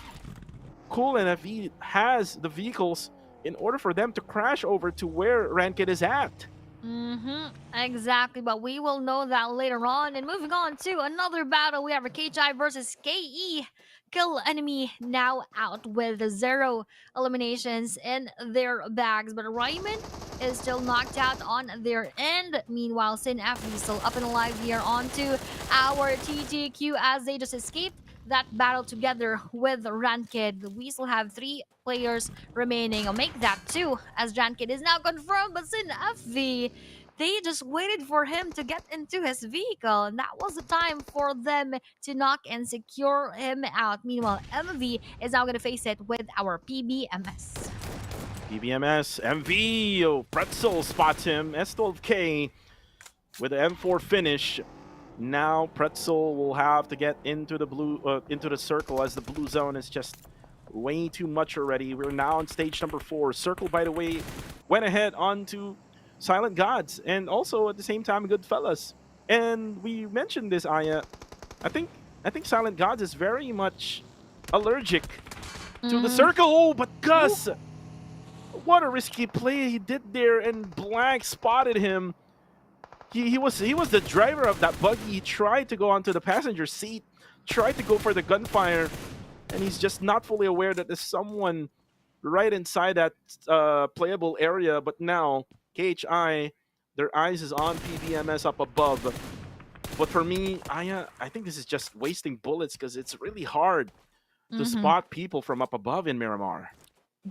D: Cool and FV has the vehicles in order for them to crash over to where Rankid is at.
E: Exactly, but we will know that later on. And moving on to another battle, we have a KHI versus KE. Kill enemy now out with 0 eliminations in their bags, but Ryman is still knocked out on their end. Meanwhile, Sin F is still up and alive here onto our TTQ as they just escaped that battle together with Rankid. We still have 3 players remaining. I'll make that 2 as Rankid is now confirmed, but Sin FV, they just waited for him to get into his vehicle, and that was the time for them to knock and secure him out. Meanwhile, MV is now going to face it with our PBMS.
D: PBMS, MV, oh, Pretzel spots him, S12K with an M4 finish. Now Pretzel will have to get into the blue, into the circle as the blue zone is just way too much already. We're now on stage number 4. Circle, by the way, went ahead onto Silent Gods and also at the same time Goodfellas. And we mentioned this, Aya. I think Silent Gods is very much allergic to the circle. Oh, but Gus, what a risky play he did there, and Blank spotted him. He was the driver of that buggy. He tried to go onto the passenger seat, tried to go for the gunfire, and he's just not fully aware that there's someone right inside that playable area. But now KHI, their eyes is on PBMS up above. But for me, I think this is just wasting bullets because it's really hard to spot people from up above in Miramar.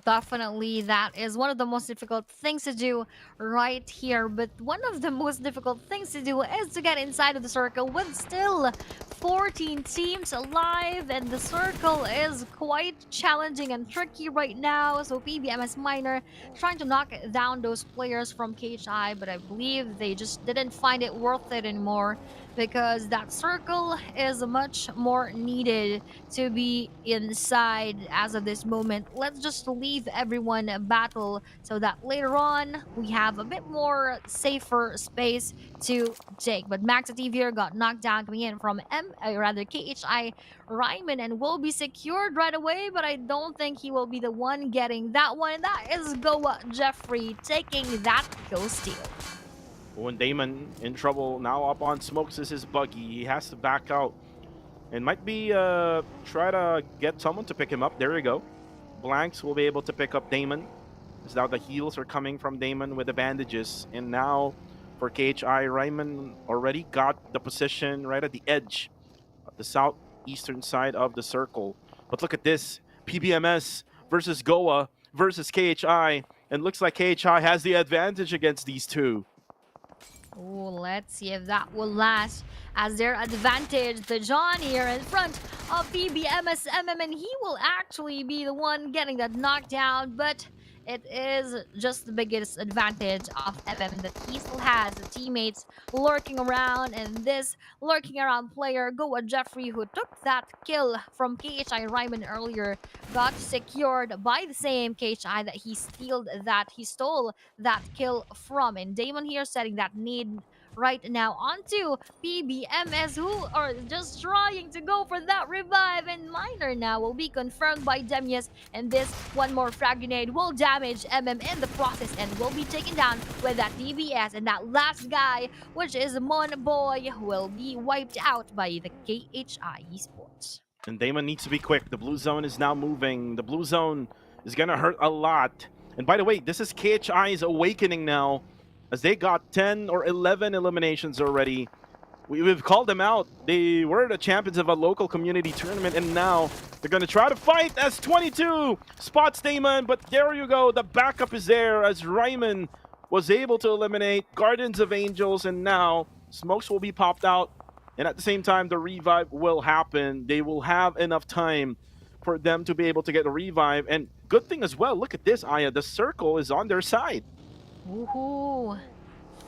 E: Definitely, that is one of the most difficult things to do right here. But one of the most difficult things to do is to get inside of the circle with still 14 teams alive. And the circle is quite challenging and tricky right now. So PBMS Minor trying to knock down those players from KHI. But I believe they just didn't find it worth it anymore, because that circle is much more needed to be inside as of this moment. Let's just leave everyone battle so that later on we have a bit more safer space to take. But Max Ativier got knocked down coming in from KHI Ryman, and will be secured right away, but I don't think he will be the one getting that one. And that is Goa Jeffrey taking that kill steal.
D: When Damon in trouble now up on Smokes is his buggy. He has to back out and might be try to get someone to pick him up. There you go. Blanks will be able to pick up Damon, as now the heals are coming from Damon with the bandages. And now for KHI, Ryman already got the position right at the edge of the southeastern side of the circle. But look at this, PBMS versus Goa versus KHI, and looks like KHI has the advantage against these two.
E: Oh, let's see if that will last, as their advantage, the John here in front of PBMS and he will actually be the one getting that knockdown. But it is just the biggest advantage of that he still has the teammates lurking around, and this lurking around player, Goa Jeffrey, who took that kill from KHI Ryman earlier, got secured by the same KHI that he stole that kill from. And Damon here setting that need right now onto PBMS, who are just trying to go for that revive, and Minor now will be confirmed by Demius, and this one more frag grenade will damage MM in the process and will be taken down with that DBS, and that last guy, which is Mon Boy, will be wiped out by the KHI Esports.
D: And Damon needs to be quick. The blue zone is now moving. The blue zone is gonna hurt a lot. And by the way, this is KHI's awakening now, as they got 10 or 11 eliminations already. We've called them out. They were the champions of a local community tournament, and now they're going to try to fight as 22 spots Damon. But there you go. The backup is there, as Ryman was able to eliminate Guardians of Angels, and now Smokes will be popped out. And at the same time, the revive will happen. They will have enough time for them to be able to get a revive. And good thing as well, look at this, Aya. The circle is on their side.
E: Woohoo!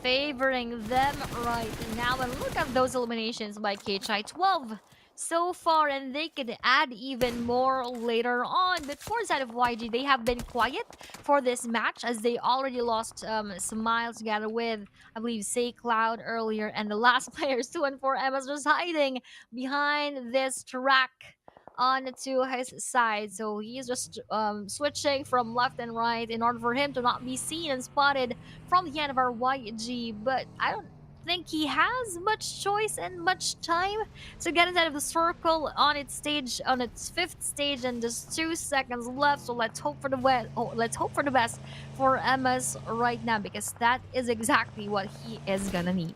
E: Favoring them right now. And look at those eliminations by KHI. 12 so far, and they could add even more later on. But for side of YG, they have been quiet for this match, as they already lost Smile together with, I believe, Say Cloud earlier. And the last players, 2 and 4 Emma's just hiding behind this track onto his side. So he's just switching from left and right in order for him to not be seen and spotted from the end of our YG. But I don't think he has much choice and much time to get inside of the circle on its stage, on its 5th stage, and just 2 seconds left. So let's hope for the best for MS right now, because that is exactly what he is gonna need.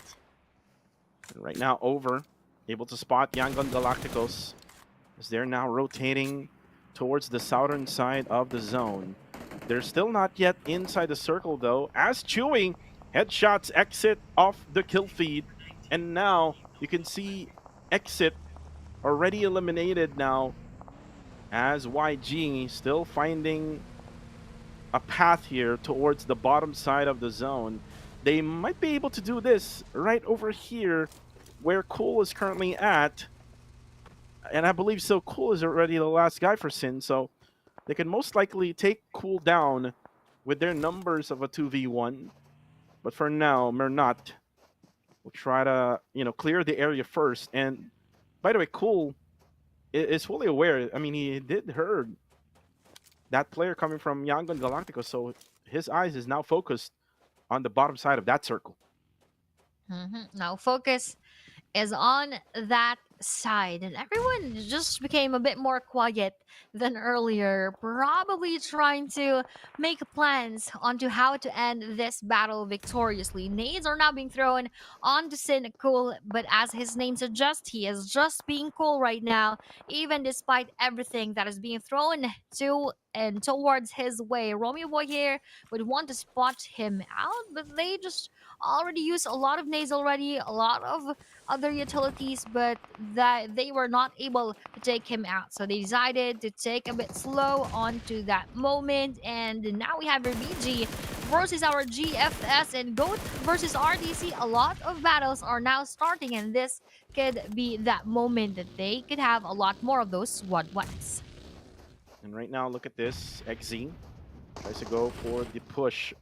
D: Right now, Over able to spot Yangon Galacticos, as they're now rotating towards the southern side of the zone. They're still not yet inside the circle though, as Chewy headshots exit off the kill feed. And now you can see exit already eliminated now, as YG still finding a path here towards the bottom side of the zone. They might be able to do this right over here where Cool is currently at. And I believe So Cool is already the last guy for Sin, so they can most likely take Cool down with their numbers of a 2v1. But for now, Mernat will try to, clear the area first. And by the way, Cool is fully aware. I mean, he did heard that player coming from Yangon Galacticos, so his eyes is now focused on the bottom side of that circle.
E: Now focus is on that side, and everyone just became a bit more quiet than earlier, probably trying to make plans onto how to end this battle victoriously. Nades are now being thrown onto Sin Cool, but as his name suggests, he is just being cool right now, even despite everything that is being thrown to and towards his way. Romeo Boy here would want to spot him out, but they just already used a lot of nades already, a lot of other utilities, but that they were not able to take him out. So they decided to take a bit slow onto that moment. And now we have our BG versus our GFS and GOAT versus RTC. A lot of battles are now starting, and this could be that moment that they could have a lot more of those SWAT wipes.
D: And right now, look at this. XZ tries to go for the push.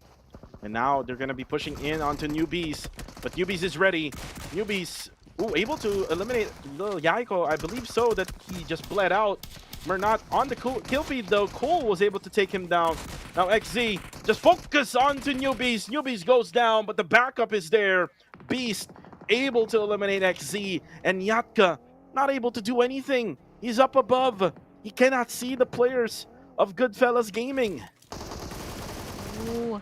D: And now they're going to be pushing in onto Newbies. But Newbies is ready. Newbies, able to eliminate little Yaiko. I believe so, that he just bled out. We're not on the kill feed, though. Cole was able to take him down. Now XZ, just focus onto Newbies. Newbies goes down, but the backup is there. Beast able to eliminate XZ. And Yatka not able to do anything. He's up above. He cannot see the players of Goodfellas Gaming.
E: Ooh.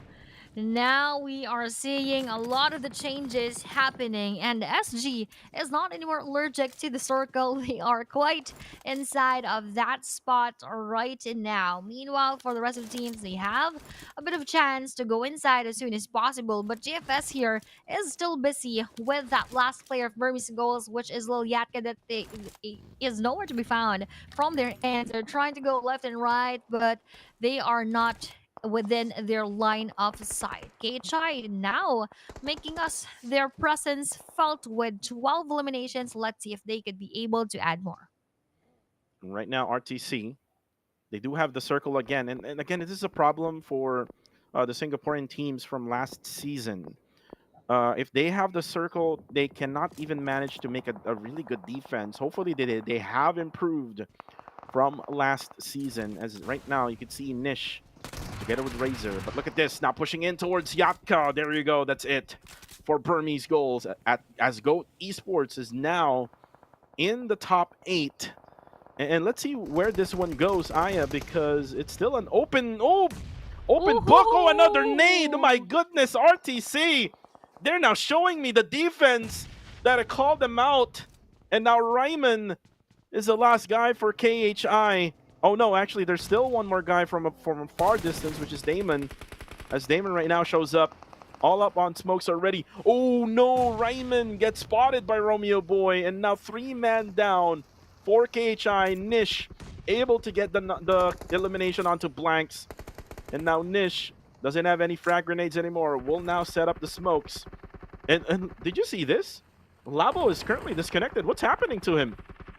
E: Now we are seeing a lot of the changes happening, and SG is not anymore allergic to the circle. They are quite inside of that spot right now. Meanwhile, for the rest of the teams, they have a bit of a chance to go inside as soon as possible, but GFS here is still busy with that last player of Burmese goals, which is Lil Yatka, that is nowhere to be found from their hands. They're trying to go left and right, but they are not within their line of sight. KHI now making us their presence felt with 12 eliminations. Let's see if they could be able to add more.
D: Right now, RTC, they do have the circle again. And again, this is a problem for the Singaporean teams from last season. If they have the circle, they cannot even manage to make a really good defense. Hopefully, they have improved from last season. As right now, you can see Nish together with Razor. But look at this, now pushing in towards Yatka. There you go, that's it for Burmese goals. As GOAT Esports is now in the top 8. And let's see where this one goes, Aya, because it's still an open book. Oh, another nade. Oh my goodness, RTC. They're now showing me the defense that I called them out. And now Ryman is the last guy for KHI. Oh no, actually, there's still one more guy from a far distance, which is Damon. As Damon right now shows up, all up on smokes already. Oh no, Ryman gets spotted by Romeo Boy, and now 3-man down for KHI. Nish able to get the elimination onto blanks. And now Nish doesn't have any frag grenades anymore. Will now set up the smokes. And did you see this? Labo is currently disconnected. What's happening to him?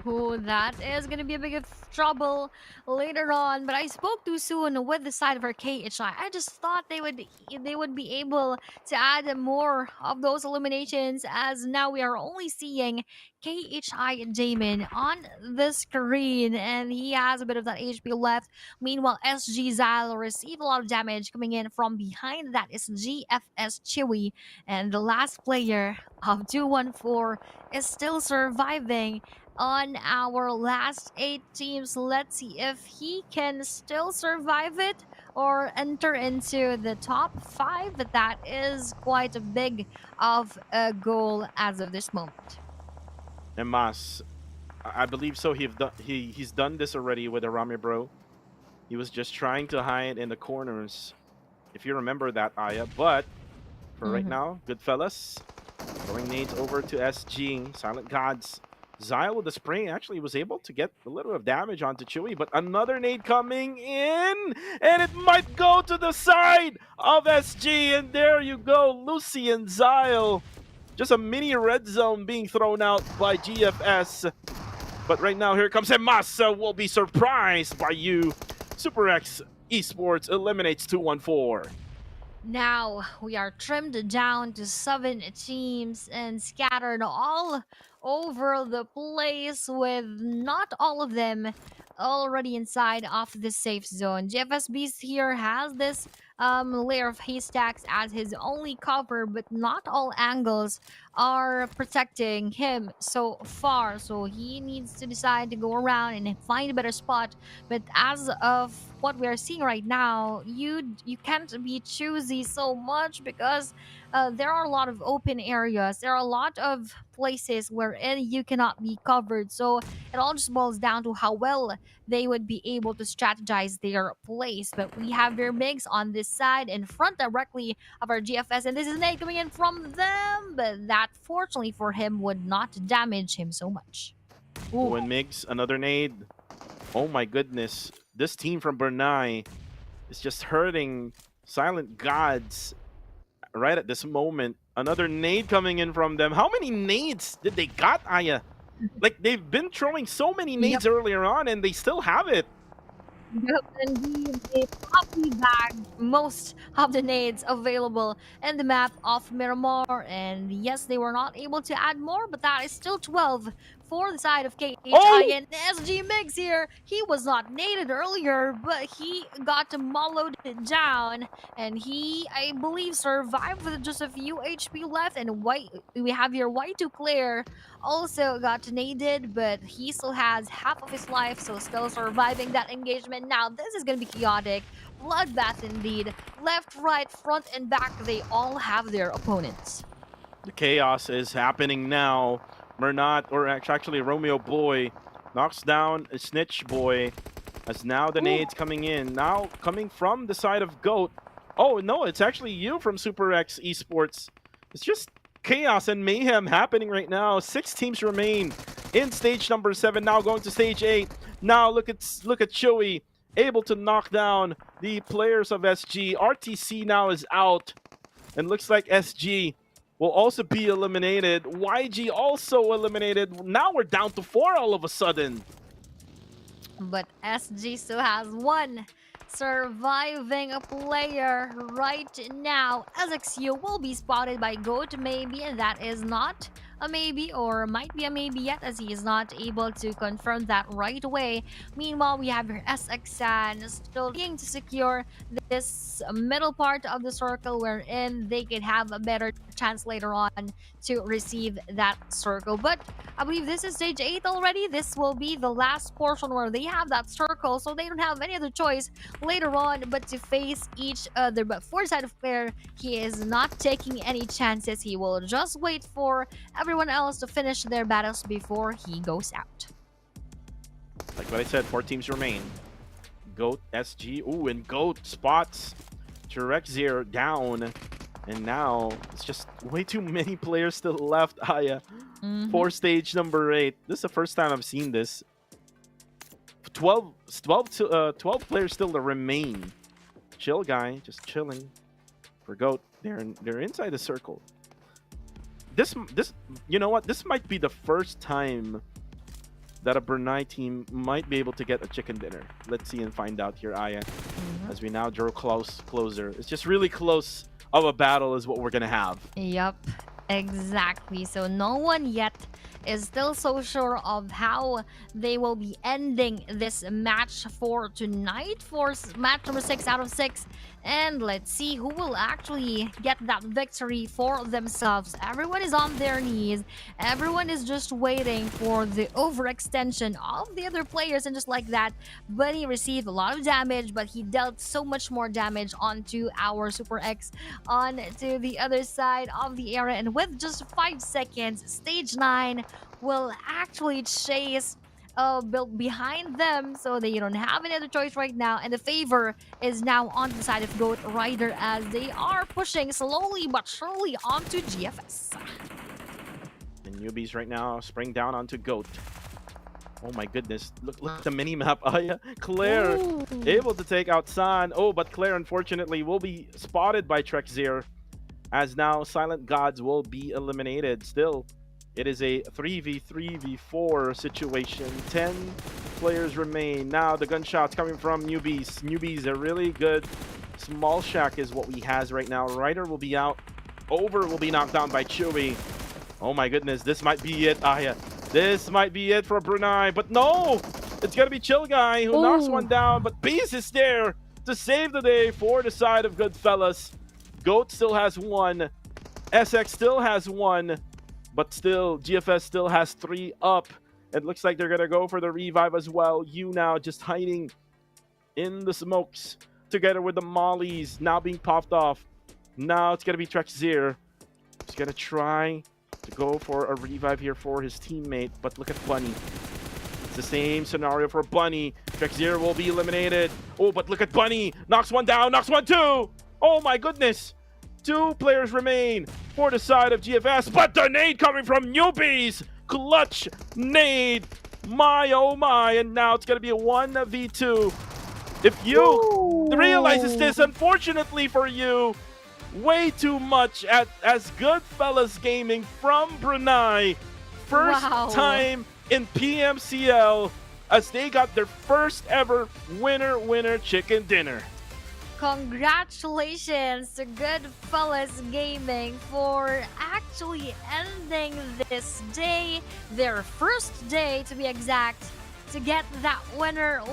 E: Oh, that is going to be a big trouble later on. But I spoke too soon with the side of our KHI. I just thought they would be able to add more of those eliminations, as now we are only seeing KHI and Damon on the screen, and he has a bit of that HP left. Meanwhile, SG Zal receive a lot of damage coming in from behind. That is GFS Chewy, and the last player of 214 is still surviving on our last 8 teams. Let's see if he can still survive it or enter into the top 5. But that is quite a big of a goal as of this moment.
D: And Mas, I believe so. He's done this already with Arame Bro. He was just trying to hide in the corners, if you remember that, Aya. But for right now, Goodfellas throwing nades over to SG. Silent Gods. Zyle with the spray actually was able to get a little bit of damage onto Chewy, but another nade coming in, and it might go to the side of SG, and there you go, Lucy and Zyle. Just a mini red zone being thrown out by GFS. But right now, here comes Emasa. Will be surprised by you. Super X Esports eliminates 214.
E: Now we are trimmed down to 7 teams and scattered all over the place, with not all of them already inside of the safe zone. GFS Beast here has this layer of haystacks as his only cover, but not all angles are protecting him so far. So he needs to decide to go around and find a better spot. But as of what we are seeing right now, you can't be choosy so much because there are a lot of open areas. There are a lot of places wherein you cannot be covered. So it all just boils down to how well they would be able to strategize their place. But we have their MiGs on this side in front directly of our GFS, and this is Nate coming in from them, but that fortunately for him would not damage him so much.
D: Oh, and Migs, another nade. Oh my goodness. This team from Brunei is just hurting Silent Gods right at this moment. Another nade coming in from them. How many nades did they got, Aya? Like, they've been throwing so many nades earlier on, and they still have it.
E: Yep, indeed. They probably bagged most of the nades available in the map of Miramar. And yes, they were not able to add more, but that is still 12 for the side of KHI.
D: Oh!
E: And SG Mix here, he was not naded earlier, but he got mollowed down. And he, I believe, survived with just a few HP left. And white, we have here Y2 Claire also got naded, but he still has half of his life, so still surviving that engagement. Now this is going to be chaotic. Bloodbath indeed. Left, right, front, and back, they all have their opponents.
D: The chaos is happening now. Mernat, or actually Romeo Boy, knocks down a Snitch Boy. As now the nades coming in. Now coming from the side of GOAT. Oh no, it's actually you from Super X Esports. It's just chaos and mayhem happening right now. 6 teams remain in stage number 7. Now going to stage 8. Now look at Chewy, able to knock down the players of SG. RTC now is out, and looks like SG will also be eliminated. YG also eliminated. Now we're down to 4 all of a sudden.
E: But SG still has one surviving a player right now. SXU will be spotted by GOAT maybe, and that is not a maybe, or might be a maybe yet, as he is not able to confirm that right away. Meanwhile, we have your SXan still trying to secure this middle part of the circle wherein they could have a better chance later on to receive that circle. But I believe this is stage 8 already. This will be the last portion where they have that circle, so they don't have any other choice later on but to face each other. But for the side of Claire, he is not taking any chances. He will just wait for everyone else to finish their battles before he goes out.
D: Like what I said, 4 teams remain. GOAT, SG, ooh, and GOAT spots Terexir down. And now it's just way too many players still left, Aya, for stage number 8. This is the first time I've seen this. 12 players still to remain. Chill guy, just chilling. For GOAT, they're inside the circle. This, you know what? This might be the first time that a Brunei team might be able to get a chicken dinner. Let's see and find out here, Aya, as we now draw closer. It's just really close of a battle is what we're gonna have.
E: Yep, exactly. So no one yet is still so sure of how they will be ending this match for tonight, for match number 6 out of 6. And let's see who will actually get that victory for themselves. Everyone is on their knees. Everyone is just waiting for the overextension of the other players, and just like that, Bunny received a lot of damage, but he dealt so much more damage onto our Super X onto the other side of the area. And with just 5 seconds, stage 9 will actually chase built behind them, so they don't have any other choice right now. And the favor is now on the side of GOAT Rider as they are pushing slowly but surely onto GFS.
D: The newbies right now spring down onto GOAT. Oh my goodness, look at the mini-map. Aya, Claire able to take out San. Oh, but Claire unfortunately will be spotted by Trexir, as now Silent Gods will be eliminated. Still, it is a 3v3v4 situation. 10 players remain. Now the gunshots coming from newbies. Newbies are really good. Small Shack is what we has right now. Ryder will be out. Over will be knocked down by Chewy. Oh my goodness, this might be it, Aya. This might be it for Brunei, but no! It's going to be Chill Guy who knocks one down, but Beast is there to save the day for the side of Goodfellas. Goat still has one. SX still has one, but still, GFS still has 3 up. It looks like they're going to go for the revive as well. You now just hiding in the smokes together with the mollies now being popped off. Now it's going to be Trexzir. He's going to try to go for a revive here for his teammate, but look at Bunny. It's the same scenario for Bunny. Trexzir will be eliminated. Oh, but look at Bunny. Knocks one down, knocks one too. Oh my goodness. 2 players remain for the side of GFS, but the nade coming from newbies. Clutch nade. My, oh my. And now it's going to be a 1v2. If you realizes this, unfortunately for you, way too much as Goodfellas Gaming from Brunei. First time in PMCL as they got their first ever winner chicken dinner.
E: Congratulations to Goodfellas Gaming for actually ending this day, their first day to be exact, to get that winner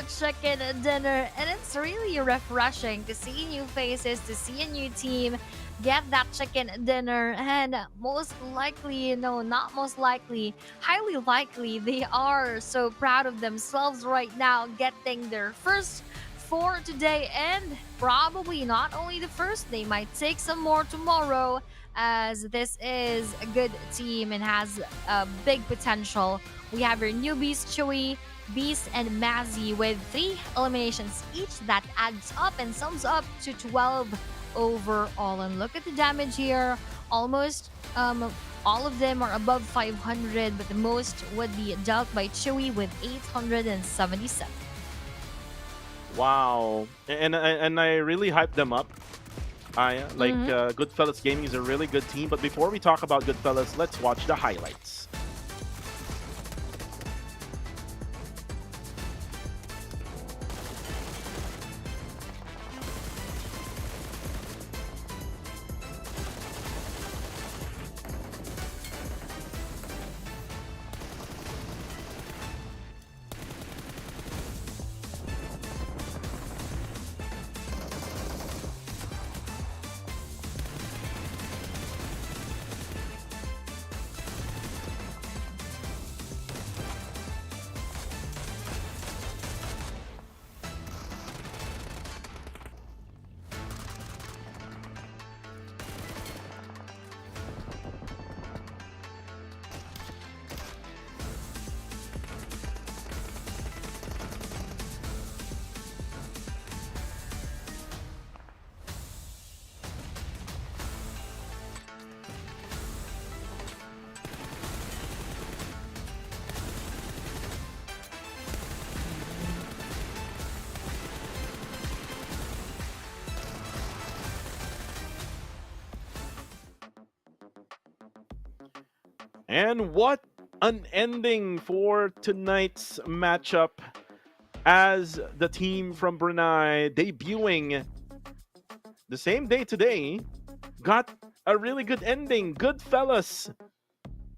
E: chicken dinner. And it's really refreshing to see new faces, to see a new team get that chicken dinner. And most likely, no, not most likely, highly likely, they are so proud of themselves right now getting their first for today, and probably not only the first, they might take some more tomorrow, as this is a good team and has a big potential. We have our newbies, Chewy, Beast, and Mazzy with 3 eliminations each. That adds up and sums up to 12 overall. And look at the damage here. Almost all of them are above 500, but the most would be dealt by Chewy with 877.
D: Wow, and I really hyped them up. I like Goodfellas Gaming is a really good team. But before we talk about Goodfellas, let's watch the highlights. And what an ending for tonight's matchup, as the team from Brunei debuting the same day today got a really good ending. Goodfellas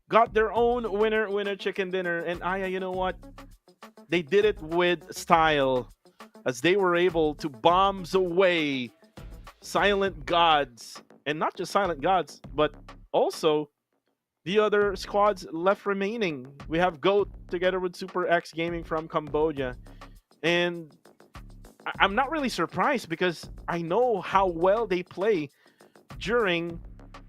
D: got their own winner chicken dinner. And Aya, you know what? They did it with style, as they were able to bombs away Silent Gods. And not just Silent Gods, but also the other squads left remaining. We have Goat together with Super X Gaming from Cambodia. And I'm not really surprised, because I know how well they play during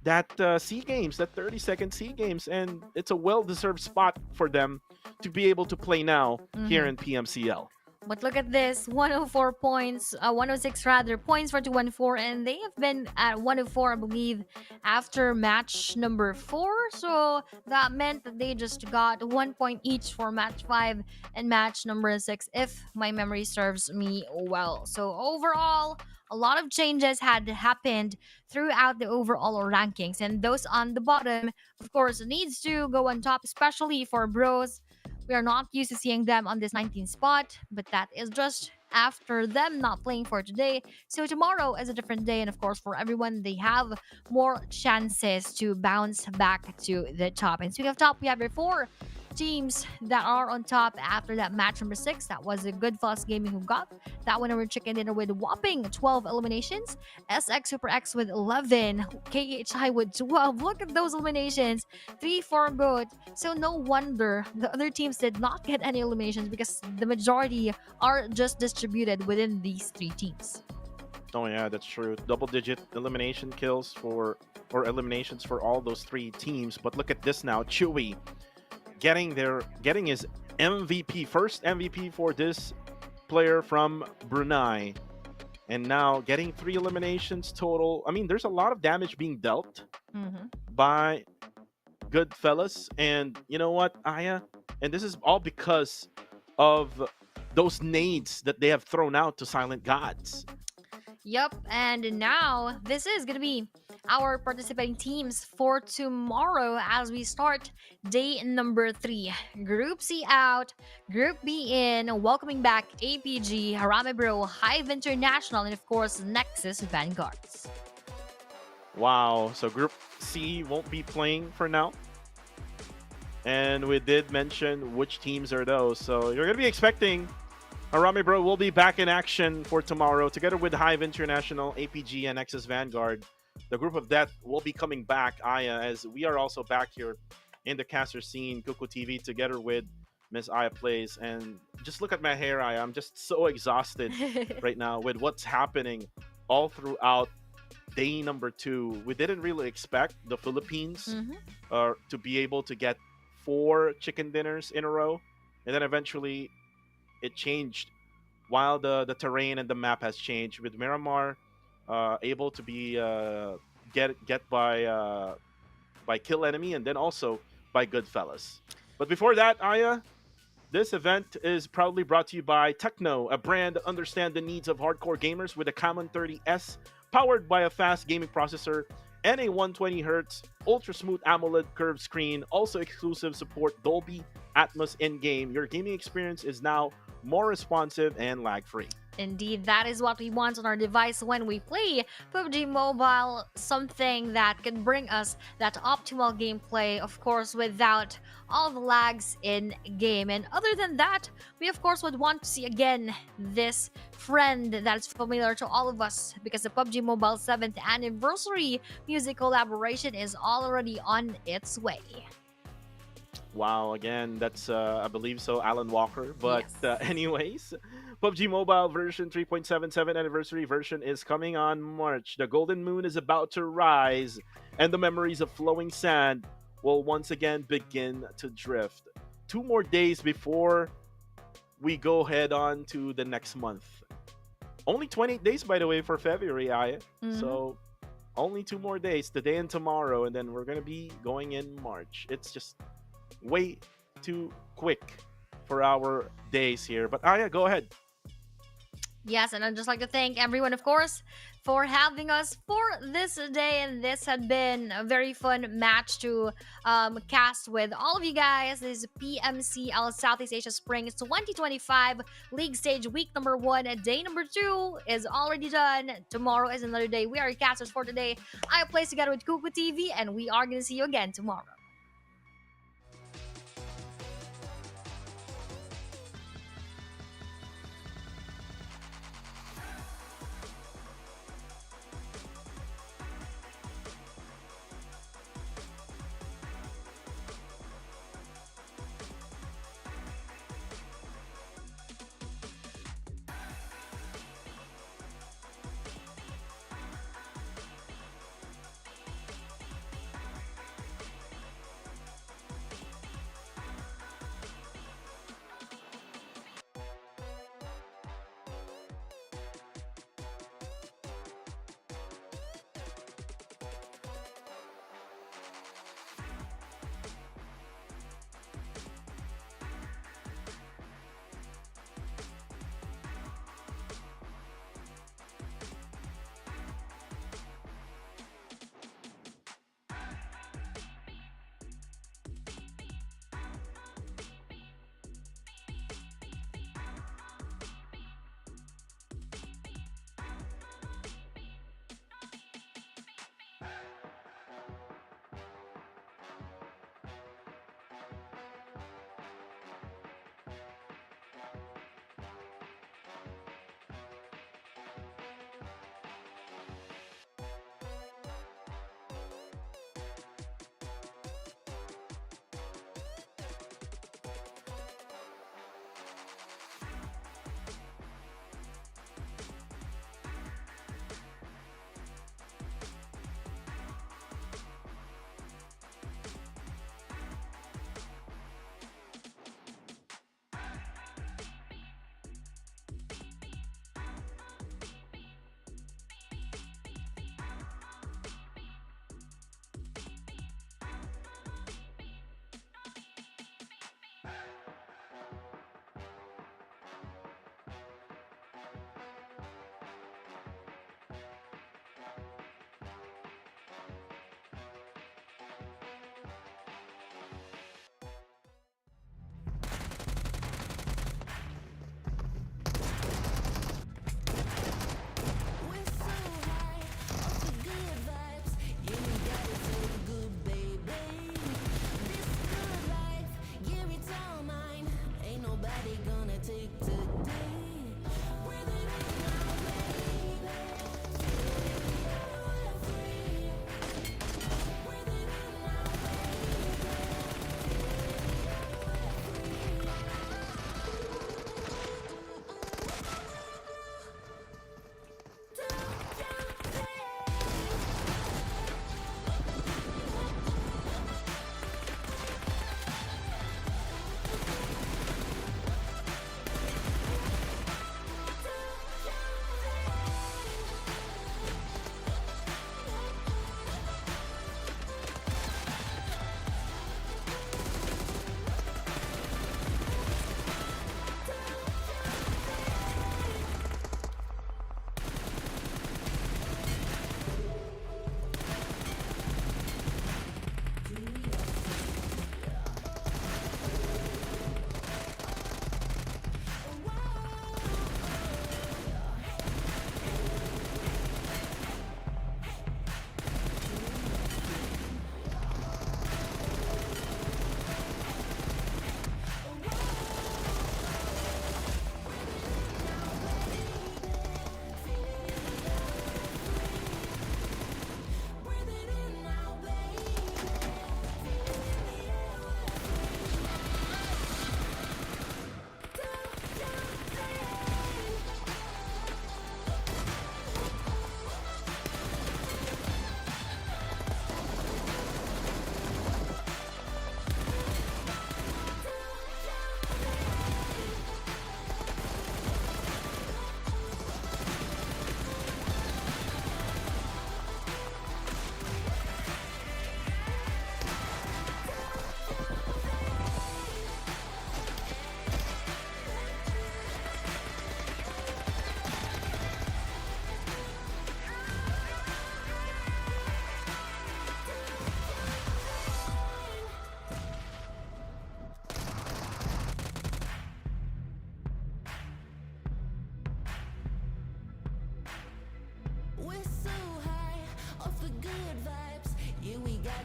D: that SEA Games, that 30-second SEA Games. And it's a well-deserved spot for them to be able to play now here in PMCL.
E: But look at this, 104 points, 106 rather, points for 214, and they have been at 104, I believe, after match number 4. So that meant that they just got 1 point each for match 5 and match number 6, if my memory serves me well. So overall, a lot of changes had happened throughout the overall rankings, and those on the bottom, of course, needs to go on top, especially for Bros. We are not used to seeing them on this 19th spot, but that is just after them not playing for today. So tomorrow is a different day, and of course for everyone, they have more chances to bounce back to the top. And speaking of top, we have here 4 teams that are on top after that match number 6. That was a Goodfellas Gaming who got that winner with chicken dinner with whopping 12 eliminations. SX Super X with 11. KHI with 12. Look at those eliminations. 3 for good. So no wonder the other teams did not get any eliminations because the majority are just distributed within these 3 teams.
D: Oh yeah, that's true. Double-digit elimination kills for or eliminations for all those 3 teams. But look at this now, Chewy getting his MVP, first MVP for this player from Brunei, and now getting 3 eliminations total. I mean, there's a lot of damage being dealt by Goodfellas, and you know what, Aya? And this is all because of those nades that they have thrown out to Silent Gods.
E: Yep, and now this is gonna be our participating teams for tomorrow as we start day number 3. Group C out, Group B in, welcoming back APG, Harame Bro, Hive International, and of course Nexus Vanguards.
D: Wow, so Group C won't be playing for now. And we did mention which teams are those, so you're gonna be expecting Harame Bro will be back in action for tomorrow together with Hive International, APG, and Nexus Vanguard. The group of death will be coming back, Aya, as we are also back here in the caster scene, Kuku TV, together with Miss Aya Plays. And just look at my hair, Aya. I'm just so exhausted right now with what's happening all throughout day number 2. We didn't really expect the Philippines to be able to get 4 chicken dinners in a row. And then eventually it changed while the terrain and the map has changed, with Miramar able to be get by kill enemy, and then also by Goodfellas. But before that, Aya, this event is proudly brought to you by Techno, a brand that understands the needs of hardcore gamers with a Common 30S powered by a fast gaming processor and a 120Hz ultra smooth AMOLED curved screen. Also exclusive support Dolby Atmos in-game. Your gaming experience is now more responsive and lag-free.
E: Indeed, that is what we want on our device when we play PUBG Mobile, something that can bring us that optimal gameplay, of course, without all the lags in game. And other than that, we of course would want to see again this friend that's familiar to all of us, because the PUBG Mobile 7th anniversary music collaboration is already on its way.
D: Wow, again, that's, I believe so, Alan Walker. But
E: Yes.
D: anyways, PUBG Mobile version 3.77 anniversary version is coming on March. The golden moon is about to rise, and the memories of flowing sand will once again begin to drift. 2 more days before we go head on to the next month. Only 28 days, by the way, for February, Aya. So only 2 more days, today and tomorrow, and then we're going to be going in March. It's just way too quick for our days here. But Aya, go ahead.
E: Yes, and I'd just like to thank everyone, of course, for having us for this day. And this had been a very fun match to cast with all of you guys. This is PMCL Southeast Asia Spring 2025 League Stage Week number 1. Day number 2 is already done. Tomorrow is another day. We are your casters for today. I play together with Kuku TV, and we are going to see you again tomorrow.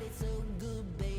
A: it so good, baby.